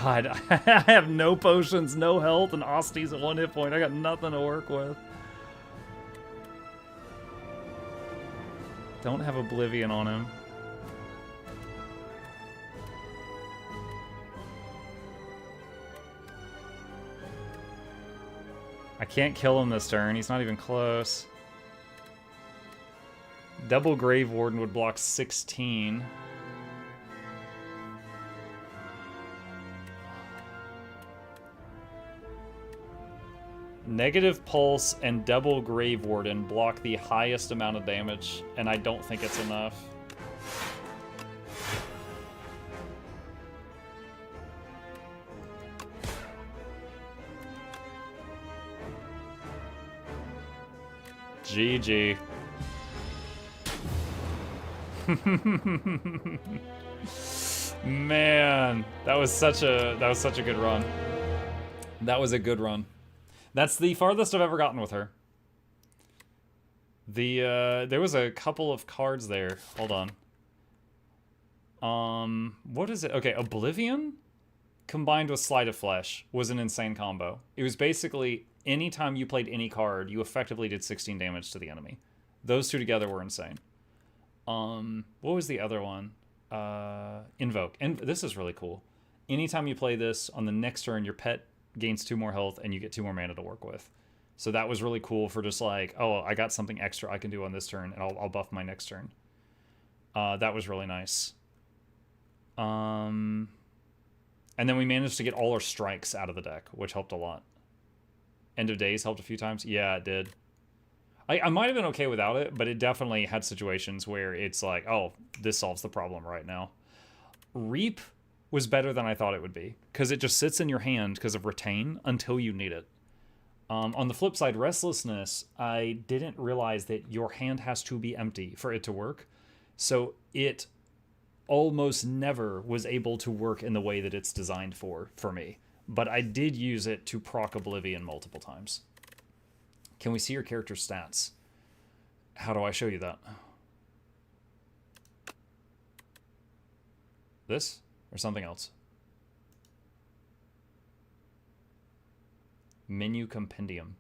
God, I have no potions, no health, and Osty's at 1 hit point. I got nothing to work with. Don't have Oblivion on him. I can't kill him this turn. He's not even close. Double Grave Warden would block 16. Negative Pulse and Double Grave Warden block the highest amount of damage, and I don't think it's enough. GG. Man, that was such a good run. That was a good run. That's the farthest I've ever gotten with her. There was a couple of cards there. Hold on. What is it? Okay, Oblivion combined with Sleight of Flesh was an insane combo. It was basically anytime you played any card, you effectively did 16 damage to the enemy. Those two together were insane. What was the other one? Invoke. And this is really cool. Anytime you play this, on the next turn, your pet gains 2 more health and you get 2 more mana to work with. So that was really cool for just like, oh, I got something extra I can do on this turn, and I'll buff my next turn. That was really nice. And then we managed to get all our strikes out of the deck, which helped a lot. End of Days helped a few times. Yeah, it did. I might have been okay without it, but it definitely had situations where it's like, oh, this solves the problem right now. Reap was better than I thought it would be, because it just sits in your hand because of retain until you need it. On the flip side, restlessness, I didn't realize that your hand has to be empty for it to work. So it almost never was able to work in the way that it's designed for me. But I did use it to proc Oblivion multiple times. Can we see your character's stats? How do I show you that? This? Or something else? Menu compendium.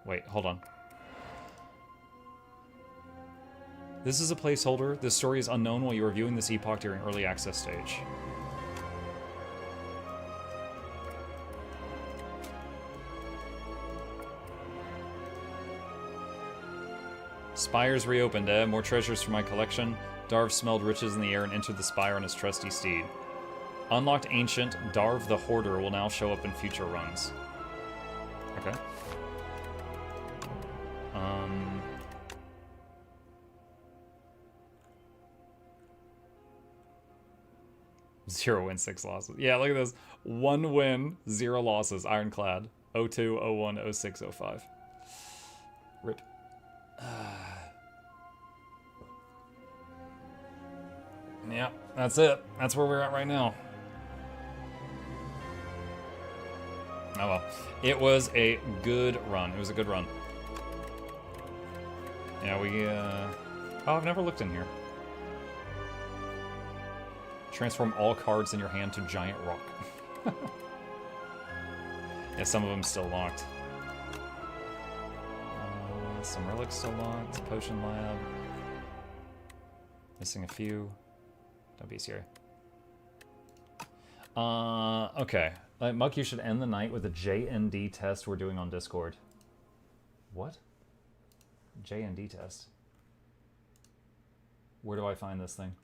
Wait, hold on. This is a placeholder. This story is unknown while you are viewing this epoch during early access stage. Spire's reopened, eh? More treasures for my collection. Darv smelled riches in the air and entered the Spire on his trusty steed. Unlocked Ancient, Darv the Hoarder will now show up in future runs. Okay. Zero wins, 6 losses. Yeah, look at this. 1 win, 0 losses. Ironclad. 02, 01, 06, 05. Rip. Yeah, that's it. That's where we're at right now. Oh well. It was a good run. It was a good run. Yeah, we, Oh, I've never looked in here. Transform all cards in your hand to giant rock. Yeah, some of them still locked. Some relics still locked. Potion lab. Missing a few. Don't be scary. Okay. Muck, you should end the night with a JND test we're doing on Discord. What? JND test? Where do I find this thing?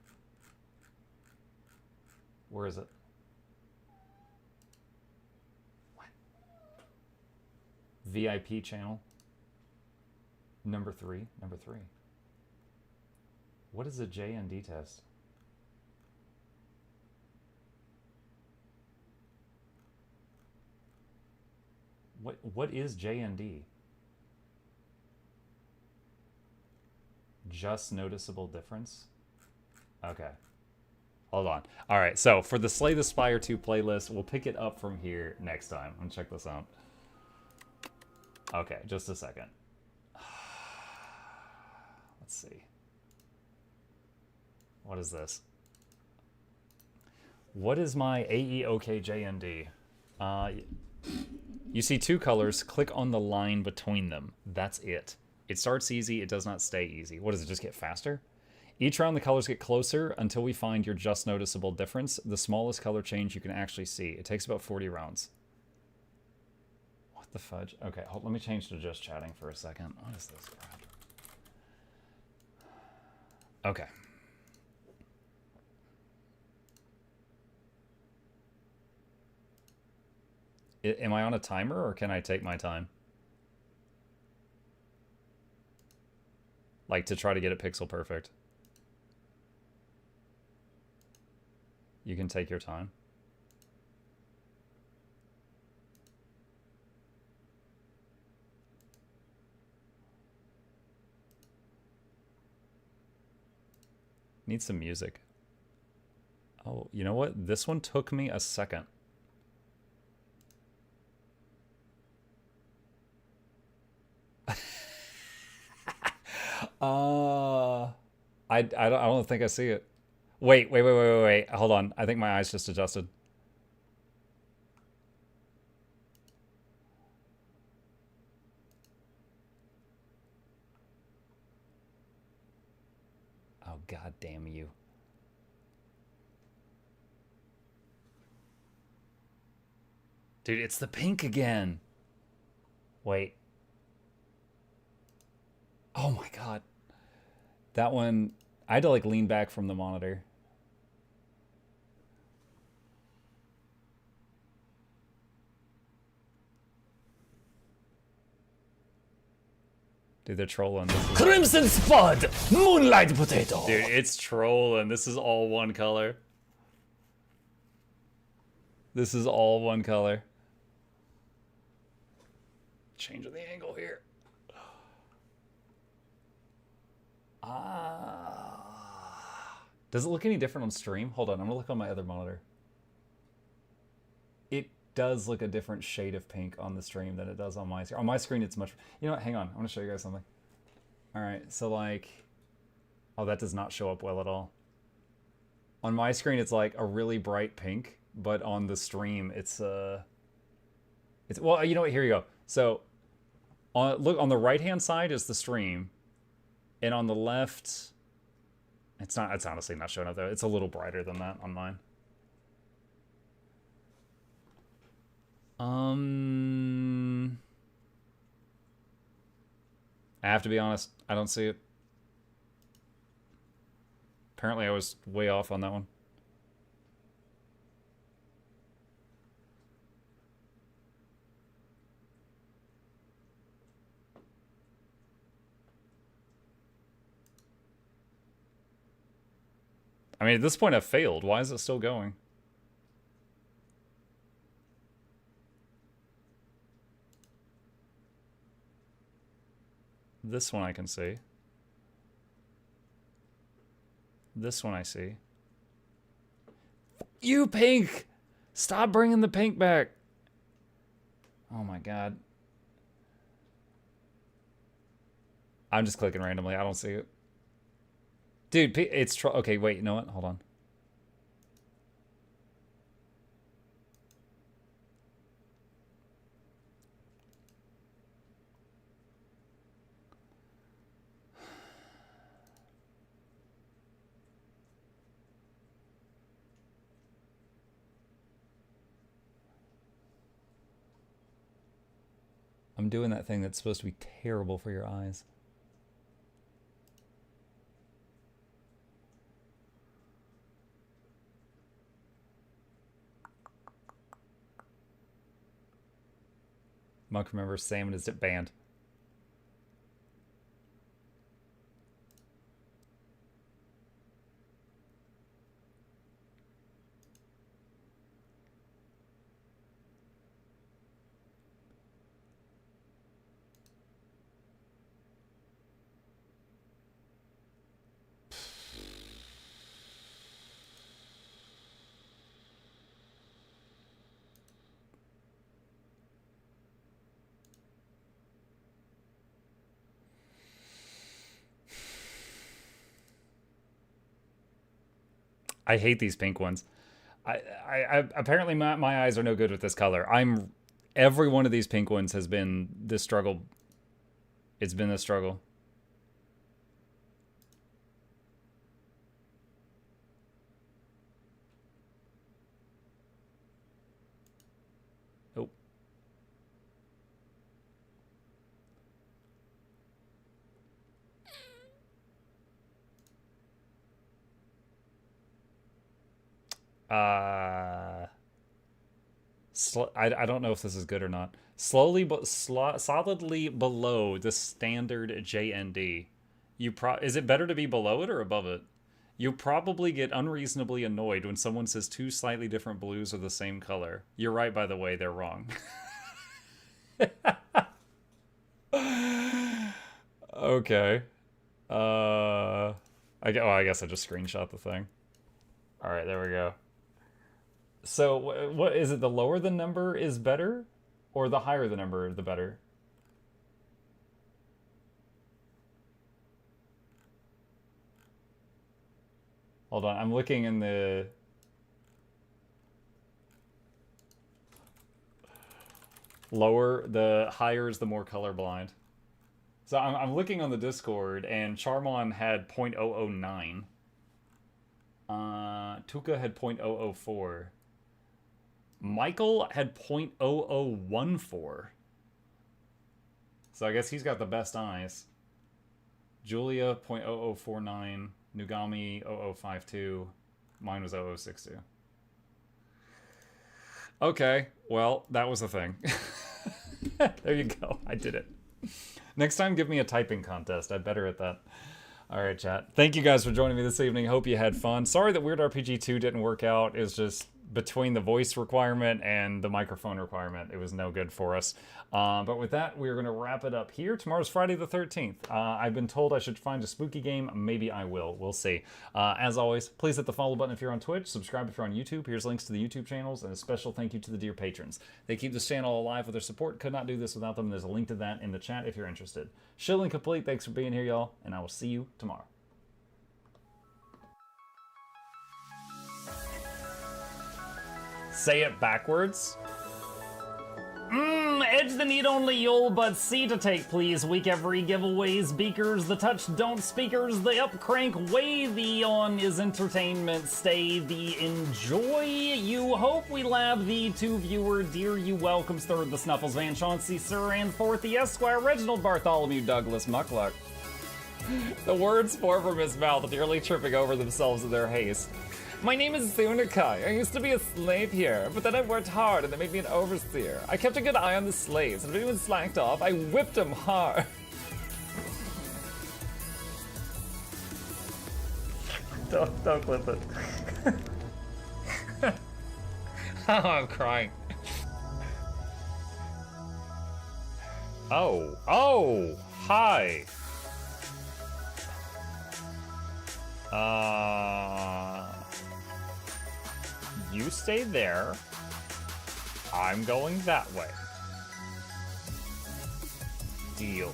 Where is it? What? VIP channel? Number 3? Number 3. What is a JND test? What is JND? Just noticeable difference? Okay. Hold on. All right, so for the Slay the Spire 2 playlist, we'll pick it up from here next time. I'm gonna check this out. Okay, just a second. Let's see. What is this? What is my AEOKJND? You see 2 colors, click on the line between them. That's it. It starts easy, it does not stay easy. What does it just get faster? Each round the colors get closer until we find your just noticeable difference, the smallest color change you can actually see. It takes about 40 rounds. What the fudge? Okay, let me change to just chatting for a second. What is this crap? Okay. Am I on a timer or can I take my time? Like to try to get it pixel perfect. You can take your time. Need some music. Oh, you know what? This one took me a second. I don't think I see it. Wait. Hold on. I think my eyes just adjusted. Oh, god damn you. Dude, it's the pink again. Wait. Oh my god. That one, I had to like lean back from the monitor. Dude, they're trolling. This is, Crimson Spud, Moonlight Potato. dude, it's trolling. This is all one color. This is all one color. Changing the angle here. Does it look any different on stream? Hold on, I'm gonna look on my other monitor. It does look a different shade of pink on the stream than it does on my screen. On my screen, it's much... You know what, hang on, I'm gonna show you guys something. Alright, so like... Oh, that does not show up well at all. On my screen, it's like a really bright pink, but on the stream, it's well, you know what, here you go. So, look, on the right-hand side is the stream, and on the left... It's honestly not showing up there. It's a little brighter than that on mine. I have to be honest, I don't see it. Apparently I was way off on that one. I mean, at this point I've failed. Why is it still going? This one I can see. This one I see. You, pink! Stop bringing the pink back. Oh my god. I'm just clicking randomly. I don't see it. Dude, it's... Okay, wait, you know what? Hold on. I'm doing that thing that's supposed to be terrible for your eyes. Monk remembers salmon is banned. I hate these pink ones. I apparently my eyes are no good with this color. Every one of these pink ones has been this struggle. It's been a struggle. Oh. I don't know if this is good or not. Slowly but solidly below the standard JND. Is it better to be below it or above it? You probably get unreasonably annoyed when someone says two slightly different blues are the same color. You're right, by the way, they're wrong. Okay. I guess I just screenshot the thing. All right, there we go. So what is it? The lower the number is better, or the higher the number the better? Hold on, I'm looking in the... Lower, the higher is the more colorblind. So I'm looking on the Discord, and Charmon had 0.009. Tuka had 0.004. Michael had 0.0014. So I guess he's got the best eyes. Julia, 0.0049. Nugami, 0052. Mine was 0062. Okay, well, that was the thing. There you go. I did it. Next time, give me a typing contest. I'm better at that. All right, chat. Thank you guys for joining me this evening. Hope you had fun. Sorry that Weird RPG 2 didn't work out. It's just between the voice requirement and the microphone requirement, it was no good for us. But with that, we're going to wrap it up here. Tomorrow's Friday the 13th. I've been told I should find a spooky game. Maybe I will. We'll see. As always, please hit the follow button if you're on Twitch. Subscribe if you're on YouTube. Here's links to the YouTube channels. And a special thank you to the dear patrons. They keep this channel alive with their support. Could not do this without them. There's a link to that in the chat if you're interested. Shilling complete. Thanks for being here, y'all. And I will see you tomorrow. Say it backwards. Edge the need only you'll but C to take please. Week every giveaways, beakers, the touch don't speakers, the up crank way the on is entertainment, stay the enjoy. You hope we lab the two viewer, dear you welcomes third the Snuffles Van Chauncey, Sir and fourth the Esquire, Reginald Bartholomew Douglas Mukluk. The words pour from his mouth, nearly tripping over themselves in their haste. My name is Zunikai. I used to be a slave here, but then I worked hard and they made me an overseer. I kept a good eye on the slaves, and if anyone slacked off, I whipped them hard. Don't clip it. Oh, I'm crying. Oh, hi. You stay there. I'm going that way. Deal.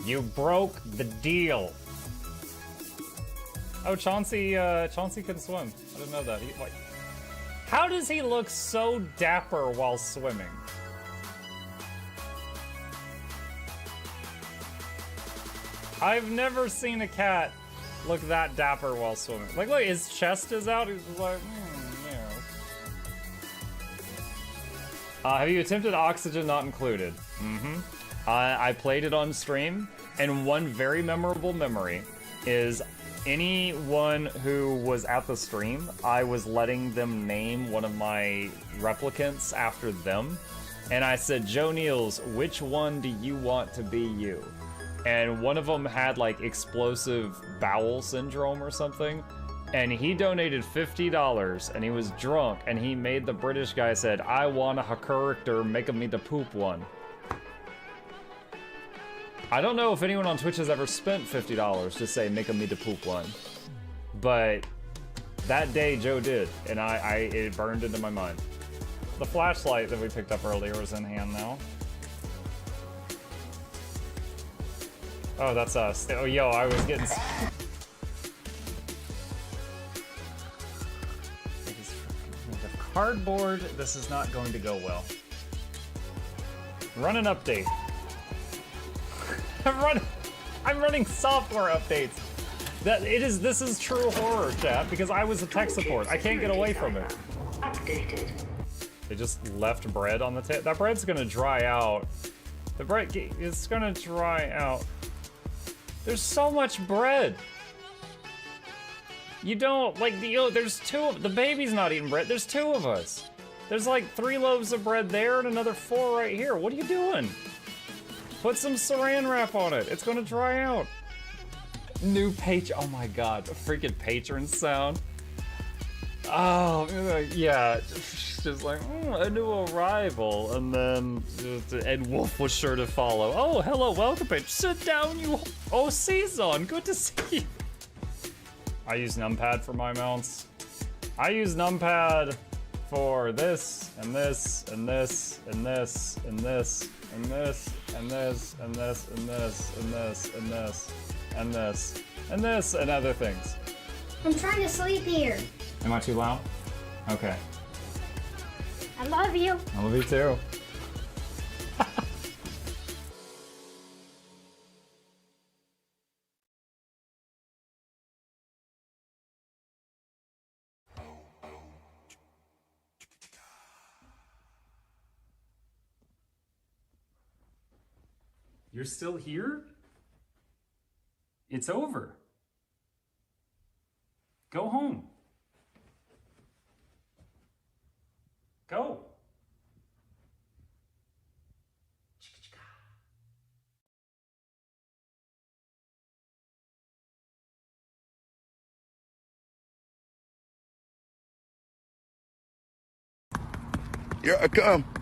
You broke the deal. Oh, Chauncey can swim. I didn't know that. How does he look so dapper while swimming? I've never seen a cat look that dapper while swimming. Like, look, his chest is out. He's just like, yeah. Have you attempted Oxygen Not Included? I played it on stream, and one very memorable memory is anyone who was at the stream, I was letting them name one of my replicants after them, and I said, Joe Niels, which one do you want to be you? And one of them had like explosive bowel syndrome or something, and he donated $50 and he was drunk and he made the British guy said, I want a character, make me the poop one. I don't know if anyone on Twitch has ever spent $50 to say make me the poop one, but that day Joe did, and it burned into my mind. The flashlight that we picked up earlier is in hand now. Oh, that's us. Oh, yo, I was getting... Cardboard, this is not going to go well. Run an update. I'm running software updates. This is true horror, chat, because I was a tech support. I can't get away from it. Updated. They just left bread on the table. That bread's gonna dry out. The bread is gonna dry out. There's so much bread. You don't, like, there's the baby's not eating bread. There's two of us. There's like 3 loaves of bread there and another 4 right here. What are you doing? Put some saran wrap on it. It's gonna dry out. New oh my God, a freaking patron sound. Oh, yeah, just like, a new arrival, and then Ed Wolf was sure to follow. Oh, hello, welcome, page. Sit down, you. Oh, Season, good to see you. I use numpad for my mounts. I use numpad for this, and this, and this, and this, and this, and this, and this, and this, and this, and this, and this, and this, and this, and other things. I'm trying to sleep here. Am I too loud? Okay. I love you. I love you too. You're still here? It's over. Go home. Go. Here I come.